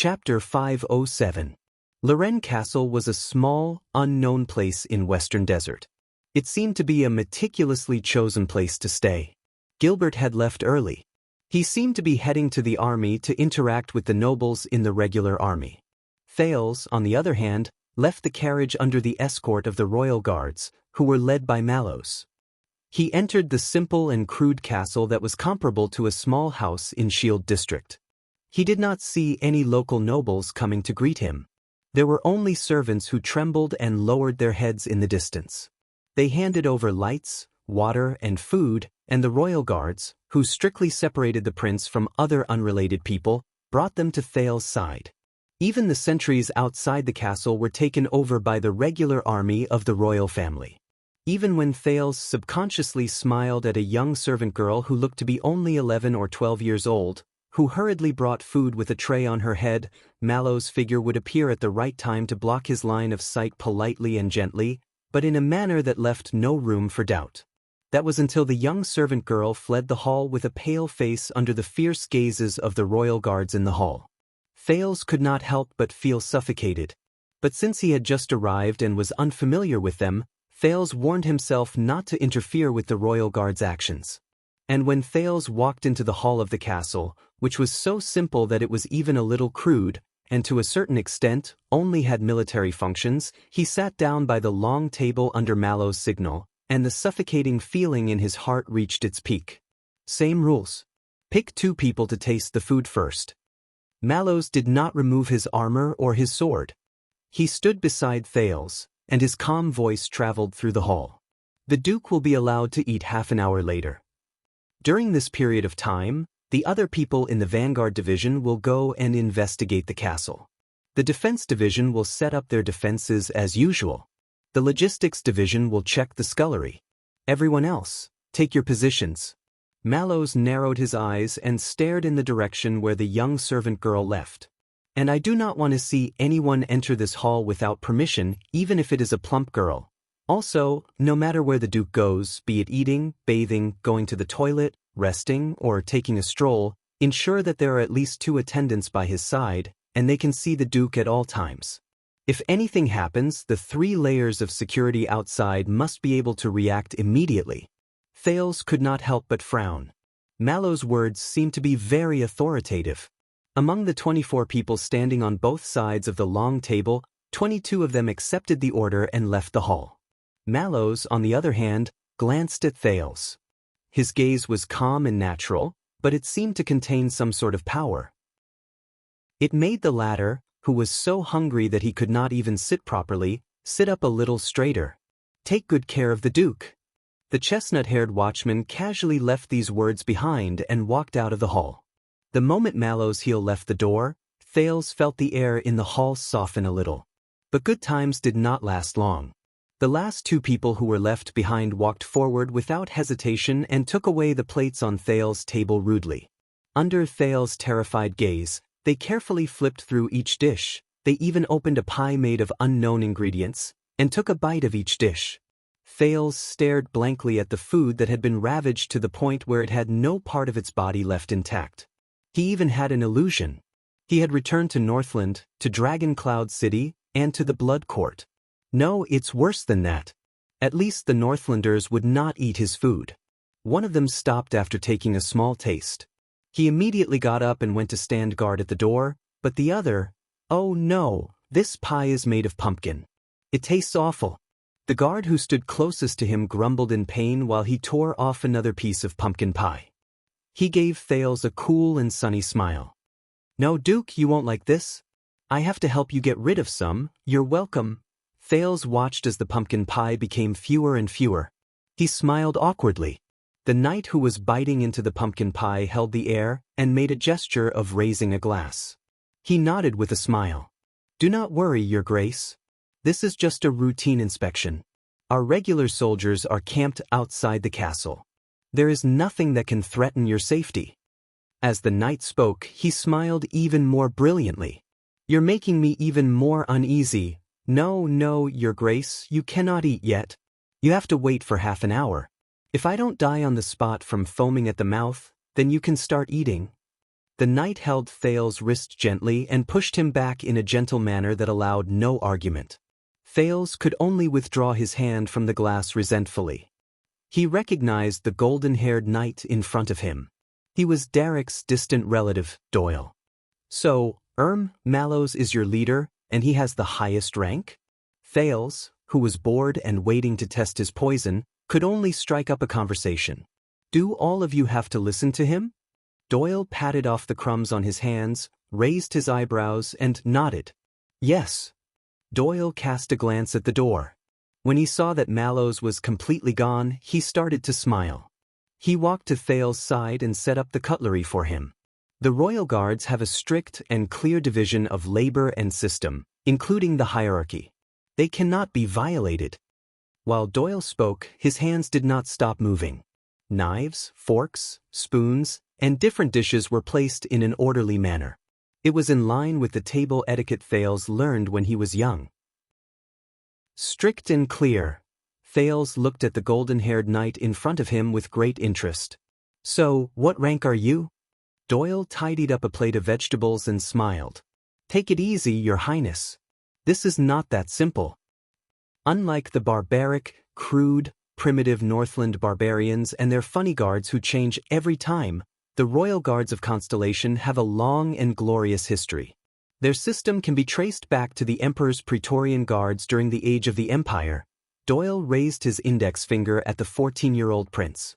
Chapter 507. Lorraine Castle was a small, unknown place in Western Desert. It seemed to be a meticulously chosen place to stay. Gilbert had left early. He seemed to be heading to the army to interact with the nobles in the regular army. Thales, on the other hand, left the carriage under the escort of the royal guards, who were led by Mallows. He entered the simple and crude castle that was comparable to a small house in Shield District. He did not see any local nobles coming to greet him. There were only servants who trembled and lowered their heads in the distance. They handed over lights, water, and food, and the royal guards, who strictly separated the prince from other unrelated people, brought them to Thales' side. Even the sentries outside the castle were taken over by the regular army of the royal family. Even when Thales subconsciously smiled at a young servant girl who looked to be only 11 or 12 years old, who hurriedly brought food with a tray on her head, Mallows' figure would appear at the right time to block his line of sight politely and gently, but in a manner that left no room for doubt. That was until the young servant girl fled the hall with a pale face under the fierce gazes of the royal guards in the hall. Thales could not help but feel suffocated. But since he had just arrived and was unfamiliar with them, Thales warned himself not to interfere with the royal guards' actions. And when Thales walked into the hall of the castle, which was so simple that it was even a little crude, and to a certain extent only had military functions, he sat down by the long table under Mallows' signal, and the suffocating feeling in his heart reached its peak. Same rules. Pick 2 people to taste the food first. Mallows did not remove his armor or his sword. He stood beside Thales, and his calm voice traveled through the hall. The Duke will be allowed to eat half an hour later. During this period of time, the other people in the Vanguard Division will go and investigate the castle. The Defense Division will set up their defenses as usual. The Logistics Division will check the scullery. Everyone else, take your positions. Mallows narrowed his eyes and stared in the direction where the young servant girl left. And I do not want to see anyone enter this hall without permission, even if it is a plump girl. Also, no matter where the Duke goes, be it eating, bathing, going to the toilet, resting, or taking a stroll, ensure that there are at least 2 attendants by his side, and they can see the Duke at all times. If anything happens, the 3 layers of security outside must be able to react immediately. Thales could not help but frown. Mallows' words seemed to be very authoritative. Among the 24 people standing on both sides of the long table, 22 of them accepted the order and left the hall. Mallows, on the other hand, glanced at Thales. His gaze was calm and natural, but it seemed to contain some sort of power. It made the latter, who was so hungry that he could not even sit properly, sit up a little straighter. Take good care of the Duke. The chestnut-haired watchman casually left these words behind and walked out of the hall. The moment Mallows' heel left the door, Thales felt the air in the hall soften a little. But good times did not last long. The last 2 people who were left behind walked forward without hesitation and took away the plates on Thales' table rudely. Under Thales' terrified gaze, they carefully flipped through each dish. They even opened a pie made of unknown ingredients, and took a bite of each dish. Thales stared blankly at the food that had been ravaged to the point where it had no part of its body left intact. He even had an illusion. He had returned to Northland, to Dragon Cloud City, and to the Blood Court. No, it's worse than that. At least the Northlanders would not eat his food. One of them stopped after taking a small taste. He immediately got up and went to stand guard at the door, but the other, oh no, this pie is made of pumpkin. It tastes awful. The guard who stood closest to him grumbled in pain while he tore off another piece of pumpkin pie. He gave Thales a cool and sunny smile. No, Duke, you won't like this. I have to help you get rid of some. You're welcome. Thales watched as the pumpkin pie became fewer and fewer. He smiled awkwardly. The knight who was biting into the pumpkin pie held the air and made a gesture of raising a glass. He nodded with a smile. Do not worry, Your Grace. This is just a routine inspection. Our regular soldiers are camped outside the castle. There is nothing that can threaten your safety. As the knight spoke, he smiled even more brilliantly. You're making me even more uneasy. No, Your Grace, you cannot eat yet. You have to wait for half an hour. If I don't die on the spot from foaming at the mouth, then you can start eating. The knight held Thales's wrist gently and pushed him back in a gentle manner that allowed no argument. Thales could only withdraw his hand from the glass resentfully. He recognized the golden-haired knight in front of him. He was Derek's distant relative, Doyle. So, Mallows is your leader, and he has the highest rank? Thales, who was bored and waiting to test his poison, could only strike up a conversation. Do all of you have to listen to him? Doyle patted off the crumbs on his hands, raised his eyebrows, and nodded. Yes. Doyle cast a glance at the door. When he saw that Mallows was completely gone, he started to smile. He walked to Thales's side and set up the cutlery for him. The Royal Guards have a strict and clear division of labor and system, including the hierarchy. They cannot be violated. While Doyle spoke, his hands did not stop moving. Knives, forks, spoons, and different dishes were placed in an orderly manner. It was in line with the table etiquette Thales learned when he was young. Strict and clear. Thales looked at the golden-haired knight in front of him with great interest. So, what rank are you? Doyle tidied up a plate of vegetables and smiled. Take it easy, Your Highness. This is not that simple. Unlike the barbaric, crude, primitive Northland barbarians and their funny guards who change every time, the Royal Guards of Constellation have a long and glorious history. Their system can be traced back to the Emperor's Praetorian Guards during the Age of the Empire. Doyle raised his index finger at the 14-year-old prince.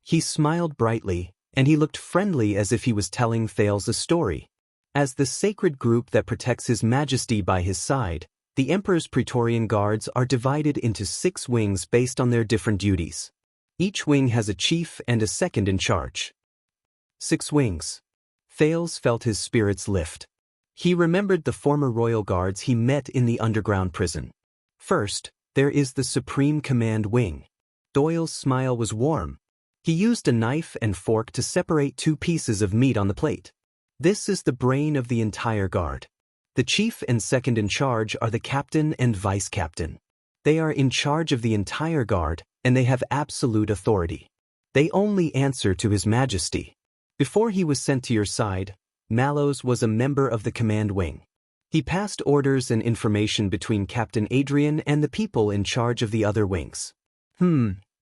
He smiled brightly, and he looked friendly as if he was telling Thales a story. As the sacred group that protects His Majesty by his side, the Emperor's Praetorian Guards are divided into 6 wings based on their different duties. Each wing has a chief and a second in charge. 6 wings. Thales felt his spirits lift. He remembered the former royal guards he met in the underground prison. First, there is the Supreme Command Wing. Doyle's smile was warm. He used a knife and fork to separate 2 pieces of meat on the plate. This is the brain of the entire guard. The chief and second in charge are the captain and vice captain. They are in charge of the entire guard, and they have absolute authority. They only answer to His Majesty. Before he was sent to your side, Mallows was a member of the command wing. He passed orders and information between Captain Adrian and the people in charge of the other wings.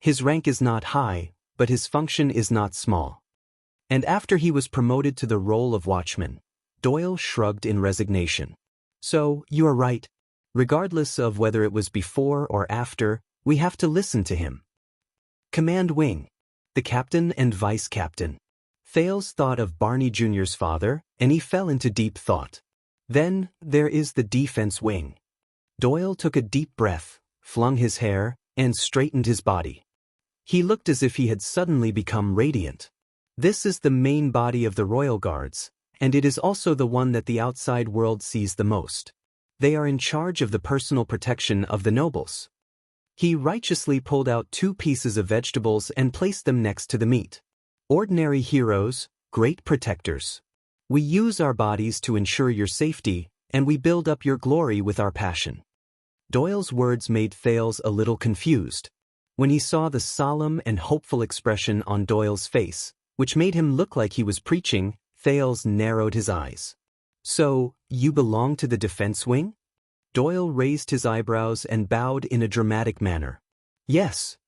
His rank is not high, but his function is not small. And after he was promoted to the role of watchman, Doyle shrugged in resignation. So, you are right. Regardless of whether it was before or after, we have to listen to him. Command Wing. The captain and vice captain. Thales thought of Barney Jr.'s father, and he fell into deep thought. Then, there is the defense wing. Doyle took a deep breath, flung his hair, and straightened his body. He looked as if he had suddenly become radiant. This is the main body of the Royal Guards, and it is also the one that the outside world sees the most. They are in charge of the personal protection of the nobles. He righteously pulled out 2 pieces of vegetables and placed them next to the meat. Ordinary heroes, great protectors. We use our bodies to ensure your safety, and we build up your glory with our passion. Doyle's words made Thales a little confused. When he saw the solemn and hopeful expression on Doyle's face, which made him look like he was preaching, Thales narrowed his eyes. So, you belong to the defense wing? Doyle raised his eyebrows and bowed in a dramatic manner. Yes.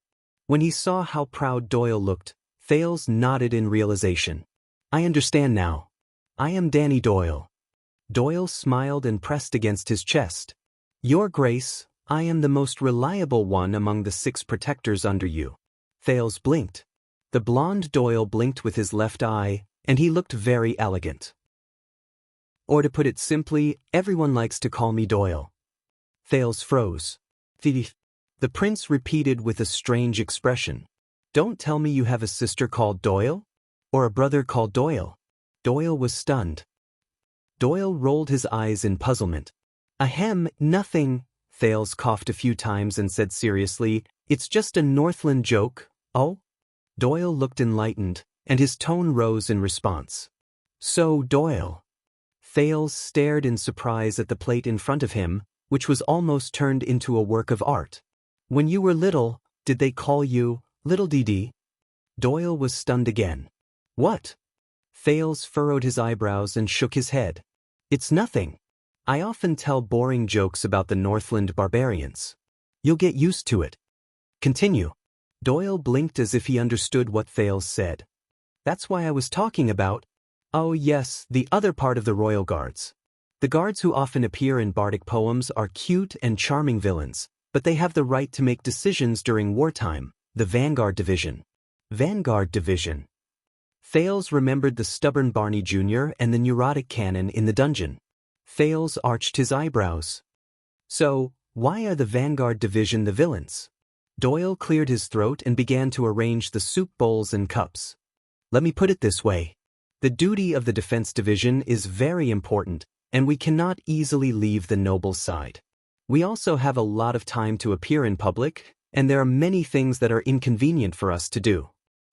When he saw how proud Doyle looked, Thales nodded in realization. I understand now. I am Danny Doyle. Doyle smiled and pressed against his chest. Your Grace, I am the most reliable one among the 6 protectors under you. Thales blinked. The blonde Doyle blinked with his left eye, and he looked very elegant. Or to put it simply, everyone likes to call me Doyle. Thales froze. The prince repeated with a strange expression. Don't tell me you have a sister called Doyle? Or a brother called Doyle? Doyle was stunned. Doyle rolled his eyes in puzzlement. Ahem, nothing. Thales coughed a few times and said seriously, it's just a Northland joke. Oh? Doyle looked enlightened, and his tone rose in response. So, Doyle. Thales stared in surprise at the plate in front of him, which was almost turned into a work of art. When you were little, did they call you Little Dee? Doyle was stunned again. What? Thales furrowed his eyebrows and shook his head. It's nothing. I often tell boring jokes about the Northland barbarians. You'll get used to it. Continue. Doyle blinked as if he understood what Thales said. That's why I was talking about. Oh yes, the other part of the royal guards. The guards who often appear in bardic poems are cute and charming villains, but they have the right to make decisions during wartime, the Vanguard Division. Vanguard Division. Thales remembered the stubborn Barney Jr. and the neurotic cannon in the dungeon. Thales arched his eyebrows. So, why are the Vanguard Division the villains? Doyle cleared his throat and began to arrange the soup bowls and cups. Let me put it this way. The duty of the Defense Division is very important, and we cannot easily leave the noble side. We also have a lot of time to appear in public, and there are many things that are inconvenient for us to do.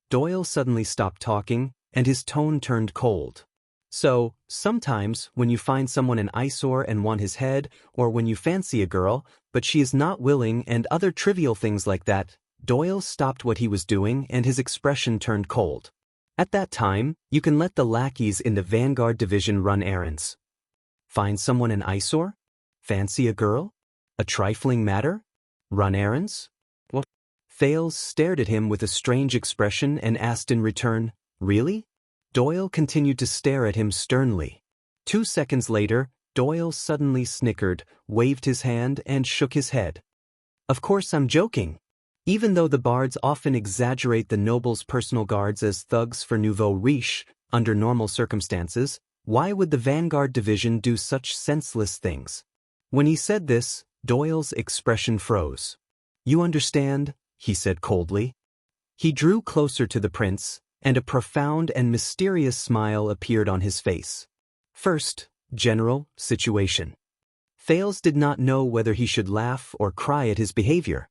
Doyle suddenly stopped talking, and his tone turned cold. So, sometimes, when you find someone an eyesore and want his head, or when you fancy a girl, but she is not willing and other trivial things like that, Doyle stopped what he was doing and his expression turned cold. At that time, you can let the lackeys in the Vanguard Division run errands. Find someone an eyesore? Fancy a girl? A trifling matter? Run errands? What? Thales stared at him with a strange expression and asked in return, Really? Doyle continued to stare at him sternly. 2 seconds later, Doyle suddenly snickered, waved his hand, and shook his head. Of course I'm joking. Even though the bards often exaggerate the nobles' personal guards as thugs for nouveau riche, under normal circumstances, why would the Vanguard Division do such senseless things? When he said this, Doyle's expression froze. You understand, he said coldly. He drew closer to the prince, and a profound and mysterious smile appeared on his face. First, general situation. Thales did not know whether he should laugh or cry at his behavior.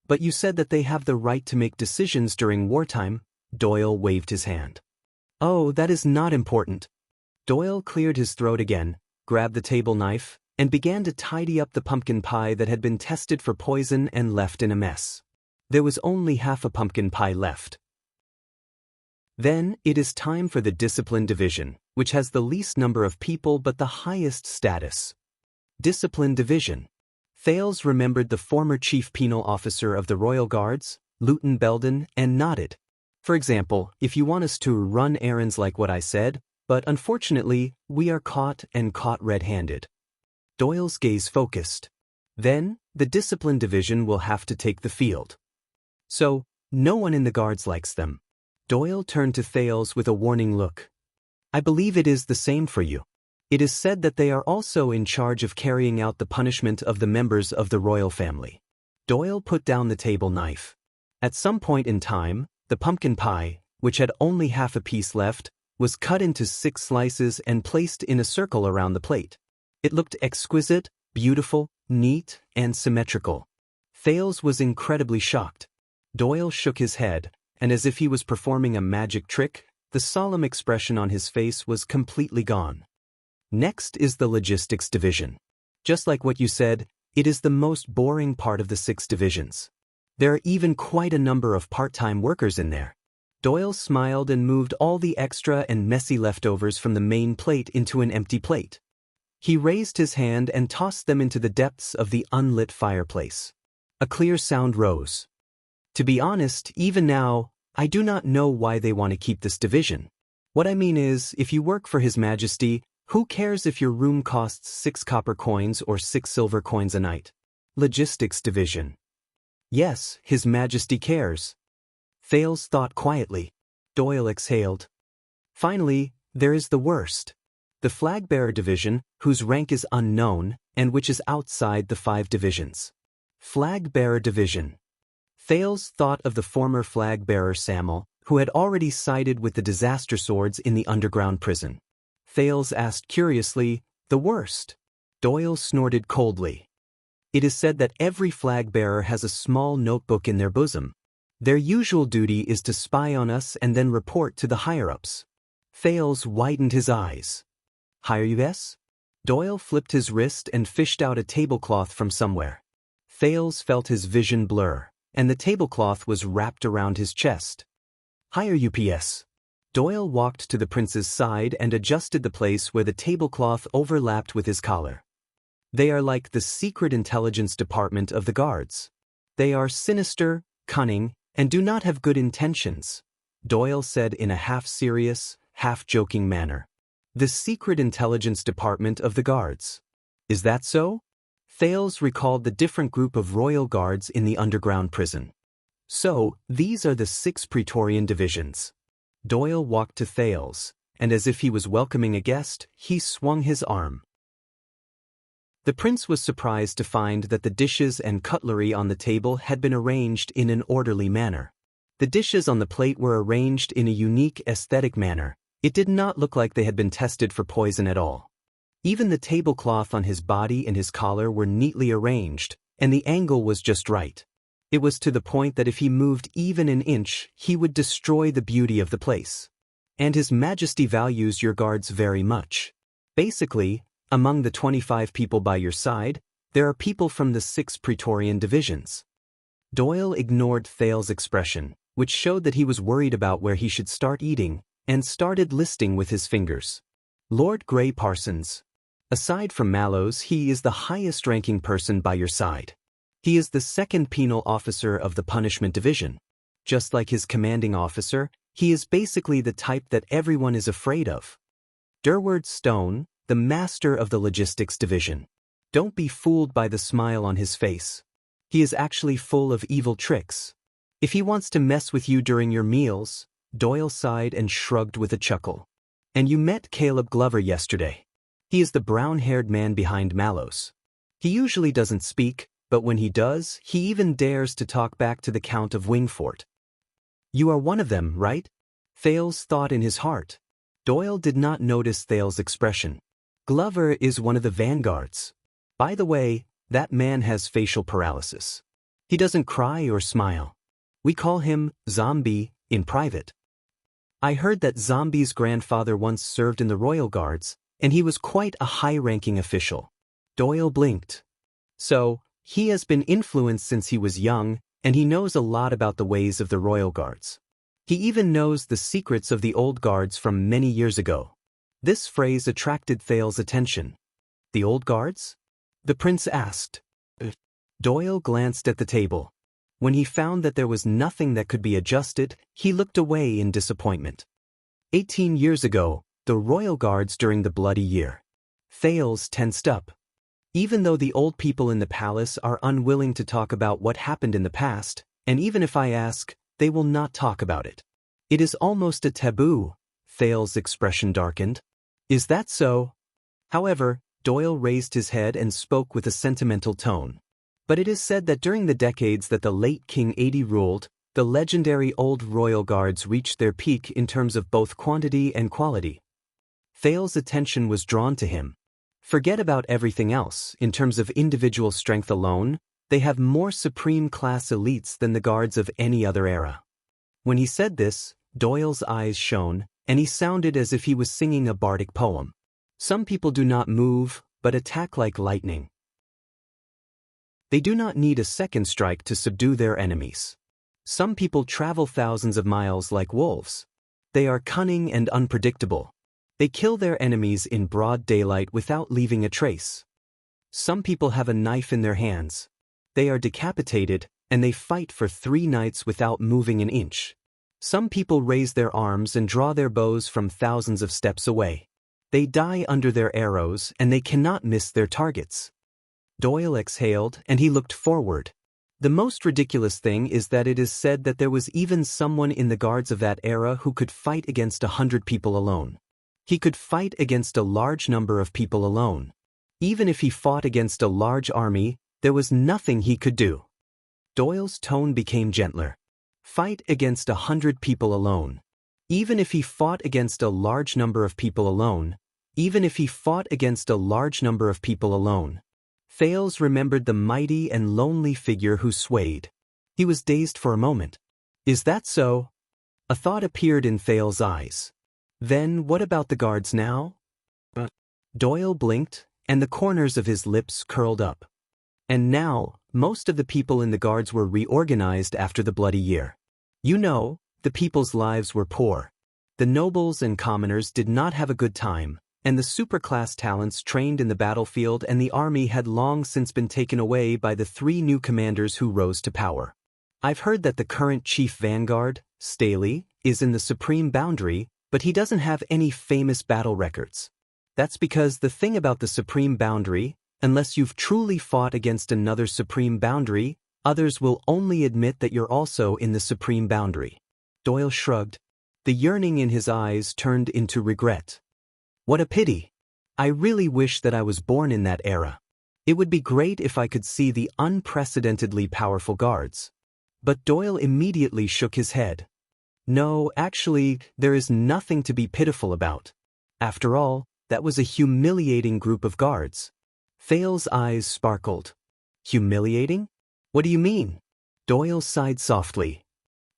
But you said that they have the right to make decisions during wartime. Doyle waved his hand. Oh, that is not important. Doyle cleared his throat again, grabbed the table knife, and began to tidy up the pumpkin pie that had been tested for poison and left in a mess. There was only half a pumpkin pie left. Then, it is time for the Discipline Division, which has the least number of people but the highest status. Discipline Division. Thales remembered the former chief penal officer of the Royal Guards, Lieutenant Belden, and nodded. For example, if you want us to run errands like what I said, but unfortunately, we are caught red-handed. Doyle's gaze focused. Then, the Discipline Division will have to take the field. So, no one in the guards likes them. Doyle turned to Thales with a warning look. I believe it is the same for you. It is said that they are also in charge of carrying out the punishment of the members of the royal family. Doyle put down the table knife. At some point in time, the pumpkin pie, which had only half a piece left, was cut into 6 slices and placed in a circle around the plate. It looked exquisite, beautiful, neat, and symmetrical. Thales was incredibly shocked. Doyle shook his head, and as if he was performing a magic trick, the solemn expression on his face was completely gone. Next is the Logistics Division. Just like what you said, it is the most boring part of the 6 divisions. There are even quite a number of part-time workers in there. Doyle smiled and moved all the extra and messy leftovers from the main plate into an empty plate. He raised his hand and tossed them into the depths of the unlit fireplace. A clear sound rose. To be honest, even now, I do not know why they want to keep this division. What I mean is, if you work for His Majesty, who cares if your room costs 6 copper coins or 6 silver coins a night? Logistics Division. Yes, His Majesty cares. Thales thought quietly. Doyle exhaled. Finally, there is the worst. The Flag-Bearer Division, whose rank is unknown, and which is outside the 5 divisions. Flag-Bearer Division. Thales thought of the former flag-bearer Samuel, who had already sided with the disaster swords in the underground prison. Thales asked curiously, the worst? Doyle snorted coldly. It is said that every flag-bearer has a small notebook in their bosom. Their usual duty is to spy on us and then report to the higher-ups. Thales widened his eyes. Higher-ups? Doyle flipped his wrist and fished out a tablecloth from somewhere. Thales felt his vision blur, and the tablecloth was wrapped around his chest. Higher-ups. Doyle walked to the prince's side and adjusted the place where the tablecloth overlapped with his collar. They are like the secret intelligence department of the guards. They are sinister, cunning, and do not have good intentions, Doyle said in a half-serious, half-joking manner. The secret intelligence department of the guards. Is that so? Thales recalled the different group of royal guards in the underground prison. So, these are the 6 Praetorian divisions. Doyle walked to Thales, and as if he was welcoming a guest, he swung his arm. The prince was surprised to find that the dishes and cutlery on the table had been arranged in an orderly manner. The dishes on the plate were arranged in a unique aesthetic manner. It did not look like they had been tested for poison at all. Even the tablecloth on his body and his collar were neatly arranged, and the angle was just right. It was to the point that if he moved even an inch, he would destroy the beauty of the place. And His Majesty values your guards very much. Basically, among the 25 people by your side, there are people from the 6 Praetorian divisions. Doyle ignored Thales' expression, which showed that he was worried about where he should start eating, and started listing with his fingers. Lord Grey Parsons. Aside from Mallows, he is the highest-ranking person by your side. He is the 2nd penal officer of the punishment division. Just like his commanding officer, he is basically the type that everyone is afraid of. Durward Stone, the master of the logistics division. Don't be fooled by the smile on his face. He is actually full of evil tricks. If he wants to mess with you during your meals, Doyle sighed and shrugged with a chuckle. And you met Caleb Glover yesterday. He is the brown-haired man behind Mallows. He usually doesn't speak, but when he does, he even dares to talk back to the Count of Wingfort. You are one of them, right? Thales thought in his heart. Doyle did not notice Thales' expression. Glover is one of the vanguards. By the way, that man has facial paralysis. He doesn't cry or smile. We call him Zombie in private. I heard that Zombie's grandfather once served in the Royal Guards, and he was quite a high-ranking official. Doyle blinked. So, he has been influenced since he was young, and he knows a lot about the ways of the Royal Guards. He even knows the secrets of the old guards from many years ago. This phrase attracted Thales' attention. The old guards? The prince asked. Doyle glanced at the table. When he found that there was nothing that could be adjusted, he looked away in disappointment. 18 years ago, the Royal Guards during the Bloody Year. Thales tensed up. Even though the old people in the palace are unwilling to talk about what happened in the past, and even if I ask, they will not talk about it. It is almost a taboo. Thales' expression darkened. Is that so? However, Doyle raised his head and spoke with a sentimental tone. But it is said that during the decades that the late King Adi ruled, the legendary old Royal Guards reached their peak in terms of both quantity and quality. Thales' attention was drawn to him. Forget about everything else. In terms of individual strength alone, they have more supreme-class elites than the guards of any other era. When he said this, Doyle's eyes shone, and he sounded as if he was singing a bardic poem. Some people do not move, but attack like lightning. They do not need a second strike to subdue their enemies. Some people travel thousands of miles like wolves. They are cunning and unpredictable. They kill their enemies in broad daylight without leaving a trace. Some people have a knife in their hands. They are decapitated, and they fight for 3 nights without moving an inch. Some people raise their arms and draw their bows from thousands of steps away. They die under their arrows, and they cannot miss their targets. Doyle exhaled, and he looked forward. The most ridiculous thing is that it is said that there was even someone in the guards of that era who could fight against 100 people alone. He could fight against a large number of people alone. Even if he fought against a large army, there was nothing he could do. Doyle's tone became gentler. Fight against 100 people alone. Even if he fought against a large number of people alone. Even if he fought against a large number of people alone. Thales remembered the mighty and lonely figure who swayed. He was dazed for a moment. Is that so? A thought appeared in Thales' eyes. Then what about the guards now? Doyle blinked, and the corners of his lips curled up. And now, most of the people in the guards were reorganized after the Bloody Year. You know, the people's lives were poor. The nobles and commoners did not have a good time, and the superclass talents trained in the battlefield and the army had long since been taken away by the 3 new commanders who rose to power. I've heard that the current chief vanguard, Staley, is in the supreme boundary, but he doesn't have any famous battle records. That's because the thing about the supreme boundary, unless you've truly fought against another supreme boundary, others will only admit that you're also in the supreme boundary. Doyle shrugged. The yearning in his eyes turned into regret. What a pity. I really wish that I was born in that era. It would be great if I could see the unprecedentedly powerful guards. But Doyle immediately shook his head. No, actually, there is nothing to be pitiful about. After all, that was a humiliating group of guards. Thale's eyes sparkled. Humiliating? What do you mean? Doyle sighed softly.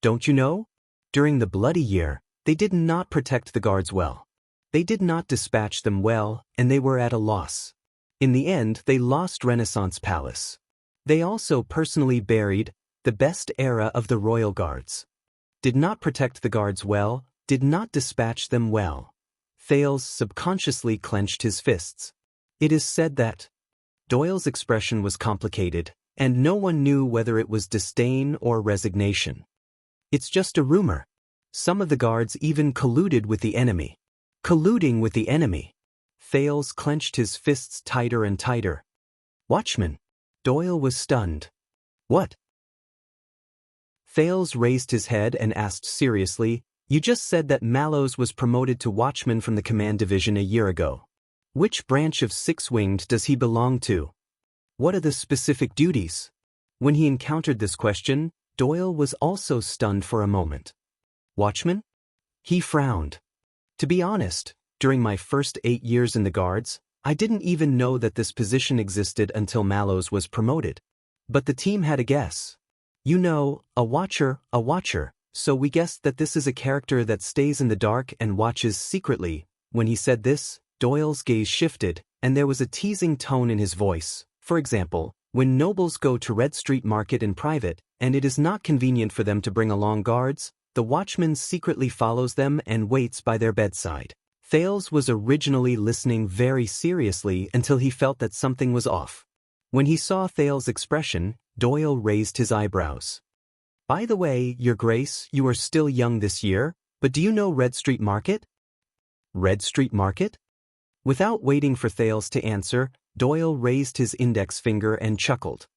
Don't you know? During the Bloody Year, they did not protect the guards well. They did not dispatch them well, and they were at a loss. In the end, they lost Renaissance Palace. They also personally buried the best era of the royal guards. Did not protect the guards well, did not dispatch them well. Thales subconsciously clenched his fists. It is said that Doyle's expression was complicated, and no one knew whether it was disdain or resignation. It's just a rumor. Some of the guards even colluded with the enemy. Colluding with the enemy. Thales clenched his fists tighter and tighter. Watchman. Doyle was stunned. What? Thales raised his head and asked seriously, You just said that Mallows was promoted to watchman from the command division a year ago. Which branch of Six-Winged does he belong to? What are the specific duties? When he encountered this question, Doyle was also stunned for a moment. Watchman? He frowned. To be honest, during my first 8 years in the Guards, I didn't even know that this position existed until Mallows was promoted. But the team had a guess. You know, a watcher, so we guessed that this is a character that stays in the dark and watches secretly. When he said this, Doyle's gaze shifted, and there was a teasing tone in his voice. For example, when nobles go to Red Street Market in private, and it is not convenient for them to bring along guards, the watchman secretly follows them and waits by their bedside. Thales was originally listening very seriously until he felt that something was off. When he saw Thales' expression, Doyle raised his eyebrows. By the way, Your Grace, you are still young this year, but do you know Red Street Market? Red Street Market? Without waiting for Thales to answer, Doyle raised his index finger and chuckled.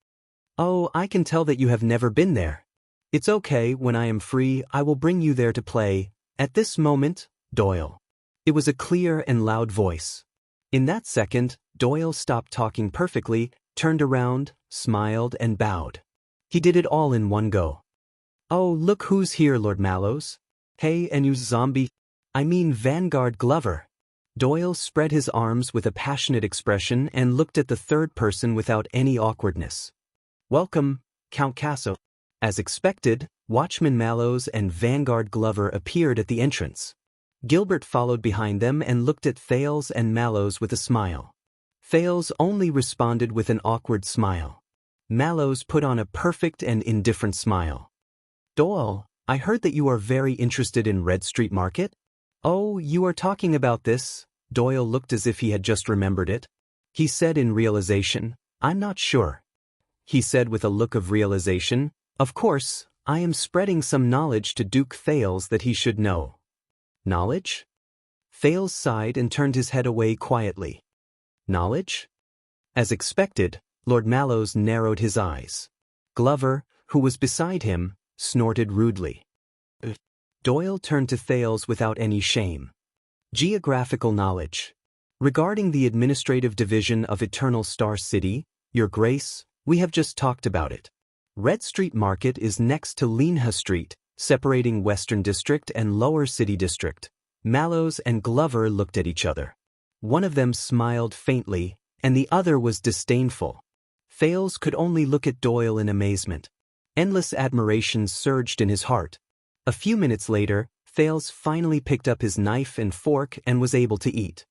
Oh, I can tell that you have never been there. It's okay, when I am free, I will bring you there to play. At this moment, Doyle. It was a clear and loud voice. In that second, Doyle stopped talking perfectly, turned around, smiled, and bowed. He did it all in one go. Oh, look who's here, Lord Mallows. Hey, and you zombie. I mean Vanguard Glover. Doyle spread his arms with a passionate expression and looked at the third person without any awkwardness. Welcome, Count Casso. As expected, Watchman Mallows and Vanguard Glover appeared at the entrance. Gilbert followed behind them and looked at Thales and Mallows with a smile. Thales only responded with an awkward smile. Mallows put on a perfect and indifferent smile. Doyle, I heard that you are very interested in Red Street Market? Oh, you are talking about this? Doyle looked as if he had just remembered it. He said in realization, I'm not sure. He said with a look of realization, Of course, I am spreading some knowledge to Duke Thales that he should know. Knowledge? Thales sighed and turned his head away quietly. Knowledge? As expected, Lord Mallows narrowed his eyes. Glover, who was beside him, snorted rudely. Doyle turned to Thales without any shame. Geographical knowledge. Regarding the administrative division of Eternal Star City, Your Grace, we have just talked about it. Red Street Market is next to Linha Street, separating Western District and Lower City District. Mallows and Glover looked at each other. One of them smiled faintly, and the other was disdainful. Thales could only look at Doyle in amazement. Endless admiration surged in his heart. A few minutes later, Thales finally picked up his knife and fork and was able to eat.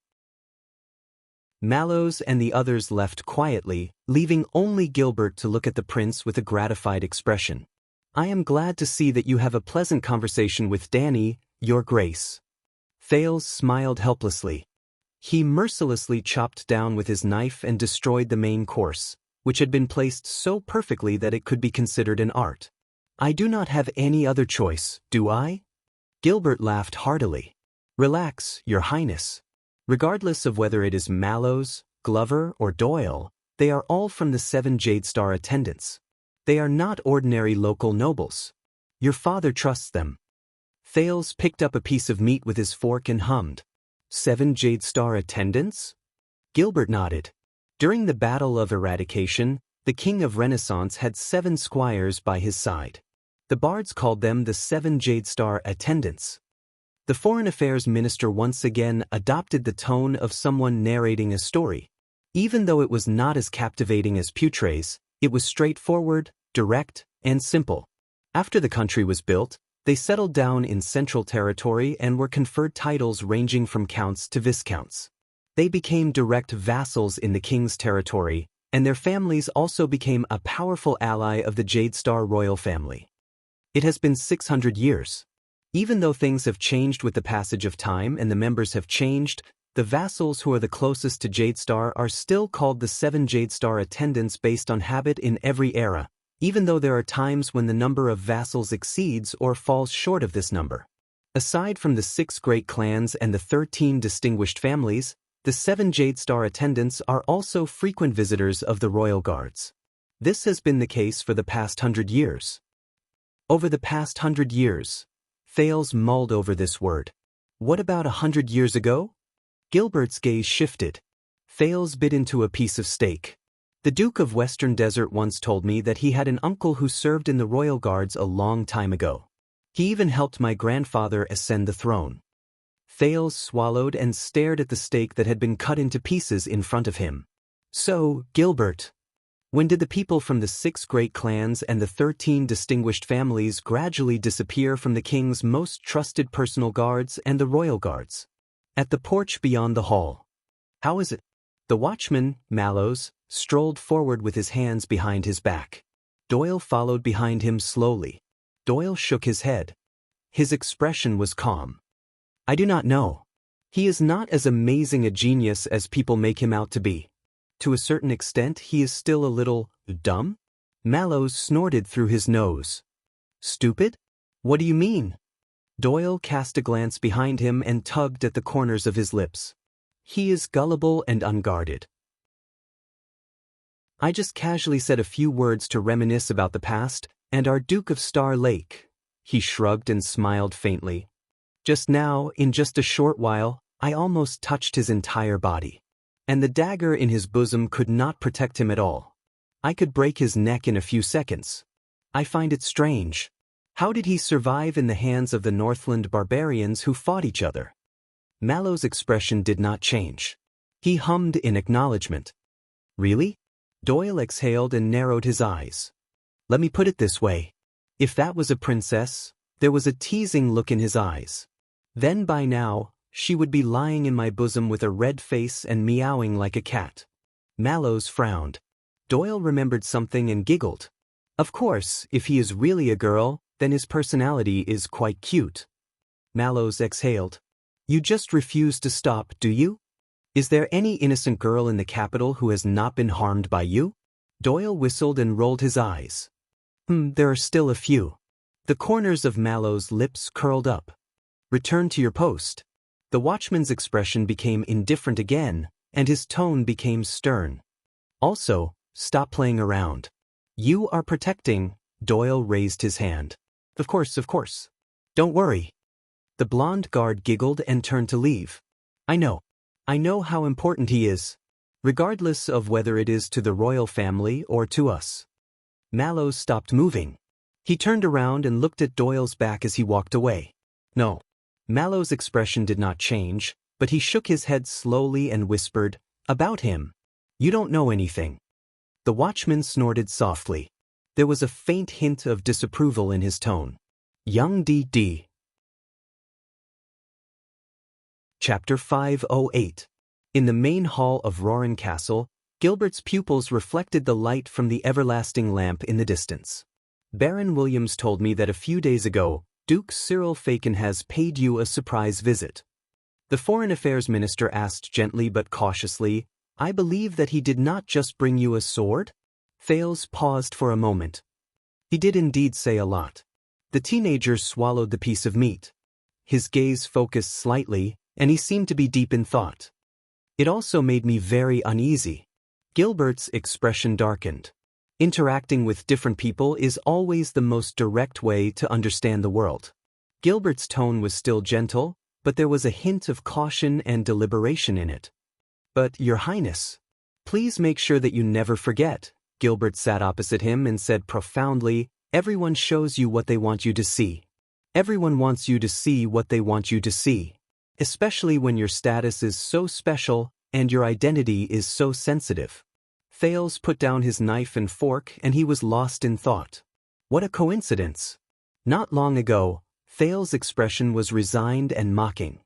Mallows and the others left quietly, leaving only Gilbert to look at the prince with a gratified expression. I am glad to see that you have a pleasant conversation with Danny, Your Grace. Thales smiled helplessly. He mercilessly chopped down with his knife and destroyed the main course, which had been placed so perfectly that it could be considered an art. I do not have any other choice, do I? Gilbert laughed heartily. Relax, Your Highness. Regardless of whether it is Mallows, Glover, or Doyle, they are all from the 7 Jade Star attendants. They are not ordinary local nobles. Your father trusts them. Thales picked up a piece of meat with his fork and hummed. 7 Jade Star attendants? Gilbert nodded. During the Battle of Eradication, the King of Renaissance had 7 squires by his side. The bards called them the 7 Jade Star attendants. The Foreign Affairs Minister once again adopted the tone of someone narrating a story. Even though it was not as captivating as Putre's, it was straightforward, direct, and simple. After the country was built, they settled down in Central Territory and were conferred titles ranging from counts to viscounts. They became direct vassals in the king's territory, and their families also became a powerful ally of the Jade Star royal family. It has been 600 years. Even though things have changed with the passage of time and the members have changed, the vassals who are the closest to Jade Star are still called the 7 Jade Star attendants based on habit in every era, even though there are times when the number of vassals exceeds or falls short of this number. Aside from the 6 great clans and the 13 distinguished families, the 7 Jade Star attendants are also frequent visitors of the royal guards. This has been the case for the past 100 years. Over the past 100 years, Thales mulled over this word. What about 100 years ago? Gilbert's gaze shifted. Thales bit into a piece of steak. The Duke of Western Desert once told me that he had an uncle who served in the royal guards a long time ago. He even helped my grandfather ascend the throne. Thales swallowed and stared at the steak that had been cut into pieces in front of him. So, Gilbert, when did the people from the 6 great clans and the 13 distinguished families gradually disappear from the king's most trusted personal guards and the royal guards? At the porch beyond the hall. How is it? The watchman, Mallows, strolled forward with his hands behind his back. Doyle followed behind him slowly. Doyle shook his head. His expression was calm. I do not know. He is not as amazing a genius as people make him out to be. To a certain extent, he is still a little dumb? Mallows snorted through his nose. Stupid? What do you mean? Doyle cast a glance behind him and tugged at the corners of his lips. He is gullible and unguarded. I just casually said a few words to reminisce about the past and our Duke of Star Lake. He shrugged and smiled faintly. Just now, in just a short while, I almost touched his entire body. And the dagger in his bosom could not protect him at all. I could break his neck in a few seconds. I find it strange. How did he survive in the hands of the Northland barbarians who fought each other? Mallow's expression did not change. He hummed in acknowledgement. Really? Doyle exhaled and narrowed his eyes. Let me put it this way. If that was a princess, there was a teasing look in his eyes. Then by now, she would be lying in my bosom with a red face and meowing like a cat. Mallows frowned. Doyle remembered something and giggled. Of course, if he is really a girl, then his personality is quite cute. Mallows exhaled. You just refuse to stop, do you? Is there any innocent girl in the capital who has not been harmed by you? Doyle whistled and rolled his eyes. There are still a few. The corners of Mallow's lips curled up. Return to your post. The watchman's expression became indifferent again, and his tone became stern. Also, stop playing around. You are protecting. Doyle raised his hand. Of course. Don't worry. The blonde guard giggled and turned to leave. I know how important he is, regardless of whether it is to the royal family or to us. Mallows stopped moving. He turned around and looked at Doyle's back as he walked away. No. Mallow's expression did not change, but he shook his head slowly and whispered, About him. You don't know anything. The watchman snorted softly. There was a faint hint of disapproval in his tone. Young D.D. Chapter 508. In the main hall of Roran Castle, Gilbert's pupils reflected the light from the everlasting lamp in the distance. Baron Williams told me that a few days ago, Duke Cyril Fechin has paid you a surprise visit. The Foreign Affairs Minister asked gently but cautiously, "I believe that he did not just bring you a sword?" Thales paused for a moment. He did indeed say a lot. The teenager swallowed the piece of meat. His gaze focused slightly, and he seemed to be deep in thought. It also made me very uneasy. Gilbert's expression darkened. Interacting with different people is always the most direct way to understand the world. Gilbert's tone was still gentle, but there was a hint of caution and deliberation in it. "But, Your Highness, please make sure that you never forget." Gilbert sat opposite him and said profoundly, "Everyone shows you what they want you to see. Everyone wants you to see what they want you to see. Especially when your status is so special and your identity is so sensitive." Thales put down his knife and fork and he was lost in thought. What a coincidence. Not long ago, Thales' expression was resigned and mocking.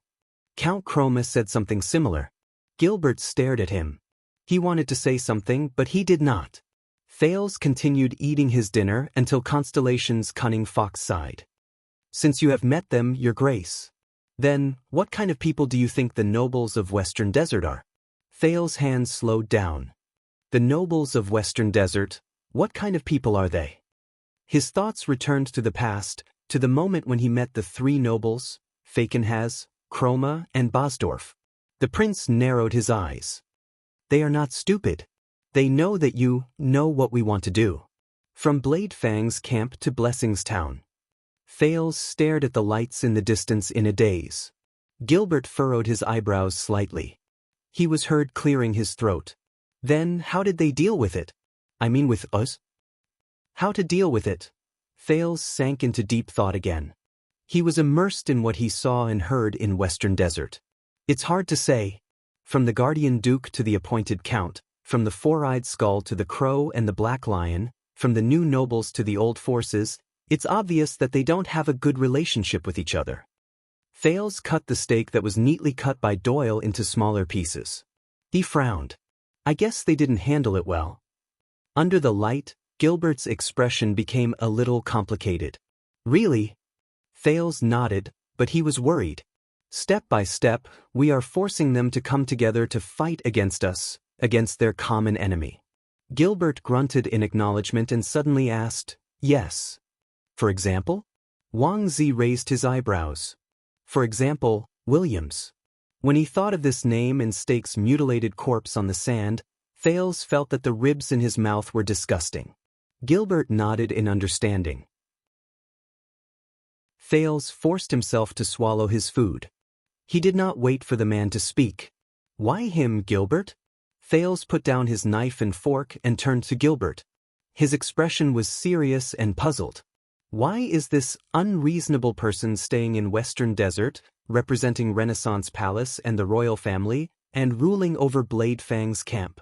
Count Chroma said something similar. Gilbert stared at him. He wanted to say something, but he did not. Thales continued eating his dinner until Constellation's cunning fox sighed. "Since you have met them, Your Grace, then, what kind of people do you think the nobles of Western Desert are?" Thales' hands slowed down. The nobles of Western Desert, what kind of people are they? His thoughts returned to the past, to the moment when he met the three nobles, Falkenhaz, Chroma, and Bosdorf. The prince narrowed his eyes. "They are not stupid. They know that you know what we want to do. From Bladefang's camp to Blessingstown." Thales stared at the lights in the distance in a daze. Gilbert furrowed his eyebrows slightly. He was heard clearing his throat. "Then how did they deal with it? I mean with us?" How to deal with it? Thales sank into deep thought again. He was immersed in what he saw and heard in Western Desert. It's hard to say. From the guardian duke to the appointed count, from the four-eyed skull to the crow and the black lion, from the new nobles to the old forces, it's obvious that they don't have a good relationship with each other. Thales cut the steak that was neatly cut by Doyle into smaller pieces. He frowned. I guess they didn't handle it well. Under the light, Gilbert's expression became a little complicated. Really? Thales nodded, but he was worried. Step by step, we are forcing them to come together to fight against us, against their common enemy. Gilbert grunted in acknowledgement and suddenly asked, "Yes. For example?" Wang Zi raised his eyebrows. "For example, Williams." When he thought of this name and Steak's mutilated corpse on the sand, Thales felt that the ribs in his mouth were disgusting. Gilbert nodded in understanding. Thales forced himself to swallow his food. He did not wait for the man to speak. "Why him, Gilbert?" Thales put down his knife and fork and turned to Gilbert. His expression was serious and puzzled. "Why is this unreasonable person staying in Western Desert, representing Renaissance Palace and the royal family, and ruling over Bladefang's camp?"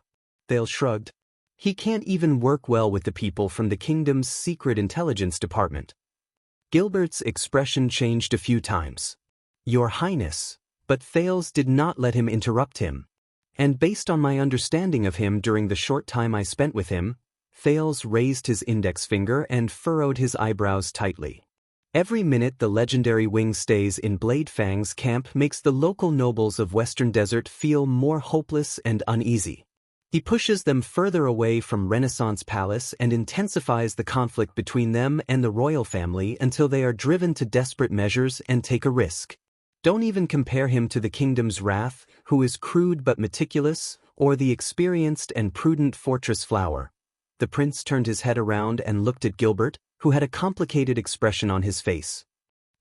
Thales shrugged. "He can't even work well with the people from the kingdom's secret intelligence department." Gilbert's expression changed a few times. "Your Highness," but Thales did not let him interrupt him. "And based on my understanding of him during the short time I spent with him," Thales raised his index finger and furrowed his eyebrows tightly. "Every minute the legendary wing stays in Bladefang's camp makes the local nobles of Western Desert feel more hopeless and uneasy. He pushes them further away from Renaissance Palace and intensifies the conflict between them and the royal family until they are driven to desperate measures and take a risk. Don't even compare him to the kingdom's wrath, who is crude but meticulous, or the experienced and prudent Fortress Flower." The prince turned his head around and looked at Gilbert, who had a complicated expression on his face.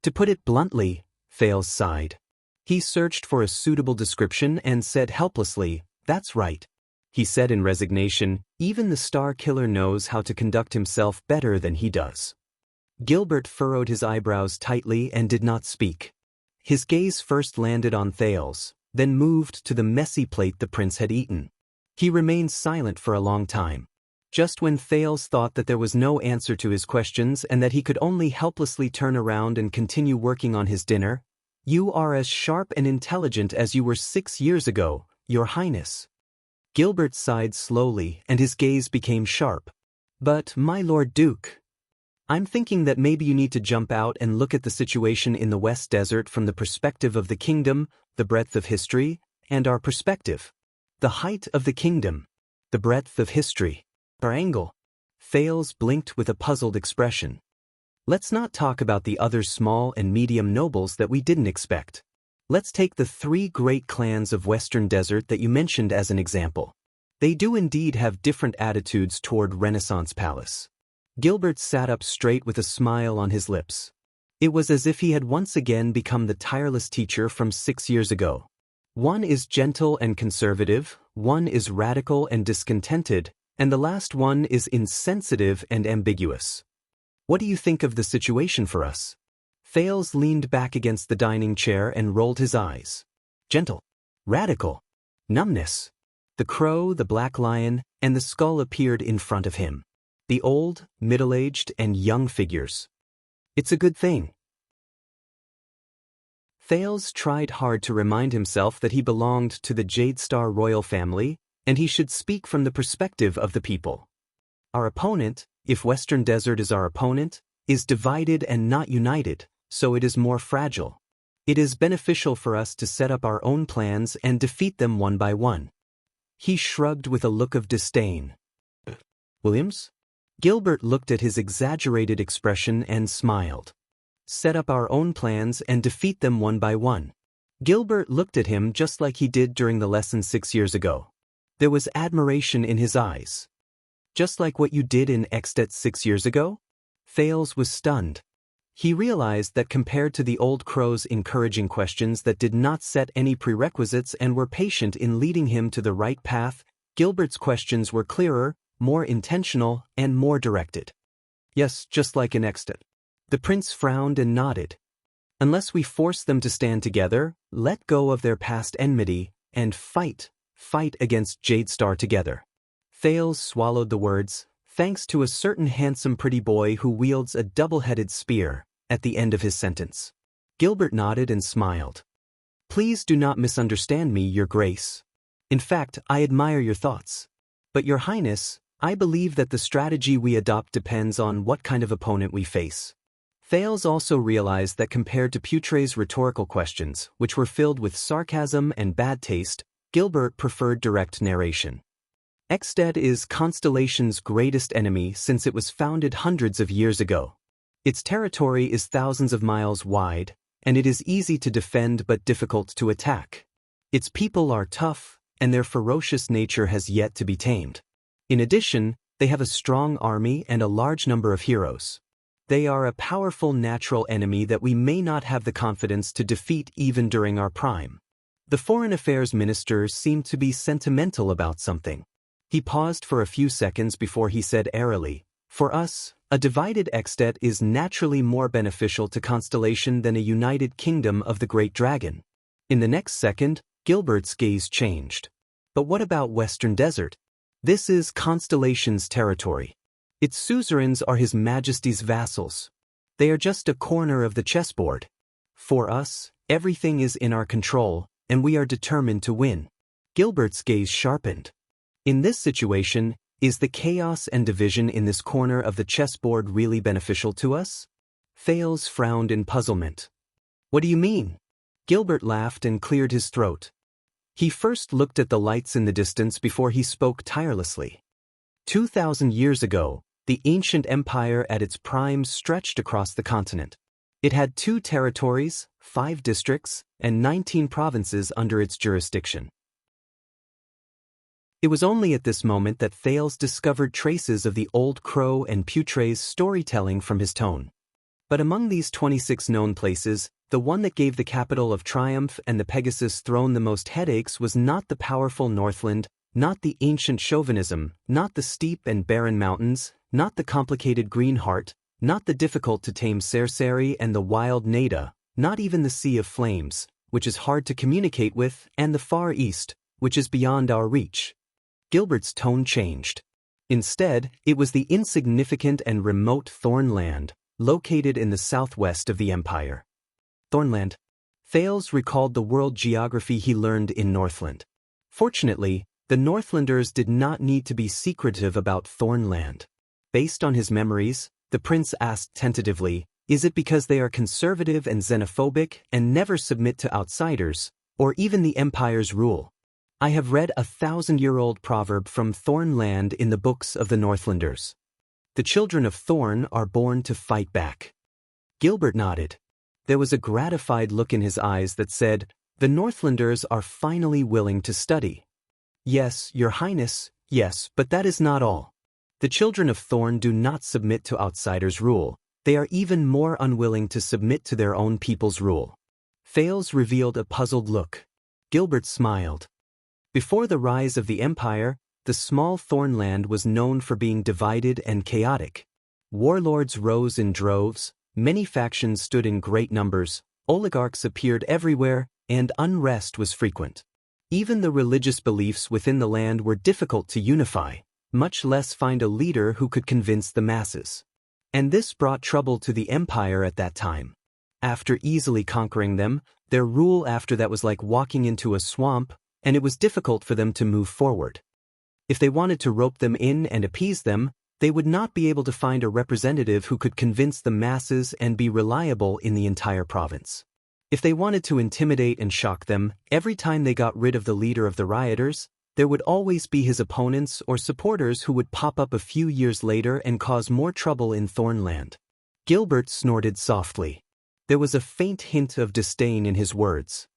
"To put it bluntly," Thales sighed. He searched for a suitable description and said helplessly, "That's right." He said in resignation, "Even the Star Killer knows how to conduct himself better than he does." Gilbert furrowed his eyebrows tightly and did not speak. His gaze first landed on Thales, then moved to the messy plate the prince had eaten. He remained silent for a long time. Just when Thales thought that there was no answer to his questions and that he could only helplessly turn around and continue working on his dinner, "You are as sharp and intelligent as you were 6 years ago, Your Highness." Gilbert sighed slowly and his gaze became sharp. "But, my Lord Duke." I'm thinking that maybe you need to jump out and look at the situation in the West Desert from the perspective of the kingdom, the breadth of history, and our perspective. The height of the kingdom, the breadth of history, our angle. Thales blinked with a puzzled expression. Let's not talk about the other small and medium nobles that we didn't expect. Let's take the 3 great clans of Western Desert that you mentioned as an example. They do indeed have different attitudes toward Renaissance Palace. Gilbert sat up straight with a smile on his lips. It was as if he had once again become the tireless teacher from 6 years ago. One is gentle and conservative, one is radical and discontented, and the last one is insensitive and ambiguous. What do you think of the situation for us? Thales leaned back against the dining chair and rolled his eyes. Gentle. Radical. Numbness. The crow, the black lion, and the skull appeared in front of him. The old, middle-aged, and young figures. It's a good thing. Thales tried hard to remind himself that he belonged to the Jadestar royal family, and he should speak from the perspective of the people. Our opponent, if Western Desert is our opponent, is divided and not united, so it is more fragile. It is beneficial for us to set up our own plans and defeat them one by one. He shrugged with a look of disdain. Williams? Gilbert looked at his exaggerated expression and smiled. Set up our own plans and defeat them one by one. Gilbert looked at him just like he did during the lesson 6 years ago. There was admiration in his eyes. Just like what you did in Extet 6 years ago? Thales was stunned. He realized that compared to the old crow's encouraging questions that did not set any prerequisites and were patient in leading him to the right path, Gilbert's questions were clearer, more intentional, and more directed. Yes, just like in Extet. The prince frowned and nodded. Unless we force them to stand together, let go of their past enmity, and fight against Jadestar together. Thales swallowed the words, thanks to a certain handsome pretty boy who wields a double-headed spear, at the end of his sentence. Gilbert nodded and smiled. Please do not misunderstand me, Your Grace. In fact, I admire your thoughts. But Your Highness, I believe that the strategy we adopt depends on what kind of opponent we face. Thales also realized that compared to Putre's rhetorical questions, which were filled with sarcasm and bad taste, Gilbert preferred direct narration. Extet is Constellation's greatest enemy since it was founded hundreds of years ago. Its territory is thousands of miles wide, and it is easy to defend but difficult to attack. Its people are tough, and their ferocious nature has yet to be tamed. In addition, they have a strong army and a large number of heroes. They are a powerful natural enemy that we may not have the confidence to defeat even during our prime. The Foreign Affairs Minister seemed to be sentimental about something. He paused for a few seconds before he said airily, For us, a divided Extet is naturally more beneficial to Constellation than a united kingdom of the Great Dragon. In the next second, Gilbert's gaze changed. But what about Western Desert? This is Constellation's territory. Its suzerains are His Majesty's vassals. They are just a corner of the chessboard. For us, everything is in our control, and we are determined to win. Gilbert's gaze sharpened. In this situation, is the chaos and division in this corner of the chessboard really beneficial to us? Thales frowned in puzzlement. What do you mean? Gilbert laughed and cleared his throat. He first looked at the lights in the distance before he spoke tirelessly. 2,000 years ago, the ancient empire at its prime stretched across the continent. It had 2 territories, 5 districts, and 19 provinces under its jurisdiction. It was only at this moment that Thales discovered traces of the old crow and Putre's storytelling from his tone. But among these 26 known places, the one that gave the capital of Triumph and the Pegasus throne the most headaches was not the powerful Northland, not the ancient chauvinism, not the steep and barren mountains, not the complicated Green Heart, not the difficult-to-tame Cersei and the wild Nada, not even the Sea of Flames, which is hard to communicate with, and the Far East, which is beyond our reach. Gilbert's tone changed. Instead, it was the insignificant and remote Thornland, located in the southwest of the empire. Thornland. Thales recalled the world geography he learned in Northland. Fortunately, the Northlanders did not need to be secretive about Thornland. Based on his memories, The prince asked tentatively, is it because they are conservative and xenophobic and never submit to outsiders, or even the empire's rule? I have read a 1,000-year-old proverb from Thornland in the books of the Northlanders. The children of Thorn are born to fight back. Gilbert nodded. There was a gratified look in his eyes that said, the Northlanders are finally willing to study. Yes, your highness, yes, but that is not all. The children of Thorn do not submit to outsiders' rule. They are even more unwilling to submit to their own people's rule. Thales revealed a puzzled look. Gilbert smiled. Before the rise of the empire, the small Thornland was known for being divided and chaotic. Warlords rose in droves, many factions stood in great numbers, oligarchs appeared everywhere, and unrest was frequent. Even the religious beliefs within the land were difficult to unify, much less find a leader who could convince the masses. And this brought trouble to the empire at that time. After easily conquering them, their rule after that was like walking into a swamp, and it was difficult for them to move forward. If they wanted to rope them in and appease them, they would not be able to find a representative who could convince the masses and be reliable in the entire province. If they wanted to intimidate and shock them, every time they got rid of the leader of the rioters, there would always be his opponents or supporters who would pop up a few years later and cause more trouble in Thornland. Gilbert snorted softly. There was a faint hint of disdain in his words.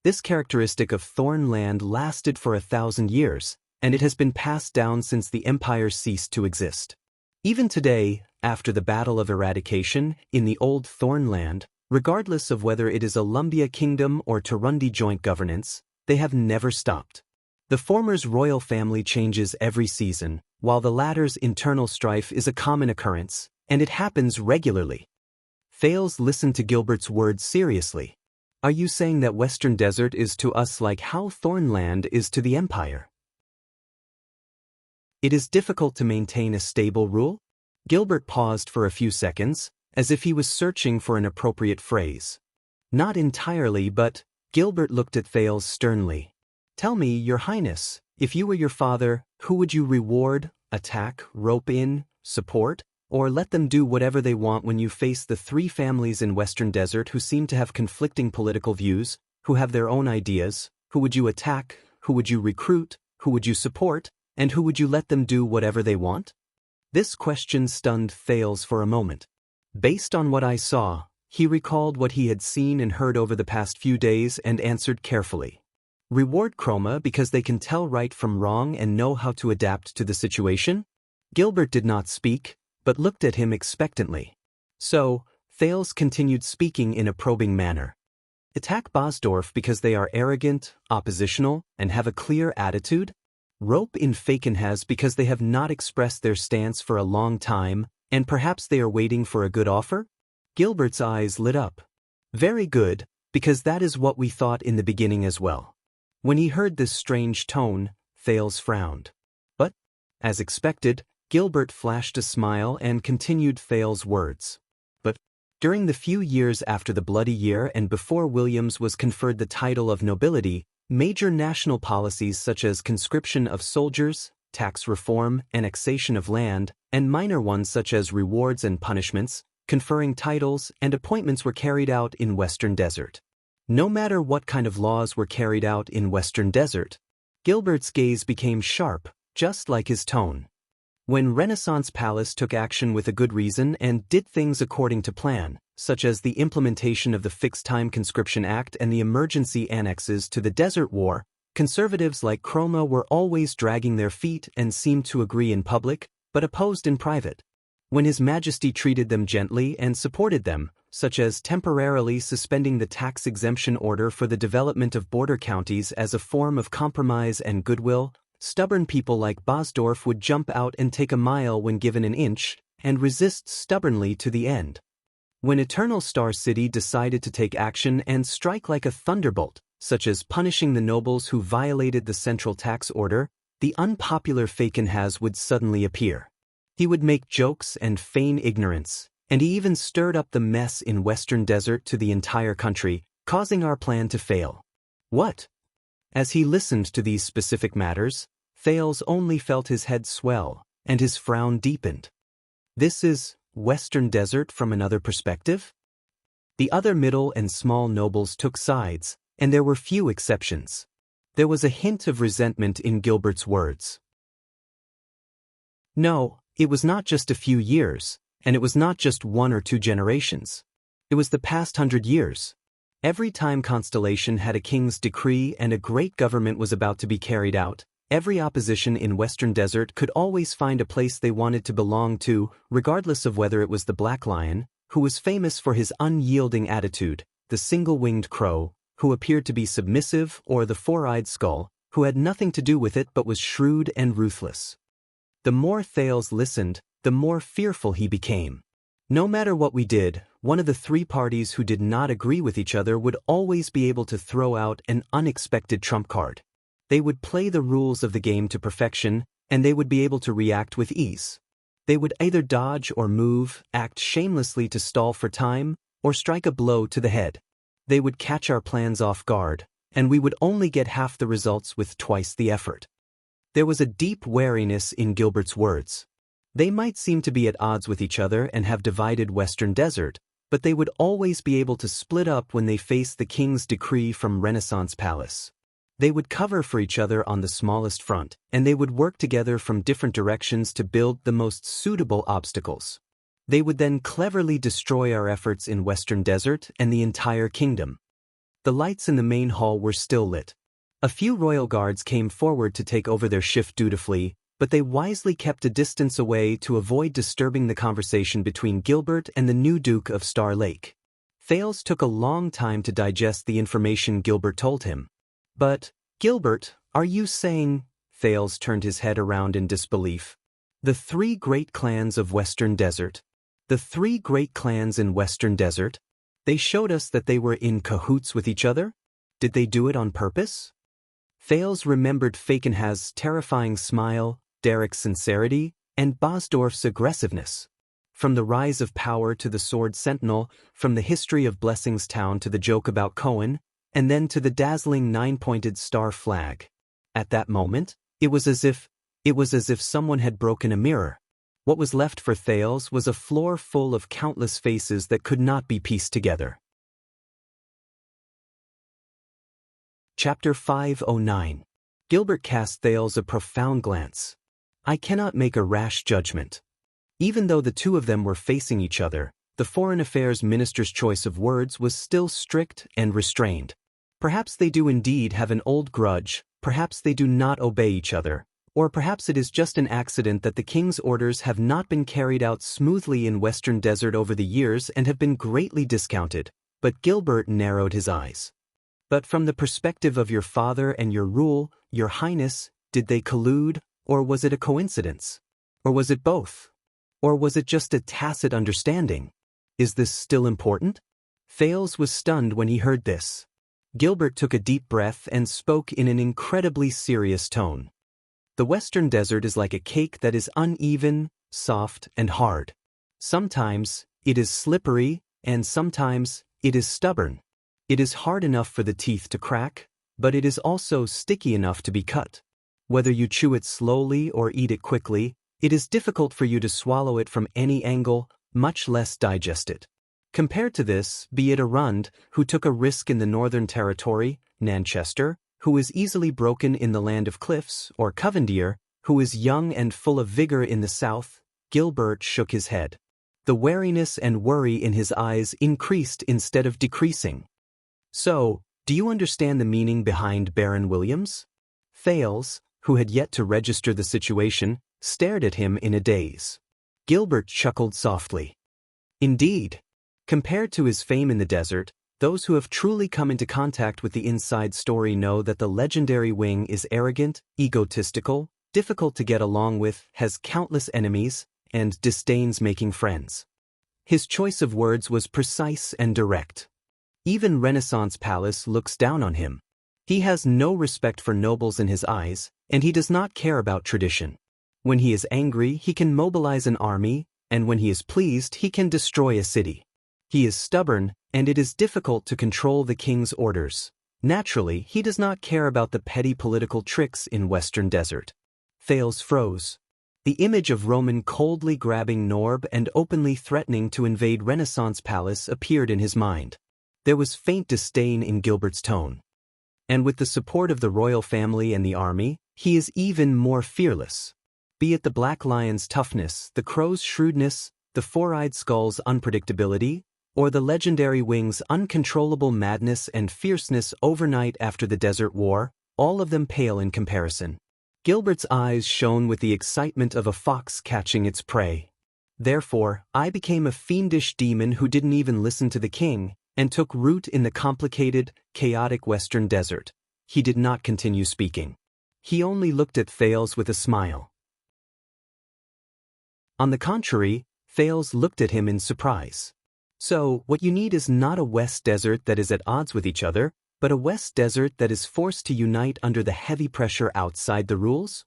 This characteristic of Thornland lasted for 1,000 years, and it has been passed down since the empire ceased to exist. Even today, after the Battle of Eradication, in the old Thornland, regardless of whether it is a Lumbia kingdom or Turundi joint governance, they have never stopped. The former's royal family changes every season, while the latter's internal strife is a common occurrence, and it happens regularly. Thales listened to Gilbert's words seriously. Are you saying that Western Desert is to us like how Thornland is to the Empire? It is difficult to maintain a stable rule? Gilbert paused for a few seconds, as if he was searching for an appropriate phrase. Not entirely, but Gilbert looked at Thales sternly. Tell me, your highness, if you were your father, who would you reward, attack, rope in, support, or let them do whatever they want when you face the three families in Western Desert who seem to have conflicting political views, who have their own ideas? Who would you attack, who would you recruit, who would you support, and who would you let them do whatever they want? This question stunned Thales for a moment. Based on what I saw, he recalled what he had seen and heard over the past few days and answered carefully. Reward Chroma because they can tell right from wrong and know how to adapt to the situation? Gilbert did not speak, but looked at him expectantly. So, Thales continued speaking in a probing manner. Attack Bosdorf because they are arrogant, oppositional, and have a clear attitude? Rope in Fakenhas because they have not expressed their stance for a long time, and perhaps they are waiting for a good offer? Gilbert's eyes lit up. Very good, because that is what we thought in the beginning as well. When he heard this strange tone, Thales frowned. But, as expected, Gilbert flashed a smile and continued Thales' words. But, during the few years after the Bloody Year and before Williams was conferred the title of nobility, major national policies such as conscription of soldiers, tax reform, annexation of land, and minor ones such as rewards and punishments, conferring titles and appointments were carried out in Western Desert. No matter what kind of laws were carried out in Western Desert, Gilbert's gaze became sharp, just like his tone. When Renaissance Palace took action with a good reason and did things according to plan, such as the implementation of the Fixed-Time Conscription Act and the emergency annexes to the Desert War, conservatives like Chroma were always dragging their feet and seemed to agree in public, but opposed in private. When His Majesty treated them gently and supported them, such as temporarily suspending the tax exemption order for the development of border counties as a form of compromise and goodwill, stubborn people like Bosdorf would jump out and take a mile when given an inch, and resist stubbornly to the end. When Eternal Star City decided to take action and strike like a thunderbolt, such as punishing the nobles who violated the central tax order, the unpopular Fakenhas would suddenly appear. He would make jokes and feign ignorance, and he even stirred up the mess in Western Desert to the entire country, causing our plan to fail. What? As he listened to these specific matters, Thales only felt his head swell, and his frown deepened. This is Western Desert from another perspective? The other middle and small nobles took sides, and there were few exceptions. There was a hint of resentment in Gilbert's words. No, it was not just a few years, and it was not just 1 or 2 generations. It was the past 100 years. Every time Constellation had a king's decree and a great government was about to be carried out, every opposition in Western Desert could always find a place they wanted to belong to, regardless of whether it was the Black Lion, who was famous for his unyielding attitude, the single-winged crow, who appeared to be submissive, or the four-eyed skull, who had nothing to do with it but was shrewd and ruthless. The more Thales listened, the more fearful he became. No matter what we did, one of the 3 parties who did not agree with each other would always be able to throw out an unexpected trump card. They would play the rules of the game to perfection, and they would be able to react with ease. They would either dodge or move, act shamelessly to stall for time, or strike a blow to the head. They would catch our plans off guard, and we would only get half the results with twice the effort. There was a deep wariness in Gilbert's words. They might seem to be at odds with each other and have divided Western Desert, but they would always be able to split up when they faced the king's decree from Renaissance Palace. They would cover for each other on the smallest front, and they would work together from different directions to build the most suitable obstacles. They would then cleverly destroy our efforts in Western Desert and the entire kingdom. The lights in the main hall were still lit. A few royal guards came forward to take over their shift dutifully, but they wisely kept a distance away to avoid disturbing the conversation between Gilbert and the new Duke of Star Lake. Thales took a long time to digest the information Gilbert told him. But, Gilbert, are you saying? Thales turned his head around in disbelief. The 3 great clans of Western Desert. The 3 great clans in Western Desert? They showed us that they were in cahoots with each other? Did they do it on purpose? Thales remembered Fakenhaz's terrifying smile, Derek's sincerity, and Bosdorf's aggressiveness. From the rise of power to the Sword Sentinel, from the history of Blessings Town to the joke about Cohen, and then to the dazzling 9-pointed star flag. At that moment, it was as if someone had broken a mirror. What was left for Thales was a floor full of countless faces that could not be pieced together. Chapter 509. Gilbert cast Thales a profound glance. I cannot make a rash judgment. Even though the 2 of them were facing each other, the Foreign Affairs Minister's choice of words was still strict and restrained. Perhaps they do indeed have an old grudge, perhaps they do not obey each other, or perhaps it is just an accident that the king's orders have not been carried out smoothly in Western Desert over the years and have been greatly discounted, but Gilbert narrowed his eyes. But from the perspective of your father and your rule, your highness, did they collude, or was it a coincidence? Or was it both? Or was it just a tacit understanding? Is this still important? Thales was stunned when he heard this. Gilbert took a deep breath and spoke in an incredibly serious tone. The Western Desert is like a cake that is uneven, soft, and hard. Sometimes it is slippery, and sometimes it is stubborn. It is hard enough for the teeth to crack, but it is also sticky enough to be cut. Whether you chew it slowly or eat it quickly, it is difficult for you to swallow it from any angle, much less digest it. Compared to this, be it Arund, who took a risk in the Northern Territory, Nanchester, who is easily broken in the Land of Cliffs, or Covendier, who is young and full of vigor in the South, Gilbert shook his head. The wariness and worry in his eyes increased instead of decreasing. So, do you understand the meaning behind Baron Williams? Thales, who had yet to register the situation, stared at him in a daze. Gilbert chuckled softly. Indeed. Compared to his fame in the desert, those who have truly come into contact with the inside story know that the legendary wing is arrogant, egotistical, difficult to get along with, has countless enemies, and disdains making friends. His choice of words was precise and direct. Even Renaissance Palace looks down on him. He has no respect for nobles in his eyes, and he does not care about tradition. When he is angry, he can mobilize an army, and when he is pleased, he can destroy a city. He is stubborn, and it is difficult to control the king's orders. Naturally, he does not care about the petty political tricks in Western Desert. Thales froze. The image of Roman coldly grabbing Norb and openly threatening to invade Renaissance Palace appeared in his mind. There was faint disdain in Gilbert's tone. And with the support of the royal family and the army, he is even more fearless. Be it the Black Lion's toughness, the Crow's shrewdness, the Four-Eyed Skull's unpredictability, or the legendary Wing's uncontrollable madness and fierceness overnight after the Desert War, all of them pale in comparison. Gilbert's eyes shone with the excitement of a fox catching its prey. Therefore, I became a fiendish demon who didn't even listen to the king, and took root in the complicated, chaotic western desert. He did not continue speaking. He only looked at Thales with a smile. On the contrary, Thales looked at him in surprise. So, what you need is not a West Desert that is at odds with each other, but a West Desert that is forced to unite under the heavy pressure outside the rules?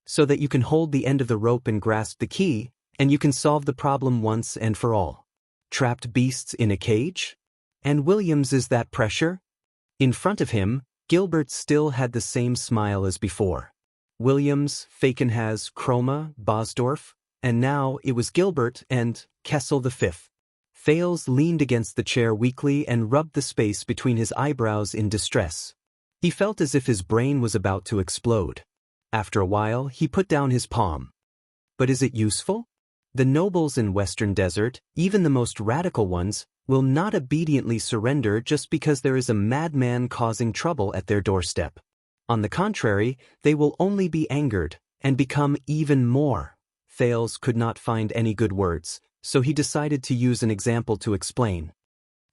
So that you can hold the end of the rope and grasp the key, and you can solve the problem once and for all. Trapped beasts in a cage? And Williams is that pressure? In front of him, Gilbert still had the same smile as before. Williams, Falkenhaz, Chroma, Bosdorf, and now it was Gilbert and Kessel V. Thales leaned against the chair weakly and rubbed the space between his eyebrows in distress. He felt as if his brain was about to explode. After a while, he put down his palm. But is it useful? The nobles in Western Desert, even the most radical ones, will not obediently surrender just because there is a madman causing trouble at their doorstep. On the contrary, they will only be angered and become even more. Thales could not find any good words, so he decided to use an example to explain.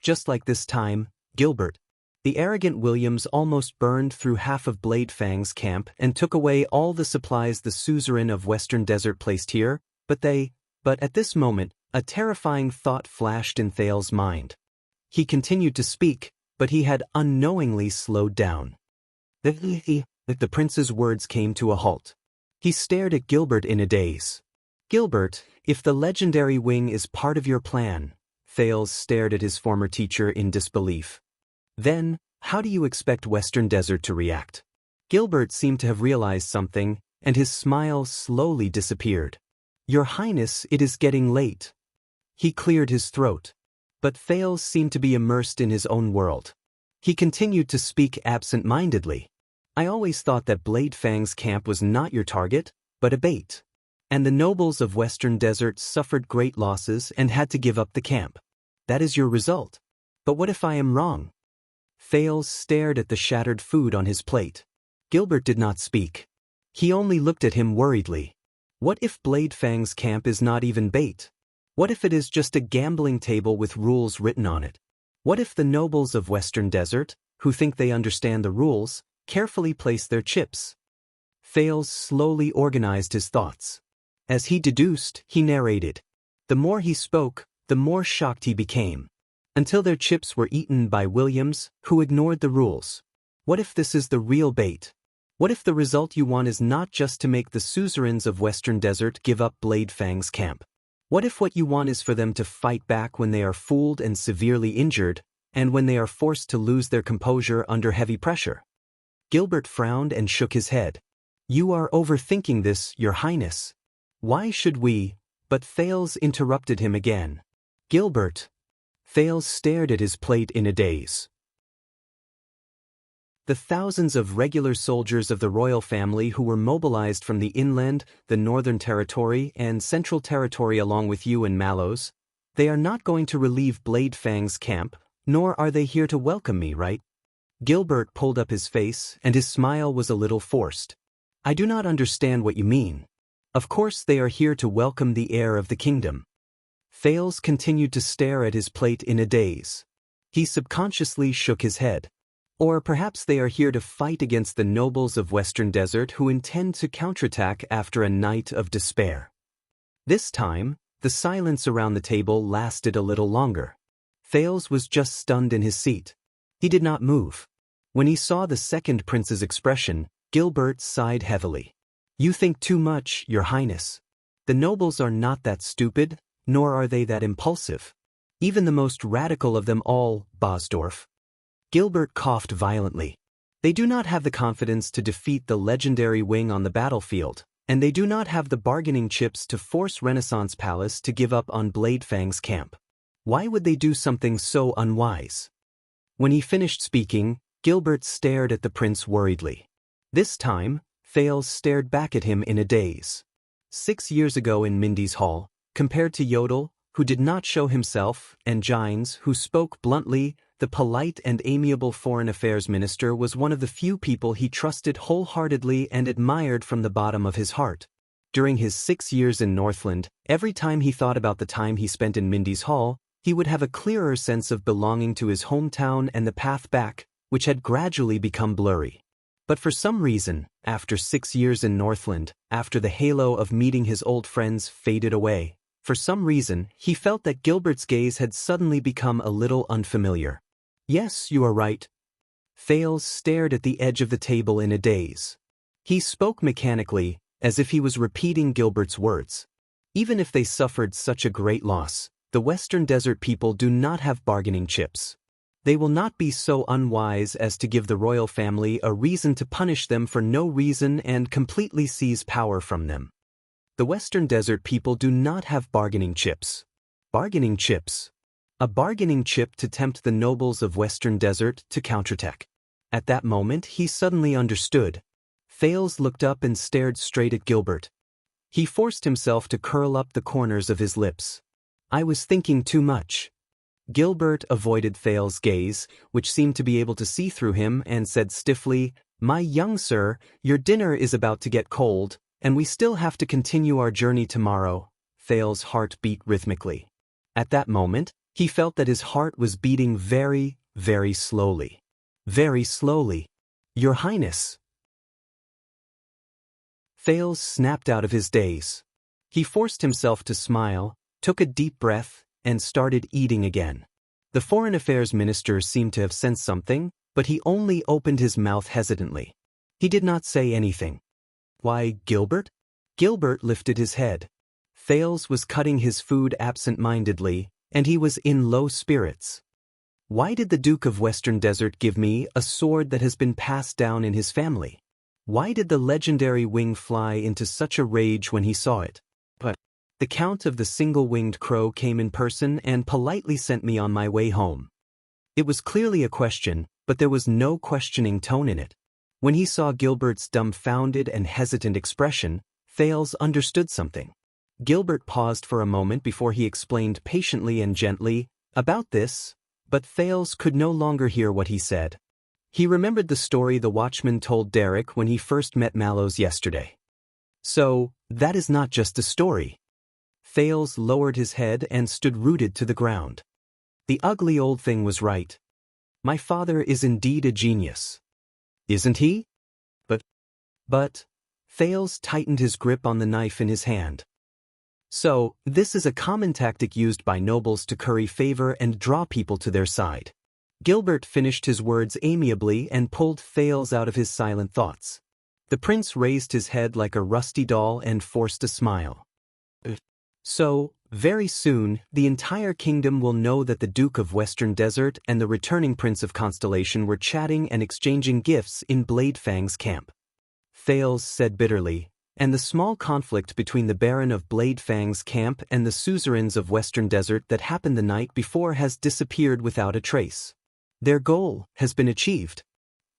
Just like this time, Gilbert. The arrogant Williams almost burned through half of Bladefang's camp and took away all the supplies the suzerain of Western Desert placed here, but at this moment, a terrifying thought flashed in Thales' mind. He continued to speak, but he had unknowingly slowed down. The prince's words came to a halt. He stared at Gilbert in a daze. Gilbert, if the legendary wing is part of your plan, Thales stared at his former teacher in disbelief. Then, how do you expect Western Desert to react? Gilbert seemed to have realized something, and his smile slowly disappeared. Your Highness, it is getting late. He cleared his throat. But Thales seemed to be immersed in his own world. He continued to speak absent-mindedly. I always thought that Bladefang's camp was not your target, but a bait. And the nobles of Western Desert suffered great losses and had to give up the camp. That is your result. But what if I am wrong? Thales stared at the shattered food on his plate. Gilbert did not speak. He only looked at him worriedly. What if Bladefang's camp is not even bait? What if it is just a gambling table with rules written on it? What if the nobles of Western Desert, who think they understand the rules, carefully place their chips? Thales slowly organized his thoughts. As he deduced, he narrated. The more he spoke, the more shocked he became. Until their chips were eaten by Williams, who ignored the rules. What if this is the real bait? What if the result you want is not just to make the suzerains of Western Desert give up Bladefang's camp? What if what you want is for them to fight back when they are fooled and severely injured, and when they are forced to lose their composure under heavy pressure? Gilbert frowned and shook his head. You are overthinking this, Your Highness. Why should we? But Thales interrupted him again. Gilbert. Thales stared at his plate in a daze. The thousands of regular soldiers of the royal family who were mobilized from the inland, the Northern Territory, and Central Territory along with you and Mallows, they are not going to relieve Bladefang's camp, nor are they here to welcome me, right? Gilbert pulled up his face, and his smile was a little forced. I do not understand what you mean. Of course they are here to welcome the heir of the kingdom. Thales continued to stare at his plate in a daze. He subconsciously shook his head. Or perhaps they are here to fight against the nobles of Western Desert who intend to counterattack after a night of despair. This time, the silence around the table lasted a little longer. Thales was just stunned in his seat. He did not move. When he saw the second prince's expression, Gilbert sighed heavily. You think too much, Your Highness. The nobles are not that stupid, nor are they that impulsive. Even the most radical of them all, Bosdorf. Gilbert coughed violently. They do not have the confidence to defeat the legendary wing on the battlefield, and they do not have the bargaining chips to force Renaissance Palace to give up on Bladefang's camp. Why would they do something so unwise? When he finished speaking, Gilbert stared at the prince worriedly. This time, Thales stared back at him in a daze. 6 years ago in Mindy's hall, compared to Yodel, who did not show himself, and Gines, who spoke bluntly, the polite and amiable foreign affairs minister was one of the few people he trusted wholeheartedly and admired from the bottom of his heart. During his 6 years in Northland, every time he thought about the time he spent in Mindy's hall, he would have a clearer sense of belonging to his hometown and the path back, which had gradually become blurry. But for some reason, after 6 years in Northland, after the halo of meeting his old friends faded away, for some reason, he felt that Gilbert's gaze had suddenly become a little unfamiliar. Yes, you are right. Thales stared at the edge of the table in a daze. He spoke mechanically, as if he was repeating Gilbert's words. Even if they suffered such a great loss, the Western Desert people do not have bargaining chips. They will not be so unwise as to give the royal family a reason to punish them for no reason and completely seize power from them. The Western Desert people do not have bargaining chips. Bargaining chips. A bargaining chip to tempt the nobles of Western Desert to counterattack. At that moment he suddenly understood. Thales looked up and stared straight at Gilbert. He forced himself to curl up the corners of his lips. I was thinking too much. Gilbert avoided Thales' gaze, which seemed to be able to see through him, and said stiffly, "My young sir, your dinner is about to get cold, and we still have to continue our journey tomorrow." Thales' heart beat rhythmically. At that moment, he felt that his heart was beating very, very slowly. Very slowly. "Your Highness." Thales snapped out of his daze. He forced himself to smile, took a deep breath, and started eating again. The Foreign Affairs Minister seemed to have sensed something, but he only opened his mouth hesitantly. He did not say anything. "Why, Gilbert?" Gilbert lifted his head. Thales was cutting his food absent-mindedly, and he was in low spirits. "Why did the Duke of Western Desert give me a sword that has been passed down in his family? Why did the legendary wing fly into such a rage when he saw it? But the Count of the Single-Winged Crow came in person and politely sent me on my way home." It was clearly a question, but there was no questioning tone in it. When he saw Gilbert's dumbfounded and hesitant expression, Thales understood something. Gilbert paused for a moment before he explained patiently and gently about this, but Thales could no longer hear what he said. He remembered the story the watchman told Derek when he first met Mallows yesterday. "So, that is not just a story." Thales lowered his head and stood rooted to the ground. The ugly old thing was right. My father is indeed a genius. Isn't he? But, Thales tightened his grip on the knife in his hand. So, this is a common tactic used by nobles to curry favor and draw people to their side. Gilbert finished his words amiably and pulled Thales out of his silent thoughts. The prince raised his head like a rusty doll and forced a smile. "So, very soon, the entire kingdom will know that the Duke of Western Desert and the returning Prince of Constellation were chatting and exchanging gifts in Bladefang's camp," Thales said bitterly, "and the small conflict between the Baron of Bladefang's camp and the suzerains of Western Desert that happened the night before has disappeared without a trace. Their goal has been achieved."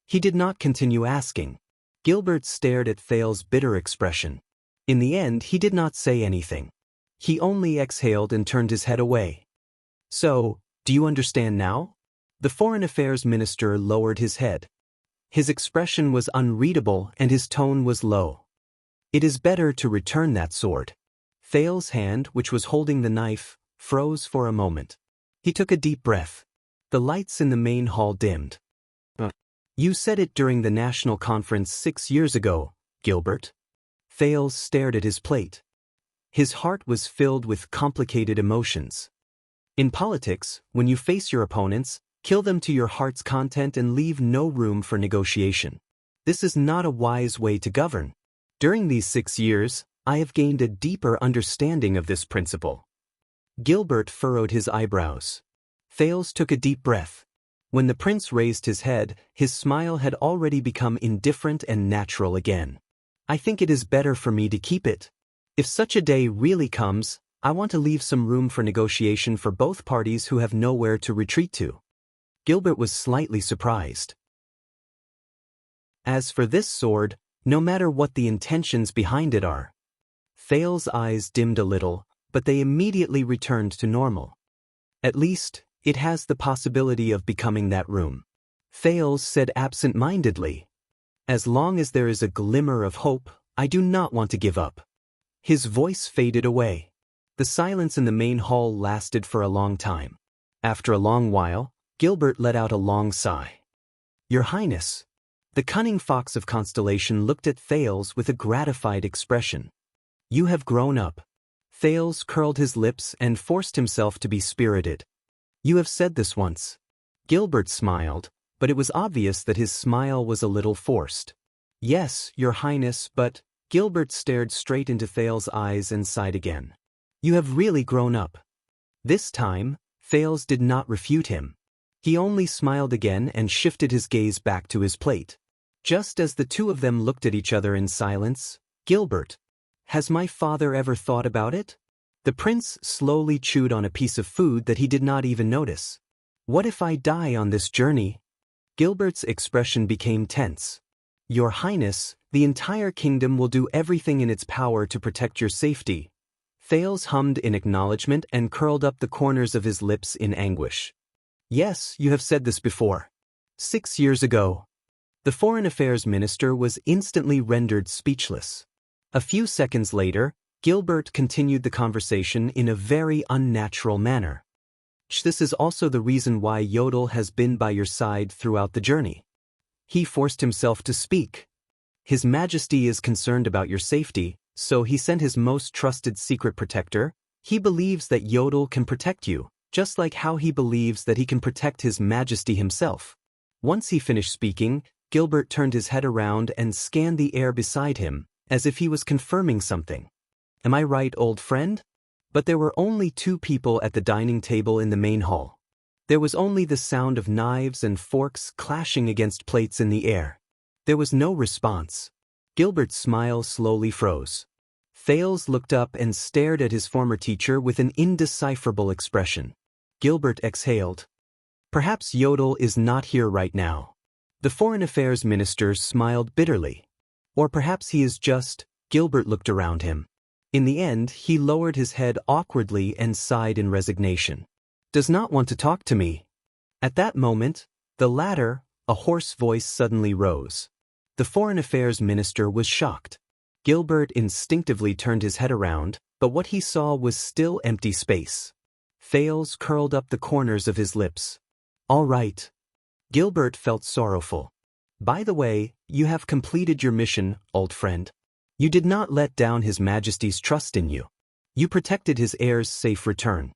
He did not continue asking. Gilbert stared at Thales' bitter expression. In the end, he did not say anything. He only exhaled and turned his head away. "So, do you understand now?" The Foreign Affairs Minister lowered his head. His expression was unreadable and his tone was low. "It is better to return that sword." Thales' hand, which was holding the knife, froze for a moment. He took a deep breath. The lights in the main hall dimmed. "You said it during the national conference 6 years ago, Gilbert." Thales stared at his plate. His heart was filled with complicated emotions. In politics, when you face your opponents, kill them to your heart's content and leave no room for negotiation. This is not a wise way to govern. During these 6 years, I have gained a deeper understanding of this principle. Gilbert furrowed his eyebrows. Thales took a deep breath. When the prince raised his head, his smile had already become indifferent and natural again. I think it is better for me to keep it. If such a day really comes, I want to leave some room for negotiation for both parties who have nowhere to retreat to. Gilbert was slightly surprised. As for this sword, no matter what the intentions behind it are. Thales's eyes dimmed a little, but they immediately returned to normal. At least, it has the possibility of becoming that room. Thales said absent-mindedly. As long as there is a glimmer of hope, I do not want to give up. His voice faded away. The silence in the main hall lasted for a long time. After a long while, Gilbert let out a long sigh. Your Highness. The cunning fox of Constellation looked at Thales with a gratified expression. You have grown up. Thales curled his lips and forced himself to be spirited. You have said this once. Gilbert smiled, but it was obvious that his smile was a little forced. Yes, Your Highness, but... Gilbert stared straight into Thales' eyes and sighed again. You have really grown up. This time, Thales did not refute him. He only smiled again and shifted his gaze back to his plate. Just as the two of them looked at each other in silence, Gilbert, has my father ever thought about it? The prince slowly chewed on a piece of food that he did not even notice. What if I die on this journey? Gilbert's expression became tense. Your Highness, the entire kingdom will do everything in its power to protect your safety. Thales hummed in acknowledgement and curled up the corners of his lips in anguish. Yes, you have said this before. 6 years ago. The Foreign Affairs Minister was instantly rendered speechless. A few seconds later, Gilbert continued the conversation in a very unnatural manner. This is also the reason why Yodel has been by your side throughout the journey. He forced himself to speak. His Majesty is concerned about your safety, so he sent his most trusted secret protector. He believes that Yodel can protect you, just like how he believes that he can protect His Majesty himself. Once he finished speaking, Gilbert turned his head around and scanned the air beside him, as if he was confirming something. Am I right, old friend? But there were only 2 people at the dining table in the main hall. There was only the sound of knives and forks clashing against plates in the air. There was no response. Gilbert's smile slowly froze. Thales looked up and stared at his former teacher with an indecipherable expression. Gilbert exhaled. Perhaps Yodel is not here right now. The Foreign Affairs Minister smiled bitterly. Or perhaps he is just... Gilbert looked around him. In the end, he lowered his head awkwardly and sighed in resignation. Does not want to talk to me. At that moment, the latter, a hoarse voice suddenly rose. The Foreign Affairs Minister was shocked. Gilbert instinctively turned his head around, but what he saw was still empty space. Thales curled up the corners of his lips. All right. Gilbert felt sorrowful. By the way, you have completed your mission, old friend. You did not let down His Majesty's trust in you. You protected his heir's safe return.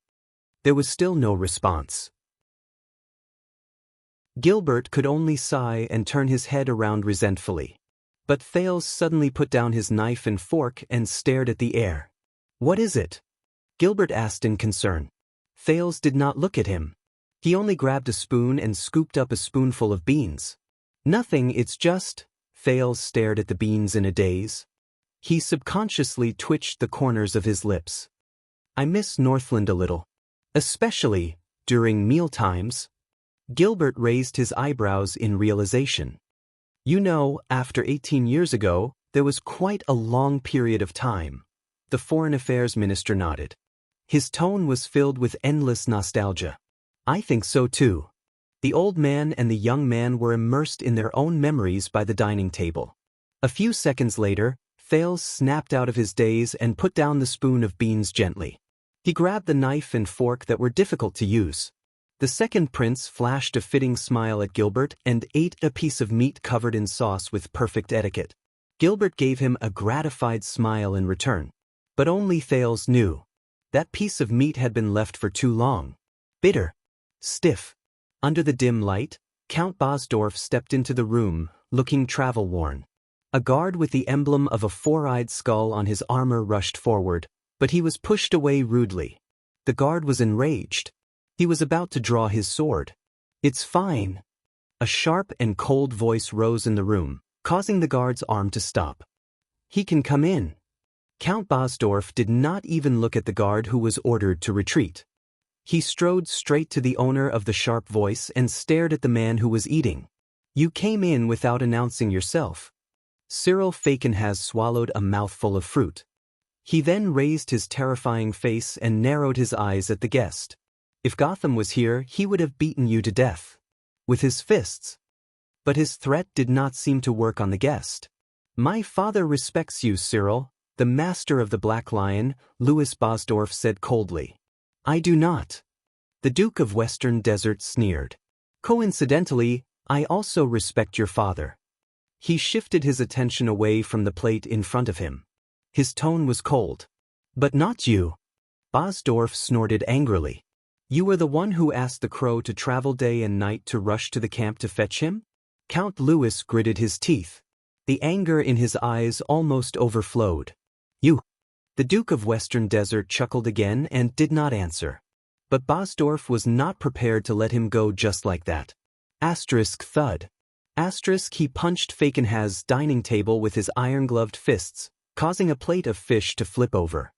There was still no response. Gilbert could only sigh and turn his head around resentfully. But Thales suddenly put down his knife and fork and stared at the air. What is it? Gilbert asked in concern. Thales did not look at him. He only grabbed a spoon and scooped up a spoonful of beans. Nothing, it's just... Thales stared at the beans in a daze. He subconsciously twitched the corners of his lips. I miss Northland a little. Especially during mealtimes. Gilbert raised his eyebrows in realization. You know, after 18 years ago, there was quite a long period of time. The Foreign Affairs Minister nodded. His tone was filled with endless nostalgia. I think so too. The old man and the young man were immersed in their own memories by the dining table. A few seconds later, Thales snapped out of his daze and put down the spoon of beans gently. He grabbed the knife and fork that were difficult to use. The second prince flashed a fitting smile at Gilbert and ate a piece of meat covered in sauce with perfect etiquette. Gilbert gave him a gratified smile in return. But only Thales knew. That piece of meat had been left for too long. Bitter. Stiff. Under the dim light, Count Bosdorf stepped into the room, looking travel-worn. A guard with the emblem of a four-eyed skull on his armor rushed forward, but he was pushed away rudely. The guard was enraged. He was about to draw his sword. It's fine. A sharp and cold voice rose in the room, causing the guard's arm to stop. He can come in. Count Bosdorf did not even look at the guard who was ordered to retreat. He strode straight to the owner of the sharp voice and stared at the man who was eating. You came in without announcing yourself. Cyril Falkenhas swallowed a mouthful of fruit. He then raised his terrifying face and narrowed his eyes at the guest. If Gotham was here, he would have beaten you to death. With his fists. But his threat did not seem to work on the guest. My father respects you, Cyril, the master of the Black Lion, Louis Bosdorf said coldly. I do not. The Duke of Western Desert sneered. Coincidentally, I also respect your father. He shifted his attention away from the plate in front of him. His tone was cold. But not you. Bosdorf snorted angrily. You were the one who asked the crow to travel day and night to rush to the camp to fetch him? Count Louis gritted his teeth. The anger in his eyes almost overflowed. You. The Duke of Western Desert chuckled again and did not answer. But Bosdorf was not prepared to let him go just like that. Asterisk thud. Asterisk he punched Falkenhas' dining table with his iron-gloved fists, causing a plate of fish to flip over.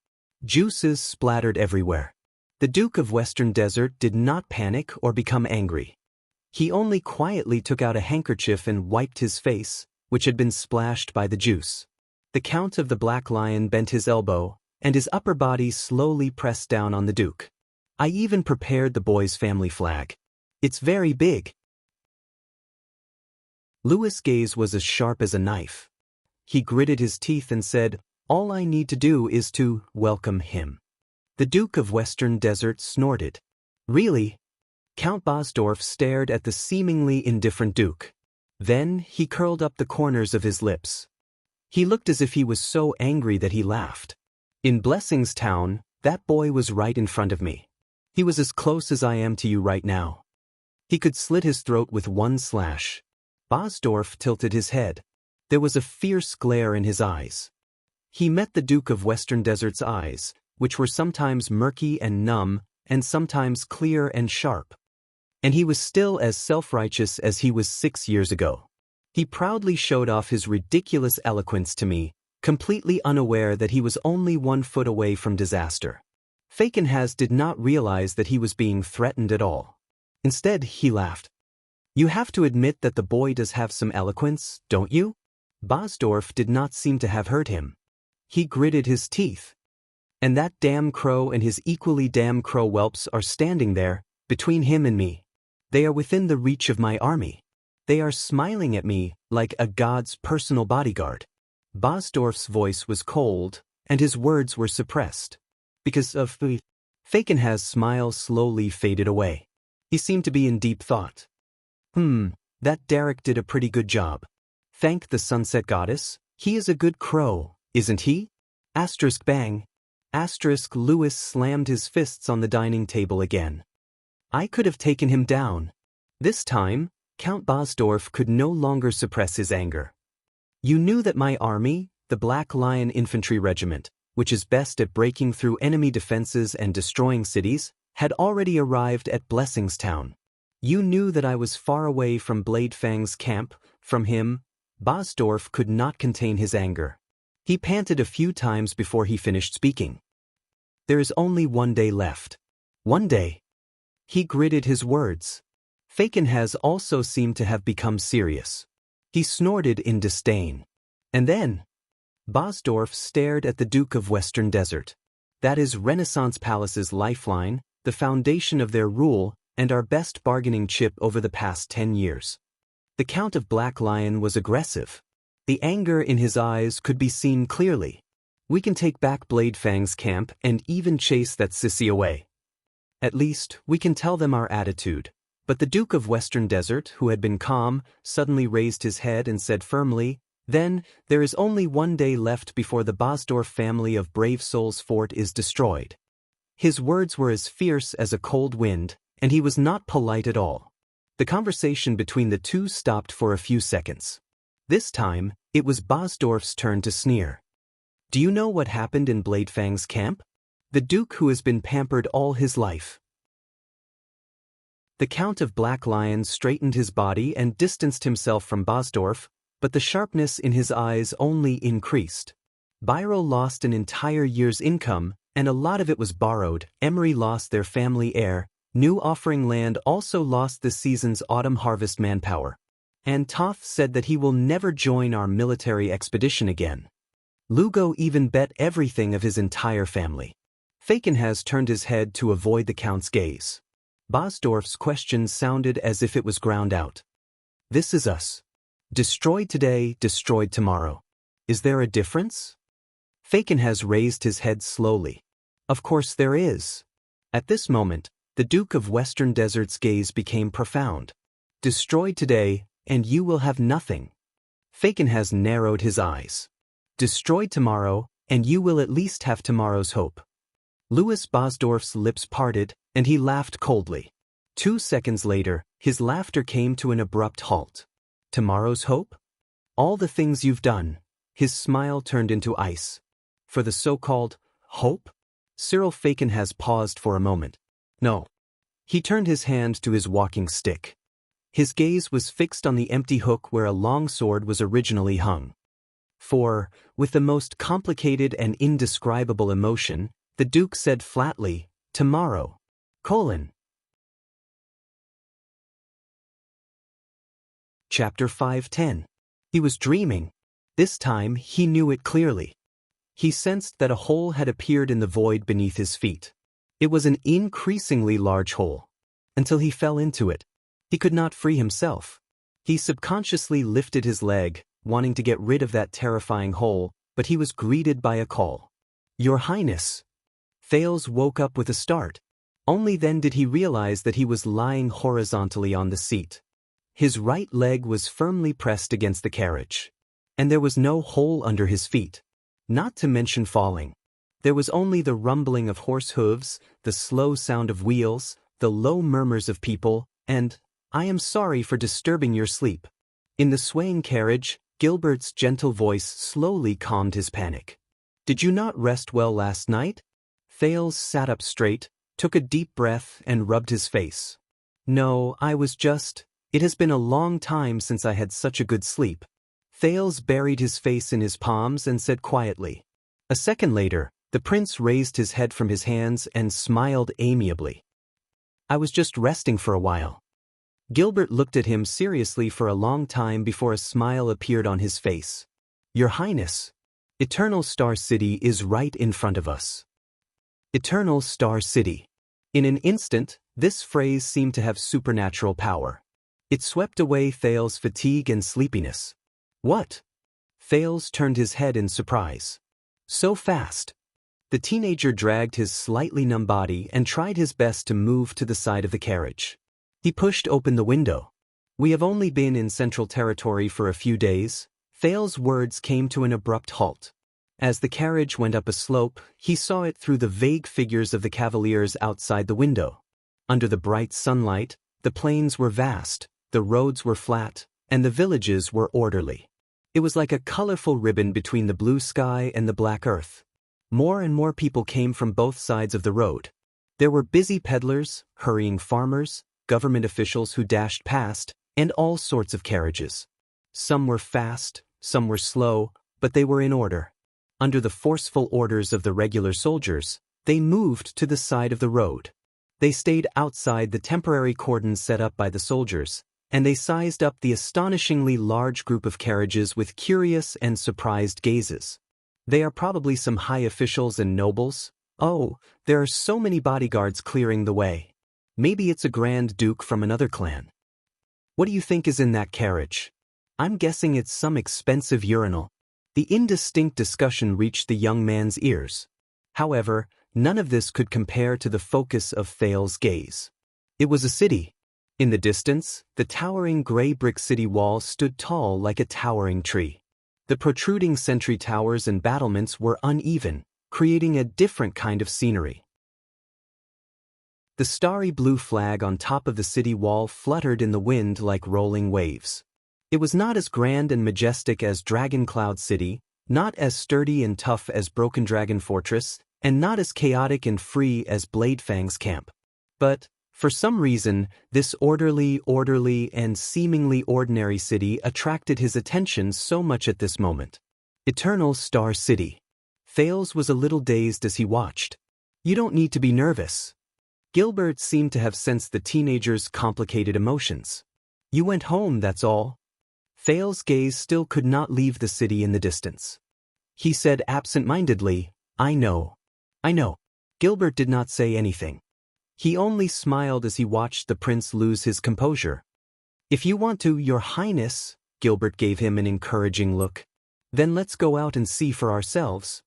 Juices splattered everywhere. The Duke of Western Desert did not panic or become angry. He only quietly took out a handkerchief and wiped his face, which had been splashed by the juice. The Count of the Black Lion bent his elbow, and his upper body slowly pressed down on the Duke. I even prepared the boy's family flag. It's very big. Louis' gaze was as sharp as a knife. He gritted his teeth and said, all I need to do is to welcome him. The Duke of Western Desert snorted. Really? Count Bosdorf stared at the seemingly indifferent Duke. Then he curled up the corners of his lips. He looked as if he was so angry that he laughed. In Blessings Town, that boy was right in front of me. He was as close as I am to you right now. He could slit his throat with one slash. Bosdorf tilted his head. There was a fierce glare in his eyes. He met the Duke of Western Desert's eyes, which were sometimes murky and numb, and sometimes clear and sharp. And he was still as self-righteous as he was 6 years ago. He proudly showed off his ridiculous eloquence to me, completely unaware that he was only 1 foot away from disaster. Falkenhas did not realize that he was being threatened at all. Instead, he laughed. You have to admit that the boy does have some eloquence, don't you? Bosdorf did not seem to have heard him. He gritted his teeth. And that damn crow and his equally damn crow whelps are standing there, between him and me. They are within the reach of my army. They are smiling at me like a god's personal bodyguard. Bosdorf's voice was cold, and his words were suppressed. Because of Falkenhas' smile slowly faded away. He seemed to be in deep thought. That Derek did a pretty good job. Thank the Sunset Goddess, he is a good crow, isn't he? Asterisk bang. Asterisk Louis slammed his fists on the dining table again. I could have taken him down. This time, Count Bosdorf could no longer suppress his anger. You knew that my army, the Black Lion Infantry Regiment, which is best at breaking through enemy defenses and destroying cities, had already arrived at Blessings Town. You knew that I was far away from Bladefang's camp, from him. Bosdorf could not contain his anger. He panted a few times before he finished speaking. There is only 1 day left. 1 day. He gritted his words. Falkenhas also seemed to have become serious. He snorted in disdain. And then, Bosdorf stared at the Duke of Western Desert. That is Renaissance Palace's lifeline, the foundation of their rule, and our best bargaining chip over the past 10 years. The Count of Black Lion was aggressive. The anger in his eyes could be seen clearly. We can take back Bladefang's camp and even chase that sissy away. At least, we can tell them our attitude. But the Duke of Western Desert, who had been calm, suddenly raised his head and said firmly, Then, there is only 1 day left before the Bosdorf family of Brave Souls Fort is destroyed. His words were as fierce as a cold wind, and he was not polite at all. The conversation between the two stopped for a few seconds. This time, it was Bosdorf's turn to sneer. Do you know what happened in Bladefang's camp? The Duke who has been pampered all his life. The Count of Black Lion straightened his body and distanced himself from Bosdorf, but the sharpness in his eyes only increased. Byro lost an entire year's income, and a lot of it was borrowed. Emery lost their family heir. New Offering Land also lost this season's autumn harvest manpower. And Toth said that he will never join our military expedition again. Lugo even bet everything of his entire family. Fakenhas turned his head to avoid the Count's gaze. Bosdorf's question sounded as if it was ground out. This is us. Destroyed today, destroyed tomorrow. Is there a difference? Fakenhas raised his head slowly. Of course there is. At this moment, the Duke of Western Desert's gaze became profound. Destroyed today, and you will have nothing. Fakenhas narrowed his eyes. Destroyed tomorrow, and you will at least have tomorrow's hope. Louis Bosdorf's lips parted, and he laughed coldly. 2 seconds later, his laughter came to an abrupt halt. Tomorrow's hope? All the things you've done. His smile turned into ice. For the so-called hope? Cyril Fakenhas paused for a moment. No. He turned his hand to his walking stick. His gaze was fixed on the empty hook where a long sword was originally hung. For, with the most complicated and indescribable emotion, the Duke said flatly, tomorrow. Chapter 5:10. He was dreaming. This time he knew it clearly. He sensed that a hole had appeared in the void beneath his feet. It was an increasingly large hole. Until he fell into it. He could not free himself. He subconsciously lifted his leg, wanting to get rid of that terrifying hole, but he was greeted by a call. Your Highness. Thales woke up with a start. Only then did he realize that he was lying horizontally on the seat. His right leg was firmly pressed against the carriage. And there was no hole under his feet. Not to mention falling. There was only the rumbling of horse hooves, the slow sound of wheels, the low murmurs of people, and, I am sorry for disturbing your sleep. In the swaying carriage, Gilbert's gentle voice slowly calmed his panic. Did you not rest well last night? Thales sat up straight, took a deep breath and rubbed his face. No, it has been a long time since I had such a good sleep. Thales buried his face in his palms and said quietly. A second later, the prince raised his head from his hands and smiled amiably. I was just resting for a while. Gilbert looked at him seriously for a long time before a smile appeared on his face. Your Highness, Eternal Star City is right in front of us. Eternal Star City. In an instant, this phrase seemed to have supernatural power. It swept away Thales' fatigue and sleepiness. What? Thales turned his head in surprise. So fast. The teenager dragged his slightly numb body and tried his best to move to the side of the carriage. He pushed open the window. We have only been in Central Territory for a few days. Thales' words came to an abrupt halt. As the carriage went up a slope, he saw it through the vague figures of the cavaliers outside the window. Under the bright sunlight, the plains were vast, the roads were flat, and the villages were orderly. It was like a colorful ribbon between the blue sky and the black earth. More and more people came from both sides of the road. There were busy peddlers, hurrying farmers, government officials who dashed past, and all sorts of carriages. Some were fast, some were slow, but they were in order. Under the forceful orders of the regular soldiers, they moved to the side of the road. They stayed outside the temporary cordons set up by the soldiers, and they sized up the astonishingly large group of carriages with curious and surprised gazes. They are probably some high officials and nobles. Oh, there are so many bodyguards clearing the way. Maybe it's a Grand Duke from another clan. What do you think is in that carriage? I'm guessing it's some expensive urinal. The indistinct discussion reached the young man's ears. However, none of this could compare to the focus of Thales' gaze. It was a city. In the distance, the towering gray brick city wall stood tall like a towering tree. The protruding sentry towers and battlements were uneven, creating a different kind of scenery. The starry blue flag on top of the city wall fluttered in the wind like rolling waves. It was not as grand and majestic as Dragon Cloud City, not as sturdy and tough as Broken Dragon Fortress, and not as chaotic and free as Bladefang's camp. But, for some reason, this orderly, and seemingly ordinary city attracted his attention so much at this moment. Eternal Star City. Thales was a little dazed as he watched. You don't need to be nervous. Gilbert seemed to have sensed the teenager's complicated emotions. You went home, that's all. Thales' gaze still could not leave the city in the distance. He said absent-mindedly, I know. I know. Gilbert did not say anything. He only smiled as he watched the prince lose his composure. If you want to, Your Highness, Gilbert gave him an encouraging look. Then let's go out and see for ourselves.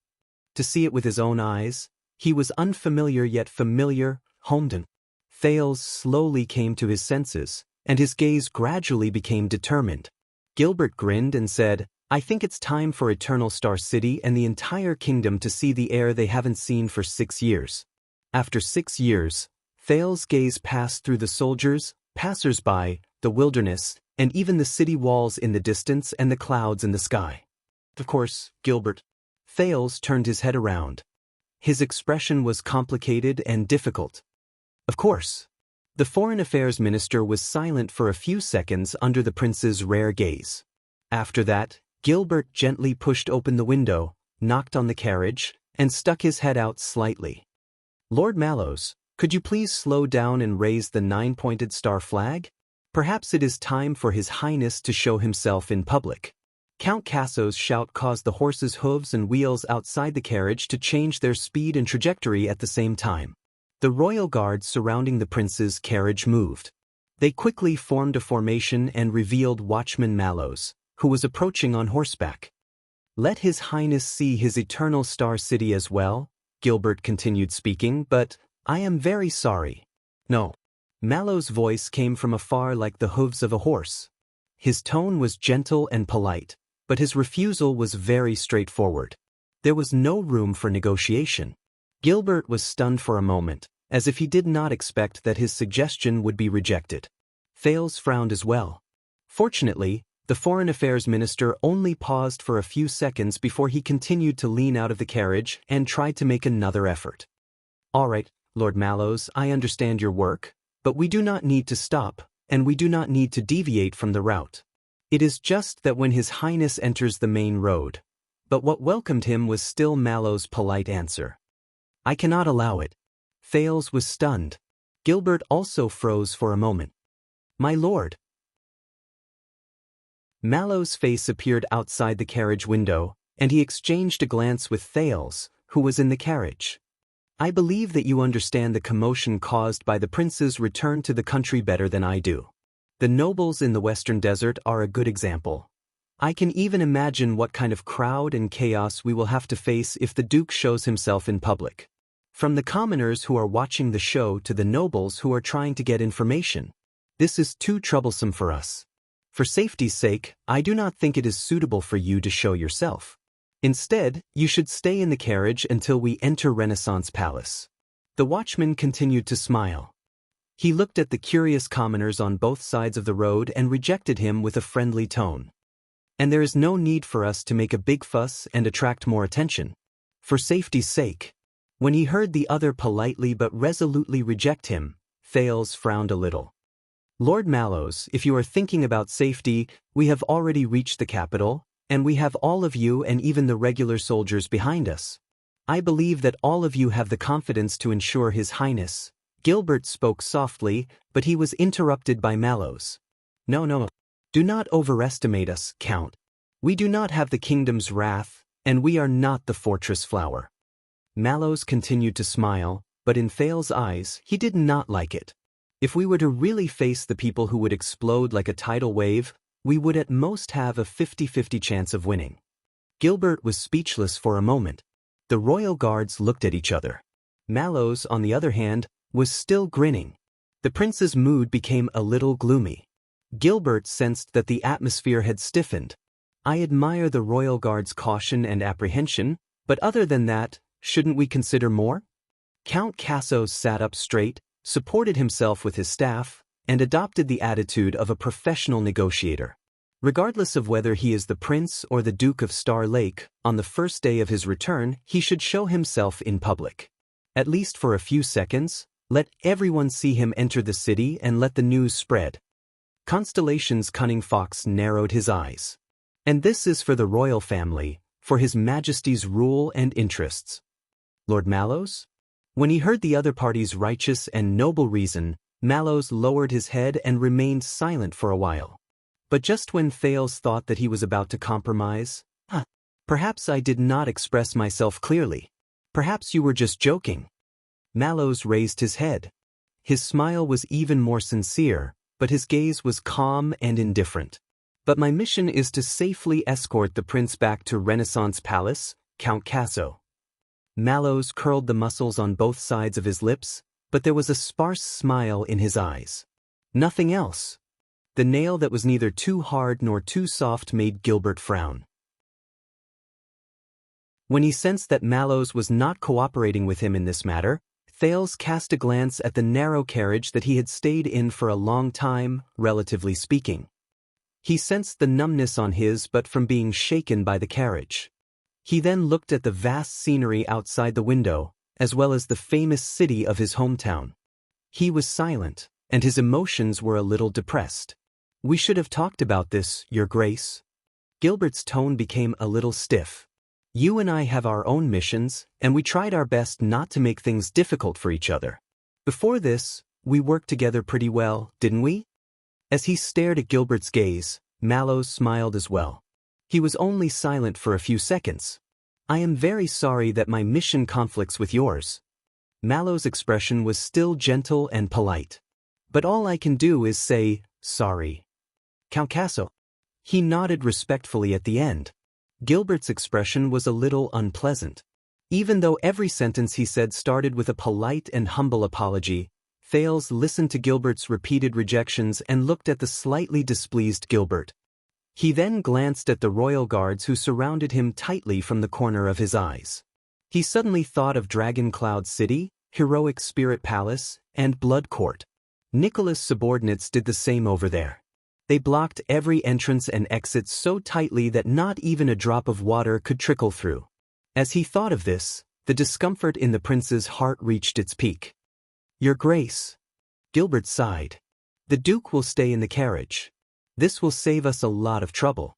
To see it with his own eyes, he was unfamiliar yet familiar, Holmden. Thales slowly came to his senses, and his gaze gradually became determined. Gilbert grinned and said, I think it's time for Eternal Star City and the entire kingdom to see the heir they haven't seen for 6 years. After 6 years, Thales' gaze passed through the soldiers, passers-by, the wilderness, and even the city walls in the distance and the clouds in the sky. Of course, Gilbert. Thales turned his head around. His expression was complicated and difficult. Of course. The Foreign Affairs Minister was silent for a few seconds under the prince's rare gaze. After that, Gilbert gently pushed open the window, knocked on the carriage, and stuck his head out slightly. Lord Mallows, could you please slow down and raise the 9-pointed star flag? Perhaps it is time for His Highness to show himself in public. Count Casso's shout caused the horses' hooves and wheels outside the carriage to change their speed and trajectory at the same time. The royal guards surrounding the prince's carriage moved. They quickly formed a formation and revealed Watchman Mallows, who was approaching on horseback. Let His Highness see his Eternal Star City as well, Gilbert continued speaking, but I am very sorry. No. Mallows' voice came from afar like the hooves of a horse. His tone was gentle and polite, but his refusal was very straightforward. There was no room for negotiation. Gilbert was stunned for a moment, as if he did not expect that his suggestion would be rejected. Thales frowned as well. Fortunately, the Foreign Affairs Minister only paused for a few seconds before he continued to lean out of the carriage and tried to make another effort. All right, Lord Mallows, I understand your work, but we do not need to stop, and we do not need to deviate from the route. It is just that when His Highness enters the main road. But what welcomed him was still Mallows' polite answer. I cannot allow it. Thales was stunned. Gilbert also froze for a moment. My lord. Mallows' face appeared outside the carriage window, and he exchanged a glance with Thales, who was in the carriage. I believe that you understand the commotion caused by the prince's return to the country better than I do. The nobles in the Western Desert are a good example. I can even imagine what kind of crowd and chaos we will have to face if the Duke shows himself in public. From the commoners who are watching the show to the nobles who are trying to get information. This is too troublesome for us. For safety's sake, I do not think it is suitable for you to show yourself. Instead, you should stay in the carriage until we enter Renaissance Palace. The watchman continued to smile. He looked at the curious commoners on both sides of the road and rejected him with a friendly tone. And there is no need for us to make a big fuss and attract more attention. For safety's sake. When he heard the other politely but resolutely reject him, Thales frowned a little. Lord Mallows, if you are thinking about safety, we have already reached the capital, and we have all of you and even the regular soldiers behind us. I believe that all of you have the confidence to ensure His Highness. Gilbert spoke softly, but he was interrupted by Mallows. No. Do not overestimate us, Count. We do not have the kingdom's wrath, and we are not the fortress flower. Mallows continued to smile, but in Thales' eyes, he did not like it. If we were to really face the people who would explode like a tidal wave, we would at most have a 50-50 chance of winning. Gilbert was speechless for a moment. The royal guards looked at each other. Mallows, on the other hand, was still grinning. The prince's mood became a little gloomy. Gilbert sensed that the atmosphere had stiffened. I admire the royal guard's caution and apprehension, but other than that, shouldn't we consider more? Count Casso sat up straight, supported himself with his staff, and adopted the attitude of a professional negotiator. Regardless of whether he is the Prince or the Duke of Star Lake, on the first day of his return, he should show himself in public. At least for a few seconds, let everyone see him enter the city and let the news spread. Constellation's cunning fox narrowed his eyes. And this is for the royal family, for His Majesty's rule and interests. Lord Mallows? When he heard the other party's righteous and noble reason, Mallows lowered his head and remained silent for a while. But just when Thales thought that he was about to compromise, perhaps I did not express myself clearly. Perhaps you were just joking. Mallows raised his head. His smile was even more sincere, but his gaze was calm and indifferent. But my mission is to safely escort the prince back to Renaissance Palace, Count Casso. Mallows curled the muscles on both sides of his lips, but there was a sparse smile in his eyes. Nothing else. The nail that was neither too hard nor too soft made Gilbert frown. When he sensed that Mallows was not cooperating with him in this matter, Thales cast a glance at the narrow carriage that he had stayed in for a long time, relatively speaking. He sensed the numbness on his but from being shaken by the carriage. He then looked at the vast scenery outside the window, as well as the famous city of his hometown. He was silent, and his emotions were a little depressed. "We should have talked about this, Your Grace." Gilbert's tone became a little stiff. "You and I have our own missions, and we tried our best not to make things difficult for each other. Before this, we worked together pretty well, didn't we?" As he stared at Gilbert's gaze, Mallows smiled as well. He was only silent for a few seconds. "I am very sorry that my mission conflicts with yours." Mallows' expression was still gentle and polite. "But all I can do is say, sorry." "Count Casso." He nodded respectfully at the end. Gilbert's expression was a little unpleasant. Even though every sentence he said started with a polite and humble apology, Thales listened to Gilbert's repeated rejections and looked at the slightly displeased Gilbert. He then glanced at the royal guards who surrounded him tightly from the corner of his eyes. He suddenly thought of Dragon Cloud City, Heroic Spirit Palace, and Blood Court. Nicholas' subordinates did the same over there. They blocked every entrance and exit so tightly that not even a drop of water could trickle through. As he thought of this, the discomfort in the prince's heart reached its peak. "Your Grace." Gilbert sighed. "The Duke will stay in the carriage. This will save us a lot of trouble."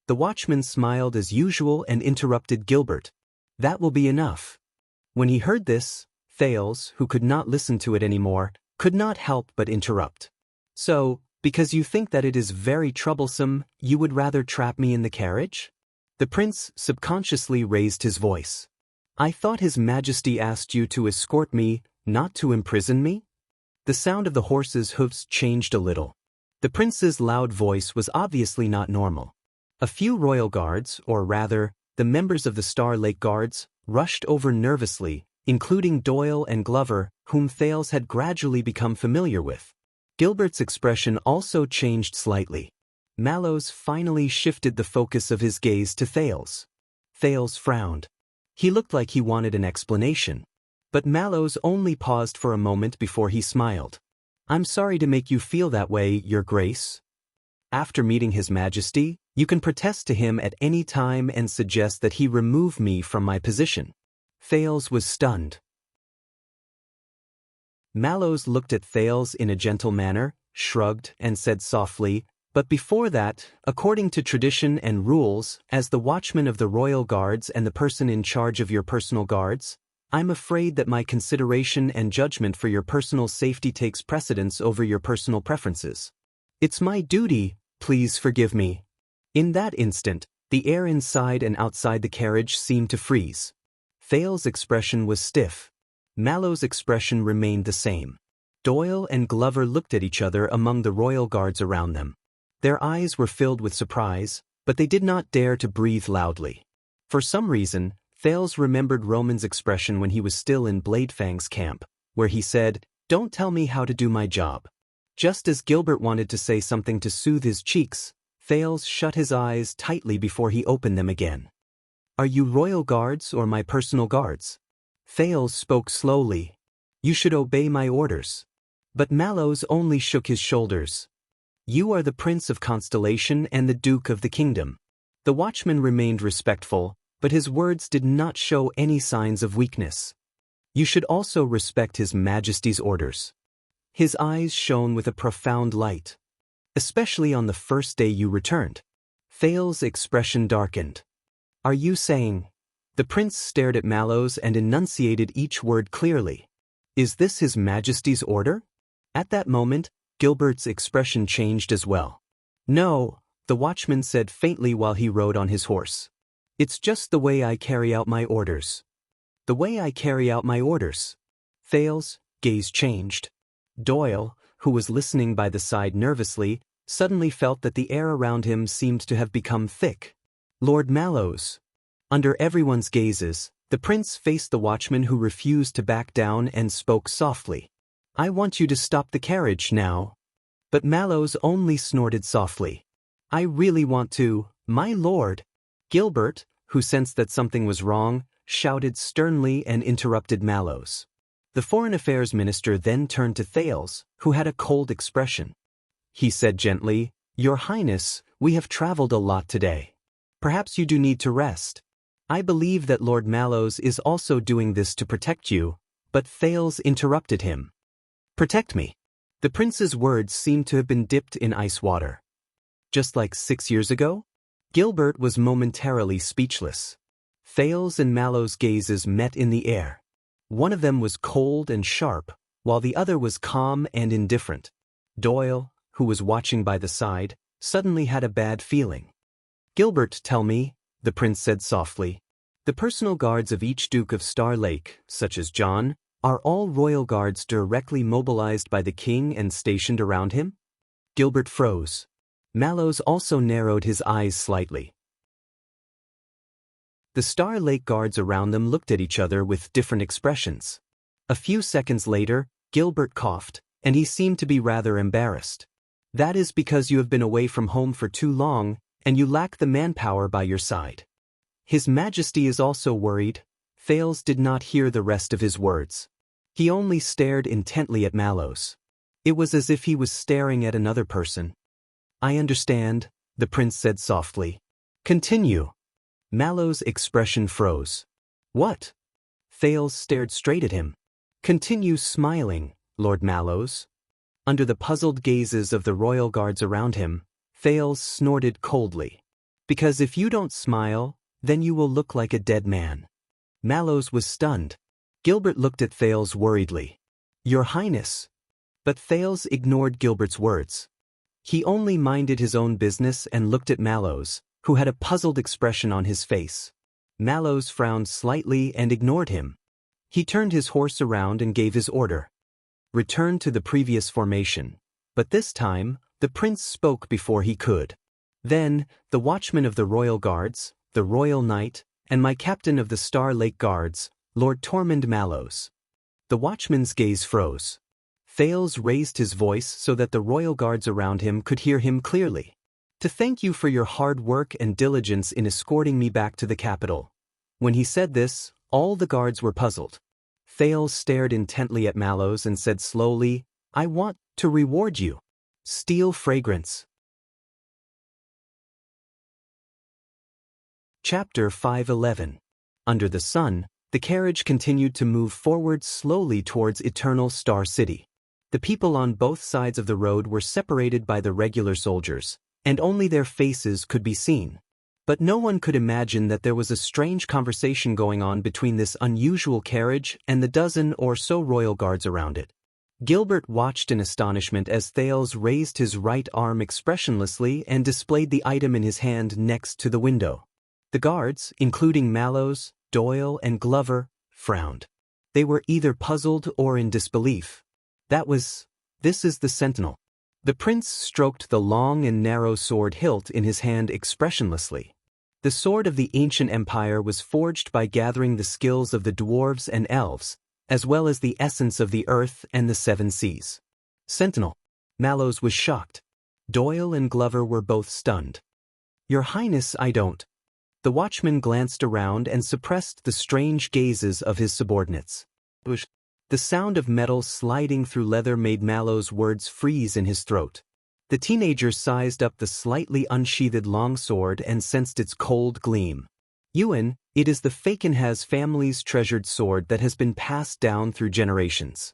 The watchman smiled as usual and interrupted Gilbert. "That will be enough." When he heard this, Thales, who could not listen to it anymore, could not help but interrupt. "So, because you think that it is very troublesome, you would rather trap me in the carriage?" The prince subconsciously raised his voice. "I thought His Majesty asked you to escort me, not to imprison me?" The sound of the horse's hoofs changed a little. The prince's loud voice was obviously not normal. A few royal guards, or rather, the members of the Star Lake Guards, rushed over nervously, including Doyle and Glover, whom Thales had gradually become familiar with. Gilbert's expression also changed slightly. Mallows finally shifted the focus of his gaze to Thales. Thales frowned. He looked like he wanted an explanation. But Mallows only paused for a moment before he smiled. "I'm sorry to make you feel that way, Your Grace. After meeting His Majesty, you can protest to him at any time and suggest that he remove me from my position." Thales was stunned. Mallows looked at Thales in a gentle manner, shrugged, and said softly, "But before that, according to tradition and rules, as the watchman of the royal guards and the person in charge of your personal guards, I'm afraid that my consideration and judgment for your personal safety takes precedence over your personal preferences. It's my duty, please forgive me." In that instant, the air inside and outside the carriage seemed to freeze. Thales' expression was stiff. Mallows' expression remained the same. Doyle and Glover looked at each other among the royal guards around them. Their eyes were filled with surprise, but they did not dare to breathe loudly. For some reason, Thales remembered Roman's expression when he was still in Bladefang's camp, where he said, "Don't tell me how to do my job." Just as Gilbert wanted to say something to soothe his cheeks, Thales shut his eyes tightly before he opened them again. "Are you royal guards or my personal guards?" Thales spoke slowly. "You should obey my orders." But Mallows only shook his shoulders. "You are the Prince of Constellation and the Duke of the Kingdom." The watchman remained respectful, but his words did not show any signs of weakness. "You should also respect His Majesty's orders." His eyes shone with a profound light. "Especially on the first day you returned." Thales' expression darkened. Are you saying? The prince stared at Mallows and enunciated each word clearly. Is this His Majesty's order? At that moment, Gilbert's expression changed as well. No, the watchman said faintly while he rode on his horse. It's just the way I carry out my orders. The way I carry out my orders. Thales' gaze changed. Doyle, who was listening by the side nervously, suddenly felt that the air around him seemed to have become thick. Lord Mallows. Under everyone's gazes, the prince faced the watchman who refused to back down and spoke softly. I want you to stop the carriage now. But Mallows only snorted softly. I really want to, my lord. Gilbert, who sensed that something was wrong, shouted sternly and interrupted Mallows. The Foreign Affairs Minister then turned to Thales, who had a cold expression. He said gently, Your Highness, we have traveled a lot today. Perhaps you do need to rest. I believe that Lord Mallows is also doing this to protect you, but Thales interrupted him. Protect me. The prince's words seemed to have been dipped in ice water. Just like 6 years ago? Gilbert was momentarily speechless. Thales and Mallows' gazes met in the air. One of them was cold and sharp, while the other was calm and indifferent. Doyle, who was watching by the side, suddenly had a bad feeling. Gilbert, tell me, the prince said softly. The personal guards of each Duke of Star Lake, such as John, are all royal guards directly mobilized by the king and stationed around him? Gilbert froze. Mallows also narrowed his eyes slightly. The Star Lake guards around them looked at each other with different expressions. A few seconds later, Gilbert coughed, and he seemed to be rather embarrassed. That is because you have been away from home for too long, and you lack the manpower by your side. His Majesty is also worried. Thales did not hear the rest of his words. He only stared intently at Mallows. It was as if he was staring at another person. I understand, the prince said softly. Continue. Mallows' expression froze. What? Thales stared straight at him. Continue smiling, Lord Mallows. Under the puzzled gazes of the royal guards around him, Thales snorted coldly. Because if you don't smile, then you will look like a dead man. Mallows was stunned. Gilbert looked at Thales worriedly. Your Highness. But Thales ignored Gilbert's words. He only minded his own business and looked at Mallows, who had a puzzled expression on his face. Mallows frowned slightly and ignored him. He turned his horse around and gave his order. Return to the previous formation. But this time, the prince spoke before he could. Then, the watchman of the royal guards, the royal knight, and my captain of the Star Lake Guards, Lord Tormund Mallows. The watchman's gaze froze. Thales raised his voice so that the royal guards around him could hear him clearly. To thank you for your hard work and diligence in escorting me back to the capital. When he said this, all the guards were puzzled. Thales stared intently at Mallows and said slowly, I want to reward you. Steel fragrance. Chapter 5:11. Under the sun, the carriage continued to move forward slowly towards Eternal Star City. The people on both sides of the road were separated by the regular soldiers, and only their faces could be seen. But no one could imagine that there was a strange conversation going on between this unusual carriage and the dozen or so royal guards around it. Gilbert watched in astonishment as Thales raised his right arm expressionlessly and displayed the item in his hand next to the window. The guards, including Mallows, Doyle, and Glover, frowned. They were either puzzled or in disbelief. This is the sentinel. The prince stroked the long and narrow sword hilt in his hand expressionlessly. The sword of the ancient empire was forged by gathering the skills of the dwarves and elves, as well as the essence of the earth and the seven seas. Sentinel. Mallows was shocked. Doyle and Glover were both stunned. Your Highness, I don't. The watchman glanced around and suppressed the strange gazes of his subordinates. The sound of metal sliding through leather made Mallows' words freeze in his throat. The teenager sized up the slightly unsheathed longsword and sensed its cold gleam. Ewan, it is the Fakenhas family's treasured sword that has been passed down through generations.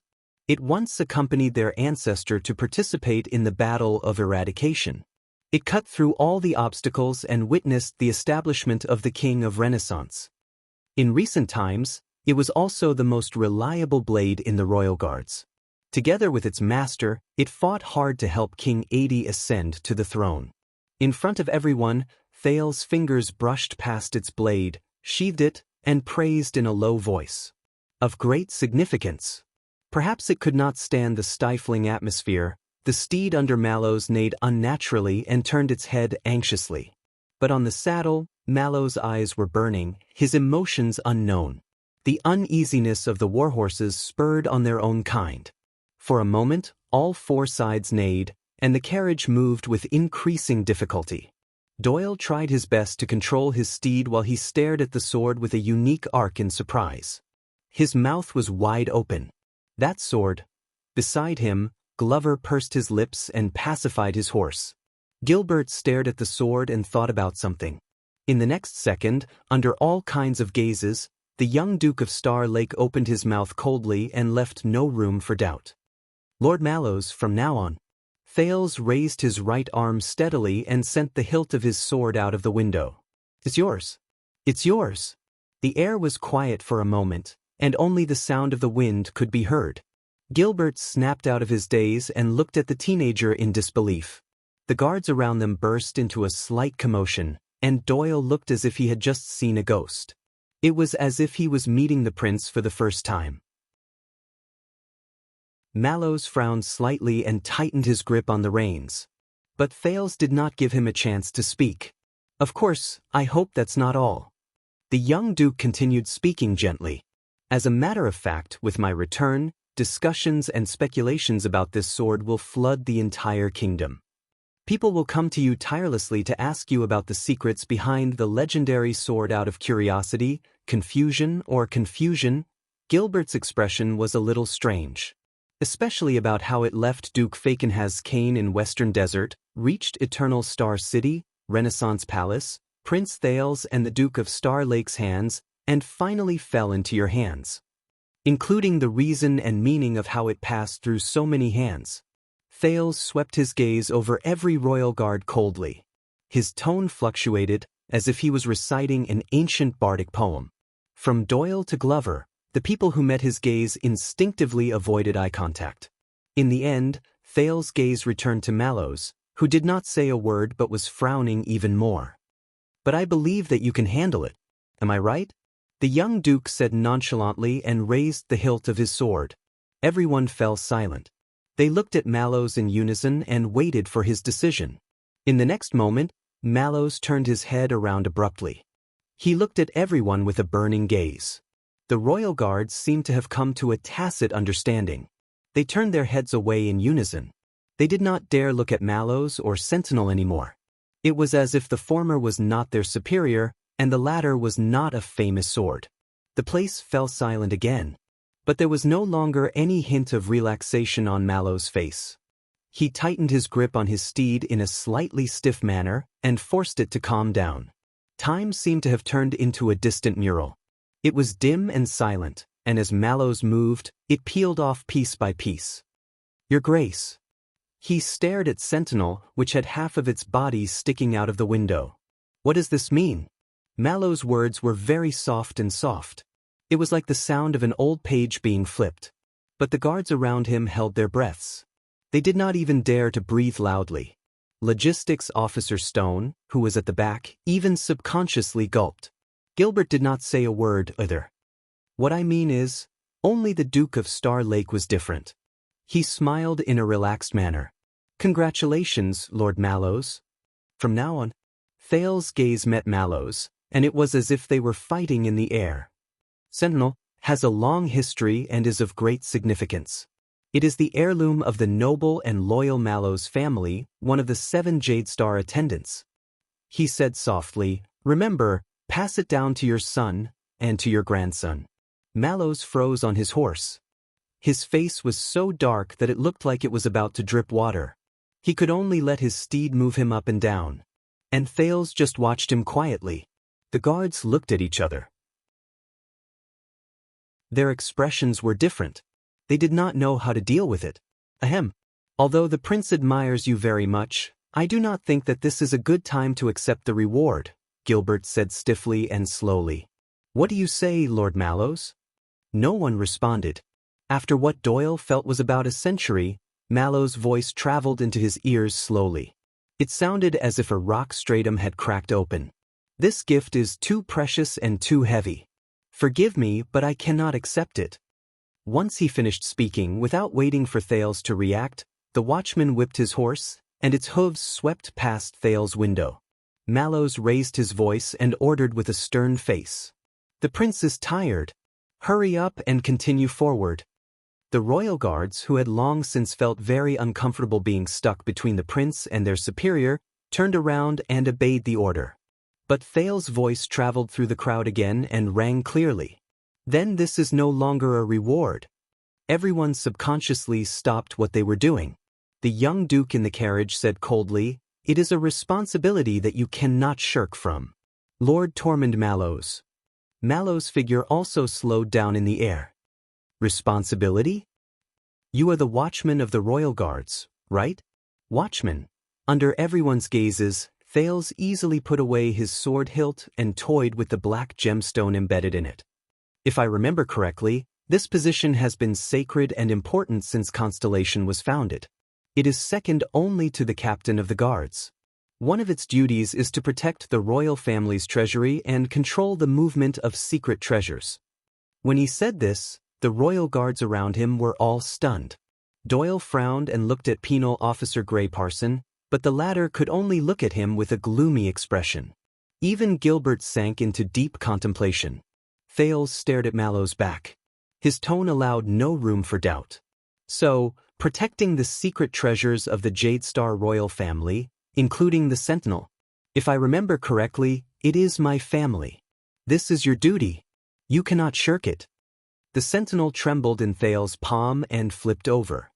It once accompanied their ancestor to participate in the Battle of Eradication. It cut through all the obstacles and witnessed the establishment of the king of Renaissance. In recent times, it was also the most reliable blade in the royal guards. Together with its master, it fought hard to help King Adi ascend to the throne. In front of everyone, Thales's fingers brushed past its blade, sheathed it, and praised in a low voice. Of great significance. Perhaps it could not stand the stifling atmosphere. The steed under Mallows neighed unnaturally and turned its head anxiously. But on the saddle, Mallow's eyes were burning, his emotions unknown. The uneasiness of the warhorses spurred on their own kind. For a moment, all four sides neighed, and the carriage moved with increasing difficulty. Doyle tried his best to control his steed while he stared at the sword with a unique arc in surprise. His mouth was wide open. That sword. Beside him, Glover pursed his lips and pacified his horse. Gilbert stared at the sword and thought about something. In the next second, under all kinds of gazes, the young Duke of Star Lake opened his mouth coldly and left no room for doubt. Lord Mallows, from now on. Thales raised his right arm steadily and sent the hilt of his sword out of the window. It's yours. It's yours. The air was quiet for a moment, and only the sound of the wind could be heard. Gilbert snapped out of his daze and looked at the teenager in disbelief. The guards around them burst into a slight commotion, and Doyle looked as if he had just seen a ghost. It was as if he was meeting the prince for the first time. Mallows frowned slightly and tightened his grip on the reins. But Thales did not give him a chance to speak. Of course, I hope that's not all. The young duke continued speaking gently. As a matter of fact, with my return, discussions and speculations about this sword will flood the entire kingdom. People will come to you tirelessly to ask you about the secrets behind the legendary sword out of curiosity, confusion, or confusion. Gilbert's expression was a little strange. Especially about how it left Duke Fakenhaz's cane in Western Desert, reached Eternal Star City, Renaissance Palace, Prince Thales and the Duke of Star Lake's hands, and finally fell into your hands. Including the reason and meaning of how it passed through so many hands. Thales swept his gaze over every royal guard coldly. His tone fluctuated, as if he was reciting an ancient bardic poem. From Doyle to Glover, the people who met his gaze instinctively avoided eye contact. In the end, Thales' gaze returned to Mallows, who did not say a word but was frowning even more. But I believe that you can handle it. Am I right? The young duke said nonchalantly and raised the hilt of his sword. Everyone fell silent. They looked at Mallows in unison and waited for his decision. In the next moment, Mallows turned his head around abruptly. He looked at everyone with a burning gaze. The royal guards seemed to have come to a tacit understanding. They turned their heads away in unison. They did not dare look at Mallows or Sentinel anymore. It was as if the former was not their superior, and the latter was not a famous sword. The place fell silent again. But there was no longer any hint of relaxation on Mallows' face. He tightened his grip on his steed in a slightly stiff manner and forced it to calm down. Time seemed to have turned into a distant mural. It was dim and silent, and as Mallows moved, it peeled off piece by piece. Your Grace. He stared at Sentinel, which had half of its body sticking out of the window. What does this mean? Mallows' words were very soft and soft. It was like the sound of an old page being flipped. But the guards around him held their breaths. They did not even dare to breathe loudly. Logistics Officer Stone, who was at the back, even subconsciously gulped. Gilbert did not say a word either. What I mean is, only the Duke of Star Lake was different. He smiled in a relaxed manner. Congratulations, Lord Mallows. From now on, Thales' gaze met Mallows, and it was as if they were fighting in the air. Sentinel has a long history and is of great significance. It is the heirloom of the noble and loyal Mallows family, one of the 7 Jade Star attendants. He said softly, remember, pass it down to your son and to your grandson. Mallows froze on his horse. His face was so dark that it looked like it was about to drip water. He could only let his steed move him up and down. And Thales just watched him quietly. The guards looked at each other. Their expressions were different. They did not know how to deal with it. Ahem. Although the prince admires you very much, I do not think that this is a good time to accept the reward, Gilbert said stiffly and slowly. What do you say, Lord Mallows? No one responded. After what Doyle felt was about a century, Mallows' voice traveled into his ears slowly. It sounded as if a rock stratum had cracked open. This gift is too precious and too heavy. Forgive me, but I cannot accept it. Once he finished speaking, without waiting for Thales to react, the watchman whipped his horse, and its hooves swept past Thales' window. Mallows raised his voice and ordered with a stern face. The prince is tired. Hurry up and continue forward. The royal guards, who had long since felt very uncomfortable being stuck between the prince and their superior, turned around and obeyed the order. But Thales' voice traveled through the crowd again and rang clearly. Then this is no longer a reward. Everyone subconsciously stopped what they were doing. The young duke in the carriage said coldly, "It is a responsibility that you cannot shirk from." Lord Tormund Mallows. Mallows' figure also slowed down in the air. Responsibility? You are the watchman of the royal guards, right? Watchman. Under everyone's gazes, Thales easily put away his sword hilt and toyed with the black gemstone embedded in it. If I remember correctly, this position has been sacred and important since Constellation was founded. It is second only to the captain of the guards. One of its duties is to protect the royal family's treasury and control the movement of secret treasures. When he said this, the royal guards around him were all stunned. Doyle frowned and looked at Penal Officer Grey Parson, but the latter could only look at him with a gloomy expression. Even Gilbert sank into deep contemplation. Thales stared at Mallows' back. His tone allowed no room for doubt. So, protecting the secret treasures of the Jadestar royal family, including the Sentinel. If I remember correctly, it is my family. This is your duty. You cannot shirk it. The Sentinel trembled in Thales' palm and flipped over.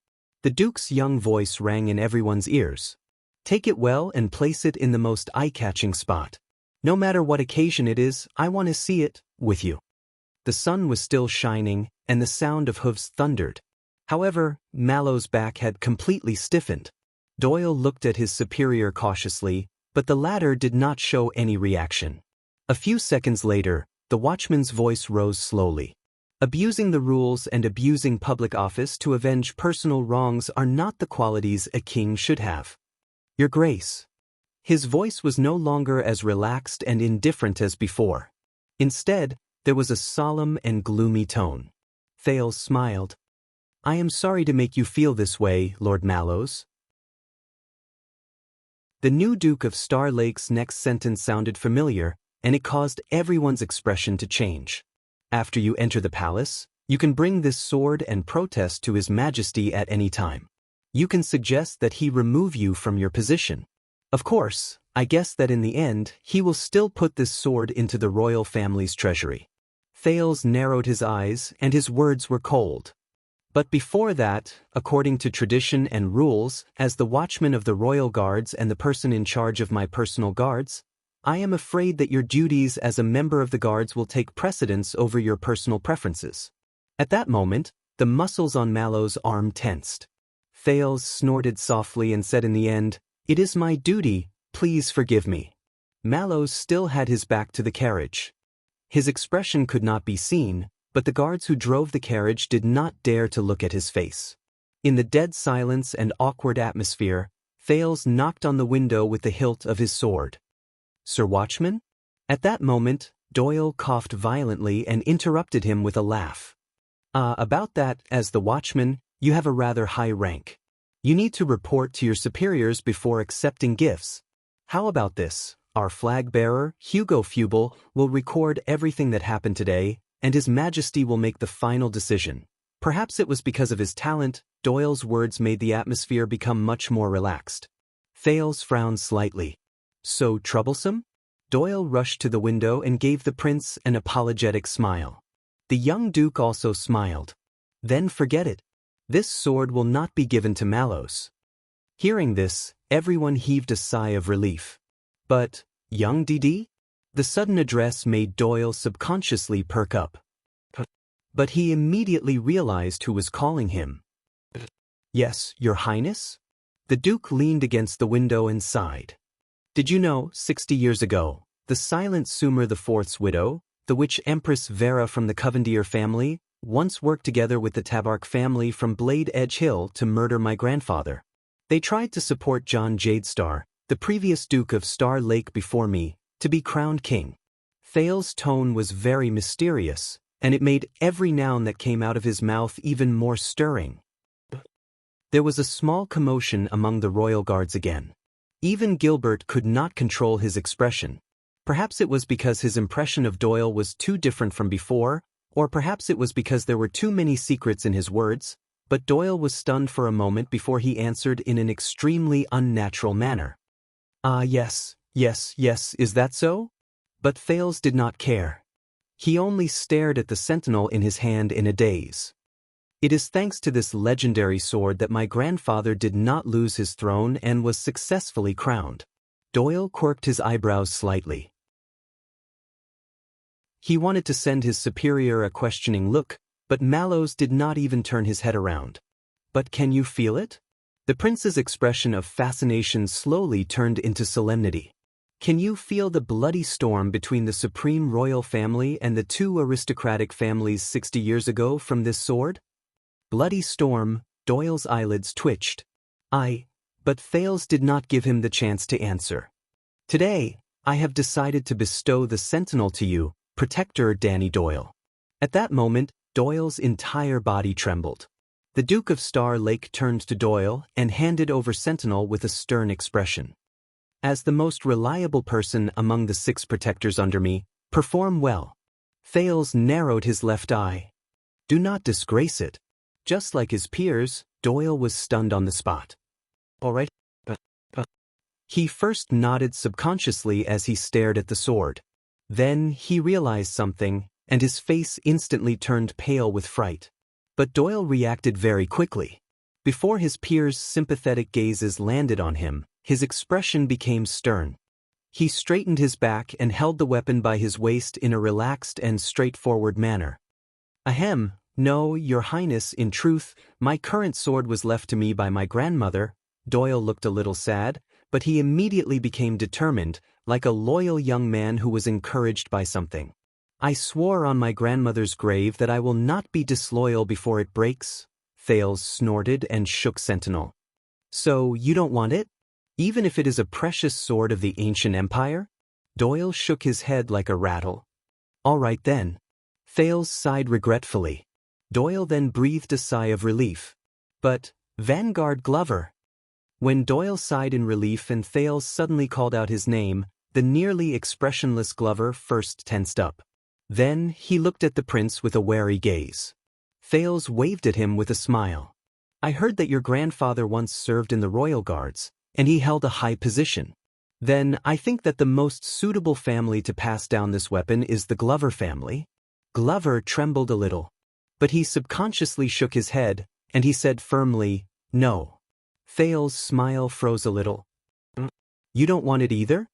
The Duke's young voice rang in everyone's ears. Take it well and place it in the most eye-catching spot. No matter what occasion it is, I want to see it, with you. The sun was still shining, and the sound of hooves thundered. However, Mallows' back had completely stiffened. Doyle looked at his superior cautiously, but the latter did not show any reaction. A few seconds later, the watchman's voice rose slowly. Abusing the rules and abusing public office to avenge personal wrongs are not the qualities a king should have. Your Grace. His voice was no longer as relaxed and indifferent as before. Instead, there was a solemn and gloomy tone. Thales smiled. I am sorry to make you feel this way, Lord Mallows. The new Duke of Star Lake's next sentence sounded familiar, and it caused everyone's expression to change. After you enter the palace, you can bring this sword and protest to His Majesty at any time. You can suggest that he remove you from your position. Of course, I guess that in the end, he will still put this sword into the royal family's treasury. Thales narrowed his eyes, and his words were cold. But before that, according to tradition and rules, as the watchman of the royal guards and the person in charge of my personal guards, I am afraid that your duties as a member of the guards will take precedence over your personal preferences. At that moment, the muscles on Mallows' arm tensed. Thales snorted softly and said in the end, It is my duty, please forgive me. Mallows still had his back to the carriage. His expression could not be seen, but the guards who drove the carriage did not dare to look at his face. In the dead silence and awkward atmosphere, Thales knocked on the window with the hilt of his sword. Sir Watchman? At that moment, Doyle coughed violently and interrupted him with a laugh. About that, as the watchman, you have a rather high rank. You need to report to your superiors before accepting gifts. How about this? Our flag-bearer, Hugo Fubel, will record everything that happened today, and His Majesty will make the final decision. Perhaps it was because of his talent, Doyle's words made the atmosphere become much more relaxed. Thales frowned slightly. So troublesome? Doyle rushed to the window and gave the prince an apologetic smile. The young duke also smiled. Then forget it. This sword will not be given to Mallows. Hearing this, everyone heaved a sigh of relief. But, young DD? The sudden address made Doyle subconsciously perk up. But he immediately realized who was calling him. Yes, Your Highness? The Duke leaned against the window and sighed. Did you know, 60 years ago, the silent Sumer IV's widow, the witch Empress Vera from the Covendier family, once worked together with the Tabark family from Blade Edge Hill to murder my grandfather. They tried to support John Jadestar, the previous Duke of Star Lake before me, to be crowned king. Thale's tone was very mysterious, and it made every noun that came out of his mouth even more stirring. There was a small commotion among the royal guards again. Even Gilbert could not control his expression. Perhaps it was because his impression of Doyle was too different from before, or perhaps it was because there were too many secrets in his words, but Doyle was stunned for a moment before he answered in an extremely unnatural manner. Yes, is that so? But Thales did not care. He only stared at the sentinel in his hand in a daze. It is thanks to this legendary sword that my grandfather did not lose his throne and was successfully crowned. Doyle quirked his eyebrows slightly. He wanted to send his superior a questioning look, but Mallows did not even turn his head around. But can you feel it? The prince's expression of fascination slowly turned into solemnity. Can you feel the bloody storm between the supreme royal family and the two aristocratic families 60 years ago from this sword? Bloody storm, Doyle's eyelids twitched. But Thales did not give him the chance to answer. Today, I have decided to bestow the sentinel to you, Protector Danny Doyle. At that moment, Doyle's entire body trembled. The Duke of Star Lake turned to Doyle and handed over Sentinel with a stern expression. As the most reliable person among the 6 protectors under me, perform well. Thales narrowed his left eye. Do not disgrace it. Just like his peers, Doyle was stunned on the spot. All right, but. He first nodded subconsciously as he stared at the sword. Then he realized something, and his face instantly turned pale with fright. But Doyle reacted very quickly. Before his peers' sympathetic gazes landed on him, his expression became stern. He straightened his back and held the weapon by his waist in a relaxed and straightforward manner. Ahem, no, your highness, in truth, my current sword was left to me by my grandmother. Doyle looked a little sad, but he immediately became determined, like a loyal young man who was encouraged by something. I swore on my grandmother's grave that I will not be disloyal before it breaks. Thales snorted and shook Sentinel. So, you don't want it? Even if it is a precious sword of the ancient empire? Doyle shook his head like a rattle. All right then. Thales sighed regretfully. Doyle then breathed a sigh of relief. But, Vanguard Glover. When Doyle sighed in relief and Thales suddenly called out his name, the nearly expressionless Glover first tensed up. Then he looked at the prince with a wary gaze. Thales waved at him with a smile. I heard that your grandfather once served in the royal guards, and he held a high position. Then I think that the most suitable family to pass down this weapon is the Glover family. Glover trembled a little. But he subconsciously shook his head, and he said firmly, no. Thales' smile froze a little. You don't want it either?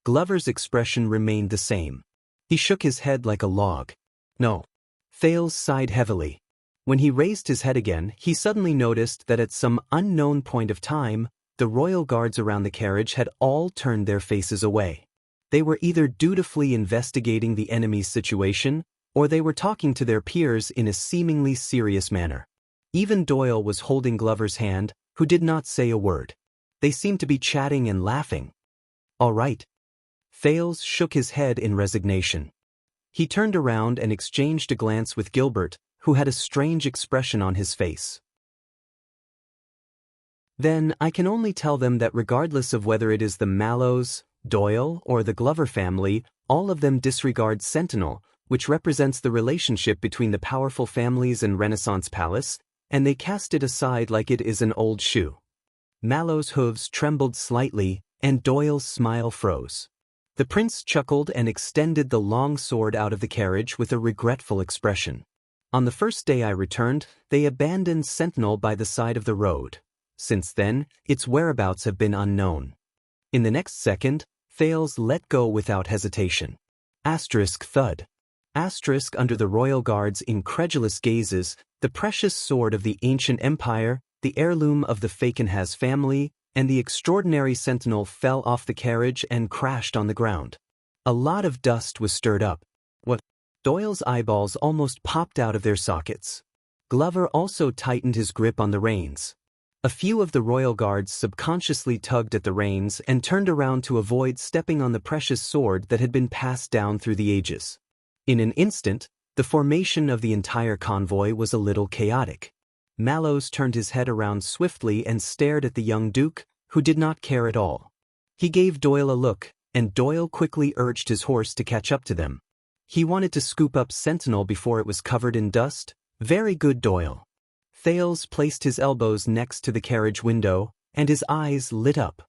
Glover's expression remained the same. He shook his head like a log. No. Thales sighed heavily. When he raised his head again, he suddenly noticed that at some unknown point of time, the royal guards around the carriage had all turned their faces away. They were either dutifully investigating the enemy's situation, or they were talking to their peers in a seemingly serious manner. Even Doyle was holding Glover's hand, who did not say a word. They seemed to be chatting and laughing. All right. Thales shook his head in resignation. He turned around and exchanged a glance with Gilbert, who had a strange expression on his face. Then I can only tell them that regardless of whether it is the Mallows, Doyle, or the Glover family, all of them disregard Sentinel, which represents the relationship between the powerful families and Renaissance Palace, and they cast it aside like it is an old shoe. Mallow's hooves trembled slightly, and Doyle's smile froze. The prince chuckled and extended the long sword out of the carriage with a regretful expression. On the first day I returned, they abandoned Sentinel by the side of the road. Since then, its whereabouts have been unknown. In the next second, Thales let go without hesitation. Asterisk thud. Asterisk under the royal guard's incredulous gazes, the precious sword of the ancient empire, the heirloom of the Fakenhas family, and the extraordinary sentinel fell off the carriage and crashed on the ground. A lot of dust was stirred up. What? Doyle's eyeballs almost popped out of their sockets. Glover also tightened his grip on the reins. A few of the royal guards subconsciously tugged at the reins and turned around to avoid stepping on the precious sword that had been passed down through the ages. In an instant, the formation of the entire convoy was a little chaotic. Mallows turned his head around swiftly and stared at the young duke, who did not care at all. He gave Doyle a look, and Doyle quickly urged his horse to catch up to them. He wanted to scoop up Sentinel before it was covered in dust. Very good, Doyle. Thales placed his elbows next to the carriage window, and his eyes lit up.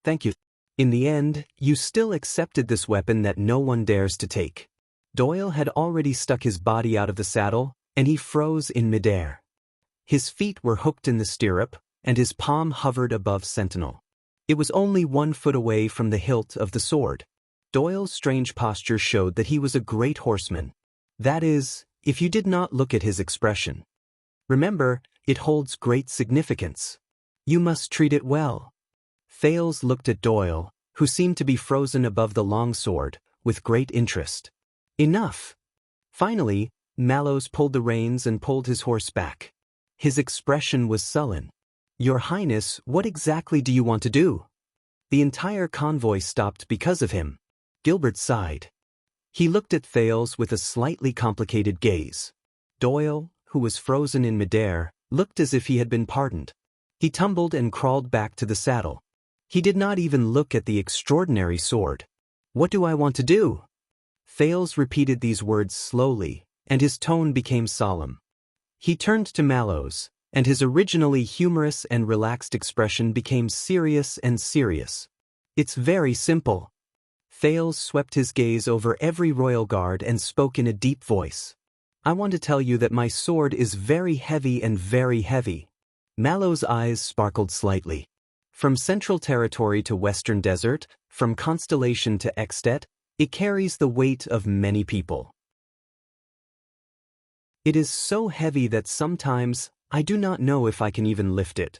Thank you. In the end, you still accepted this weapon that no one dares to take. Doyle had already stuck his body out of the saddle, and he froze in midair. His feet were hooked in the stirrup, and his palm hovered above Sentinel. It was only 1 foot away from the hilt of the sword. Doyle's strange posture showed that he was a great horseman. That is, if you did not look at his expression. Remember, it holds great significance. You must treat it well. Thales looked at Doyle, who seemed to be frozen above the long sword, with great interest. Enough. Finally, Mallows pulled the reins and pulled his horse back. His expression was sullen. Your Highness, what exactly do you want to do? The entire convoy stopped because of him. Gilbert sighed. He looked at Thales with a slightly complicated gaze. Doyle, who was frozen in midair, looked as if he had been pardoned. He tumbled and crawled back to the saddle. He did not even look at the extraordinary sword. What do I want to do? Thales repeated these words slowly, and his tone became solemn. He turned to Mallows, and his originally humorous and relaxed expression became serious and serious. It's very simple. Thales swept his gaze over every royal guard and spoke in a deep voice. I want to tell you that my sword is very heavy and very heavy. Mallows' eyes sparkled slightly. From Central Territory to Western Desert, from Constellation to Extet, it carries the weight of many people. It is so heavy that sometimes I do not know if I can even lift it.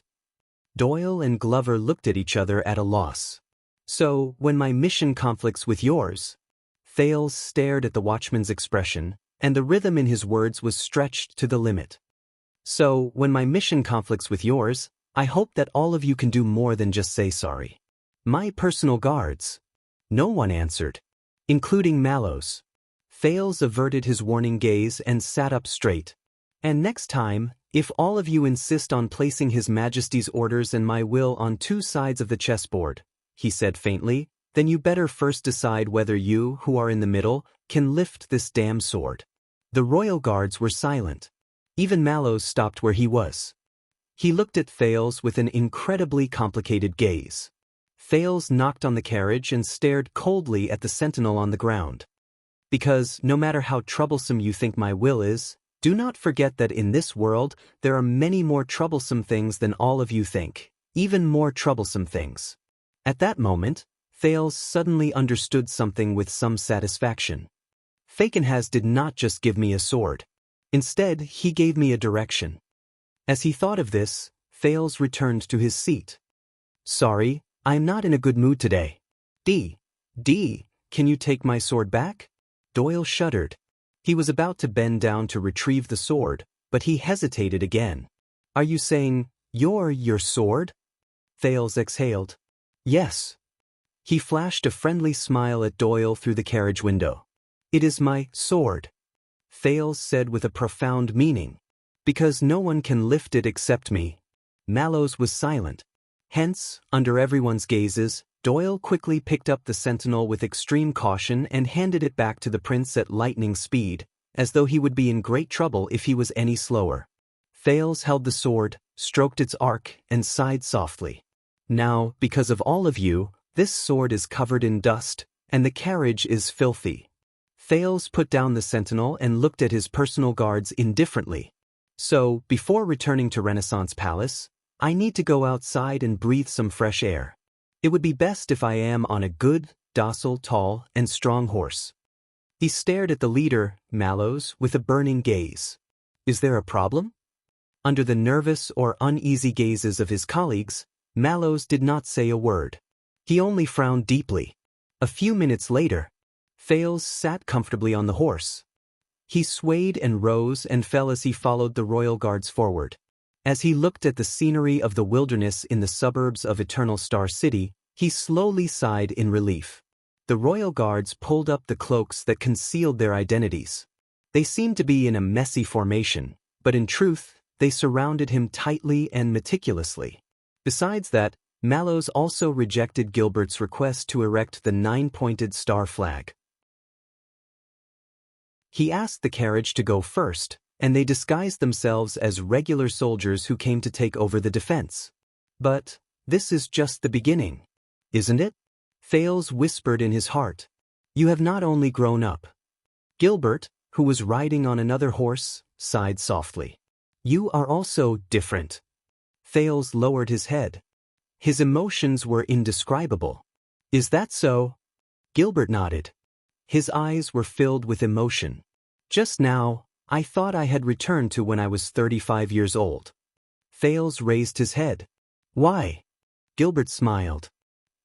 Doyle and Glover looked at each other at a loss. So, when my mission conflicts with yours? Thales stared at the watchman's expression, and the rhythm in his words was stretched to the limit. So, when my mission conflicts with yours, I hope that all of you can do more than just say sorry. My personal guards. No one answered, including Mallows. Thales averted his warning gaze and sat up straight. And next time, if all of you insist on placing His Majesty's orders and my will on 2 sides of the chessboard, he said faintly, then you better first decide whether you, who are in the middle, can lift this damn sword. The royal guards were silent. Even Mallows stopped where he was. He looked at Thales with an incredibly complicated gaze. Thales knocked on the carriage and stared coldly at the sentinel on the ground. Because, no matter how troublesome you think my will is, do not forget that in this world, there are many more troublesome things than all of you think, even more troublesome things. At that moment, Thales suddenly understood something with some satisfaction. Fakenhas did not just give me a sword. Instead, he gave me a direction. As he thought of this, Thales returned to his seat. Sorry, I am not in a good mood today. Can you take my sword back? Doyle shuddered. He was about to bend down to retrieve the sword, but he hesitated again. Are you saying, your sword? Thales exhaled. Yes. He flashed a friendly smile at Doyle through the carriage window. It is my sword. Thales said with a profound meaning. Because no one can lift it except me. Mallows was silent. Hence, under everyone's gazes, Doyle quickly picked up the sentinel with extreme caution and handed it back to the prince at lightning speed, as though he would be in great trouble if he was any slower. Thales held the sword, stroked its arc, and sighed softly. Now, because of all of you, this sword is covered in dust, and the carriage is filthy. Thales put down the sentinel and looked at his personal guards indifferently. So, before returning to Renaissance Palace, I need to go outside and breathe some fresh air. It would be best if I am on a good, docile, tall, and strong horse. He stared at the leader, Mallows, with a burning gaze. Is there a problem? Under the nervous or uneasy gazes of his colleagues, Mallows did not say a word. He only frowned deeply. A few minutes later, Fales sat comfortably on the horse. He swayed and rose and fell as he followed the royal guards forward. As he looked at the scenery of the wilderness in the suburbs of Eternal Star City, he slowly sighed in relief. The royal guards pulled up the cloaks that concealed their identities. They seemed to be in a messy formation, but in truth, they surrounded him tightly and meticulously. Besides that, Mallows also rejected Gilbert's request to erect the 9-pointed star flag. He asked the carriage to go first, and they disguised themselves as regular soldiers who came to take over the defense. But this is just the beginning, isn't it? Fales whispered in his heart. You have not only grown up. Gilbert, who was riding on another horse, sighed softly. You are also different. Fales lowered his head. His emotions were indescribable. Is that so? Gilbert nodded. His eyes were filled with emotion. Just now, I thought I had returned to when I was 35 years old. Fales raised his head. Why? Gilbert smiled.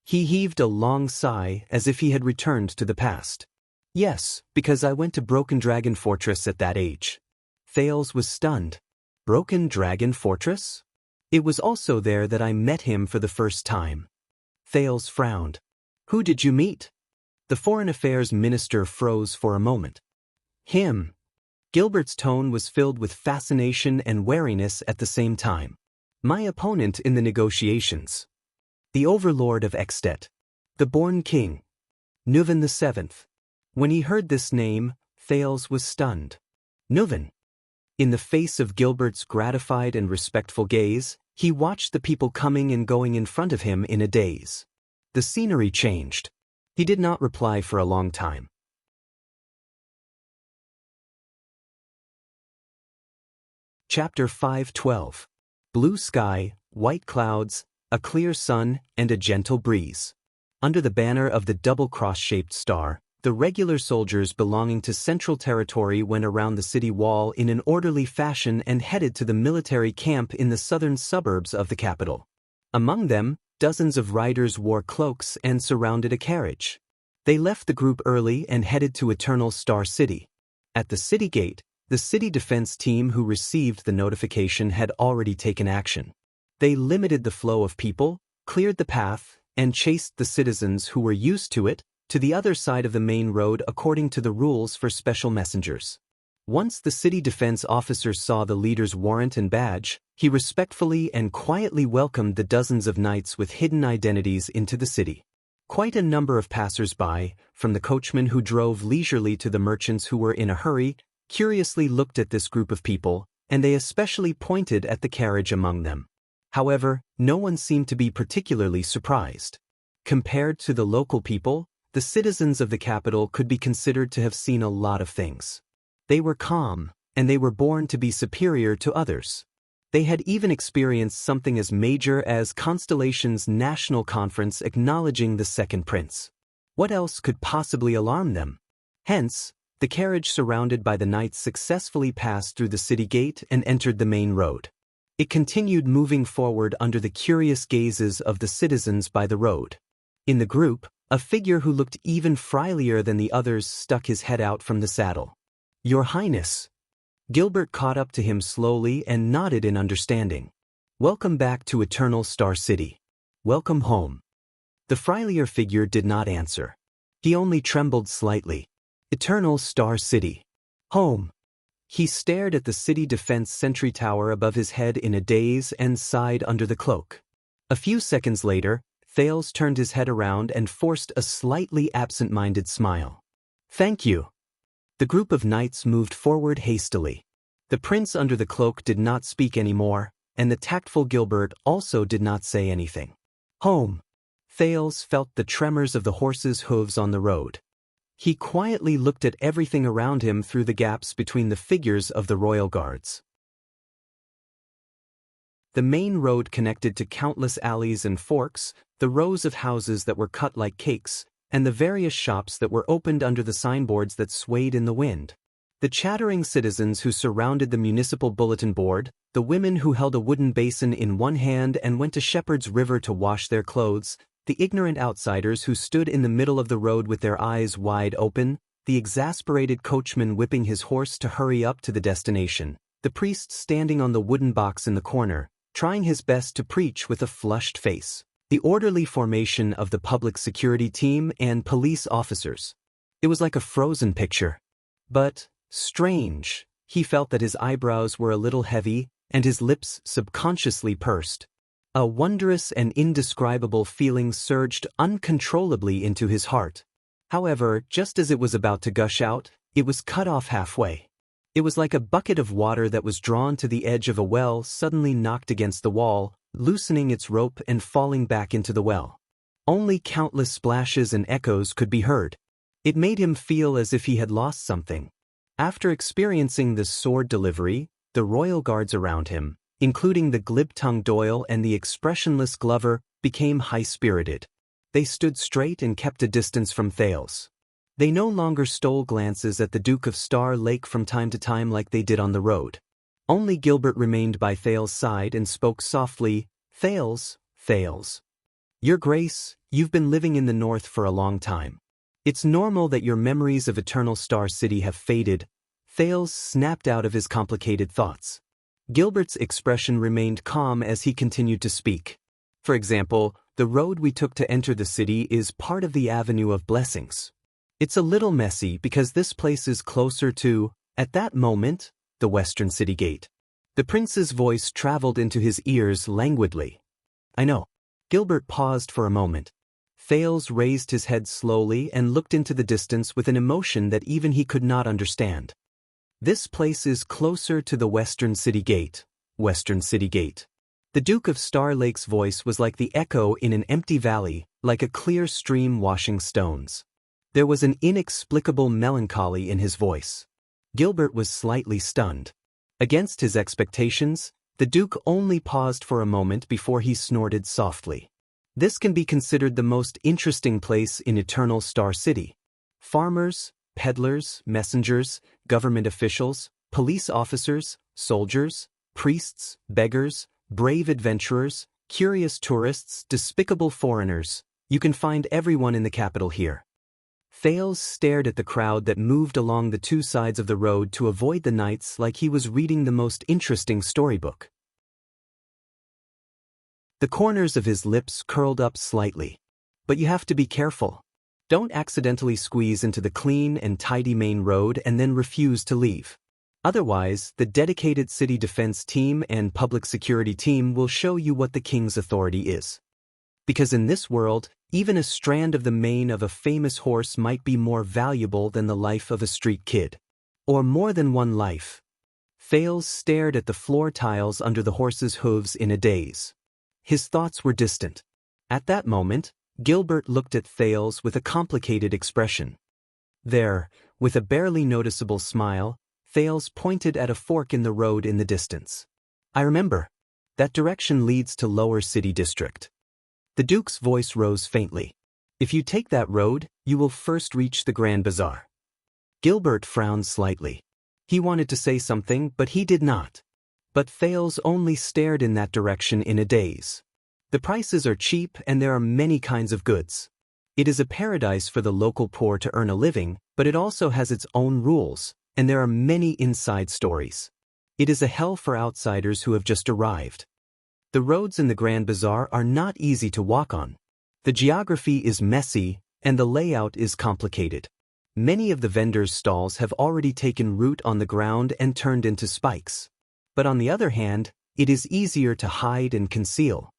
He heaved a long sigh as if he had returned to the past. Yes, because I went to Broken Dragon Fortress at that age. Fales was stunned. Broken Dragon Fortress? It was also there that I met him for the first time. Fales frowned. Who did you meet? The Foreign Affairs Minister froze for a moment. Him. Gilbert's tone was filled with fascination and wariness at the same time. My opponent in the negotiations. The Overlord of Extet. The Born King. Nuvan VII. When he heard this name, Fales was stunned. Nuvan. In the face of Gilbert's gratified and respectful gaze, he watched the people coming and going in front of him in a daze. The scenery changed. He did not reply for a long time. Chapter 5:12. Blue sky, white clouds, a clear sun, and a gentle breeze. Under the banner of the double cross-shaped star, the regular soldiers belonging to Central Territory went around the city wall in an orderly fashion and headed to the military camp in the southern suburbs of the capital. Among them, dozens of riders wore cloaks and surrounded a carriage. They left the group early and headed to Eternal Star City. At the city gate, the city defense team who received the notification had already taken action. They limited the flow of people, cleared the path, and chased the citizens who were used to it to the other side of the main road according to the rules for special messengers. Once the city defense officer saw the leader's warrant and badge, he respectfully and quietly welcomed the dozens of knights with hidden identities into the city. Quite a number of passers-by, from the coachmen who drove leisurely to the merchants who were in a hurry, curiously looked at this group of people, and they especially pointed at the carriage among them. However, no one seemed to be particularly surprised. Compared to the local people, the citizens of the capital could be considered to have seen a lot of things. They were calm, and they were born to be superior to others. They had even experienced something as major as Constellation's national conference acknowledging the second prince. What else could possibly alarm them? Hence, the carriage surrounded by the knights successfully passed through the city gate and entered the main road. It continued moving forward under the curious gazes of the citizens by the road. In the group, a figure who looked even friendlier than the others stuck his head out from the saddle. Your Highness. Gilbert caught up to him slowly and nodded in understanding. Welcome back to Eternal Star City. Welcome home. The friendlier figure did not answer. He only trembled slightly. Eternal Star City. Home. He stared at the city defense sentry tower above his head in a daze and sighed under the cloak. A few seconds later, Thales turned his head around and forced a slightly absent-minded smile. Thank you. The group of knights moved forward hastily. The prince under the cloak did not speak anymore, and the tactful Gilbert also did not say anything. Home. Thales felt the tremors of the horses' hooves on the road. He quietly looked at everything around him through the gaps between the figures of the royal guards. The main road connected to countless alleys and forks, the rows of houses that were cut like cakes, and the various shops that were opened under the signboards that swayed in the wind. The chattering citizens who surrounded the municipal bulletin board, the women who held a wooden basin in one hand and went to Shepherd's River to wash their clothes, the ignorant outsiders who stood in the middle of the road with their eyes wide open, the exasperated coachman whipping his horse to hurry up to the destination, the priest standing on the wooden box in the corner, trying his best to preach with a flushed face, the orderly formation of the public security team and police officers. It was like a frozen picture. But, strange, he felt that his eyebrows were a little heavy and his lips subconsciously pursed. A wondrous and indescribable feeling surged uncontrollably into his heart. However, just as it was about to gush out, it was cut off halfway. It was like a bucket of water that was drawn to the edge of a well suddenly knocked against the wall, loosening its rope and falling back into the well. Only countless splashes and echoes could be heard. It made him feel as if he had lost something. After experiencing this sword delivery, the royal guards around him, including the glib-tongued Doyle and the expressionless Glover, became high-spirited. They stood straight and kept a distance from Thales. They no longer stole glances at the Duke of Star Lake from time to time like they did on the road. Only Gilbert remained by Thales' side and spoke softly, "Thales, Thales. Your Grace, you've been living in the north for a long time. It's normal that your memories of Eternal Star City have faded." Thales snapped out of his complicated thoughts. Gilbert's expression remained calm as he continued to speak. "For example, the road we took to enter the city is part of the Avenue of Blessings. It's a little messy because this place is closer to, at that moment, the Western City Gate." The prince's voice traveled into his ears languidly. "I know." Gilbert paused for a moment. Thales raised his head slowly and looked into the distance with an emotion that even he could not understand. "This place is closer to the Western City Gate. Western City Gate." The Duke of Star Lake's voice was like the echo in an empty valley, like a clear stream washing stones. There was an inexplicable melancholy in his voice. Gilbert was slightly stunned. Against his expectations, the Duke only paused for a moment before he snorted softly. "This can be considered the most interesting place in Eternal Star City. Farmers, peddlers, messengers, government officials, police officers, soldiers, priests, beggars, brave adventurers, curious tourists, despicable foreigners. You can find everyone in the capital here." Thales stared at the crowd that moved along the two sides of the road to avoid the knights like he was reading the most interesting storybook. The corners of his lips curled up slightly. "But you have to be careful. Don't accidentally squeeze into the clean and tidy main road and then refuse to leave. Otherwise, the dedicated city defense team and public security team will show you what the king's authority is. Because in this world, even a strand of the mane of a famous horse might be more valuable than the life of a street kid. Or more than one life." Thales stared at the floor tiles under the horse's hooves in a daze. His thoughts were distant. At that moment, Gilbert looked at Thales with a complicated expression. There, with a barely noticeable smile, Thales pointed at a fork in the road in the distance. "I remember. That direction leads to Lower City District." The Duke's voice rose faintly. "If you take that road, you will first reach the Grand Bazaar." Gilbert frowned slightly. He wanted to say something, but he did not. But Thales only stared in that direction in a daze. The prices are cheap and there are many kinds of goods. It is a paradise for the local poor to earn a living, but it also has its own rules, and there are many inside stories. It is a hell for outsiders who have just arrived. The roads in the Grand Bazaar are not easy to walk on. The geography is messy, and the layout is complicated. Many of the vendors' stalls have already taken root on the ground and turned into spikes. But on the other hand, it is easier to hide and conceal.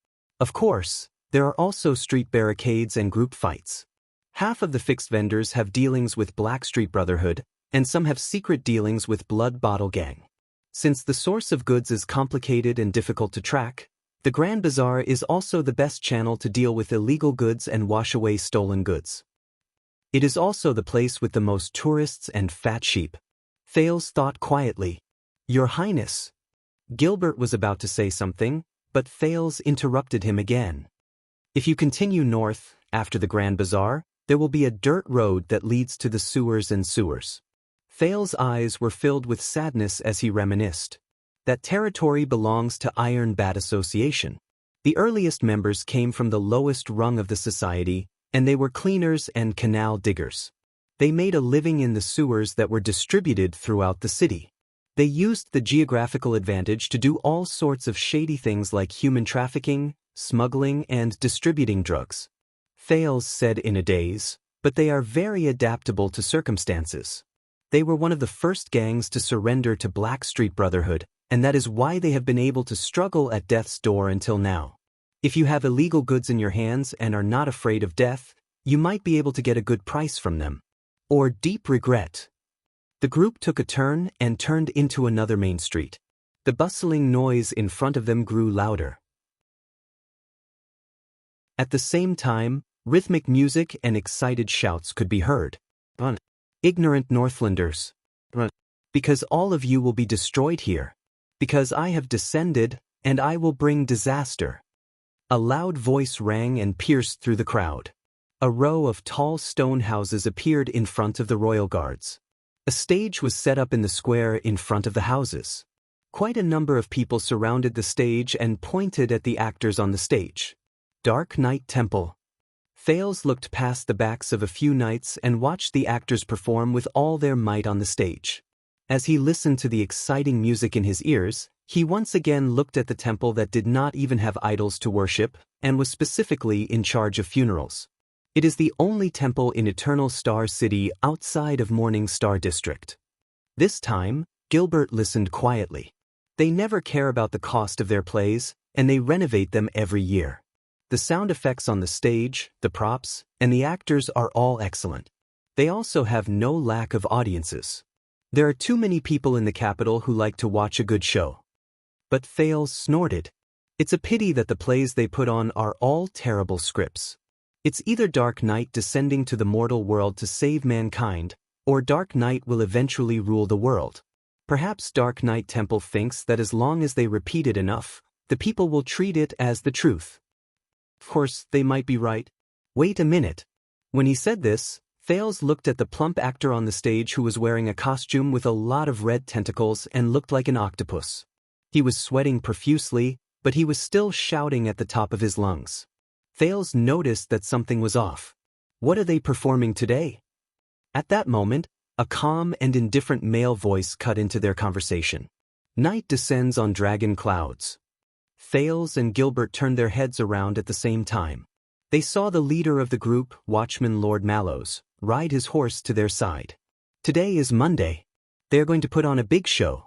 Of course, there are also street barricades and group fights. Half of the fixed vendors have dealings with Blackstreet Brotherhood, and some have secret dealings with Blood Bottle Gang. Since the source of goods is complicated and difficult to track, the Grand Bazaar is also the best channel to deal with illegal goods and wash away stolen goods. It is also the place with the most tourists and fat sheep. Thales thought quietly. "Your Highness." Gilbert was about to say something, but Thales interrupted him again. "If you continue north, after the Grand Bazaar, there will be a dirt road that leads to the sewers and sewers." Fail's eyes were filled with sadness as he reminisced. That territory belongs to Iron Bat Association. The earliest members came from the lowest rung of the society, and they were cleaners and canal diggers. They made a living in the sewers that were distributed throughout the city. They used the geographical advantage to do all sorts of shady things like human trafficking, smuggling, and distributing drugs. Fails said in a daze, but they are very adaptable to circumstances. They were one of the first gangs to surrender to Blackstreet Brotherhood, and that is why they have been able to struggle at death's door until now. If you have illegal goods in your hands and are not afraid of death, you might be able to get a good price from them. Or deep regret. The group took a turn and turned into another main street. The bustling noise in front of them grew louder. At the same time, rhythmic music and excited shouts could be heard. Run. Ignorant Northlanders. Run. Because all of you will be destroyed here. Because I have descended, and I will bring disaster. A loud voice rang and pierced through the crowd. A row of tall stone houses appeared in front of the royal guards. A stage was set up in the square in front of the houses. Quite a number of people surrounded the stage and pointed at the actors on the stage. Dark Knight Temple. Fails looked past the backs of a few knights and watched the actors perform with all their might on the stage. As he listened to the exciting music in his ears, he once again looked at the temple that did not even have idols to worship and was specifically in charge of funerals. It is the only temple in Eternal Star City outside of Morning Star District. This time, Gilbert listened quietly. They never care about the cost of their plays, and they renovate them every year. The sound effects on the stage, the props, and the actors are all excellent. They also have no lack of audiences. There are too many people in the capital who like to watch a good show. But Fails snorted. It's a pity that the plays they put on are all terrible scripts. It's either Dark Knight descending to the mortal world to save mankind, or Dark Knight will eventually rule the world. Perhaps Dark Knight Temple thinks that as long as they repeat it enough, the people will treat it as the truth. Of course, they might be right. Wait a minute. When he said this, Fails looked at the plump actor on the stage who was wearing a costume with a lot of red tentacles and looked like an octopus. He was sweating profusely, but he was still shouting at the top of his lungs. Fails noticed that something was off. What are they performing today? At that moment, a calm and indifferent male voice cut into their conversation. Night descends on dragon clouds. Fails and Gilbert turned their heads around at the same time. They saw the leader of the group, Watchman Lord Mallows, ride his horse to their side. Today is Monday. They are going to put on a big show.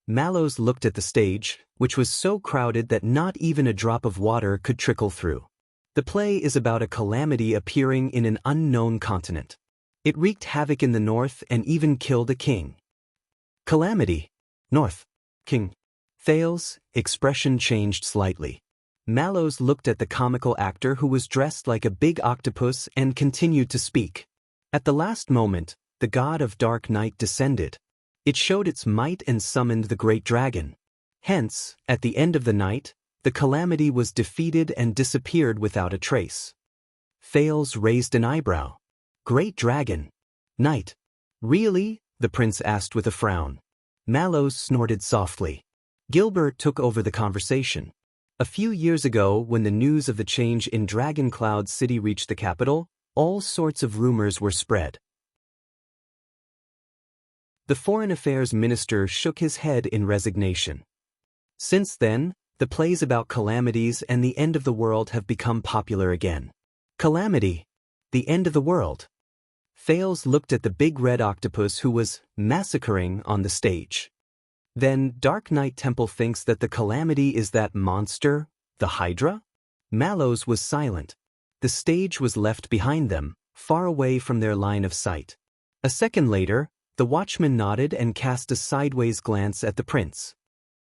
Mallows looked at the stage, which was so crowded that not even a drop of water could trickle through. The play is about a calamity appearing in an unknown continent. It wreaked havoc in the north and even killed a king. Calamity. North. King. Fails, expression changed slightly. Mallows looked at the comical actor who was dressed like a big octopus and continued to speak. At the last moment, the god of Dark Night descended. It showed its might and summoned the great dragon. Hence, at the end of the night, the calamity was defeated and disappeared without a trace. Fails raised an eyebrow. Great dragon. Night. Really? The prince asked with a frown. Mallows snorted softly. Gilbert took over the conversation. A few years ago, when the news of the change in Dragon Cloud City reached the capital, all sorts of rumors were spread. The Foreign Affairs Minister shook his head in resignation. Since then, the plays about calamities and the end of the world have become popular again. Calamity. The end of the world. Fails looked at the big red octopus who was massacring on the stage. Then Dark Knight Temple thinks that the calamity is that monster, the Hydra? Mallows was silent. The stage was left behind them, far away from their line of sight. A second later, the watchman nodded and cast a sideways glance at the prince.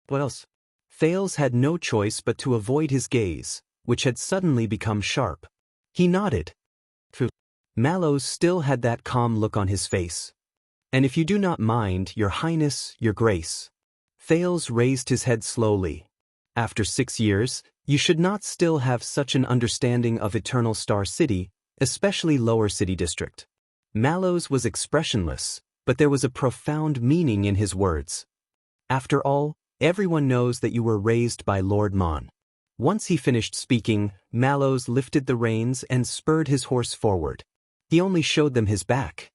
What else? Fails had no choice but to avoid his gaze, which had suddenly become sharp. He nodded. Mallows still had that calm look on his face. And if you do not mind, your highness, your grace. Fails raised his head slowly. After 6 years, you should not still have such an understanding of Eternal Star City, especially Lower City District. Mallows was expressionless, but there was a profound meaning in his words. After all, everyone knows that you were raised by Lord Mon. Once he finished speaking, Mallows lifted the reins and spurred his horse forward. He only showed them his back.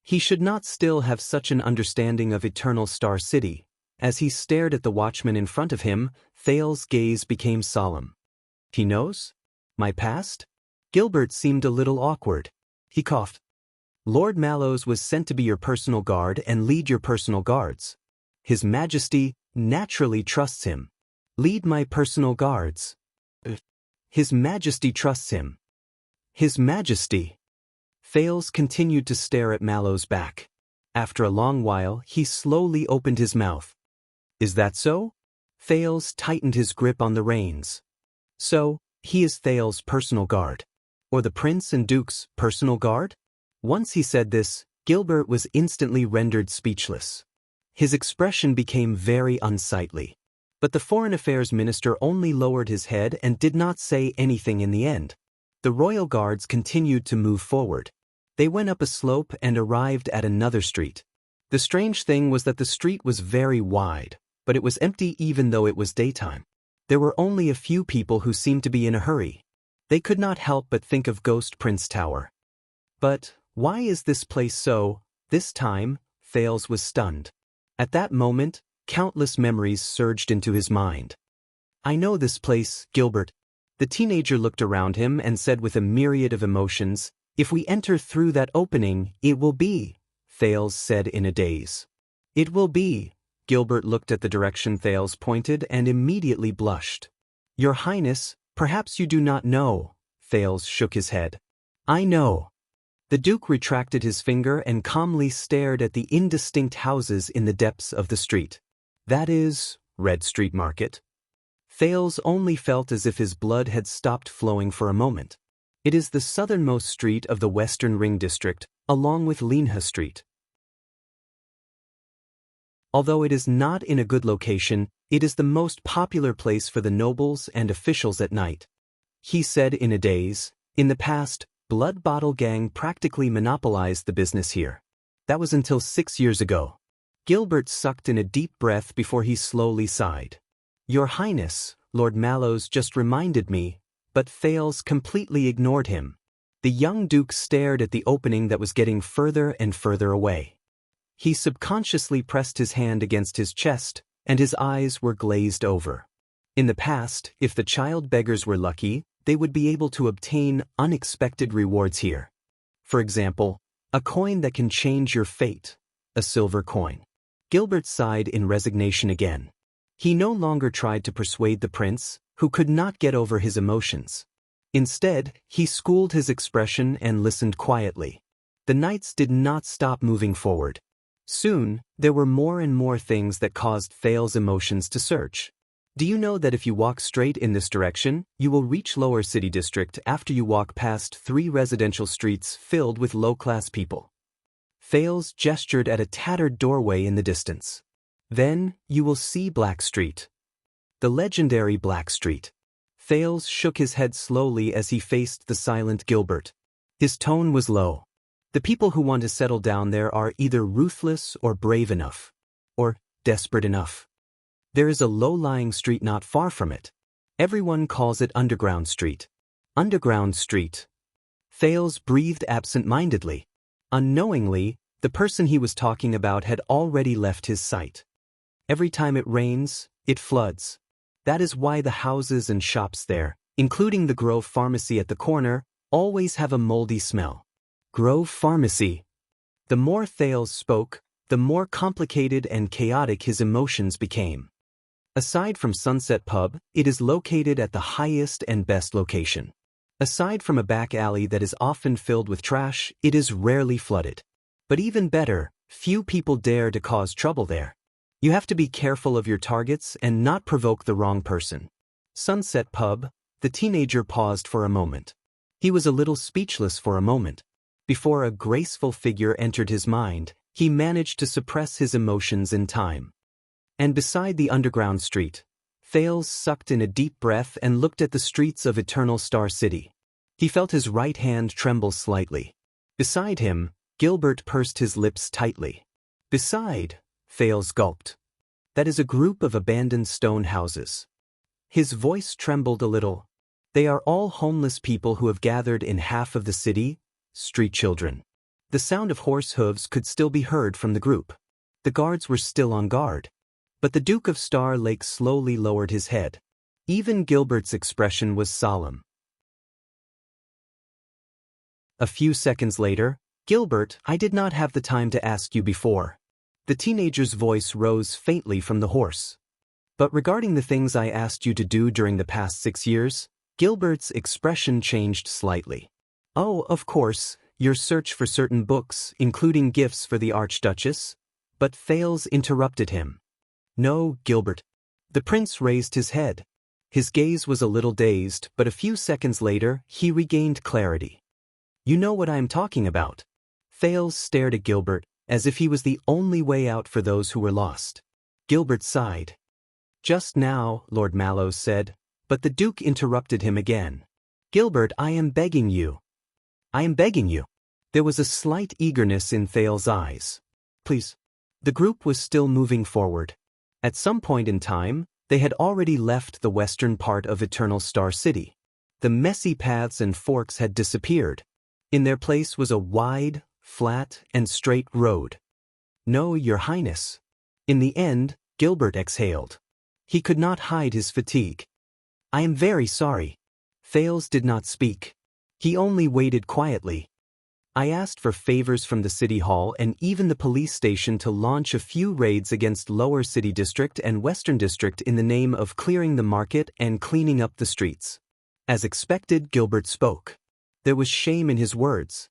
He should not still have such an understanding of Eternal Star City. As he stared at the watchman in front of him, Thale's gaze became solemn. He knows? My past? Gilbert seemed a little awkward. He coughed. Lord Mallows was sent to be your personal guard and lead your personal guards. His Majesty naturally trusts him. Lead my personal guards. His Majesty trusts him. His Majesty. Thales continued to stare at Mallows' back. After a long while, he slowly opened his mouth. Is that so? Thales tightened his grip on the reins. So, he is Thales' personal guard. Or the Prince and Duke's personal guard? Once he said this, Gilbert was instantly rendered speechless. His expression became very unsightly. But the Foreign Affairs Minister only lowered his head and did not say anything in the end. The royal guards continued to move forward. They went up a slope and arrived at another street. The strange thing was that the street was very wide, but it was empty even though it was daytime. There were only a few people who seemed to be in a hurry. They could not help but think of Ghost Prince Tower. But why is this place so? This time, Thales was stunned. At that moment, countless memories surged into his mind. I know this place, Gilbert. The teenager looked around him and said with a myriad of emotions, if we enter through that opening, it will be, Thales said in a daze. It will be. Gilbert looked at the direction Thales pointed and immediately blushed. Your Highness, perhaps you do not know. Thales shook his head. I know. The Duke retracted his finger and calmly stared at the indistinct houses in the depths of the street. That is, Red Street Market. Thales only felt as if his blood had stopped flowing for a moment. It is the southernmost street of the Western Ring District, along with Linha Street. Although it is not in a good location, it is the most popular place for the nobles and officials at night. He said in a daze, in the past, Blood Bottle Gang practically monopolized the business here. That was until 6 years ago. Gilbert sucked in a deep breath before he slowly sighed. Your Highness, Lord Mallows just reminded me, but Thales completely ignored him. The young Duke stared at the opening that was getting further and further away. He subconsciously pressed his hand against his chest, and his eyes were glazed over. In the past, if the child beggars were lucky, they would be able to obtain unexpected rewards here. For example, a coin that can change your fate, a silver coin. Gilbert sighed in resignation again. He no longer tried to persuade the prince, who could not get over his emotions. Instead, he schooled his expression and listened quietly. The knights did not stop moving forward. Soon, there were more and more things that caused Thales' emotions to surge. Do you know that if you walk straight in this direction, you will reach Lower City District after you walk past 3 residential streets filled with low-class people? Thales gestured at a tattered doorway in the distance. Then, you will see Black Street. The legendary Black Street. Thales shook his head slowly as he faced the silent Gilbert. His tone was low. The people who want to settle down there are either ruthless or brave enough. Or desperate enough. There is a low-lying street not far from it. Everyone calls it Underground Street. Underground Street. Thales breathed absent-mindedly. Unknowingly, the person he was talking about had already left his sight. Every time it rains, it floods. That is why the houses and shops there, including the Grove Pharmacy at the corner, always have a moldy smell. Grove Pharmacy. The more Thales spoke, the more complicated and chaotic his emotions became. Aside from Sunset Pub, it is located at the highest and best location. Aside from a back alley that is often filled with trash, it is rarely flooded. But even better, few people dare to cause trouble there. You have to be careful of your targets and not provoke the wrong person. Sunset Pub. The teenager paused for a moment. He was a little speechless for a moment. Before a graceful figure entered his mind, he managed to suppress his emotions in time. And beside the underground street, Thales sucked in a deep breath and looked at the streets of Eternal Star City. He felt his right hand tremble slightly. Beside him, Gilbert pursed his lips tightly. Beside, Fales gulped. That is a group of abandoned stone houses. His voice trembled a little. They are all homeless people who have gathered in half of the city, street children. The sound of horse hooves could still be heard from the group. The guards were still on guard. But the Duke of Star Lake slowly lowered his head. Even Gilbert's expression was solemn. A few seconds later, Gilbert, I did not have the time to ask you before. The teenager's voice rose faintly from the horse. But regarding the things I asked you to do during the past 6 years, Gilbert's expression changed slightly. Oh, of course, your search for certain books, including gifts for the Archduchess. But Fales interrupted him. No, Gilbert. The prince raised his head. His gaze was a little dazed, but a few seconds later, he regained clarity. You know what I am talking about. Fales stared at Gilbert, as if he was the only way out for those who were lost. Gilbert sighed. Just now, Lord Mallows said, but the Duke interrupted him again. Gilbert, I am begging you. I am begging you. There was a slight eagerness in Fales' eyes. Please. The group was still moving forward. At some point in time, they had already left the western part of Eternal Star City. The messy paths and forks had disappeared. In their place was a wide, flat, and straight road. No, Your Highness. In the end, Gilbert exhaled. He could not hide his fatigue. I am very sorry. Fales did not speak. He only waited quietly. I asked for favors from the City Hall and even the police station to launch a few raids against Lower City District and Western District in the name of clearing the market and cleaning up the streets. As expected, Gilbert spoke. There was shame in his words.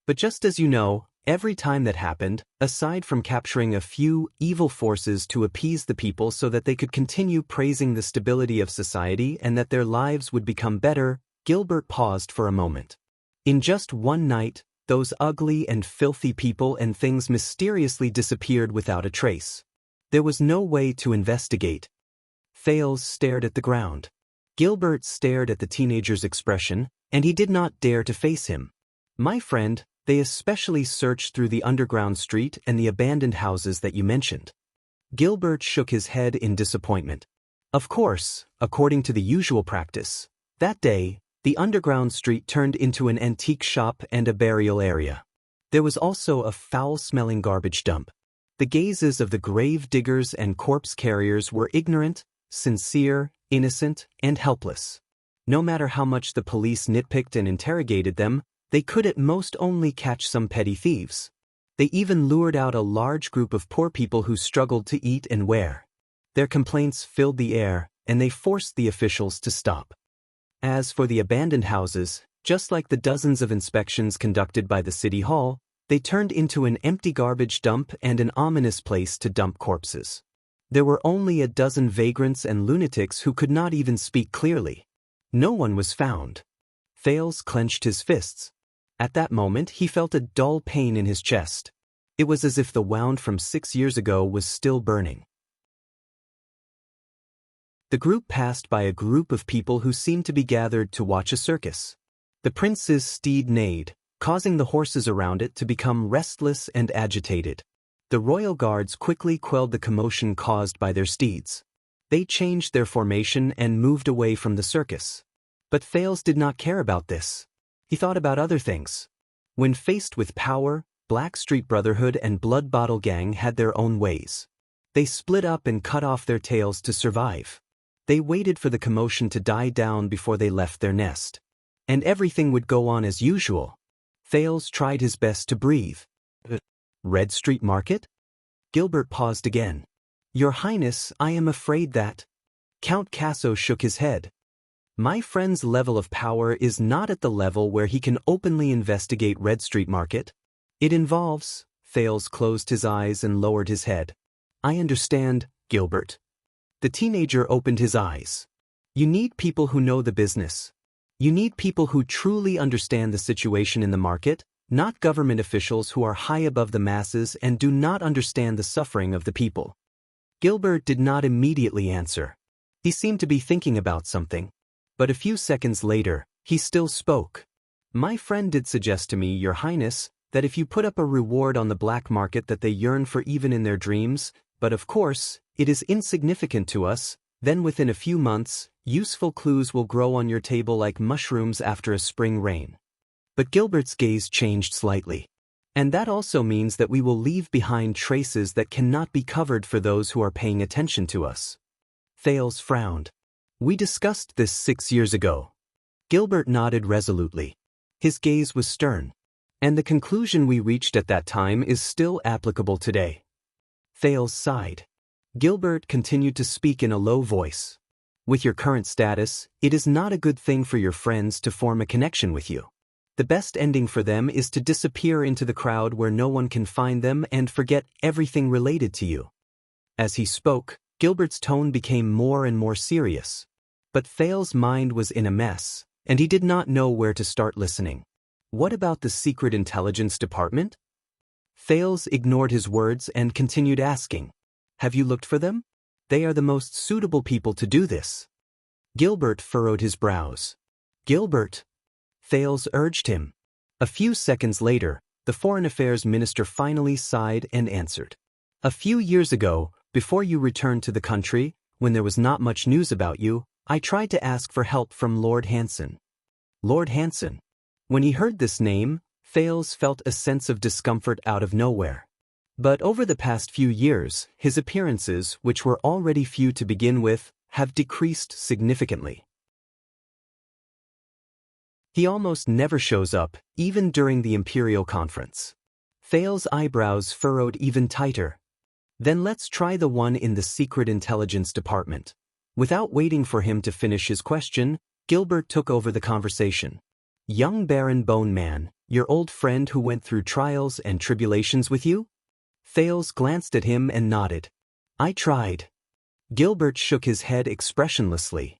But just as you know, every time that happened, aside from capturing a few evil forces to appease the people so that they could continue praising the stability of society and that their lives would become better, Gilbert paused for a moment. In just one night, those ugly and filthy people and things mysteriously disappeared without a trace. There was no way to investigate. Fales stared at the ground. Gilbert stared at the teenager's expression, and he did not dare to face him. My friend, they especially searched through the underground street and the abandoned houses that you mentioned. Gilbert shook his head in disappointment. Of course, according to the usual practice, that day, the underground street turned into an antique shop and a burial area. There was also a foul-smelling garbage dump. The gazes of the grave diggers and corpse carriers were ignorant, sincere, innocent, and helpless. No matter how much the police nitpicked and interrogated them, they could at most only catch some petty thieves. They even lured out a large group of poor people who struggled to eat and wear. Their complaints filled the air, and they forced the officials to stop. As for the abandoned houses, just like the dozens of inspections conducted by the City Hall, they turned into an empty garbage dump and an ominous place to dump corpses. There were only a dozen vagrants and lunatics who could not even speak clearly. No one was found. Fales clenched his fists. At that moment, he felt a dull pain in his chest. It was as if the wound from 6 years ago was still burning. The group passed by a group of people who seemed to be gathered to watch a circus. The prince's steed neighed, causing the horses around it to become restless and agitated. The royal guards quickly quelled the commotion caused by their steeds. They changed their formation and moved away from the circus. But Fales did not care about this. He thought about other things. When faced with power, Blackstreet Brotherhood and Blood Bottle Gang had their own ways. They split up and cut off their tails to survive. They waited for the commotion to die down before they left their nest. And everything would go on as usual. Fales tried his best to breathe. Red Street Market? Gilbert paused again. Your Highness, I am afraid that... Count Casso shook his head. My friend's level of power is not at the level where he can openly investigate Red Street Market. It involves... Fales closed his eyes and lowered his head. I understand, Gilbert. The teenager opened his eyes. You need people who know the business. You need people who truly understand the situation in the market, not government officials who are high above the masses and do not understand the suffering of the people. Gilbert did not immediately answer. He seemed to be thinking about something. But a few seconds later, he still spoke. My friend did suggest to me, Your Highness, that if you put up a reward on the black market that they yearn for even in their dreams, but of course, it is insignificant to us, then within a few months, useful clues will grow on your table like mushrooms after a spring rain. But Gilbert's gaze changed slightly. And that also means that we will leave behind traces that cannot be covered for those who are paying attention to us. Thales frowned. We discussed this 6 years ago. Gilbert nodded resolutely. His gaze was stern. And the conclusion we reached at that time is still applicable today. Thales sighed. Gilbert continued to speak in a low voice. With your current status, it is not a good thing for your friends to form a connection with you. The best ending for them is to disappear into the crowd where no one can find them and forget everything related to you. As he spoke, Gilbert's tone became more and more serious. But Thales' mind was in a mess, and he did not know where to start listening. What about the Secret Intelligence Department? Thales ignored his words and continued asking. Have you looked for them? They are the most suitable people to do this. Gilbert furrowed his brows. Gilbert! Thales urged him. A few seconds later, the Foreign Affairs Minister finally sighed and answered. A few years ago, before you returned to the country, when there was not much news about you, I tried to ask for help from Lord Hanson. Lord Hanson. When he heard this name, Thales felt a sense of discomfort out of nowhere. But over the past few years, his appearances, which were already few to begin with, have decreased significantly. He almost never shows up, even during the Imperial Conference. Thales' eyebrows furrowed even tighter. Then let's try the one in the Secret Intelligence Department. Without waiting for him to finish his question, Gilbert took over the conversation. Young Baron Bone Man, your old friend who went through trials and tribulations with you? Thales glanced at him and nodded. I tried. Gilbert shook his head expressionlessly.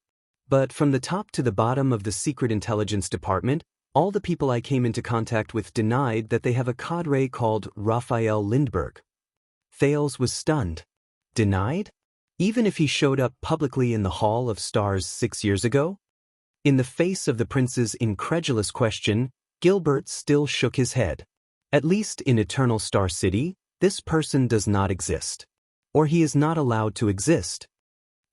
But from the top to the bottom of the Secret Intelligence Department, all the people I came into contact with denied that they have a cadre called Raphael Lindbergh. Thales was stunned. Denied? Even if he showed up publicly in the Hall of Stars 6 years ago? In the face of the prince's incredulous question, Gilbert still shook his head. At least in Eternal Star City, this person does not exist. Or he is not allowed to exist.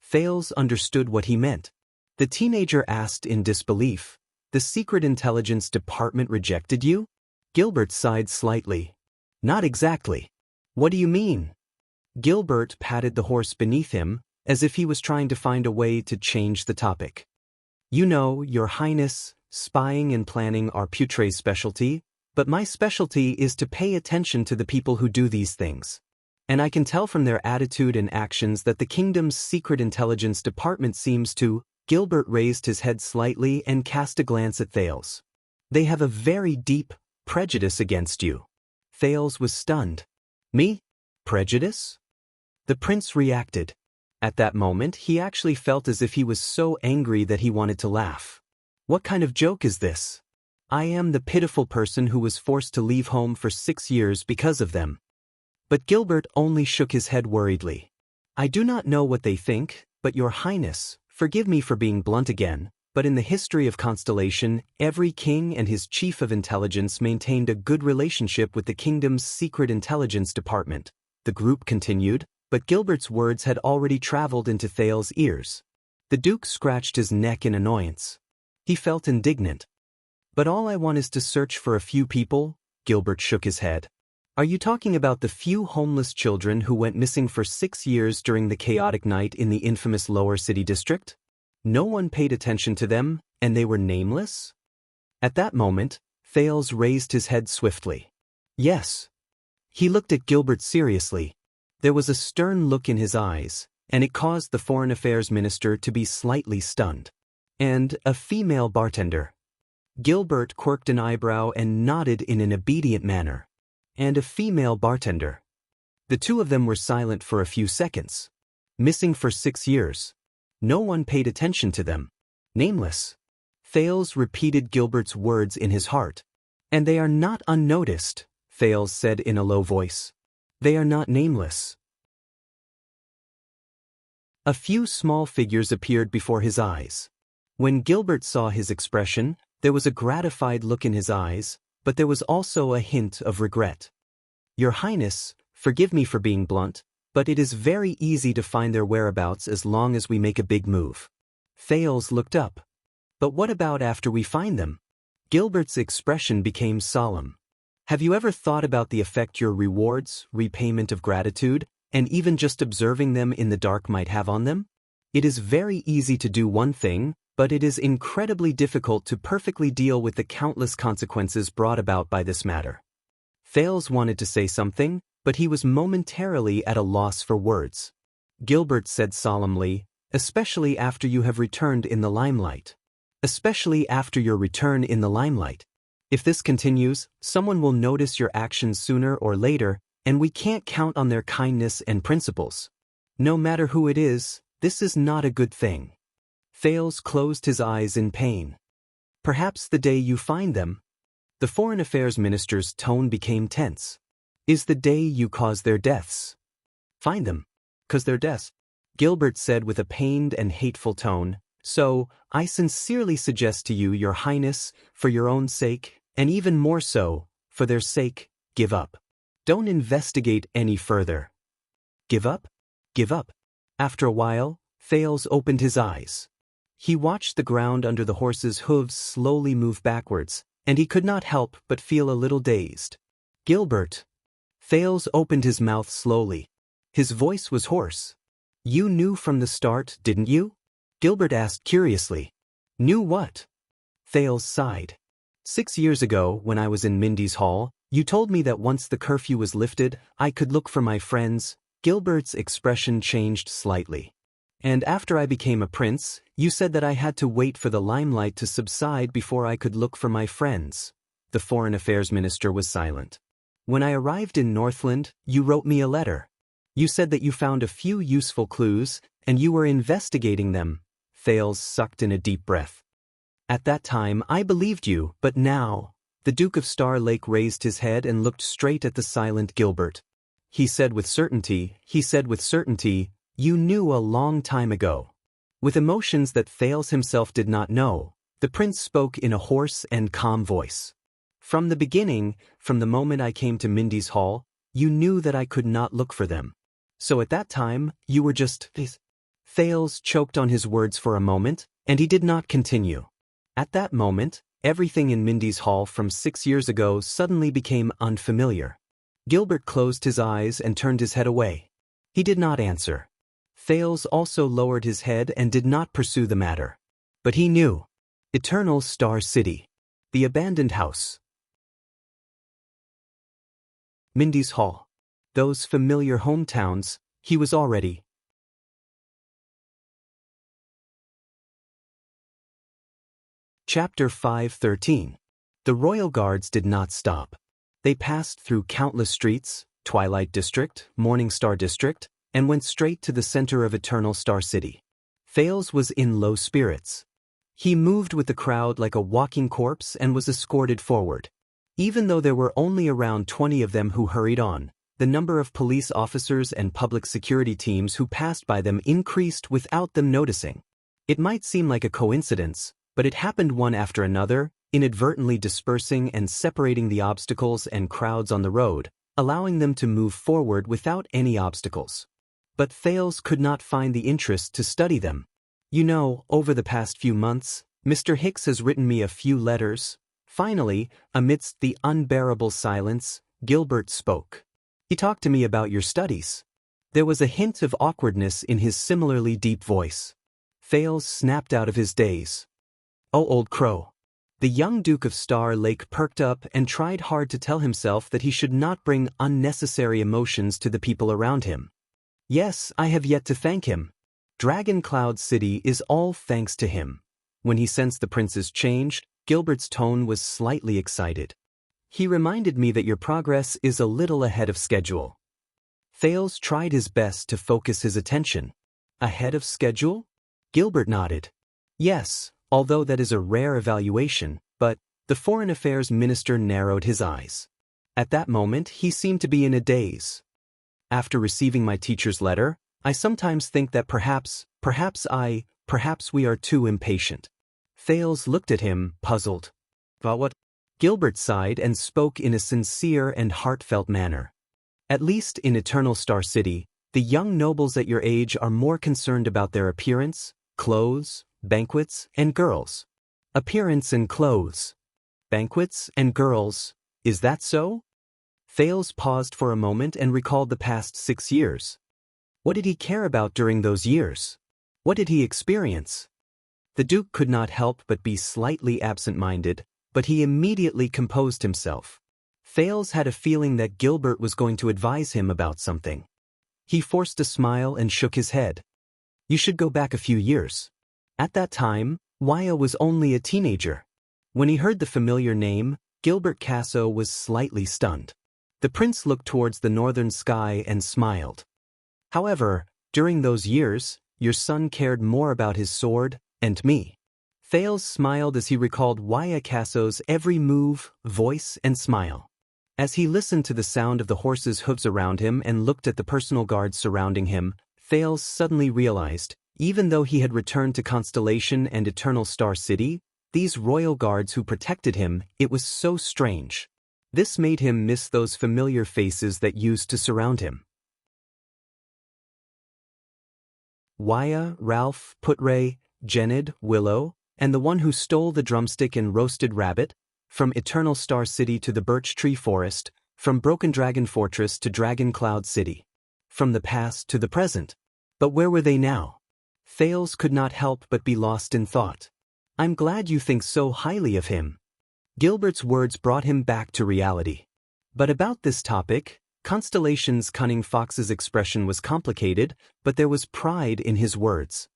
Thales understood what he meant. The teenager asked in disbelief, the Secret Intelligence Department rejected you? Gilbert sighed slightly. Not exactly. What do you mean? Gilbert patted the horse beneath him, as if he was trying to find a way to change the topic. You know, Your Highness, spying and planning are Putre's specialty, but my specialty is to pay attention to the people who do these things. And I can tell from their attitude and actions that the kingdom's Secret Intelligence Department seems to. Gilbert raised his head slightly and cast a glance at Thales. They have a very deep prejudice against you. Thales was stunned. Me? Prejudice? The prince reacted. At that moment, he actually felt as if he was so angry that he wanted to laugh. What kind of joke is this? I am the pitiful person who was forced to leave home for 6 years because of them. But Gilbert only shook his head worriedly. I do not know what they think, but Your Highness, forgive me for being blunt again, but in the history of Constellation, every king and his chief of intelligence maintained a good relationship with the kingdom's Secret Intelligence Department. The group continued, but Gilbert's words had already traveled into Thales' ears. The Duke scratched his neck in annoyance. He felt indignant. But all I want is to search for a few people, Gilbert shook his head. Are you talking about the few homeless children who went missing for 6 years during the chaotic night in the infamous Lower City District? No one paid attention to them, and they were nameless? At that moment, Thales raised his head swiftly. Yes. He looked at Gilbert seriously. There was a stern look in his eyes, and it caused the Foreign Affairs Minister to be slightly stunned. And a female bartender. Gilbert quirked an eyebrow and nodded in an obedient manner. And a female bartender. The two of them were silent for a few seconds. Missing for 6 years. No one paid attention to them. Nameless. Thales repeated Gilbert's words in his heart. And they are not unnoticed, Thales said in a low voice. They are not nameless. A few small figures appeared before his eyes. When Gilbert saw his expression, there was a gratified look in his eyes, but there was also a hint of regret. Your Highness, forgive me for being blunt, but it is very easy to find their whereabouts as long as we make a big move. Thales looked up. But what about after we find them? Gilbert's expression became solemn. Have you ever thought about the effect your rewards, repayment of gratitude, and even just observing them in the dark might have on them? It is very easy to do one thing, but it is incredibly difficult to perfectly deal with the countless consequences brought about by this matter. Thales wanted to say something, but he was momentarily at a loss for words. Gilbert said solemnly, especially after you have returned in the limelight. Especially after your return in the limelight. If this continues, someone will notice your actions sooner or later, and we can't count on their kindness and principles. No matter who it is, this is not a good thing. Thales closed his eyes in pain. Perhaps the day you find them. The Foreign Affairs Minister's tone became tense. Is the day you cause their deaths. Find them. 'Cause their deaths. Gilbert said with a pained and hateful tone, so, I sincerely suggest to you, Your Highness, for your own sake, and even more so, for their sake, give up. Don't investigate any further. Give up? Give up. After a while, Thales opened his eyes. He watched the ground under the horse's hooves slowly move backwards, and he could not help but feel a little dazed. Gilbert. Thales opened his mouth slowly. His voice was hoarse. You knew from the start, didn't you? Gilbert asked curiously. Knew what? Thales sighed. 6 years ago, when I was in Mindy's hall, you told me that once the curfew was lifted, I could look for my friends. Gilbert's expression changed slightly. And after I became a prince, you said that I had to wait for the limelight to subside before I could look for my friends. The Foreign Affairs Minister was silent. When I arrived in Northland, you wrote me a letter. You said that you found a few useful clues, and you were investigating them. Thales sucked in a deep breath. At that time, I believed you, but now... The Duke of Star Lake raised his head and looked straight at the silent Gilbert. He said with certainty, you knew a long time ago. With emotions that Thales himself did not know, the prince spoke in a hoarse and calm voice. From the beginning, from the moment I came to Mindy's hall, you knew that I could not look for them. So at that time, you were just... Thales choked on his words for a moment, and he did not continue. At that moment, everything in Mindy's hall from 6 years ago suddenly became unfamiliar. Gilbert closed his eyes and turned his head away. He did not answer. Thales also lowered his head and did not pursue the matter. But he knew. Eternal Star City. The abandoned house. Mindy's hall. Those familiar hometowns, he was already. Chapter 5:13. The Royal Guards did not stop. They passed through countless streets, Twilight District, Morning Star District, and went straight to the center of Eternal Star City. Thales was in low spirits. He moved with the crowd like a walking corpse and was escorted forward. Even though there were only around 20 of them who hurried on, the number of police officers and public security teams who passed by them increased without them noticing. It might seem like a coincidence, but it happened one after another, inadvertently dispersing and separating the obstacles and crowds on the road, allowing them to move forward without any obstacles. But Thales could not find the interest to study them. You know, over the past few months, Mr. Hicks has written me a few letters. Finally, amidst the unbearable silence, Gilbert spoke. He talked to me about your studies. There was a hint of awkwardness in his similarly deep voice. Thales snapped out of his daze. Oh, old crow. The young Duke of Star Lake perked up and tried hard to tell himself that he should not bring unnecessary emotions to the people around him. Yes, I have yet to thank him. Dragon Cloud City is all thanks to him. When he sensed the prince's change, Gilbert's tone was slightly excited. He reminded me that your progress is a little ahead of schedule. Thales tried his best to focus his attention. Ahead of schedule? Gilbert nodded. Yes, although that is a rare evaluation, but the Foreign Affairs Minister narrowed his eyes. At that moment, he seemed to be in a daze. After receiving my teacher's letter, I sometimes think that perhaps we are too impatient. Thales looked at him, puzzled. About what? Gilbert sighed and spoke in a sincere and heartfelt manner. At least in Eternal Star City, the young nobles at your age are more concerned about their appearance, clothes, banquets, and girls. Appearance and clothes. Banquets and girls, is that so? Thales paused for a moment and recalled the past 6 years. What did he care about during those years? What did he experience? The Duke could not help but be slightly absent-minded, but he immediately composed himself. Thales had a feeling that Gilbert was going to advise him about something. He forced a smile and shook his head. You should go back a few years. At that time, Waya was only a teenager. When he heard the familiar name, Gilbert Casso was slightly stunned. The prince looked towards the northern sky and smiled. However, during those years, your son cared more about his sword and me. Thales smiled as he recalled Waya Casso's every move, voice, and smile. As he listened to the sound of the horses' hooves around him and looked at the personal guards surrounding him, Thales suddenly realized, even though he had returned to Constellation and Eternal Star City, these royal guards who protected him, it was so strange. This made him miss those familiar faces that used to surround him. Waya, Ralph, Putray, Genid, Willow, and the one who stole the drumstick and roasted rabbit, from Eternal Star City to the Birch Tree Forest, from Broken Dragon Fortress to Dragon Cloud City. From the past to the present. But where were they now? Thales could not help but be lost in thought. I'm glad you think so highly of him. Gilbert's words brought him back to reality. But about this topic, Constellation's cunning fox's expression was complicated, but there was pride in his words.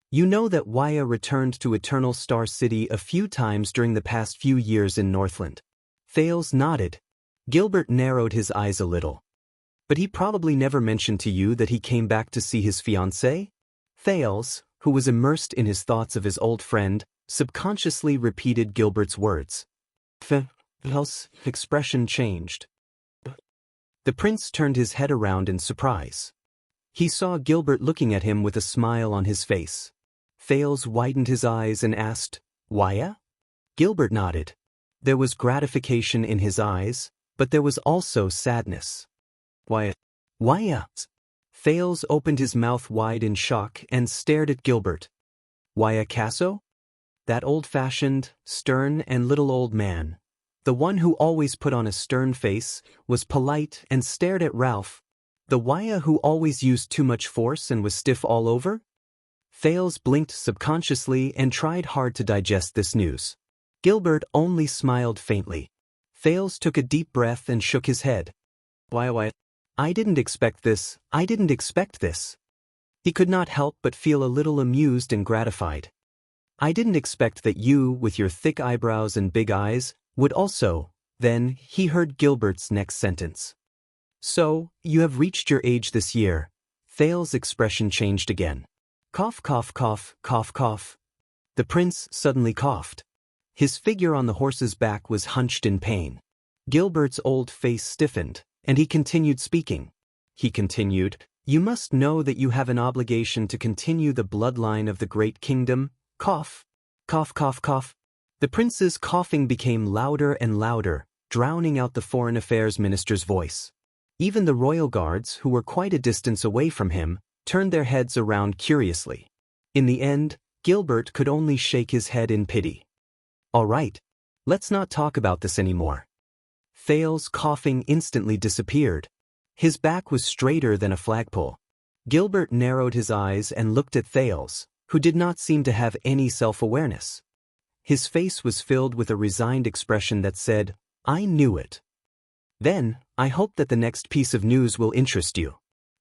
You know that Waya returned to Eternal Star City a few times during the past few years in Northland. Thales nodded. Gilbert narrowed his eyes a little. But he probably never mentioned to you that he came back to see his fiancée? Thales, who was immersed in his thoughts of his old friend, subconsciously repeated Gilbert's words. Thales' expression changed. The prince turned his head around in surprise. He saw Gilbert looking at him with a smile on his face. Thales widened his eyes and asked, Waya? Gilbert nodded. There was gratification in his eyes, but there was also sadness. Waya? Waya? Thales opened his mouth wide in shock and stared at Gilbert. Waya Casso? That old-fashioned, stern and little old man, the one who always put on a stern face, was polite and stared at Ralph. The Waya who always used too much force and was stiff all over? Thales blinked subconsciously and tried hard to digest this news. Gilbert only smiled faintly. Thales took a deep breath and shook his head. Waya, I didn't expect this, I didn't expect this. He could not help but feel a little amused and gratified. I didn't expect that you, with your thick eyebrows and big eyes, would also. Then he heard Gilbert's next sentence. So, you have reached your age this year. Thales' expression changed again. Cough, cough, cough, cough, cough. The prince suddenly coughed. His figure on the horse's back was hunched in pain. Gilbert's old face stiffened, and he continued speaking. He continued, You must know that you have an obligation to continue the bloodline of the great kingdom. Cough. Cough, cough, cough. The prince's coughing became louder and louder, drowning out the foreign affairs minister's voice. Even the royal guards, who were quite a distance away from him, turned their heads around curiously. In the end, Gilbert could only shake his head in pity. All right, let's not talk about this anymore. Thales' coughing instantly disappeared. His back was straighter than a flagpole. Gilbert narrowed his eyes and looked at Thales, who did not seem to have any self-awareness. His face was filled with a resigned expression that said, I knew it. Then, I hope that the next piece of news will interest you.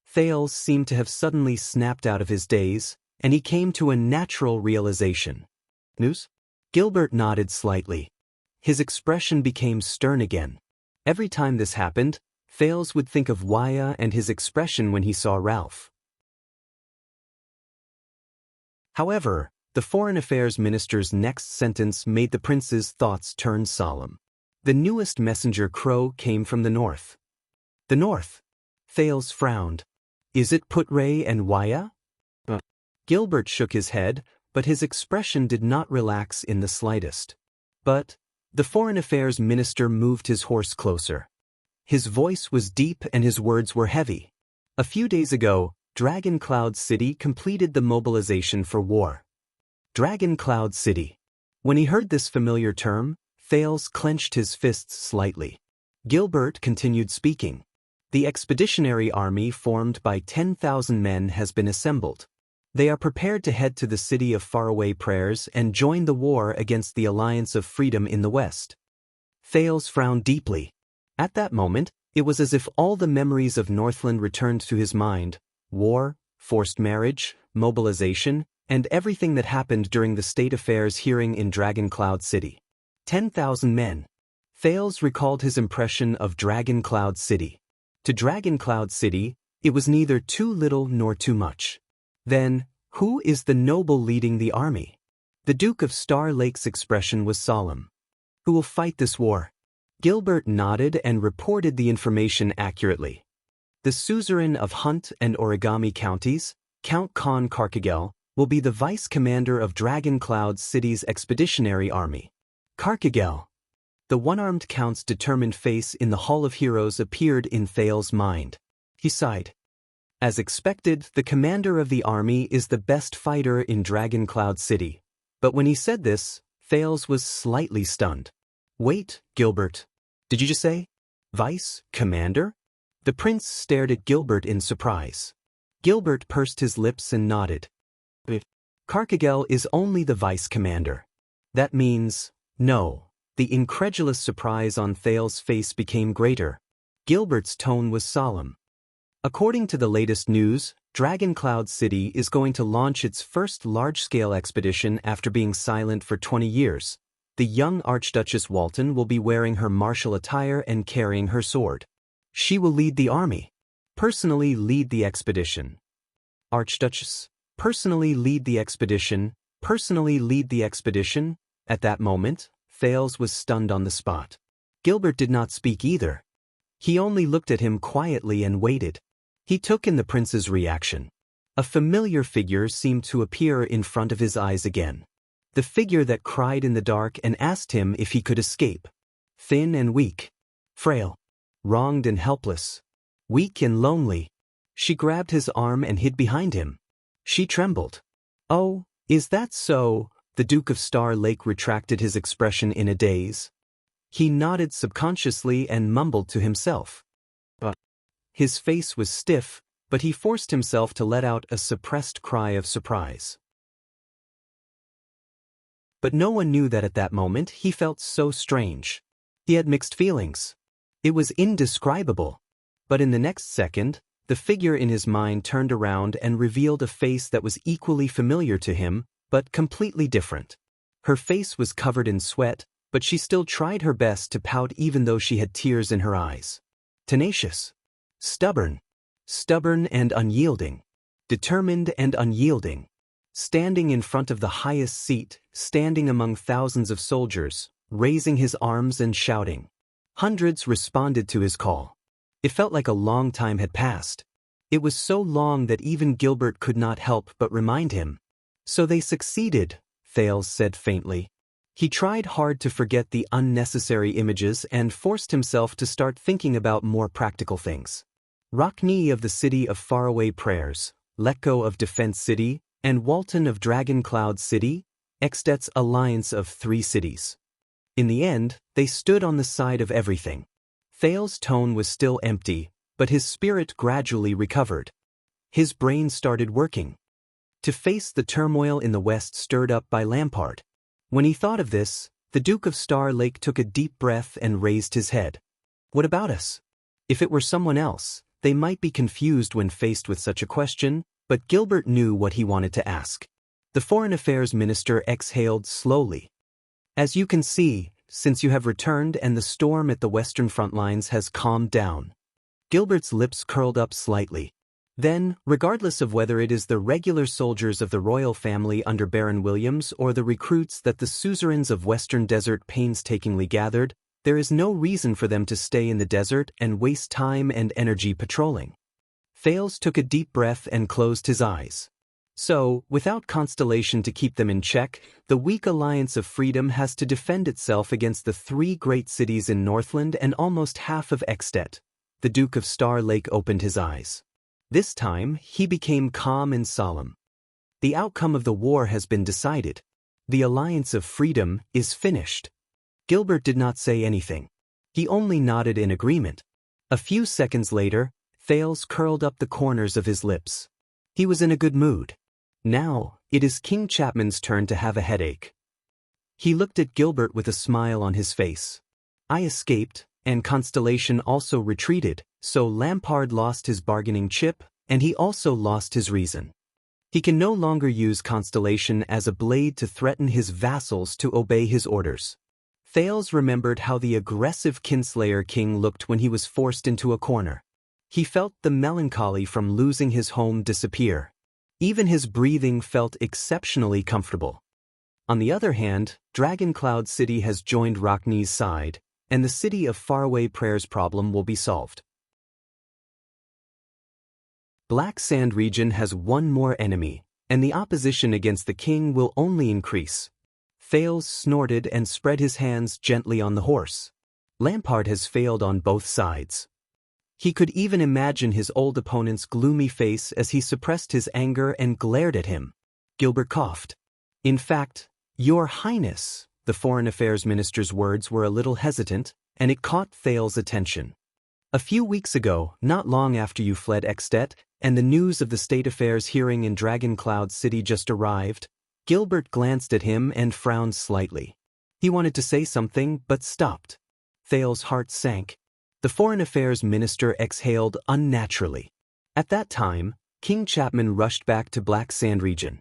Thales seemed to have suddenly snapped out of his daze, and he came to a natural realization. News? Gilbert nodded slightly. His expression became stern again. Every time this happened, Thales would think of Waya and his expression when he saw Ralph. However, the foreign affairs minister's next sentence made the prince's thoughts turn solemn. The newest messenger crow came from the north. The north? Thales frowned. Is it Putray and Waya? Gilbert shook his head, but his expression did not relax in the slightest. But, The Foreign Affairs Minister moved his horse closer. His voice was deep and his words were heavy. A few days ago, Dragon Cloud City completed the mobilization for war. Dragon Cloud City. When he heard this familiar term, Thales clenched his fists slightly. Gilbert continued speaking. The expeditionary army formed by 10,000 men has been assembled. They are prepared to head to the city of faraway prayers and join the war against the Alliance of Freedom in the West. Thales frowned deeply. At that moment, it was as if all the memories of Northland returned to his mind: war, forced marriage, mobilization, and everything that happened during the State Affairs hearing in Dragon Cloud City. 10,000 men. Thales recalled his impression of Dragon Cloud City. To Dragon Cloud City, it was neither too little nor too much. Then, who is the noble leading the army? The Duke of Star Lake's expression was solemn. Who will fight this war? Gilbert nodded and reported the information accurately. The suzerain of Hunt and Origami counties, Count Khan Karkagel, will be the vice commander of Dragon Cloud City's expeditionary army. Karkagel. The one-armed count's determined face in the Hall of Heroes appeared in Thales' mind. He sighed. As expected, the commander of the army is the best fighter in Dragon Cloud City. But when he said this, Thales was slightly stunned. Wait, Gilbert. Did you just say? Vice commander? The prince stared at Gilbert in surprise. Gilbert pursed his lips and nodded. Karkagel is only the vice commander. That means, no. The incredulous surprise on Thales' face became greater. Gilbert's tone was solemn. According to the latest news, Dragon Cloud City is going to launch its first large-scale expedition after being silent for 20 years. The young Archduchess Walton will be wearing her martial attire and carrying her sword. She will lead the army. Personally lead the expedition. Archduchess. Personally lead the expedition. Personally lead the expedition. At that moment, Thales was stunned on the spot. Gilbert did not speak either. He only looked at him quietly and waited. He took in the prince's reaction. A familiar figure seemed to appear in front of his eyes again. The figure that cried in the dark and asked him if he could escape. Thin and weak. Frail. Wronged and helpless. Weak and lonely. She grabbed his arm and hid behind him. She trembled. Oh, is that so? The Duke of Star Lake retracted his expression in a daze. He nodded subconsciously and mumbled to himself. His face was stiff, but he forced himself to let out a suppressed cry of surprise. But no one knew that at that moment he felt so strange. He had mixed feelings. It was indescribable. But in the next second, the figure in his mind turned around and revealed a face that was equally familiar to him, but completely different. Her face was covered in sweat, but she still tried her best to pout even though she had tears in her eyes. Tenacious. Stubborn. Stubborn and unyielding. Determined and unyielding. Standing in front of the highest seat, standing among thousands of soldiers, raising his arms and shouting. Hundreds responded to his call. It felt like a long time had passed. It was so long that even Gilbert could not help but remind him. So they succeeded, Thales said faintly. He tried hard to forget the unnecessary images and forced himself to start thinking about more practical things. Rockney of the City of Faraway Prayers, Letko of Defense City, and Walton of Dragon Cloud City, Extet's alliance of 3 cities. In the end, they stood on the side of everything. Thales' tone was still empty, but his spirit gradually recovered. His brain started working. To face the turmoil in the West stirred up by Lampard. When he thought of this, the Duke of Star Lake took a deep breath and raised his head. What about us? If it were someone else, they might be confused when faced with such a question, but Gilbert knew what he wanted to ask. The Foreign Affairs Minister exhaled slowly. As you can see, since you have returned and the storm at the Western front lines has calmed down. Gilbert's lips curled up slightly. Then, regardless of whether it is the regular soldiers of the royal family under Baron Williams or the recruits that the suzerains of Western Desert painstakingly gathered, there is no reason for them to stay in the desert and waste time and energy patrolling. Thales took a deep breath and closed his eyes. So, without Constellation to keep them in check, the weak Alliance of Freedom has to defend itself against the three great cities in Northland and almost half of Extet. The Duke of Star Lake opened his eyes. This time, he became calm and solemn. The outcome of the war has been decided. The Alliance of Freedom is finished. Gilbert did not say anything. He only nodded in agreement. A few seconds later, Thales curled up the corners of his lips. He was in a good mood. Now, it is King Chapman's turn to have a headache. He looked at Gilbert with a smile on his face. I escaped, and Constellation also retreated, so Lampard lost his bargaining chip, and he also lost his reason. He can no longer use Constellation as a blade to threaten his vassals to obey his orders. Thales remembered how the aggressive Kinslayer king looked when he was forced into a corner. He felt the melancholy from losing his home disappear. Even his breathing felt exceptionally comfortable. On the other hand, Dragoncloud City has joined Rockney's side, and the City of Faraway Prayer's problem will be solved. Black Sand region has one more enemy, and the opposition against the king will only increase. Thales snorted and spread his hands gently on the horse. Lampard has failed on both sides. He could even imagine his old opponent's gloomy face as he suppressed his anger and glared at him. Gilbert coughed. In fact, Your Highness, the Foreign Affairs Minister's words were a little hesitant, and it caught Thales' attention. A few weeks ago, not long after you fled Extet, and the news of the State Affairs hearing in Dragoncloud City just arrived, Gilbert glanced at him and frowned slightly. He wanted to say something, but stopped. Thales' heart sank. The Foreign Affairs Minister exhaled unnaturally. At that time, King Chapman rushed back to Black Sand region.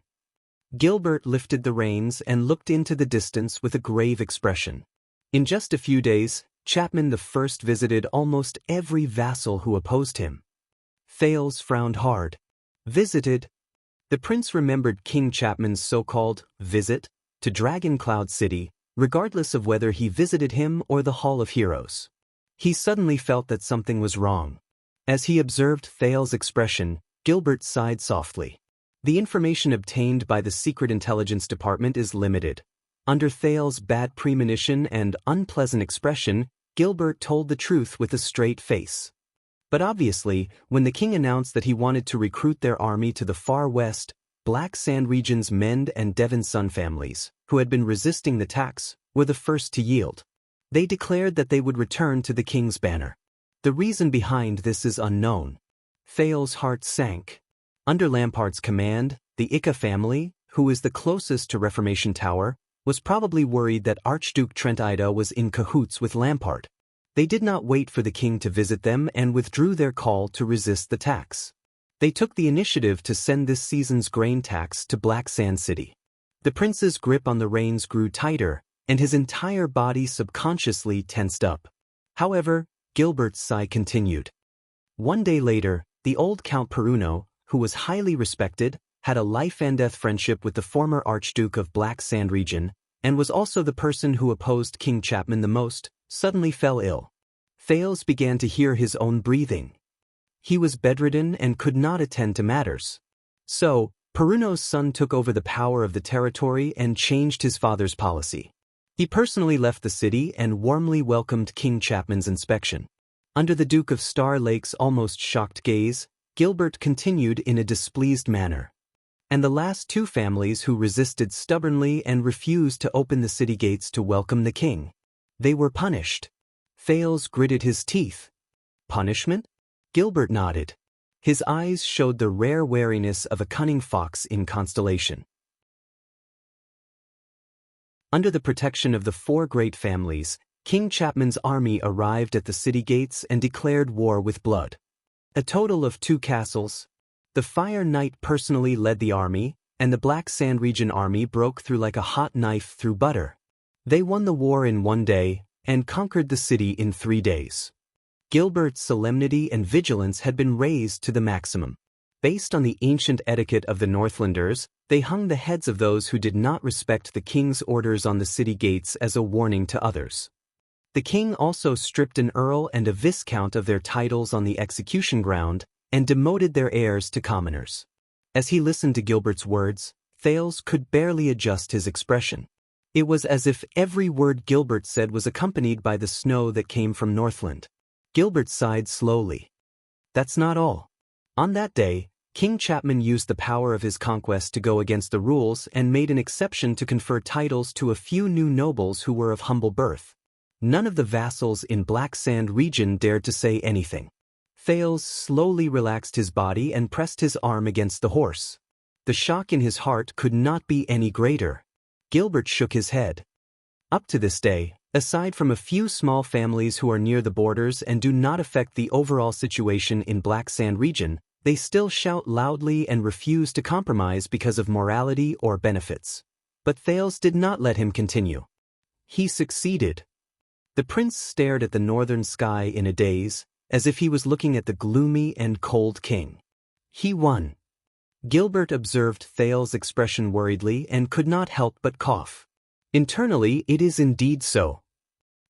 Gilbert lifted the reins and looked into the distance with a grave expression. In just a few days, Chapman I visited almost every vassal who opposed him. Thales frowned hard. Visited? The prince remembered King Chapman's so-called visit to Dragoncloud City, regardless of whether he visited him or the Hall of Heroes. He suddenly felt that something was wrong. As he observed Thales' expression, Gilbert sighed softly. The information obtained by the Secret Intelligence Department is limited. Under Thales' bad premonition and unpleasant expression, Gilbert told the truth with a straight face. But obviously, when the king announced that he wanted to recruit their army to the far west, Black Sand region's Mend and Devon Sun families, who had been resisting the tax, were the first to yield. They declared that they would return to the king's banner. The reason behind this is unknown. Thales' heart sank. Under Lampard's command, the Ika family, who is the closest to Reformation Tower, was probably worried that Archduke Trent Ida was in cahoots with Lampard. They did not wait for the king to visit them and withdrew their call to resist the tax. They took the initiative to send this season's grain tax to Black Sand City. The prince's grip on the reins grew tighter, and his entire body subconsciously tensed up. However, Gilbert's sigh continued. One day later, the old Count Peruno, who was highly respected, had a life-and-death friendship with the former Archduke of Black Sand region, and was also the person who opposed King Chapman the most, suddenly fell ill. Thales began to hear his own breathing. He was bedridden and could not attend to matters. So, Peruno's son took over the power of the territory and changed his father's policy. He personally left the city and warmly welcomed King Chapman's inspection. Under the Duke of Star Lake's almost shocked gaze, Gilbert continued in a displeased manner. And the last two families who resisted stubbornly and refused to open the city gates to welcome the king. They were punished. Thales gritted his teeth. Punishment? Gilbert nodded. His eyes showed the rare wariness of a cunning fox in Constellation. Under the protection of the four great families, King Chapman's army arrived at the city gates and declared war with blood. A total of 2 castles. The Fire Knight personally led the army, and the Black Sand region army broke through like a hot knife through butter. They won the war in 1 day, and conquered the city in 3 days. Gilbert's solemnity and vigilance had been raised to the maximum. Based on the ancient etiquette of the Northlanders, they hung the heads of those who did not respect the king's orders on the city gates as a warning to others. The king also stripped an earl and a viscount of their titles on the execution ground, and demoted their heirs to commoners. As he listened to Gilbert's words, Thales could barely adjust his expression. It was as if every word Gilbert said was accompanied by the snow that came from Northland. Gilbert sighed slowly. That's not all. On that day, King Chapman used the power of his conquest to go against the rules and made an exception to confer titles to a few new nobles who were of humble birth. None of the vassals in Black Sand region dared to say anything. Thales slowly relaxed his body and pressed his arm against the horse. The shock in his heart could not be any greater. Gilbert shook his head. Up to this day, aside from a few small families who are near the borders and do not affect the overall situation in Black Sand region, they still shout loudly and refuse to compromise because of morality or benefits. But Thales did not let him continue. He succeeded. The prince stared at the northern sky in a daze, as if he was looking at the gloomy and cold king. He won. Gilbert observed Thales' expression worriedly and could not help but cough. Internally, it is indeed so.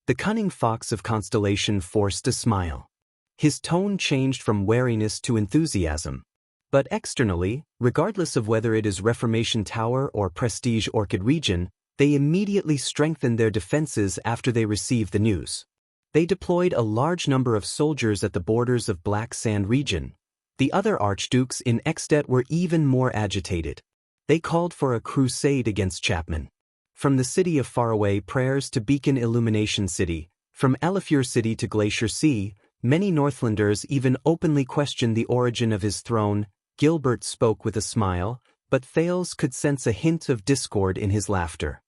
The cunning fox of Constellation forced a smile. His tone changed from wariness to enthusiasm. But externally, regardless of whether it is Reformation Tower or Prestige Orchid region, they immediately strengthened their defenses after they received the news. They deployed a large number of soldiers at the borders of Black Sand region. The other archdukes in Extet were even more agitated. They called for a crusade against Chapman. From the city of Faraway Prayers to Beacon Illumination City, from Elifure City to Glacier Sea, many Northlanders even openly questioned the origin of his throne. Gilbert spoke with a smile, but Thales could sense a hint of discord in his laughter.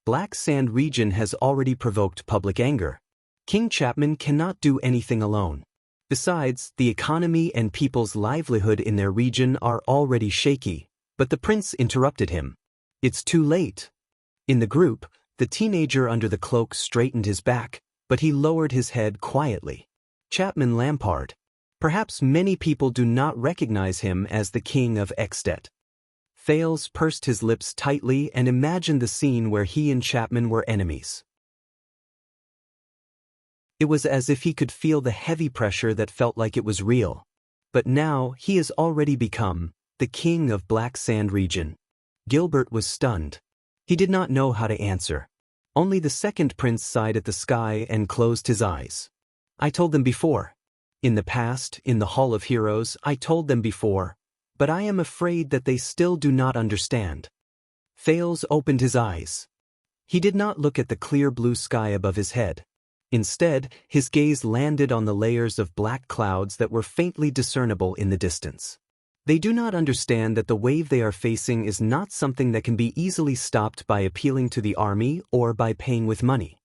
Black Sand region has already provoked public anger. King Chapman cannot do anything alone. Besides, the economy and people's livelihood in their region are already shaky. But the prince interrupted him. It's too late. In the group, the teenager under the cloak straightened his back, but he lowered his head quietly. Chapman Lampard. Perhaps many people do not recognize him as the king of Extet. Thales pursed his lips tightly and imagined the scene where he and Chapman were enemies. It was as if he could feel the heavy pressure that felt like it was real. But now he has already become the king of Black Sand region. Gilbert was stunned. He did not know how to answer. Only the second prince sighed at the sky and closed his eyes. I told them before. In the past, in the Hall of Heroes, I told them before. But I am afraid that they still do not understand. Thales opened his eyes. He did not look at the clear blue sky above his head. Instead, his gaze landed on the layers of black clouds that were faintly discernible in the distance. They do not understand that the wave they are facing is not something that can be easily stopped by appealing to the army or by paying with money.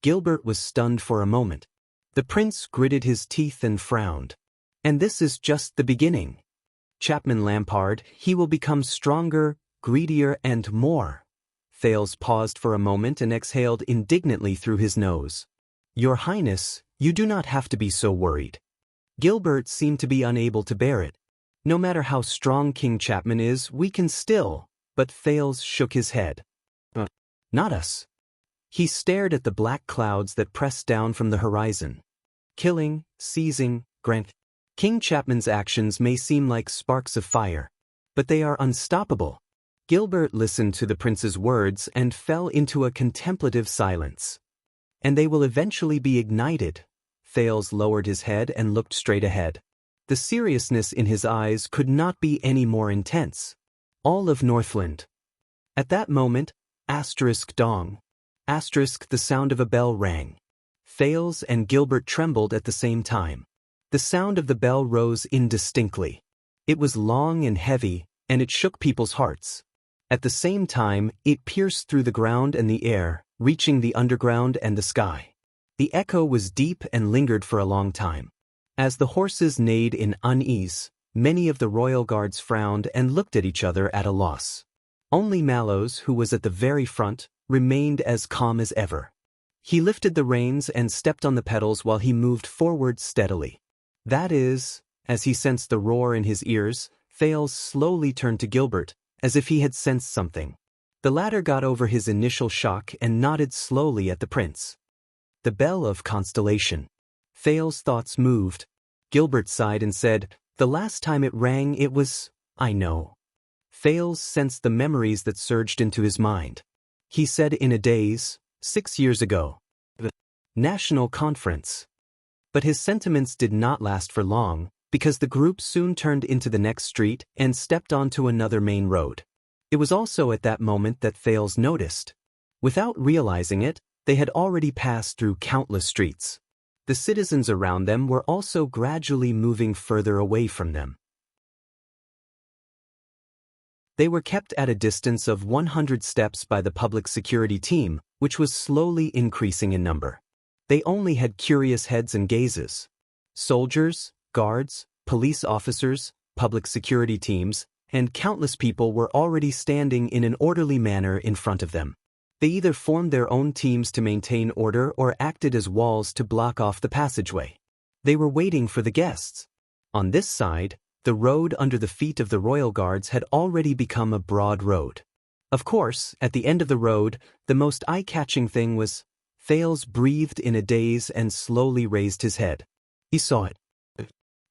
Gilbert was stunned for a moment. The prince gritted his teeth and frowned. And this is just the beginning. Chapman Lampard, he will become stronger, greedier, and more. Thales paused for a moment and exhaled indignantly through his nose. Your Highness, you do not have to be so worried. Gilbert seemed to be unable to bear it. No matter how strong King Chapman is, we can still. But Thales shook his head. Not us. He stared at the black clouds that pressed down from the horizon. Killing, seizing, grant. King Chapman's actions may seem like sparks of fire, but they are unstoppable. Gilbert listened to the prince's words and fell into a contemplative silence. And they will eventually be ignited. Thales lowered his head and looked straight ahead. The seriousness in his eyes could not be any more intense. All of Northland. At that moment, *dong. The sound of a bell rang. Thales and Gilbert trembled at the same time. The sound of the bell rose indistinctly. It was long and heavy, and it shook people's hearts. At the same time, it pierced through the ground and the air, reaching the underground and the sky. The echo was deep and lingered for a long time. As the horses neighed in unease, many of the royal guards frowned and looked at each other at a loss. Only Mallows, who was at the very front, remained as calm as ever. He lifted the reins and stepped on the pedals while he moved forward steadily. That is, as he sensed the roar in his ears, Thales slowly turned to Gilbert, as if he had sensed something. The latter got over his initial shock and nodded slowly at the prince. The bell of Constellation. Thales' thoughts moved. Gilbert sighed and said, The last time it rang it was, I know. Thales sensed the memories that surged into his mind. He said in a daze, 6 years ago. The National Conference. But his sentiments did not last for long, because the group soon turned into the next street and stepped onto another main road. It was also at that moment that Thales noticed. Without realizing it, they had already passed through countless streets. The citizens around them were also gradually moving further away from them. They were kept at a distance of 100 steps by the public security team, which was slowly increasing in number. They only had curious heads and gazes. Soldiers, guards, police officers, public security teams, and countless people were already standing in an orderly manner in front of them. They either formed their own teams to maintain order or acted as walls to block off the passageway. They were waiting for the guests. On this side, the road under the feet of the royal guards had already become a broad road. Of course, at the end of the road, the most eye-catching thing was, Thales breathed in a daze and slowly raised his head. He saw it.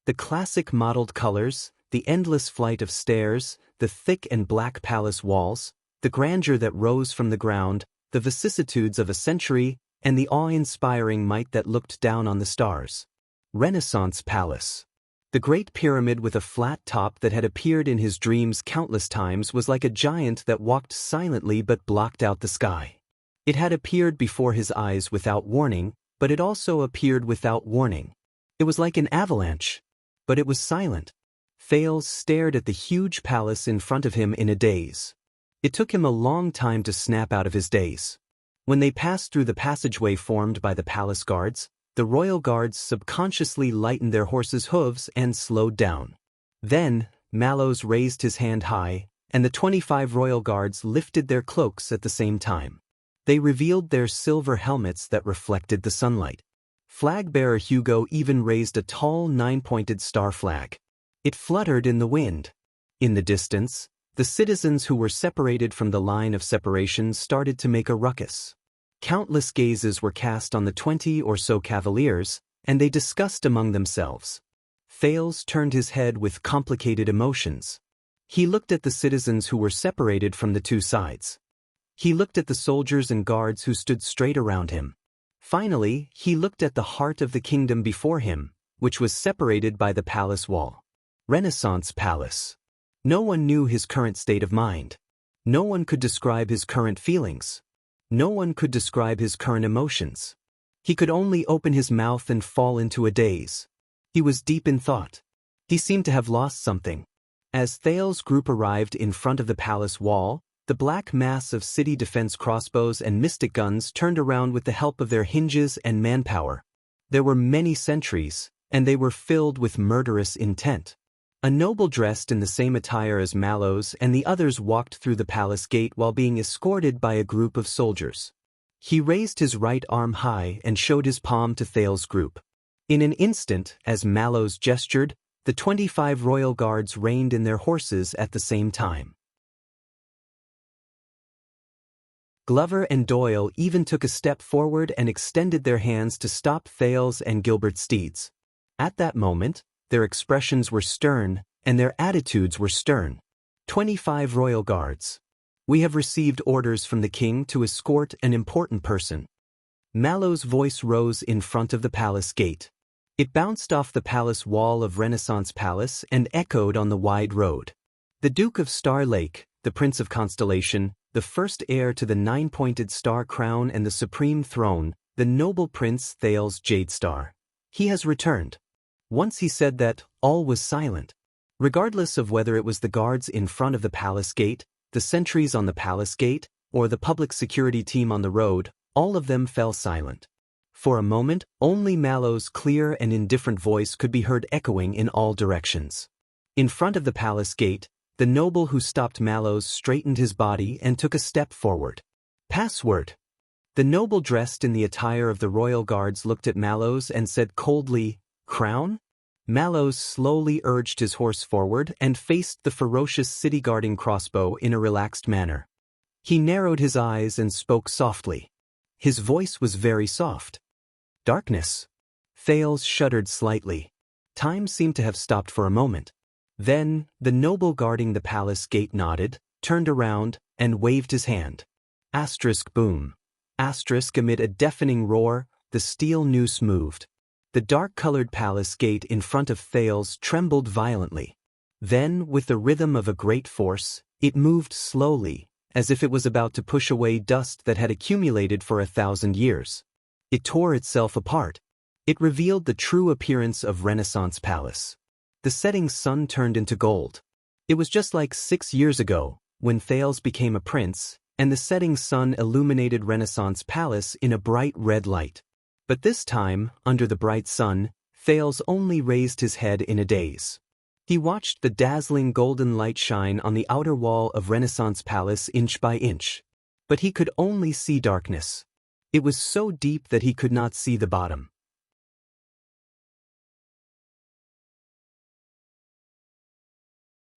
The classic mottled colors, the endless flight of stairs, the thick and black palace walls, the grandeur that rose from the ground, the vicissitudes of a century, and the awe-inspiring might that looked down on the stars. Renaissance Palace. The Great Pyramid with a flat top that had appeared in his dreams countless times was like a giant that walked silently but blocked out the sky. It had appeared before his eyes without warning, but it also appeared without warning. It was like an avalanche, but it was silent. Thales stared at the huge palace in front of him in a daze. It took him a long time to snap out of his daze. When they passed through the passageway formed by the palace guards, the royal guards subconsciously lightened their horses' hooves and slowed down. Then, Mallows raised his hand high, and the 25 royal guards lifted their cloaks at the same time. They revealed their silver helmets that reflected the sunlight. Flag-bearer Hugo even raised a tall 9-pointed star flag. It fluttered in the wind. In the distance, the citizens who were separated from the line of separation started to make a ruckus. Countless gazes were cast on the 20 or so cavaliers, and they discussed among themselves. Thales turned his head with complicated emotions. He looked at the citizens who were separated from the two sides. He looked at the soldiers and guards who stood straight around him. Finally, he looked at the heart of the kingdom before him, which was separated by the palace wall. Renaissance Palace. No one knew his current state of mind. No one could describe his current feelings. No one could describe his current emotions. He could only open his mouth and fall into a daze. He was deep in thought. He seemed to have lost something. As Thales' group arrived in front of the palace wall, the black mass of city defense crossbows and mystic guns turned around with the help of their hinges and manpower. There were many sentries, and they were filled with murderous intent. A noble dressed in the same attire as Mallows and the others walked through the palace gate while being escorted by a group of soldiers. He raised his right arm high and showed his palm to Thales' group. In an instant, as Mallows gestured, the 25 royal guards reined in their horses at the same time. Glover and Doyle even took a step forward and extended their hands to stop Thales and Gilbert's steeds. At that moment, their expressions were stern, and their attitudes were stern. 25 royal guards. We have received orders from the king to escort an important person. Mallow's voice rose in front of the palace gate. It bounced off the palace wall of Renaissance Palace and echoed on the wide road. The Duke of Star Lake, the Prince of Constellation, the first heir to the 9-pointed star crown and the supreme throne, the noble Prince Thales Jadestar. He has returned. Once he said that, all was silent. Regardless of whether it was the guards in front of the palace gate, the sentries on the palace gate, or the public security team on the road, all of them fell silent. For a moment, only Mallow's clear and indifferent voice could be heard echoing in all directions. In front of the palace gate, the noble who stopped Mallows straightened his body and took a step forward. Password. The noble dressed in the attire of the royal guards looked at Mallows and said coldly, "Crown?" Mallows slowly urged his horse forward and faced the ferocious city-guarding crossbow in a relaxed manner. He narrowed his eyes and spoke softly. His voice was very soft. Darkness. Thales shuddered slightly. Time seemed to have stopped for a moment. Then, the noble guarding the palace gate nodded, turned around, and waved his hand. Asterisk boom. Asterisk amid a deafening roar, the steel noose moved. The dark-colored palace gate in front of Thales trembled violently. Then, with the rhythm of a great force, it moved slowly, as if it was about to push away dust that had accumulated for 1,000 years. It tore itself apart. It revealed the true appearance of Renaissance Palace. The setting sun turned into gold. It was just like 6 years ago, when Thales became a prince, and the setting sun illuminated Renaissance Palace in a bright red light. But this time, under the bright sun, Thales only raised his head in a daze. He watched the dazzling golden light shine on the outer wall of Renaissance Palace inch by inch. But he could only see darkness. It was so deep that he could not see the bottom.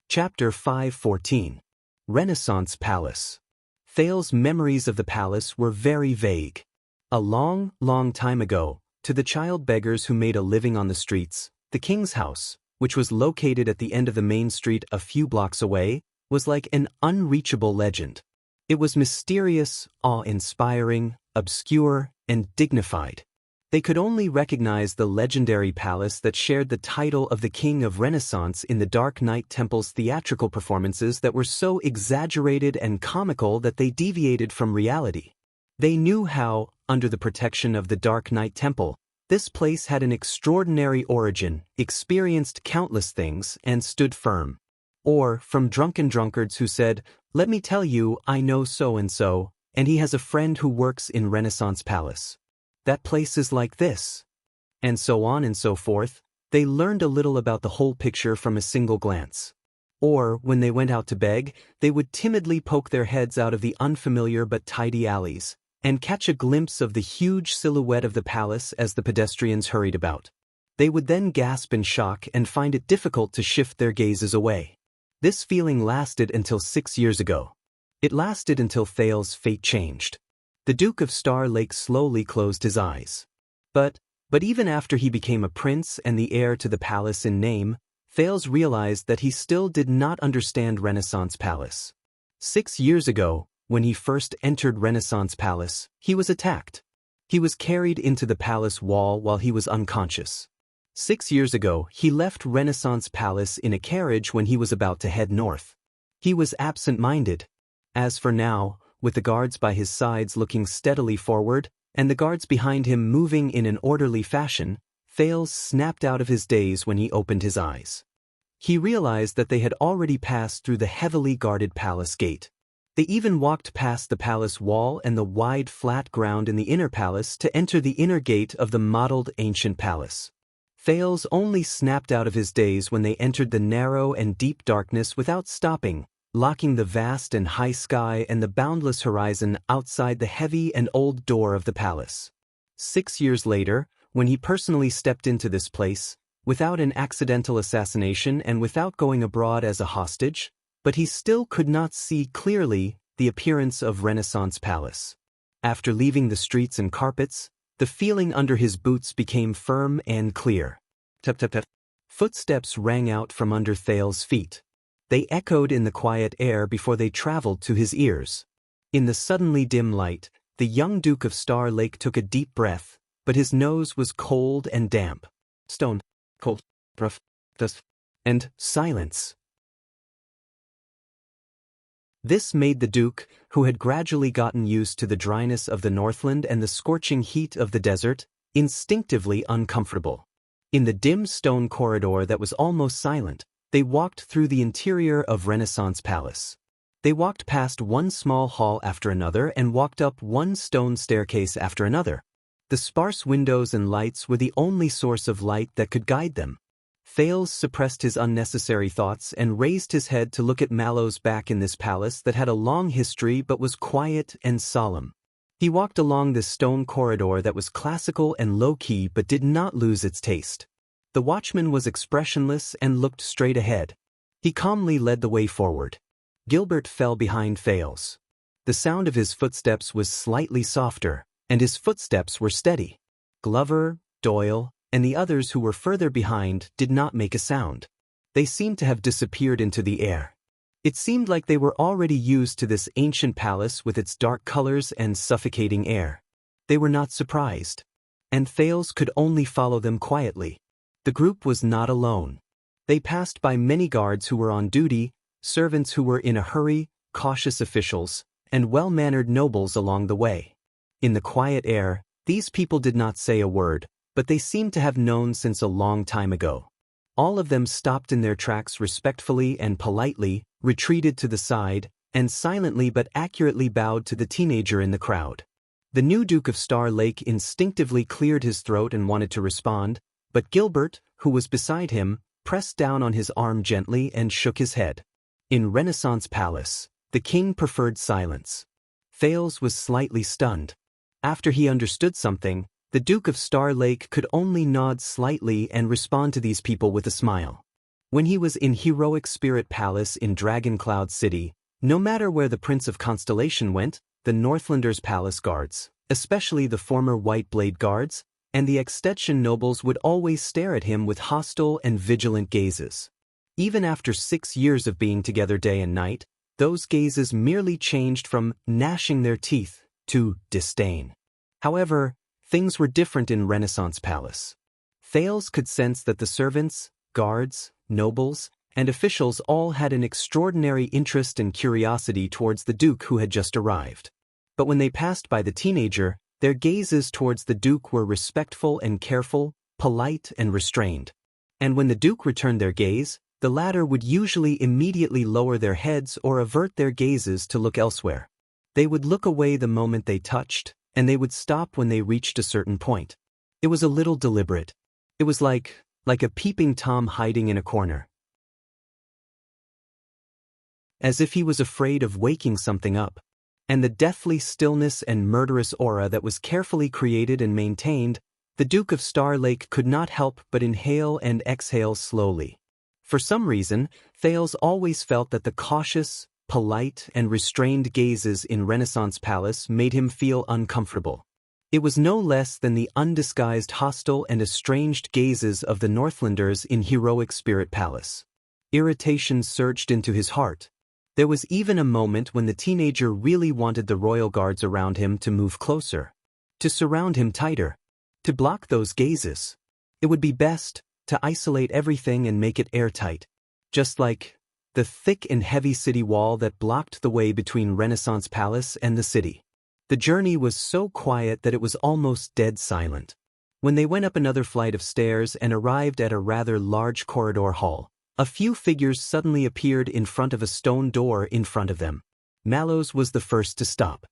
Chapter 5:14. Renaissance Palace. Thales' memories of the palace were very vague. A long, long time ago, to the child beggars who made a living on the streets, the king's house, which was located at the end of the main street a few blocks away, was like an unreachable legend. It was mysterious, awe-inspiring, obscure, and dignified. They could only recognize the legendary palace that shared the title of the King of Renaissance in the Dark Knight Temple's theatrical performances that were so exaggerated and comical that they deviated from reality. They knew how, under the protection of the Dark Knight Temple, this place had an extraordinary origin, experienced countless things, and stood firm. Or, from drunken drunkards who said, "Let me tell you, I know so-and-so, and he has a friend who works in Renaissance Palace. That place is like this." And so on and so forth. They learned a little about the whole picture from a single glance. Or, when they went out to beg, they would timidly poke their heads out of the unfamiliar but tidy alleys, and catch a glimpse of the huge silhouette of the palace as the pedestrians hurried about. They would then gasp in shock and find it difficult to shift their gazes away. This feeling lasted until 6 years ago. It lasted until Thales' fate changed. The Duke of Star Lake slowly closed his eyes. But even after he became a prince and the heir to the palace in name, Thales realized that he still did not understand Renaissance Palace. 6 years ago, when he first entered Renaissance Palace, he was attacked. He was carried into the palace wall while he was unconscious. 6 years ago, he left Renaissance Palace in a carriage when he was about to head north. He was absent-minded. As for now, with the guards by his sides looking steadily forward, and the guards behind him moving in an orderly fashion, Thales snapped out of his daze when he opened his eyes. He realized that they had already passed through the heavily guarded palace gate. They even walked past the palace wall and the wide flat ground in the inner palace to enter the inner gate of the modeled ancient palace. Thales only snapped out of his daze when they entered the narrow and deep darkness without stopping, locking the vast and high sky and the boundless horizon outside the heavy and old door of the palace. 6 years later, when he personally stepped into this place, without an accidental assassination and without going abroad as a hostage, but he still could not see clearly the appearance of Renaissance Palace. After leaving the streets and carpets, the feeling under his boots became firm and clear. Tap tap tap. Footsteps rang out from under Thales' feet. They echoed in the quiet air before they traveled to his ears. In the suddenly dim light, the young Duke of Star Lake took a deep breath, but his nose was cold and damp. Stone, cold, rough, dust, and silence. This made the Duke, who had gradually gotten used to the dryness of the Northland and the scorching heat of the desert, instinctively uncomfortable. In the dim stone corridor that was almost silent, they walked through the interior of Renaissance Palace. They walked past one small hall after another and walked up one stone staircase after another. The sparse windows and lights were the only source of light that could guide them. Thales suppressed his unnecessary thoughts and raised his head to look at Mallow's back in this palace that had a long history but was quiet and solemn. He walked along this stone corridor that was classical and low-key but did not lose its taste. The watchman was expressionless and looked straight ahead. He calmly led the way forward. Gilbert fell behind Thales. The sound of his footsteps was slightly softer, and his footsteps were steady. Glover, Doyle, and the others who were further behind did not make a sound. They seemed to have disappeared into the air. It seemed like they were already used to this ancient palace with its dark colors and suffocating air. They were not surprised. And Thales could only follow them quietly. The group was not alone. They passed by many guards who were on duty, servants who were in a hurry, cautious officials, and well-mannered nobles along the way. In the quiet air, these people did not say a word, but they seemed to have known since a long time ago. All of them stopped in their tracks respectfully and politely, retreated to the side, and silently but accurately bowed to the teenager in the crowd. The new Duke of Star Lake instinctively cleared his throat and wanted to respond, but Gilbert, who was beside him, pressed down on his arm gently and shook his head. In Renaissance Palace, the king preferred silence. Thales was slightly stunned. After he understood something, the Duke of Star Lake could only nod slightly and respond to these people with a smile. When he was in Heroic Spirit Palace in Dragon Cloud City, no matter where the Prince of Constellation went, the Northlanders' palace guards, especially the former White Blade guards, and the Extension nobles would always stare at him with hostile and vigilant gazes. Even after 6 years of being together day and night, those gazes merely changed from gnashing their teeth to disdain. However, things were different in Renaissance Palace. Thales could sense that the servants, guards, nobles, and officials all had an extraordinary interest and curiosity towards the Duke who had just arrived. But when they passed by the teenager, their gazes towards the Duke were respectful and careful, polite and restrained. And when the Duke returned their gaze, the latter would usually immediately lower their heads or avert their gazes to look elsewhere. They would look away the moment they touched, and they would stop when they reached a certain point. It was a little deliberate. It was like a peeping Tom hiding in a corner. As if he was afraid of waking something up. And the deathly stillness and murderous aura that was carefully created and maintained, the Duke of Star Lake could not help but inhale and exhale slowly. For some reason, Thales always felt that the cautious, polite, and restrained gazes in Renaissance Palace made him feel uncomfortable. It was no less than the undisguised hostile and estranged gazes of the Northlanders in Heroic Spirit Palace. Irritation surged into his heart. There was even a moment when the teenager really wanted the royal guards around him to move closer, to surround him tighter, to block those gazes. It would be best to isolate everything and make it airtight, just like the thick and heavy city wall that blocked the way between Renaissance Palace and the city. The journey was so quiet that it was almost dead silent. When they went up another flight of stairs and arrived at a rather large corridor hall, a few figures suddenly appeared in front of a stone door in front of them. Mallows was the first to stop.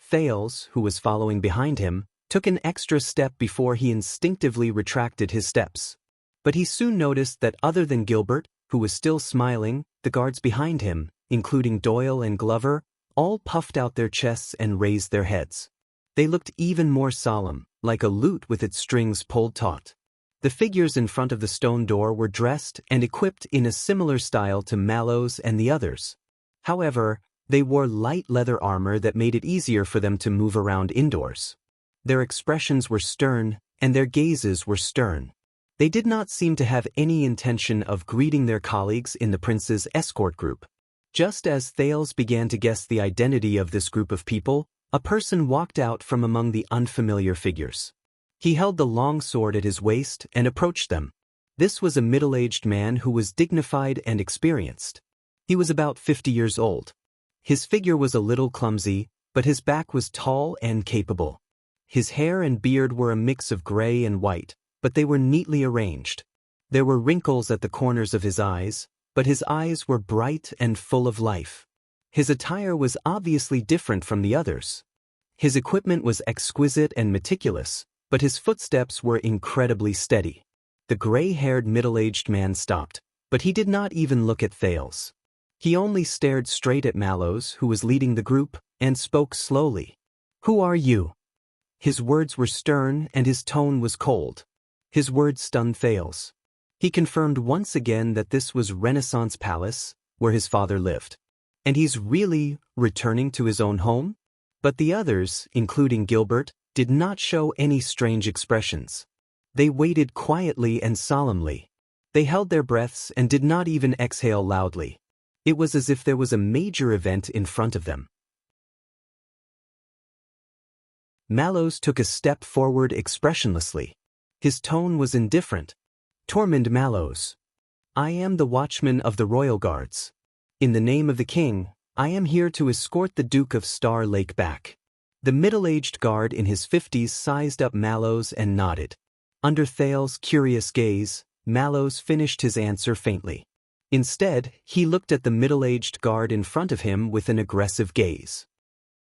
Thales, who was following behind him, took an extra step before he instinctively retracted his steps. But he soon noticed that other than Gilbert, who was still smiling, the guards behind him, including Doyle and Glover, all puffed out their chests and raised their heads. They looked even more solemn, like a lute with its strings pulled taut. The figures in front of the stone door were dressed and equipped in a similar style to Mallows and the others. However, they wore light leather armor that made it easier for them to move around indoors. Their expressions were stern, and their gazes were stern. They did not seem to have any intention of greeting their colleagues in the prince's escort group. Just as Thales began to guess the identity of this group of people, a person walked out from among the unfamiliar figures. He held the long sword at his waist and approached them. This was a middle-aged man who was dignified and experienced. He was about 50 years old. His figure was a little clumsy, but his back was tall and capable. His hair and beard were a mix of gray and white, but they were neatly arranged. There were wrinkles at the corners of his eyes, but his eyes were bright and full of life. His attire was obviously different from the others. His equipment was exquisite and meticulous, but his footsteps were incredibly steady. The gray-haired middle-aged man stopped, but he did not even look at Thales. He only stared straight at Mallows, who was leading the group, and spoke slowly. "Who are you?" His words were stern and his tone was cold. His words stunned Thales. He confirmed once again that this was Renaissance Palace, where his father lived. And he's really returning to his own home? But the others, including Gilbert, did not show any strange expressions. They waited quietly and solemnly. They held their breaths and did not even exhale loudly. It was as if there was a major event in front of them. Mallows took a step forward expressionlessly. His tone was indifferent. Tormund Mallows. I am the watchman of the royal guards. In the name of the king, I am here to escort the Duke of Star Lake back. The middle-aged guard in his 50s sized up Mallows and nodded. Under Thal's curious gaze, Mallows finished his answer faintly. Instead, he looked at the middle-aged guard in front of him with an aggressive gaze.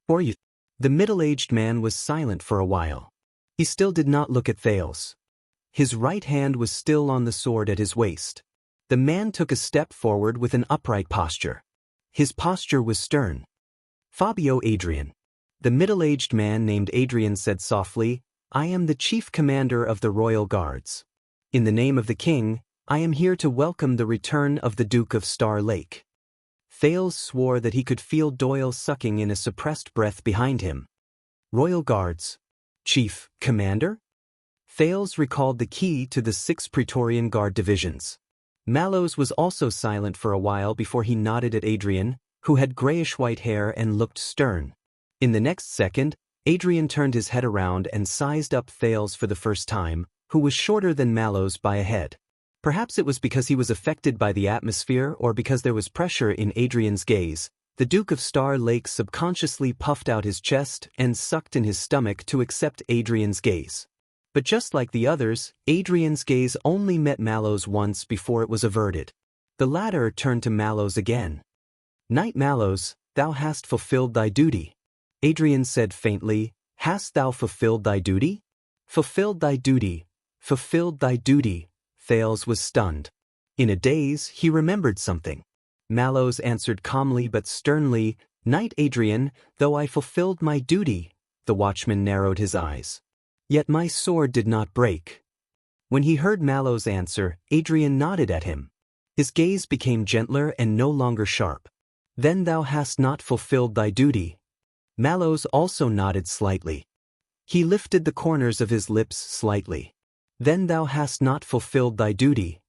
"For you." The middle-aged man was silent for a while. He still did not look at Thales. His right hand was still on the sword at his waist. The man took a step forward with an upright posture. His posture was stern. Fabio Adrian. The middle-aged man named Adrian said softly, I am the chief commander of the royal guards. In the name of the king, I am here to welcome the return of the Duke of Star Lake. Thales swore that he could feel Doyle sucking in a suppressed breath behind him. Royal Guards. Chief Commander? Thales recalled the key to the 6 Praetorian Guard divisions. Mallows was also silent for a while before he nodded at Adrian, who had grayish-white hair and looked stern. In the next second, Adrian turned his head around and sized up Thales for the first time, who was shorter than Mallows by a head. Perhaps it was because he was affected by the atmosphere or because there was pressure in Adrian's gaze. The Duke of Star Lake subconsciously puffed out his chest and sucked in his stomach to accept Adrian's gaze. But just like the others, Adrian's gaze only met Mallows once before it was averted. The latter turned to Mallows again. Knight Mallows, thou hast fulfilled thy duty. Adrian said faintly, Hast thou fulfilled thy duty? Fulfilled thy duty. Fulfilled thy duty. Thales was stunned. In a daze, he remembered something. Mallows answered calmly but sternly, Knight Adrian, though I fulfilled my duty. The watchman narrowed his eyes. Yet my sword did not break. When he heard Mallows' answer, Adrian nodded at him. His gaze became gentler and no longer sharp. Then thou hast not fulfilled thy duty. Mallows also nodded slightly. He lifted the corners of his lips slightly. Then thou hast not fulfilled thy duty.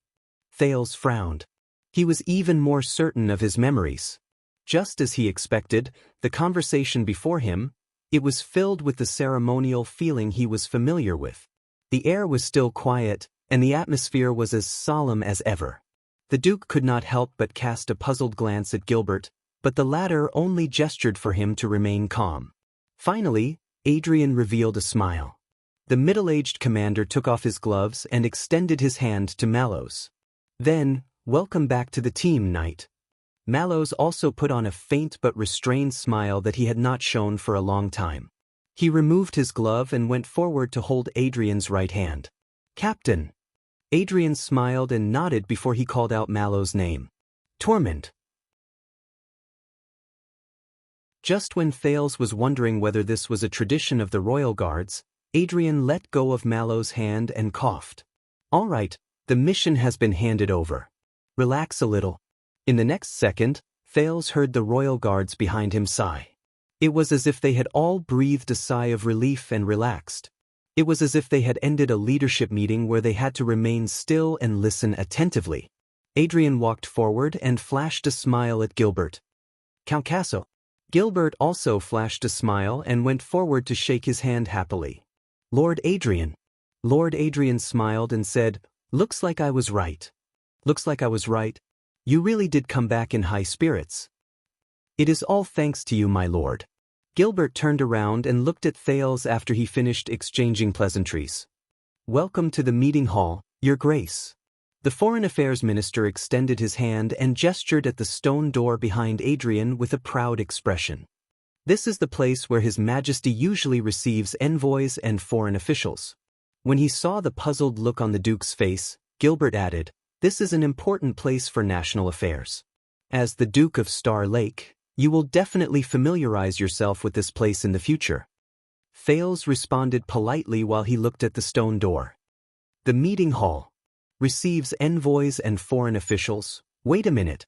Thales frowned. He was even more certain of his memories. Just as he expected, the conversation before him, it was filled with the ceremonial feeling he was familiar with. The air was still quiet, and the atmosphere was as solemn as ever. The Duke could not help but cast a puzzled glance at Gilbert, but the latter only gestured for him to remain calm. Finally, Adrian revealed a smile. The middle-aged commander took off his gloves and extended his hand to Mallows. Then, welcome back to the team, Knight. Mallows also put on a faint but restrained smile that he had not shown for a long time. He removed his glove and went forward to hold Adrian's right hand. Captain. Adrian smiled and nodded before he called out Mallows' name. Tormund. Just when Thales was wondering whether this was a tradition of the royal guards, Adrian let go of Mallows' hand and coughed. All right, the mission has been handed over. Relax a little. In the next second, Thales heard the royal guards behind him sigh. It was as if they had all breathed a sigh of relief and relaxed. It was as if they had ended a leadership meeting where they had to remain still and listen attentively. Adrian walked forward and flashed a smile at Gilbert. Count. Gilbert also flashed a smile and went forward to shake his hand happily. Lord Adrian. Lord Adrian smiled and said, Looks like I was right. Looks like I was right. You really did come back in high spirits. It is all thanks to you, my lord. Gilbert turned around and looked at Thales after he finished exchanging pleasantries. Welcome to the meeting hall, Your Grace. The Foreign Affairs Minister extended his hand and gestured at the stone door behind Adrian with a proud expression. This is the place where His Majesty usually receives envoys and foreign officials. When he saw the puzzled look on the Duke's face, Gilbert added, This is an important place for national affairs. As the Duke of Star Lake, you will definitely familiarize yourself with this place in the future. Thales responded politely while he looked at the stone door. The meeting hall. Receives envoys and foreign officials. Wait a minute.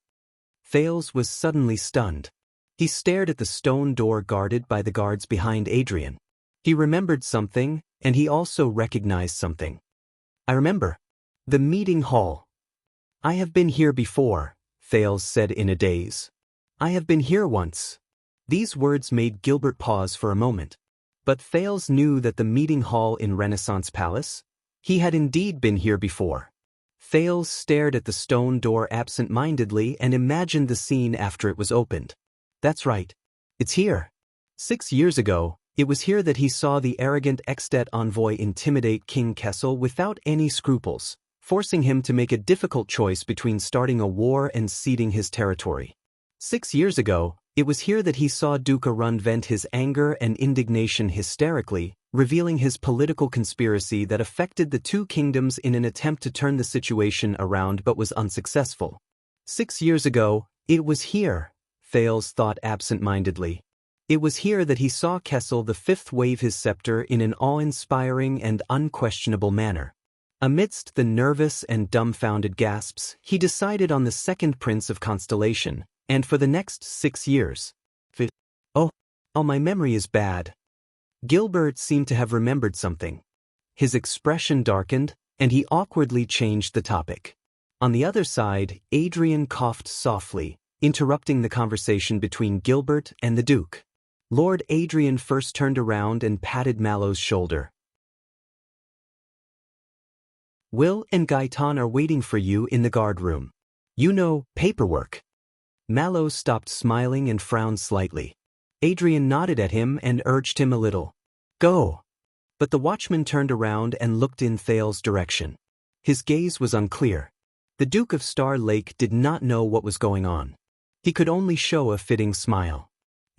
Thales was suddenly stunned. He stared at the stone door guarded by the guards behind Adrian. He remembered something, and he also recognized something. I remember. The meeting hall. I have been here before, Thales said in a daze. I have been here once. These words made Gilbert pause for a moment. But Thales knew that the meeting hall in Renaissance Palace, he had indeed been here before. Thales stared at the stone door absent-mindedly and imagined the scene after it was opened. That's right. It's here. 6 years ago, it was here that he saw the arrogant Extet envoy intimidate King Kessel without any scruples, forcing him to make a difficult choice between starting a war and ceding his territory. 6 years ago, it was here that he saw Duke Arund vent his anger and indignation hysterically, revealing his political conspiracy that affected the two kingdoms in an attempt to turn the situation around but was unsuccessful. 6 years ago, it was here, Thales thought absent-mindedly. It was here that he saw Kessel V wave his scepter in an awe-inspiring and unquestionable manner. Amidst the nervous and dumbfounded gasps, he decided on the second prince of Constellation, and for the next 6 years. Oh, my memory is bad. Gilbert seemed to have remembered something. His expression darkened, and he awkwardly changed the topic. On the other side, Adrian coughed softly, interrupting the conversation between Gilbert and the Duke. Lord Adrian first turned around and patted Mallow's shoulder. Will and Gaetan are waiting for you in the guard room. You know, paperwork. Mallow stopped smiling and frowned slightly. Adrian nodded at him and urged him a little. Go. But the watchman turned around and looked in Thales' direction. His gaze was unclear. The Duke of Star Lake did not know what was going on. He could only show a fitting smile.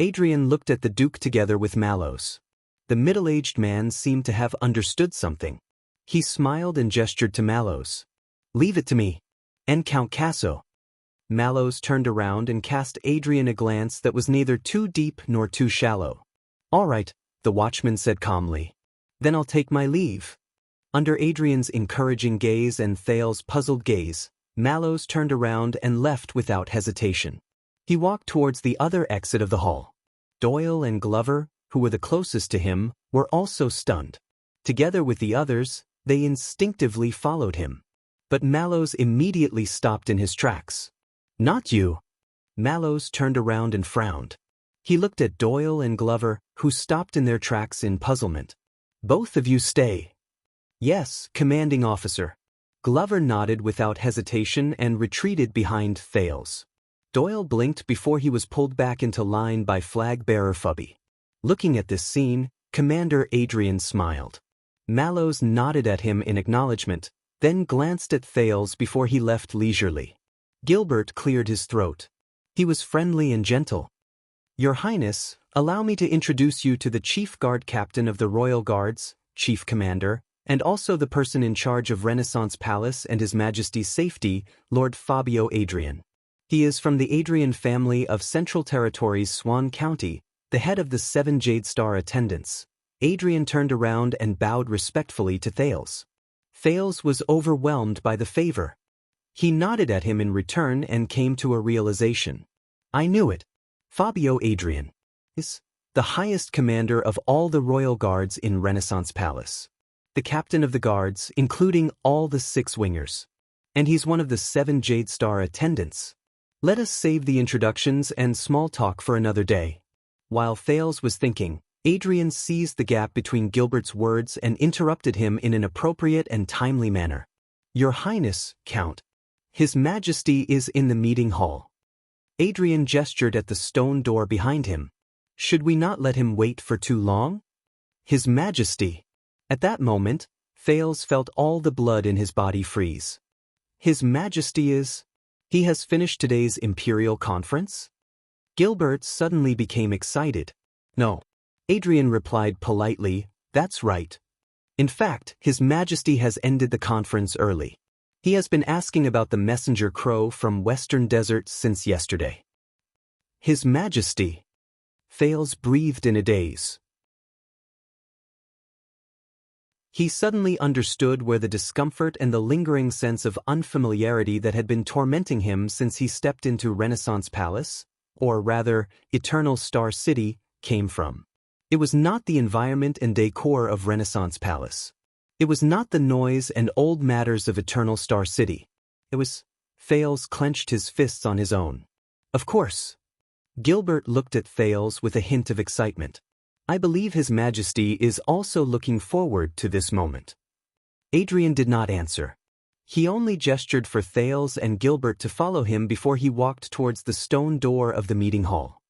Adrian looked at the Duke together with Mallows. The middle-aged man seemed to have understood something. He smiled and gestured to Mallows. Leave it to me. And Count Casso. Mallows turned around and cast Adrian a glance that was neither too deep nor too shallow. All right, the watchman said calmly. Then I'll take my leave. Under Adrian's encouraging gaze and Thales' puzzled gaze, Mallows turned around and left without hesitation. He walked towards the other exit of the hall. Doyle and Glover, who were the closest to him, were also stunned. Together with the others, they instinctively followed him. But Mallows immediately stopped in his tracks. Not you. Mallows turned around and frowned. He looked at Doyle and Glover, who stopped in their tracks in puzzlement. Both of you stay. Yes, commanding officer. Glover nodded without hesitation and retreated behind Thales. Doyle blinked before he was pulled back into line by flag-bearer Fubby. Looking at this scene, Commander Adrian smiled. Mallows nodded at him in acknowledgement, then glanced at Thales before he left leisurely. Gilbert cleared his throat. He was friendly and gentle. Your Highness, allow me to introduce you to the Chief Guard Captain of the Royal Guards, Chief Commander, and also the person in charge of Renaissance Palace and His Majesty's safety, Lord Fabio Adrian. He is from the Adrian family of Central Territories, Swan County, the head of the 7 Jade Star attendants. Adrian turned around and bowed respectfully to Thales. Thales was overwhelmed by the favor. He nodded at him in return and came to a realization. I knew it. Fabio Adrian is the highest commander of all the royal guards in Renaissance Palace. The captain of the guards, including all the 6 wingers. And he's one of the 7 Jade Star attendants. Let us save the introductions and small talk for another day. While Thales was thinking, Adrian seized the gap between Gilbert's words and interrupted him in an appropriate and timely manner. Your Highness, Count. His Majesty is in the meeting hall. Adrian gestured at the stone door behind him. Should we not let him wait for too long? His Majesty. At that moment, Thales felt all the blood in his body freeze. His Majesty is... He has finished today's Imperial Conference? Gilbert suddenly became excited. No. Adrian replied politely, that's right. In fact, His Majesty has ended the conference early. He has been asking about the messenger crow from Western Desert since yesterday. His Majesty. Thales breathed in a daze. He suddenly understood where the discomfort and the lingering sense of unfamiliarity that had been tormenting him since he stepped into Renaissance Palace, or rather, Eternal Star City, came from. It was not the environment and decor of Renaissance Palace. It was not the noise and old matters of Eternal Star City. It was Thales clenched his fists on his own. Of course. Gilbert looked at Thales with a hint of excitement. I believe His Majesty is also looking forward to this moment. Adrian did not answer. He only gestured for Thales and Gilbert to follow him before he walked towards the stone door of the meeting hall.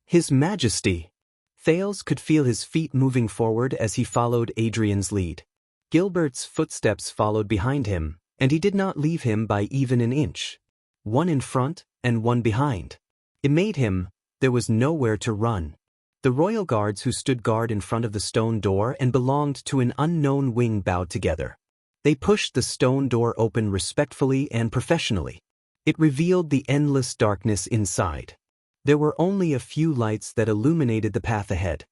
His Majesty! Thales could feel his feet moving forward as he followed Adrian's lead. Gilbert's footsteps followed behind him, and he did not leave him by even an inch. One in front and one behind. It made him, there was nowhere to run. The royal guards who stood guard in front of the stone door and belonged to an unknown wing bowed together. They pushed the stone door open respectfully and professionally. It revealed the endless darkness inside. There were only a few lights that illuminated the path ahead.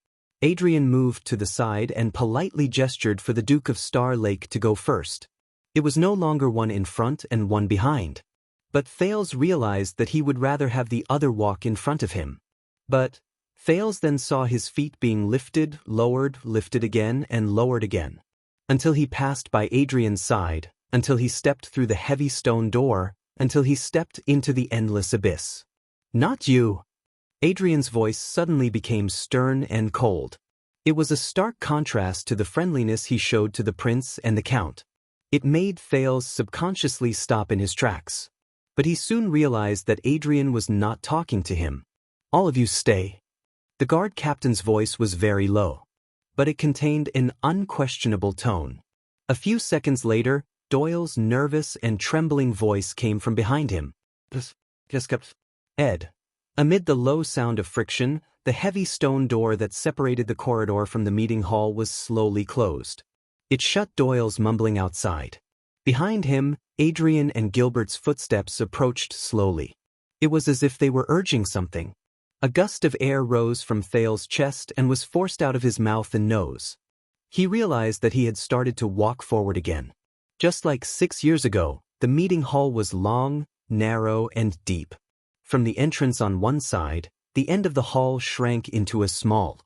Adrian moved to the side and politely gestured for the Duke of Star Lake to go first. It was no longer one in front and one behind. But Thales realized that he would rather have the other walk in front of him. But Thales then saw his feet being lifted, lowered, lifted again, and lowered again. Until he passed by Adrian's side, until he stepped through the heavy stone door, until he stepped into the endless abyss. Not you! Adrian's voice suddenly became stern and cold. It was a stark contrast to the friendliness he showed to the prince and the count. It made Thales subconsciously stop in his tracks. But he soon realized that Adrian was not talking to him. All of you stay. The guard captain's voice was very low. But it contained an unquestionable tone. A few seconds later, Doyle's nervous and trembling voice came from behind him. Ed. Amid the low sound of friction, the heavy stone door that separated the corridor from the meeting hall was slowly closed. It shut Doyle's mumbling outside. Behind him, Adrian and Gilbert's footsteps approached slowly. It was as if they were urging something. A gust of air rose from Thales' chest and was forced out of his mouth and nose. He realized that he had started to walk forward again. Just like 6 years ago, the meeting hall was long, narrow, and deep. From the entrance on one side, the end of the hall shrank into a small.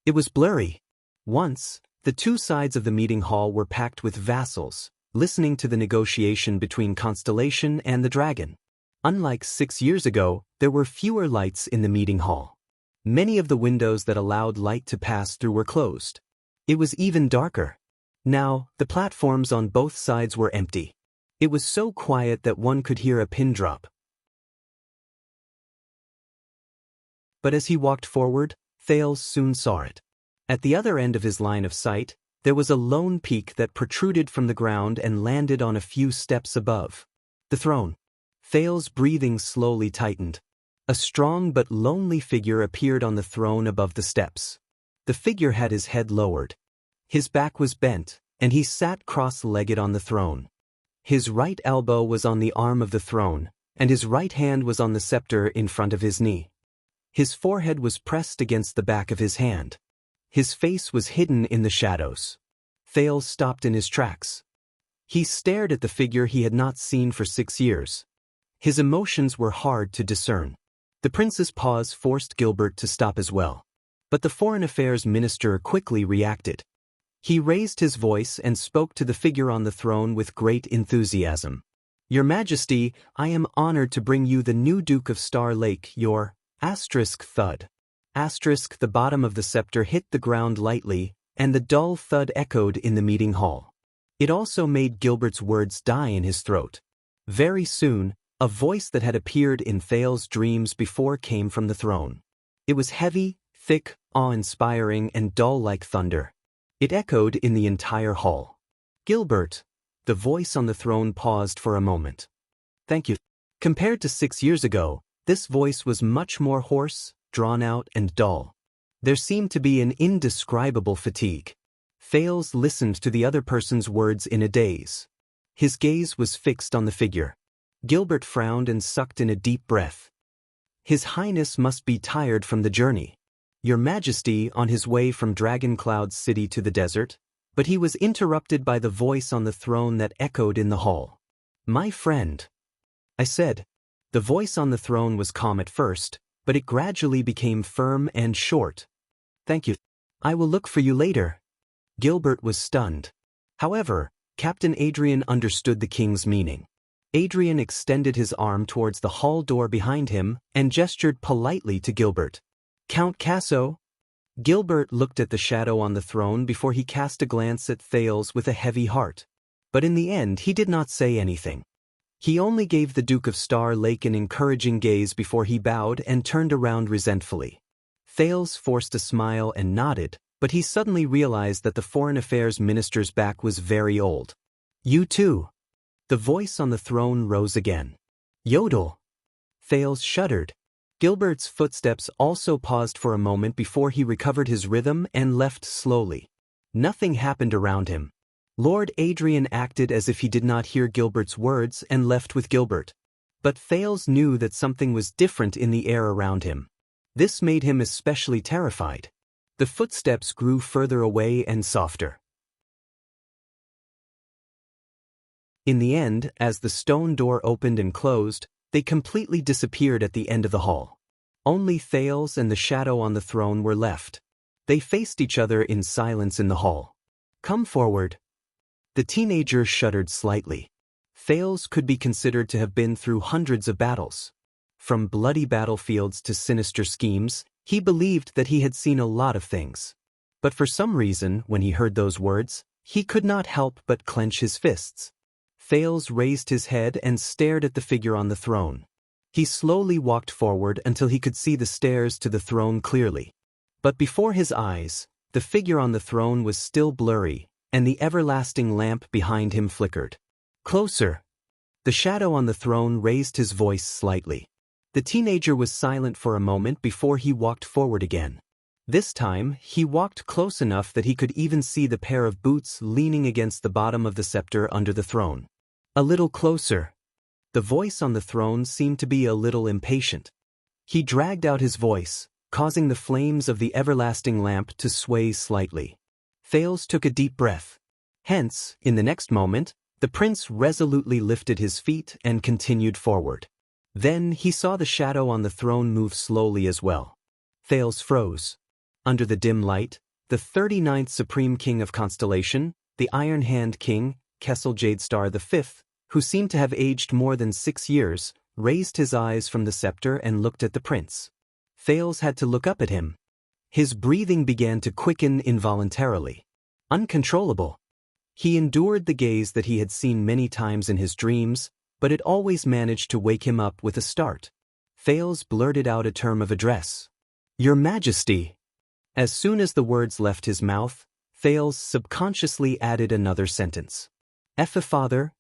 It was blurry. Once, the two sides of the meeting hall were packed with vassals, listening to the negotiation between Constellation and the dragon. Unlike 6 years ago, there were fewer lights in the meeting hall. Many of the windows that allowed light to pass through were closed. It was even darker. Now, the platforms on both sides were empty. It was so quiet that one could hear a pin drop. But as he walked forward, Thales soon saw it. At the other end of his line of sight, there was a lone peak that protruded from the ground and landed on a few steps above. The throne. Thales' breathing slowly tightened. A strong but lonely figure appeared on the throne above the steps. The figure had his head lowered. His back was bent, and he sat cross-legged on the throne. His right elbow was on the arm of the throne, and his right hand was on the scepter in front of his knee. His forehead was pressed against the back of his hand. His face was hidden in the shadows. Thales stopped in his tracks. He stared at the figure he had not seen for 6 years. His emotions were hard to discern. The prince's pause forced Gilbert to stop as well. But the foreign affairs minister quickly reacted. He raised his voice and spoke to the figure on the throne with great enthusiasm. Your Majesty, I am honored to bring you the new Duke of Star Lake, your thud. The bottom of the scepter hit the ground lightly, and the dull thud echoed in the meeting hall. It also made Gilbert's words die in his throat. Very soon, a voice that had appeared in Thales' dreams before came from the throne. It was heavy, thick, awe-inspiring, and dull like thunder. It echoed in the entire hall. Gilbert, the voice on the throne paused for a moment. Thank you. Compared to 6 years ago, this voice was much more hoarse, drawn out, and dull. There seemed to be an indescribable fatigue. Thales listened to the other person's words in a daze. His gaze was fixed on the figure. Gilbert frowned and sucked in a deep breath. His Highness must be tired from the journey. Your Majesty on his way from Dragon Cloud City to the desert, but he was interrupted by the voice on the throne that echoed in the hall. My friend, I said. The voice on the throne was calm at first, but it gradually became firm and short. Thank you. I will look for you later. Gilbert was stunned. However, Captain Adrian understood the king's meaning. Adrian extended his arm towards the hall door behind him and gestured politely to Gilbert. "Count Casso?" Gilbert looked at the shadow on the throne before he cast a glance at Thales with a heavy heart. But in the end he did not say anything. He only gave the Duke of Star Lake an encouraging gaze before he bowed and turned around resentfully. Thales forced a smile and nodded, but he suddenly realized that the Foreign Affairs Minister's back was very old. "You too." The voice on the throne rose again. "Yodel." Thales shuddered. Gilbert's footsteps also paused for a moment before he recovered his rhythm and left slowly. Nothing happened around him. Lord Adrian acted as if he did not hear Gilbert's words and left with Gilbert. But Thales knew that something was different in the air around him. This made him especially terrified. The footsteps grew further away and softer. In the end, as the stone door opened and closed, they completely disappeared at the end of the hall. Only Thales and the shadow on the throne were left. They faced each other in silence in the hall. "Come forward." The teenager shuddered slightly. Thales could be considered to have been through hundreds of battles. From bloody battlefields to sinister schemes, he believed that he had seen a lot of things. But for some reason, when he heard those words, he could not help but clench his fists. Thales raised his head and stared at the figure on the throne. He slowly walked forward until he could see the stairs to the throne clearly. But before his eyes, the figure on the throne was still blurry, and the everlasting lamp behind him flickered. "Closer." The shadow on the throne raised his voice slightly. The teenager was silent for a moment before he walked forward again. This time, he walked close enough that he could even see the pair of boots leaning against the bottom of the scepter under the throne. "A little closer." The voice on the throne seemed to be a little impatient. He dragged out his voice, causing the flames of the everlasting lamp to sway slightly. Thales took a deep breath. Hence, in the next moment, the prince resolutely lifted his feet and continued forward. Then he saw the shadow on the throne move slowly as well. Thales froze. Under the dim light, the 39th Supreme King of Constellation, the Iron Hand King, Kessel Jadestar V, who seemed to have aged more than 6 years, raised his eyes from the scepter and looked at the prince. Thales had to look up at him. His breathing began to quicken involuntarily. Uncontrollable. He endured the gaze that he had seen many times in his dreams, but it always managed to wake him up with a start. Thales blurted out a term of address. "Your Majesty." As soon as the words left his mouth, Thales subconsciously added another sentence. "Father."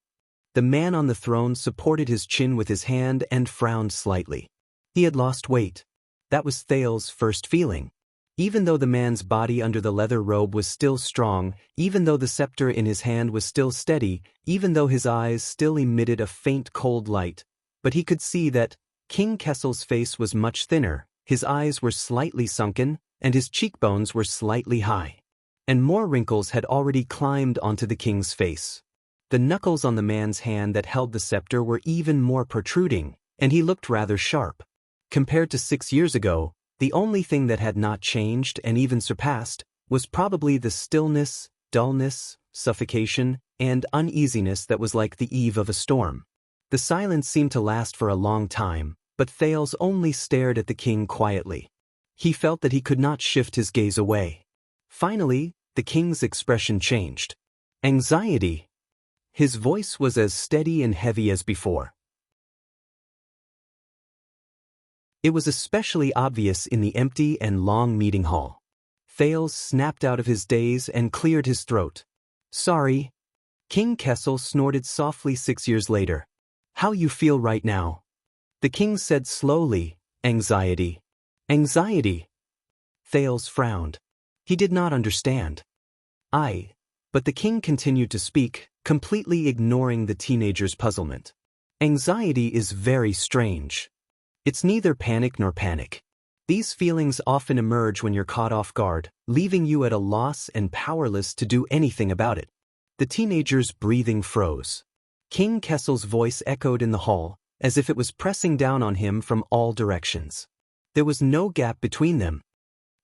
The man on the throne supported his chin with his hand and frowned slightly. He had lost weight. That was Thales' first feeling. Even though the man's body under the leather robe was still strong, even though the scepter in his hand was still steady, even though his eyes still emitted a faint cold light, but he could see that King Kessel's face was much thinner, his eyes were slightly sunken, and his cheekbones were slightly high. And more wrinkles had already climbed onto the king's face. The knuckles on the man's hand that held the scepter were even more protruding, and he looked rather sharp. Compared to 6 years ago, the only thing that had not changed and even surpassed was probably the stillness, dullness, suffocation, and uneasiness that was like the eve of a storm. The silence seemed to last for a long time, but Thales only stared at the king quietly. He felt that he could not shift his gaze away. Finally, the king's expression changed. Anxiety. His voice was as steady and heavy as before. It was especially obvious in the empty and long meeting hall. Thales snapped out of his daze and cleared his throat. "Sorry." King Kessel snorted softly 6 years later. "How you feel right now?" The king said slowly, "Anxiety." "Anxiety." Thales frowned. He did not understand. But the king continued to speak, completely ignoring the teenager's puzzlement. "Anxiety is very strange. It's neither panic nor panic. These feelings often emerge when you're caught off guard, leaving you at a loss and powerless to do anything about it." The teenager's breathing froze. King Kessel's voice echoed in the hall, as if it was pressing down on him from all directions. There was no gap between them.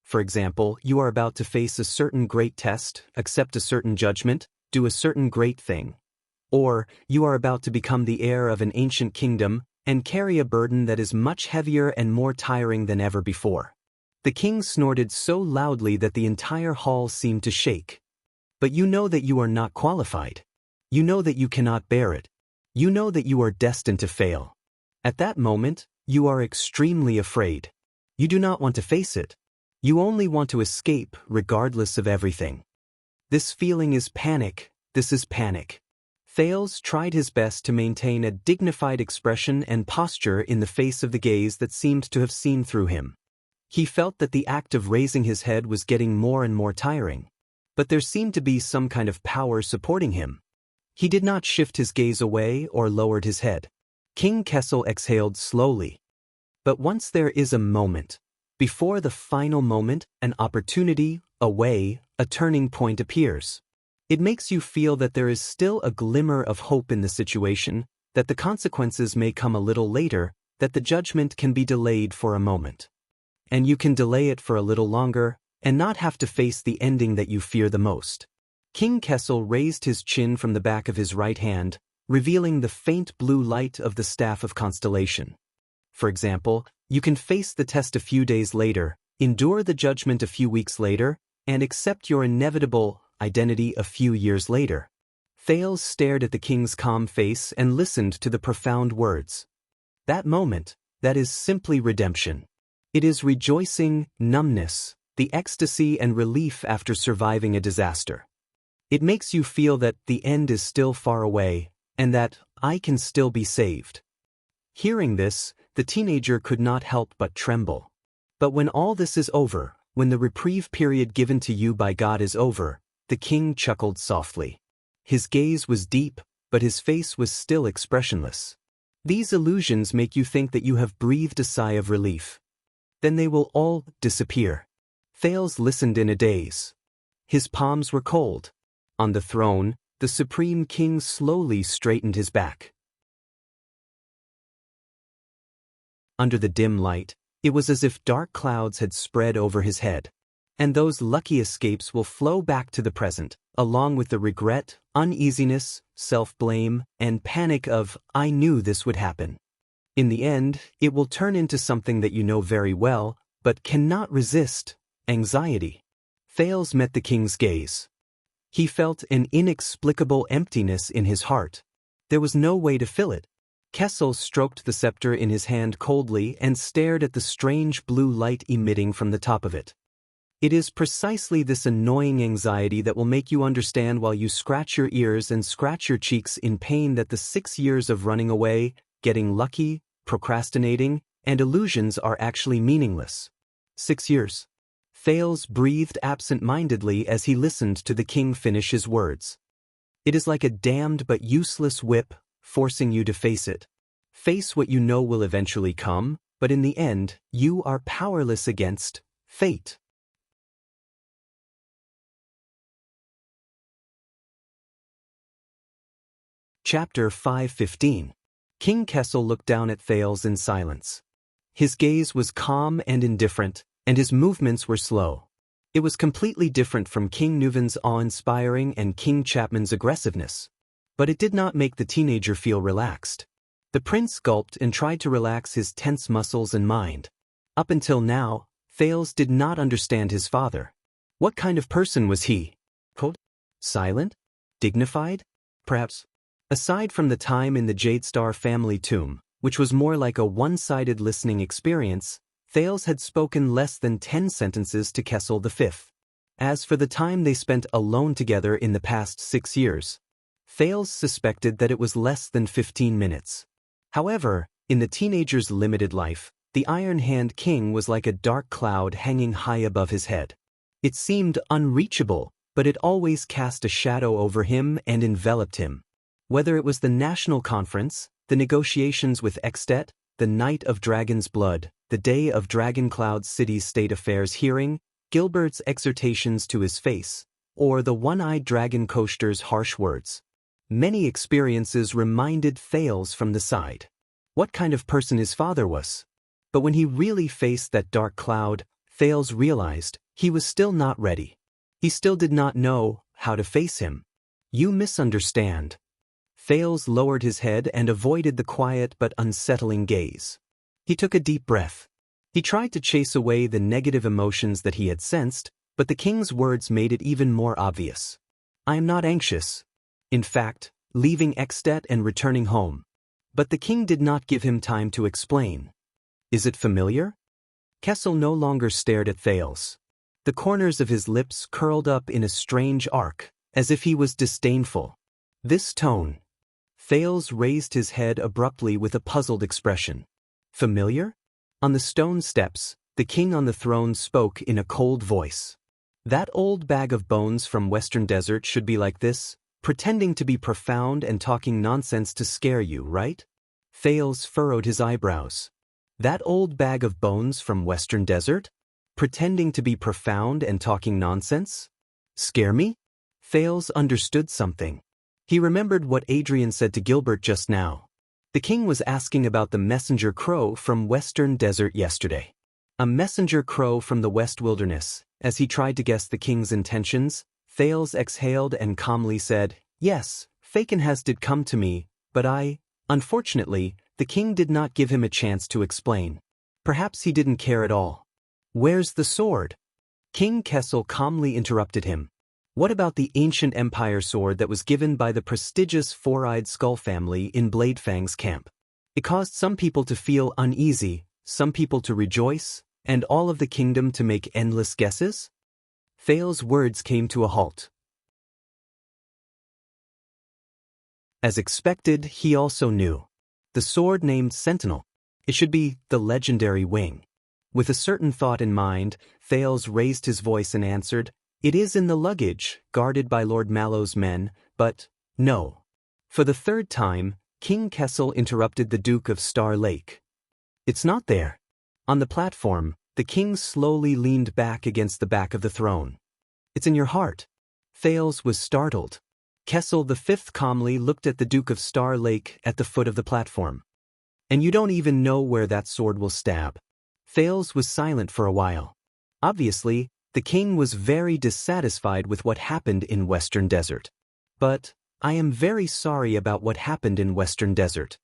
For example, you are about to face a certain great test, accept a certain judgment, do a certain great thing. Or, you are about to become the heir of an ancient kingdom and carry a burden that is much heavier and more tiring than ever before. The king snorted so loudly that the entire hall seemed to shake. But you know that you are not qualified. You know that you cannot bear it. You know that you are destined to fail. At that moment, you are extremely afraid. You do not want to face it. You only want to escape, regardless of everything. This feeling is panic. This is panic. Thales tried his best to maintain a dignified expression and posture in the face of the gaze that seemed to have seen through him. He felt that the act of raising his head was getting more and more tiring. But there seemed to be some kind of power supporting him. He did not shift his gaze away or lowered his head. King Kessel exhaled slowly. But once there is a moment, before the final moment, an opportunity, a way, a turning point appears. It makes you feel that there is still a glimmer of hope in the situation, that the consequences may come a little later, that the judgment can be delayed for a moment. And you can delay it for a little longer, and not have to face the ending that you fear the most. King Kessel raised his chin from the back of his right hand, revealing the faint blue light of the staff of constellation. For example, you can face the test a few days later, endure the judgment a few weeks later, and accept your inevitable identity a few years later. Thales stared at the king's calm face and listened to the profound words. That moment, that is simply redemption. It is rejoicing, numbness, the ecstasy and relief after surviving a disaster. It makes you feel that the end is still far away, and that I can still be saved. Hearing this, the teenager could not help but tremble. But when all this is over, when the reprieve period given to you by God is over, the king chuckled softly. His gaze was deep, but his face was still expressionless. These illusions make you think that you have breathed a sigh of relief. Then they will all disappear. Thales listened in a daze. His palms were cold. On the throne, the supreme king slowly straightened his back. Under the dim light, it was as if dark clouds had spread over his head. And those lucky escapes will flow back to the present, along with the regret, uneasiness, self-blame, and panic of, I knew this would happen. In the end, it will turn into something that you know very well, but cannot resist, anxiety. Thales met the king's gaze. He felt an inexplicable emptiness in his heart. There was no way to fill it. Kessel stroked the scepter in his hand coldly and stared at the strange blue light emitting from the top of it. It is precisely this annoying anxiety that will make you understand while you scratch your ears and scratch your cheeks in pain that the 6 years of running away, getting lucky, procrastinating, and illusions are actually meaningless. 6 years. Thales breathed absent-mindedly as he listened to the king finish his words. It is like a damned but useless whip, forcing you to face it. Face what you know will eventually come, but in the end, you are powerless against fate. Chapter 5:15. King Kessel looked down at Thales in silence. His gaze was calm and indifferent, and his movements were slow. It was completely different from King Nuvan's awe-inspiring and King Chapman's aggressiveness. But it did not make the teenager feel relaxed. The prince gulped and tried to relax his tense muscles and mind. Up until now, Thales did not understand his father. What kind of person was he? Cold? Silent? Dignified? Perhaps? Aside from the time in the Jade Star family tomb, which was more like a one-sided listening experience, Thales had spoken less than 10 sentences to Kessel V. As for the time they spent alone together in the past 6 years, Thales suspected that it was less than 15 minutes. However, in the teenager's limited life, the Iron Hand King was like a dark cloud hanging high above his head. It seemed unreachable, but it always cast a shadow over him and enveloped him. Whether it was the National Conference, the negotiations with Extet, the Night of Dragon's Blood, the day of Dragoncloud City's State Affairs hearing, Gilbert's exhortations to his face, or the one-eyed dragon coaster's harsh words. Many experiences reminded Thales from the side what kind of person his father was. But when he really faced that dark cloud, Thales realized he was still not ready. He still did not know how to face him. You misunderstand. Thales lowered his head and avoided the quiet but unsettling gaze. He took a deep breath. He tried to chase away the negative emotions that he had sensed, but the king's words made it even more obvious. I am not anxious. In fact, leaving Ekstedt and returning home. But the king did not give him time to explain. Is it familiar? Kessel no longer stared at Thales. The corners of his lips curled up in a strange arc, as if he was disdainful. This tone. Thales raised his head abruptly with a puzzled expression. Familiar? On the stone steps, the king on the throne spoke in a cold voice. That old bag of bones from Western Desert should be like this, pretending to be profound and talking nonsense to scare you, right? Thales furrowed his eyebrows. That old bag of bones from Western Desert? Pretending to be profound and talking nonsense? Scare me? Thales understood something. He remembered what Adrian said to Gilbert just now. The king was asking about the messenger crow from Western Desert yesterday. A messenger crow from the West Wilderness. As he tried to guess the king's intentions, Thales exhaled and calmly said, Yes, Fakenhas did come to me, but unfortunately, the king did not give him a chance to explain. Perhaps he didn't care at all. Where's the sword? King Kessel calmly interrupted him. What about the ancient empire sword that was given by the prestigious four-eyed skull family in Bladefang's camp? It caused some people to feel uneasy, some people to rejoice, and all of the kingdom to make endless guesses? Thales' words came to a halt. As expected, he also knew. The sword named Sentinel. It should be the legendary wing. With a certain thought in mind, Thales raised his voice and answered, It is in the luggage, guarded by Lord Mallow's men, but no. For the third time, King Kessel interrupted the Duke of Star Lake. It's not there. On the platform, the king slowly leaned back against the back of the throne. It's in your heart. Thales was startled. Kessel V calmly looked at the Duke of Star Lake at the foot of the platform. And you don't even know where that sword will stab. Thales was silent for a while. Obviously, the king was very dissatisfied with what happened in Western Desert. But, I am very sorry about what happened in Western Desert.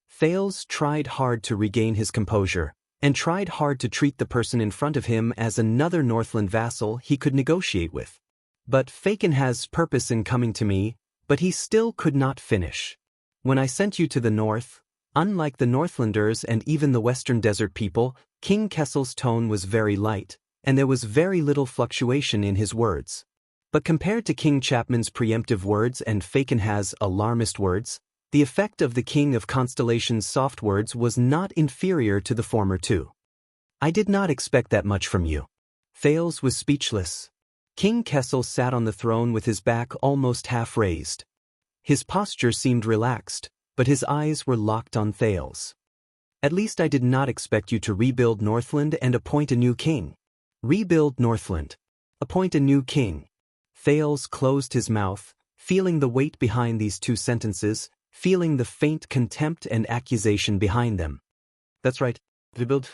Thales tried hard to regain his composure, and tried hard to treat the person in front of him as another Northland vassal he could negotiate with. But Fakenhas' purpose in coming to me, but he still could not finish. When I sent you to the north, unlike the Northlanders and even the Western Desert people, King Kessel's tone was very light, and there was very little fluctuation in his words. But compared to King Chapman's preemptive words and Fakenhas' alarmist words, the effect of the King of Constellation's soft words was not inferior to the former two. I did not expect that much from you. Thales was speechless. King Kessel sat on the throne with his back almost half raised. His posture seemed relaxed, but his eyes were locked on Thales. At least I did not expect you to rebuild Northland and appoint a new king. Rebuild Northland. Appoint a new king. Thales closed his mouth, feeling the weight behind these two sentences, feeling the faint contempt and accusation behind them. That's right. Rebuild.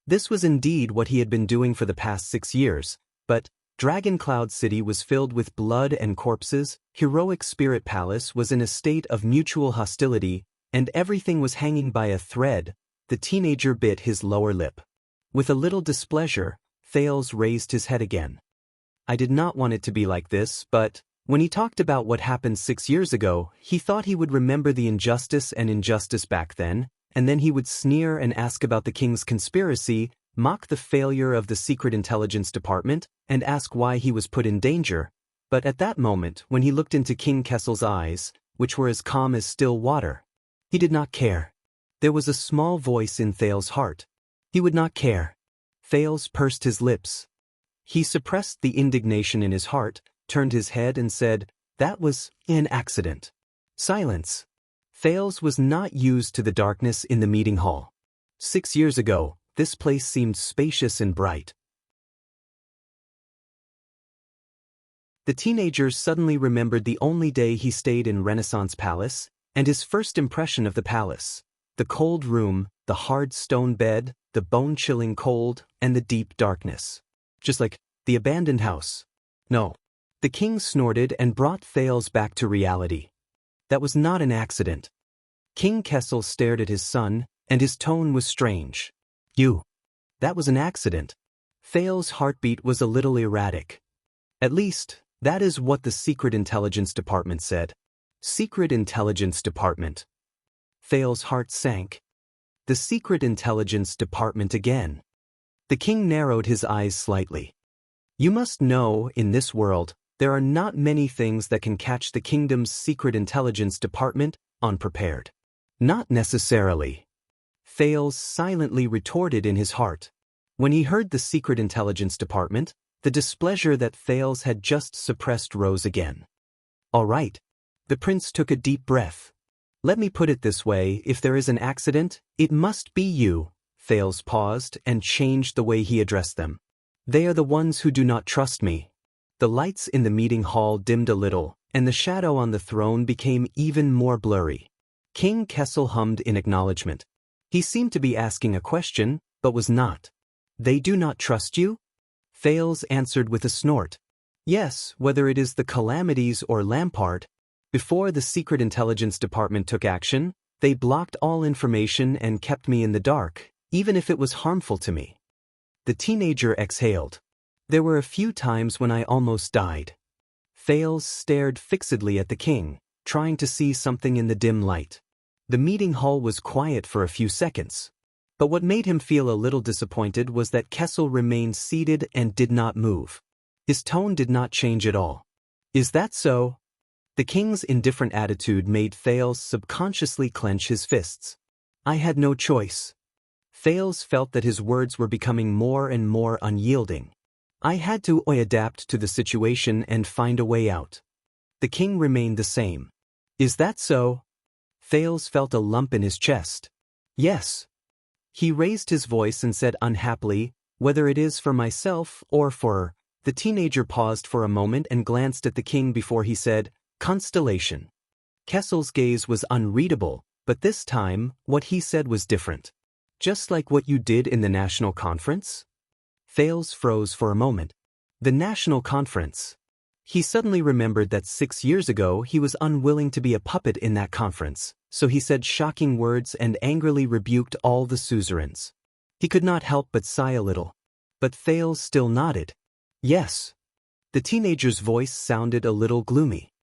This was indeed what he had been doing for the past 6 years, but Dragoncloud City was filled with blood and corpses, Heroic Spirit Palace was in a state of mutual hostility, and everything was hanging by a thread. The teenager bit his lower lip. With a little displeasure, Thales raised his head again. I did not want it to be like this, but when he talked about what happened 6 years ago, he thought he would remember the injustice back then, and then he would sneer and ask about the king's conspiracy, mock the failure of the Secret Intelligence Department, and ask why he was put in danger. But at that moment, when he looked into King Kessel's eyes, which were as calm as still water, he did not care. There was a small voice in Thales' heart. He would not care. Thales pursed his lips. He suppressed the indignation in his heart, turned his head and said, "That was an accident." Silence. Thales was not used to the darkness in the meeting hall. 6 years ago, this place seemed spacious and bright. The teenager suddenly remembered the only day he stayed in Renaissance Palace, and his first impression of the palace. The cold room, the hard stone bed, the bone-chilling cold, and the deep darkness. Just like the abandoned house. No. The king snorted and brought Thales back to reality. that was not an accident. King Kessel stared at his son, and his tone was strange. That was an accident. Fail's heartbeat was a little erratic. At least, that is what the Secret Intelligence Department said. Secret Intelligence Department. Fail's heart sank. The Secret Intelligence Department again. The king narrowed his eyes slightly. You must know, in this world, there are not many things that can catch the kingdom's Secret Intelligence Department unprepared. Not necessarily. Fails silently retorted in his heart. When he heard the Secret Intelligence Department, the displeasure that Fails had just suppressed rose again. All right. The prince took a deep breath. Let me put it this way, if there is an accident, it must be you. Fails paused and changed the way he addressed them. They are the ones who do not trust me. The lights in the meeting hall dimmed a little, and the shadow on the throne became even more blurry. King Kessel hummed in acknowledgement. He seemed to be asking a question, but was not. They do not trust you? Fails answered with a snort. Yes, whether it is the Calamities or Lampard. Before the Secret Intelligence Department took action, they blocked all information and kept me in the dark, even if it was harmful to me. The teenager exhaled. There were a few times when I almost died. Fails stared fixedly at the king, trying to see something in the dim light. The meeting hall was quiet for a few seconds. But what made him feel a little disappointed was that Kessel remained seated and did not move. His tone did not change at all. Is that so? The king's indifferent attitude made Fails subconsciously clench his fists. I had no choice. Fails felt that his words were becoming more and more unyielding. I had to adapt to the situation and find a way out. The king remained the same. Is that so? Fails felt a lump in his chest. Yes. He raised his voice and said unhappily, whether it is for myself or for... The teenager paused for a moment and glanced at the king before he said, Constellation. Kessel's gaze was unreadable, but this time, what he said was different. Just like what you did in the national conference? Fails froze for a moment. The national conference. He suddenly remembered that 6 years ago he was unwilling to be a puppet in that conference, so he said shocking words and angrily rebuked all the suzerains. He could not help but sigh a little. But Fails still nodded. Yes. The teenager's voice sounded a little gloomy.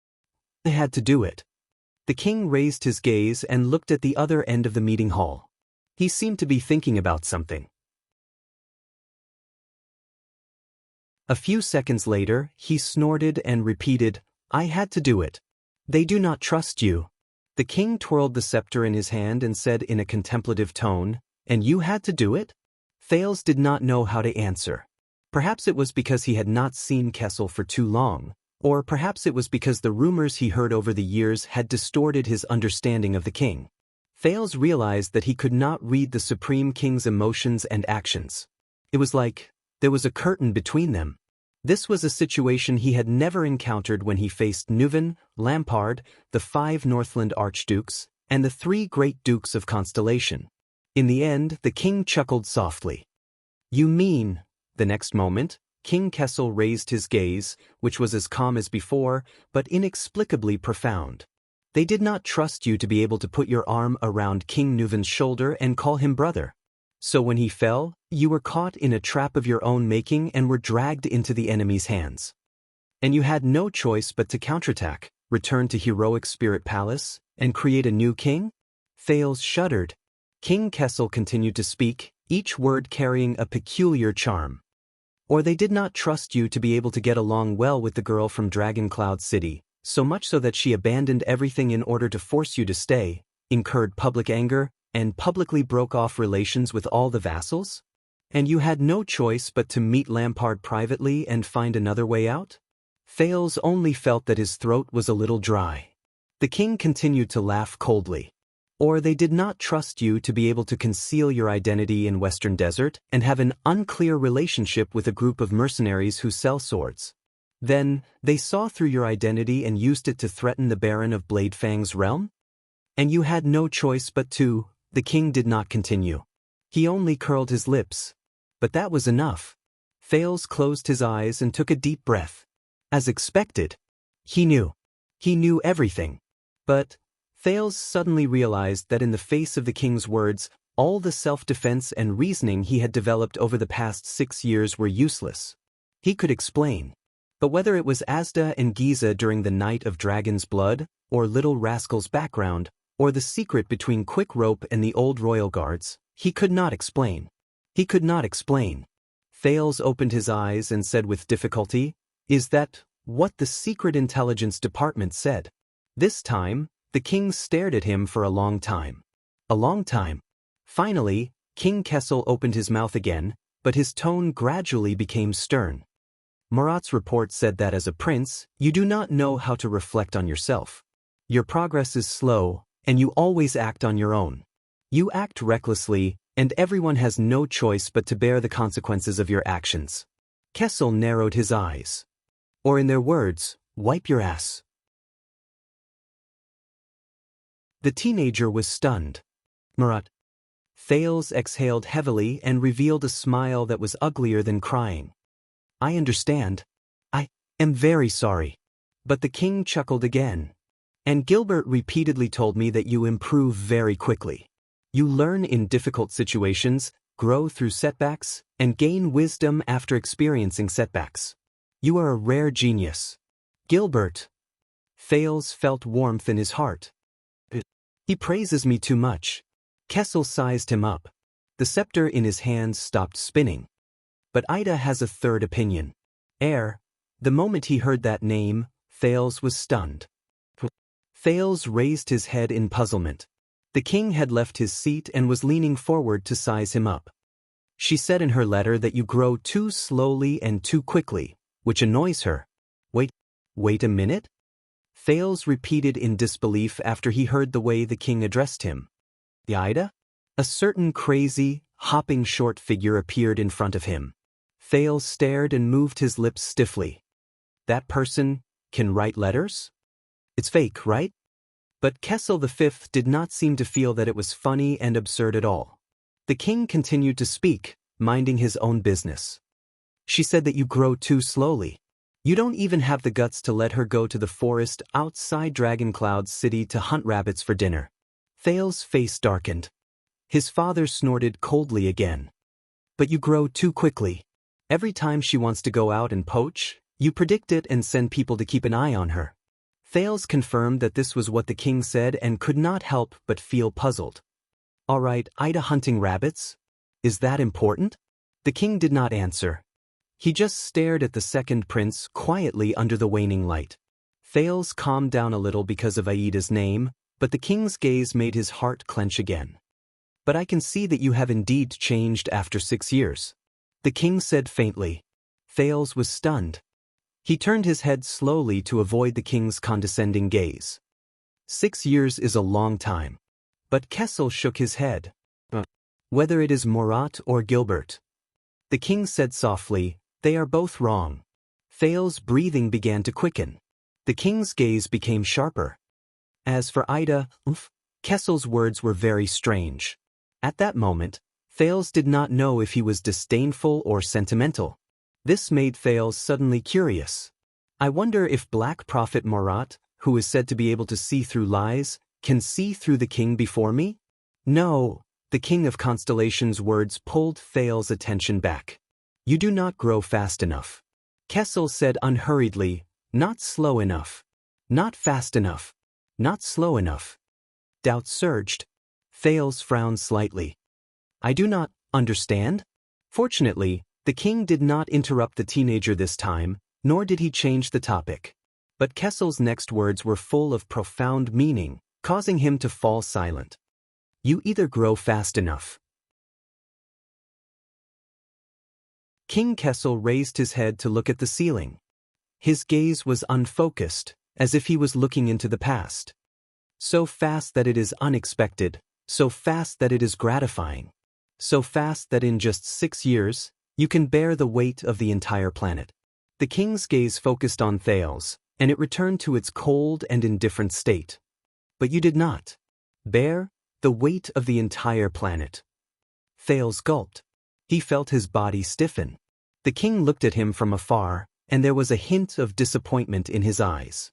I had to do it. The king raised his gaze and looked at the other end of the meeting hall. He seemed to be thinking about something. A few seconds later, he snorted and repeated, I had to do it. They do not trust you. The king twirled the scepter in his hand and said in a contemplative tone, And you had to do it? Fails did not know how to answer. Perhaps it was because he had not seen Kessel for too long, or perhaps it was because the rumors he heard over the years had distorted his understanding of the king. Fails realized that he could not read the Supreme King's emotions and actions. It was like there was a curtain between them. This was a situation he had never encountered when he faced Neuven, Lampard, the 5 Northland archdukes, and the 3 great dukes of Constellation. In the end, the king chuckled softly. You mean... The next moment, King Kessel raised his gaze, which was as calm as before, but inexplicably profound. They did not trust you to be able to put your arm around King Neuven's shoulder and call him brother. So when he fell, you were caught in a trap of your own making and were dragged into the enemy's hands. And you had no choice but to counterattack, return to heroic Spirit Palace, and create a new king? Fails shuddered. King Kessel continued to speak, each word carrying a peculiar charm. Or they did not trust you to be able to get along well with the girl from Dragon Cloud City, so much so that she abandoned everything in order to force you to stay, incurred public anger, and publicly broke off relations with all the vassals? And you had no choice but to meet Lampard privately and find another way out? Fails only felt that his throat was a little dry. The king continued to laugh coldly. Or they did not trust you to be able to conceal your identity in Western Desert and have an unclear relationship with a group of mercenaries who sell swords. Then, they saw through your identity and used it to threaten the Baron of Bladefang's realm? And you had no choice but to. The king did not continue. He only curled his lips. But that was enough. Fails closed his eyes and took a deep breath. As expected. He knew. He knew everything. But Thales suddenly realized that in the face of the king's words, all the self-defense and reasoning he had developed over the past 6 years were useless. He could explain. But whether it was Asda and Giza during the Night of Dragon's Blood, or Little Rascal's background, or the secret between Quick Rope and the old royal guards, he could not explain. He could not explain. Thales opened his eyes and said with difficulty, "Is that what the Secret Intelligence Department said?" This time, the king stared at him for a long time. A long time. Finally, King Kessel opened his mouth again, but his tone gradually became stern. Murat's report said that as a prince, you do not know how to reflect on yourself. Your progress is slow, and you always act on your own. You act recklessly, and everyone has no choice but to bear the consequences of your actions. Kessel narrowed his eyes. Or in their words, wipe your ass. The teenager was stunned. Murat. Thales exhaled heavily and revealed a smile that was uglier than crying. I understand. I am very sorry. But the king chuckled again. And Gilbert repeatedly told me that you improve very quickly. You learn in difficult situations, grow through setbacks, and gain wisdom after experiencing setbacks. You are a rare genius. Gilbert. Thales felt warmth in his heart. He praises me too much. Kessel sized him up. The scepter in his hands stopped spinning. But Ida has a third opinion. Heir. The moment he heard that name, Thales was stunned. Thales raised his head in puzzlement. The king had left his seat and was leaning forward to size him up. She said in her letter that you grow too slowly and too quickly, which annoys her. Wait a minute? Thales repeated in disbelief after he heard the way the king addressed him. Ida? A certain crazy, hopping short figure appeared in front of him. Thales stared and moved his lips stiffly. That person can write letters? It's fake, right? But Kessel V did not seem to feel that it was funny and absurd at all. The king continued to speak, minding his own business. She said that you grow too slowly. You don't even have the guts to let her go to the forest outside Dragoncloud's city to hunt rabbits for dinner. Thales' face darkened. His father snorted coldly again. But you grow too quickly. Every time she wants to go out and poach, you predict it and send people to keep an eye on her. Thales confirmed that this was what the king said and could not help but feel puzzled. All right, Ida hunting rabbits? Is that important? The king did not answer. He just stared at the second prince quietly under the waning light. Thales calmed down a little because of Aida's name, but the king's gaze made his heart clench again. But I can see that you have indeed changed after 6 years. The king said faintly. Thales was stunned. He turned his head slowly to avoid the king's condescending gaze. 6 years is a long time. But Kessel shook his head. Whether it is Murat or Gilbert. The king said softly, they are both wrong. Thales' breathing began to quicken. The king's gaze became sharper. As for Ida, Kessel's words were very strange. At that moment, Thales did not know if he was disdainful or sentimental. This made Thales suddenly curious. I wonder if Black Prophet Murat, who is said to be able to see through lies, can see through the king before me? No, the king of constellations' words pulled Thales' attention back. You do not grow fast enough. Kessel said unhurriedly, not slow enough. Not fast enough. Not slow enough. Doubt surged. Thales frowned slightly. I do not understand. Fortunately, the king did not interrupt the teenager this time, nor did he change the topic. But Kessel's next words were full of profound meaning, causing him to fall silent. You either grow fast enough. King Kessel raised his head to look at the ceiling. His gaze was unfocused, as if he was looking into the past. So fast that it is unexpected, so fast that it is gratifying. So fast that in just 6 years, you can bear the weight of the entire planet. The king's gaze focused on Thales, and it returned to its cold and indifferent state. But you did not bear the weight of the entire planet. Thales gulped. He felt his body stiffen. The king looked at him from afar, and there was a hint of disappointment in his eyes.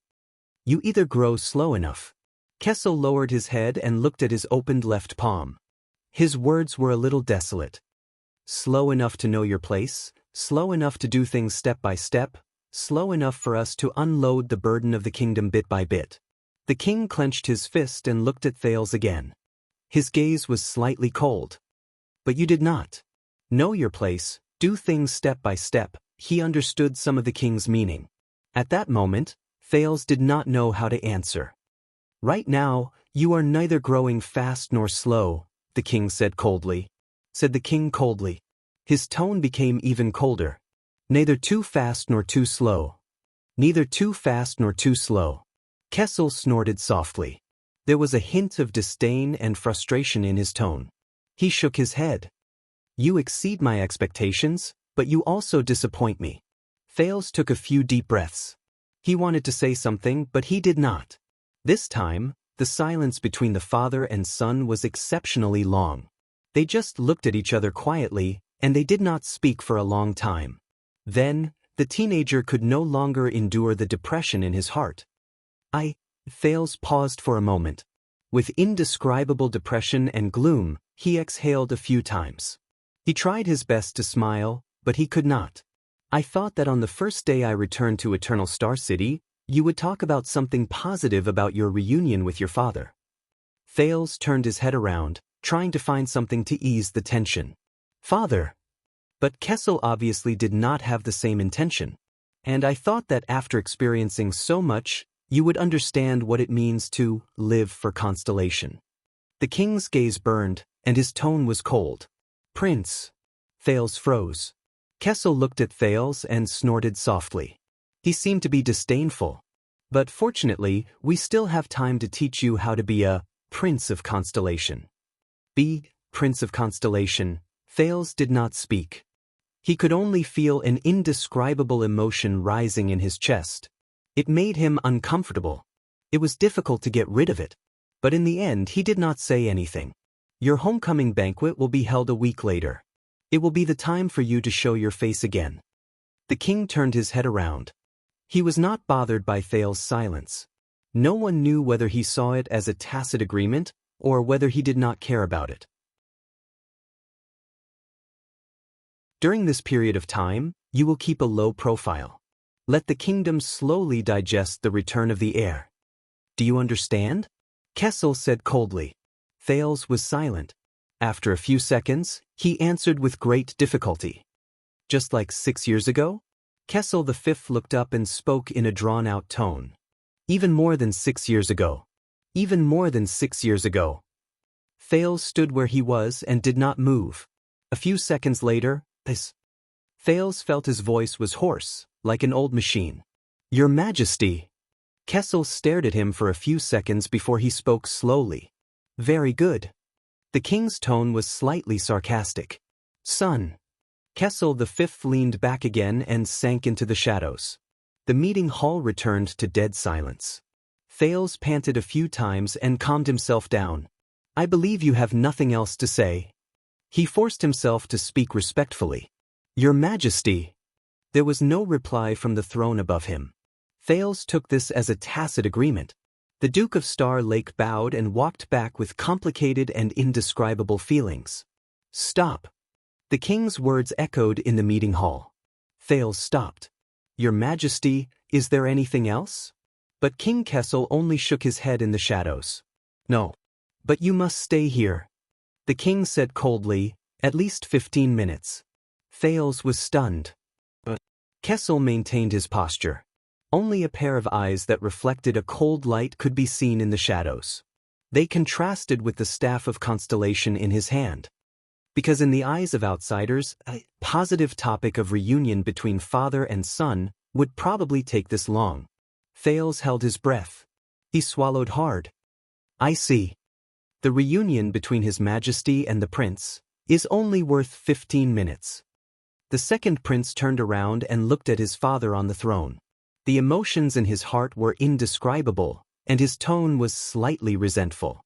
You either grow slow enough. Kessel lowered his head and looked at his opened left palm. His words were a little desolate. Slow enough to know your place, slow enough to do things step by step, slow enough for us to unload the burden of the kingdom bit by bit. The king clenched his fist and looked at Thales again. His gaze was slightly cold. But you did not know your place, do things step by step. He understood some of the king's meaning. At that moment, Thales did not know how to answer. Right now, you are neither growing fast nor slow, the king said coldly. Said the king coldly. His tone became even colder. Neither too fast nor too slow. Neither too fast nor too slow. Kessel snorted softly. There was a hint of disdain and frustration in his tone. He shook his head. You exceed my expectations, but you also disappoint me. Thales took a few deep breaths. He wanted to say something, but he did not. This time, the silence between the father and son was exceptionally long. They just looked at each other quietly, and they did not speak for a long time. Then, the teenager could no longer endure the depression in his heart. Thales paused for a moment. With indescribable depression and gloom, he exhaled a few times. He tried his best to smile, but he could not. I thought that on the first day I returned to Eternal Star City, you would talk about something positive about your reunion with your father. Thales turned his head around, trying to find something to ease the tension. Father. But Kessel obviously did not have the same intention. And I thought that after experiencing so much, you would understand what it means to live for Constellation. The king's gaze burned, and his tone was cold. Prince. Thales froze. Kessel looked at Thales and snorted softly. He seemed to be disdainful. But fortunately, we still have time to teach you how to be a Prince of Constellation. Be Prince of Constellation. Thales did not speak. He could only feel an indescribable emotion rising in his chest. It made him uncomfortable. It was difficult to get rid of it. But in the end he did not say anything. Your homecoming banquet will be held a week later. It will be the time for you to show your face again. The king turned his head around. He was not bothered by Thales' silence. No one knew whether he saw it as a tacit agreement or whether he did not care about it. During this period of time, you will keep a low profile. Let the kingdom slowly digest the return of the heir. Do you understand? Kessel said coldly. Thales was silent. After a few seconds, he answered with great difficulty. Just like 6 years ago? Kessel V looked up and spoke in a drawn-out tone. Even more than 6 years ago. Even more than 6 years ago. Thales stood where he was and did not move. A few seconds later, Thales felt his voice was hoarse, like an old machine. Your Majesty. Kessel stared at him for a few seconds before he spoke slowly. Very good. The king's tone was slightly sarcastic. Son. Kessel V leaned back again and sank into the shadows. The meeting hall returned to dead silence. Thales panted a few times and calmed himself down. I believe you have nothing else to say. He forced himself to speak respectfully. Your Majesty. There was no reply from the throne above him. Thales took this as a tacit agreement. The Duke of Star Lake bowed and walked back with complicated and indescribable feelings. Stop. The king's words echoed in the meeting hall. Thales stopped. Your Majesty, is there anything else? But King Kessel only shook his head in the shadows. No. But you must stay here. The king said coldly, at least 15 minutes. Thales was stunned. But Kessel maintained his posture. Only a pair of eyes that reflected a cold light could be seen in the shadows. They contrasted with the staff of Constellation in his hand. Because in the eyes of outsiders, a positive topic of reunion between father and son would probably take this long. Thales held his breath. He swallowed hard. I see. The reunion between His Majesty and the prince is only worth 15 minutes. The second prince turned around and looked at his father on the throne. The emotions in his heart were indescribable, and his tone was slightly resentful.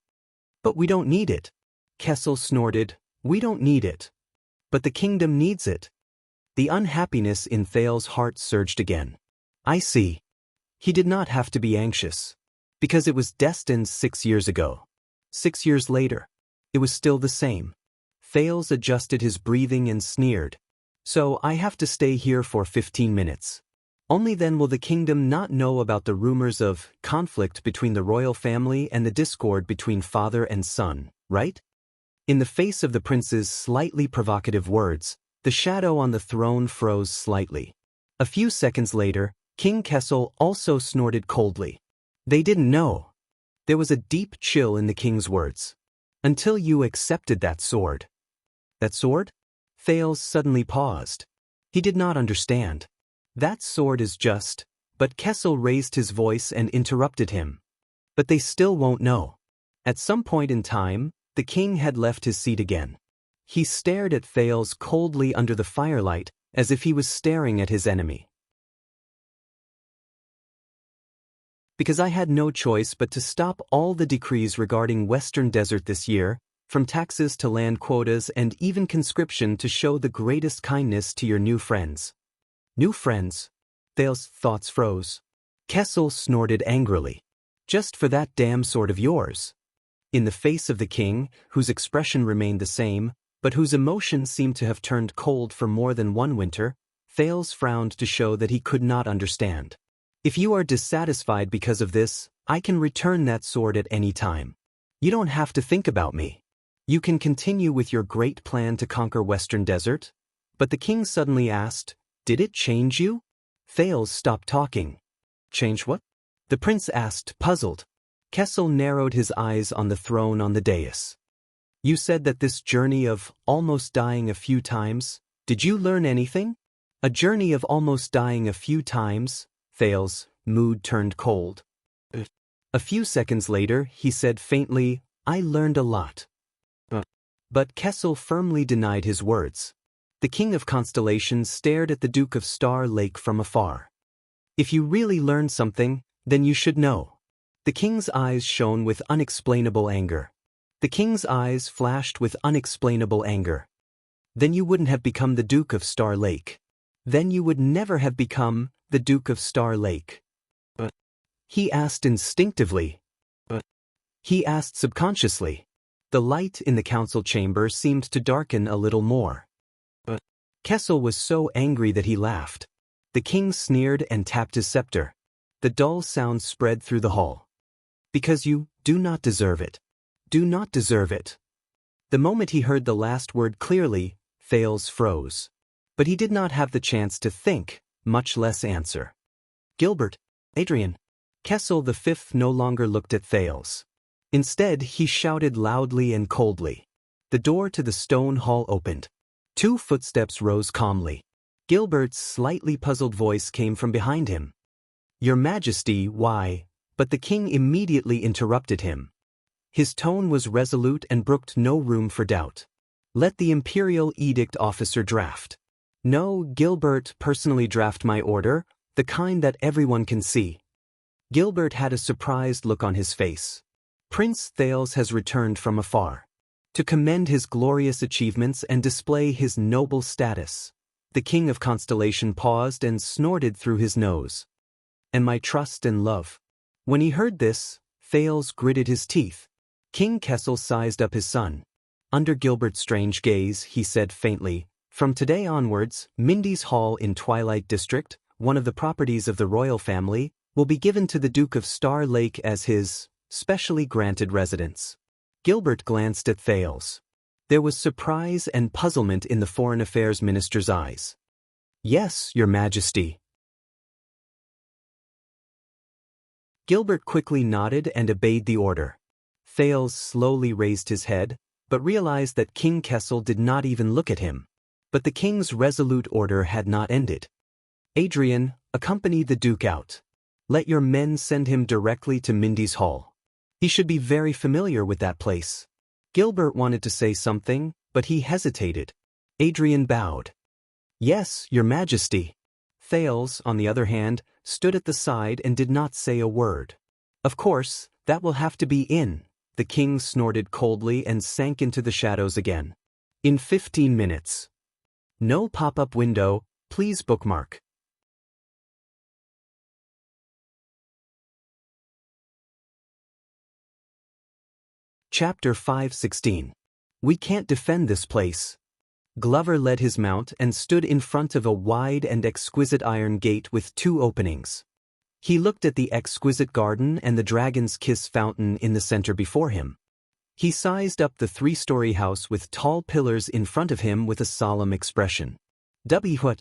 But we don't need it. Kessel snorted. We don't need it. But the kingdom needs it. The unhappiness in Thales' heart surged again. I see. He did not have to be anxious. Because it was destined 6 years ago. 6 years later, it was still the same. Thales adjusted his breathing and sneered. So I have to stay here for 15 minutes. Only then will the kingdom not know about the rumors of conflict between the royal family and the discord between father and son, right? In the face of the prince's slightly provocative words, the shadow on the throne froze slightly. A few seconds later, King Kessel also snorted coldly. They didn't know. There was a deep chill in the king's words. Until you accepted that sword. That sword? Thales suddenly paused. He did not understand. That sword is just, but Kessel raised his voice and interrupted him. But they still won't know. At some point in time, the king had left his seat again. He stared at Thales coldly under the firelight, as if he was staring at his enemy. Because I had no choice but to stop all the decrees regarding Western Desert this year, from taxes to land quotas and even conscription, to show the greatest kindness to your new friends. New friends? Thales' thoughts froze. Kessel snorted angrily. Just for that damn sword of yours. In the face of the king, whose expression remained the same, but whose emotions seemed to have turned cold for more than one winter, Thales frowned to show that he could not understand. If you are dissatisfied because of this, I can return that sword at any time. You don't have to think about me. You can continue with your great plan to conquer Western Desert. But the king suddenly asked, did it change you? Thales stopped talking. Change what? The prince asked, puzzled. Kessel narrowed his eyes on the throne on the dais. You said that this journey of almost dying a few times, did you learn anything? A journey of almost dying a few times? Thales' mood turned cold. A few seconds later, he said faintly, I learned a lot. But Kessel firmly denied his words. The King of Constellations stared at the Duke of Star Lake from afar. If you really learned something, then you should know. The king's eyes shone with unexplainable anger. The king's eyes flashed with unexplainable anger. Then you wouldn't have become the Duke of Star Lake. Then you would never have become the Duke of Star Lake. But he asked instinctively. But he asked subconsciously. The light in the council chamber seemed to darken a little more. But Kessel was so angry that he laughed. The king sneered and tapped his scepter. The dull sound spread through the hall. Because you do not deserve it. Do not deserve it. The moment he heard the last word clearly, Thales froze. But he did not have the chance to think, much less answer. Gilbert, Adrian. Kessel V no longer looked at Thales. Instead, he shouted loudly and coldly. The door to the stone hall opened. 2 footsteps rose calmly. Gilbert's slightly puzzled voice came from behind him. Your Majesty, why? But the king immediately interrupted him. His tone was resolute and brooked no room for doubt. Let the imperial edict officer draft. No, Gilbert personally draft my order, the kind that everyone can see. Gilbert had a surprised look on his face. Prince Thales has returned from afar. To commend his glorious achievements and display his noble status. The King of Constellation paused and snorted through his nose. And my trust and love. When he heard this, Thales gritted his teeth. King Kessel sized up his son. Under Gilbert's strange gaze, he said faintly, from today onwards, Mindy's Hall in Twilight District, one of the properties of the royal family, will be given to the Duke of Star Lake as his specially granted residence. Gilbert glanced at Thales. There was surprise and puzzlement in the Foreign Affairs Minister's eyes. Yes, Your Majesty. Gilbert quickly nodded and obeyed the order. Thales slowly raised his head, but realized that King Kessel did not even look at him. But the king's resolute order had not ended. Adrian, accompany the Duke out. Let your men send him directly to Mindy's Hall. He should be very familiar with that place. Gilbert wanted to say something, but he hesitated. Adrian bowed. Yes, Your Majesty. Thales, on the other hand, stood at the side and did not say a word. Of course, that will have to be in. The king snorted coldly and sank into the shadows again. In 15 minutes. No pop-up window, please bookmark. Chapter 5:16. We can't defend this place. Glover led his mount and stood in front of a wide and exquisite iron gate with 2 openings. He looked at the exquisite garden and the dragon's kiss fountain in the center before him. He sized up the 3-story house with tall pillars in front of him with a solemn expression. What?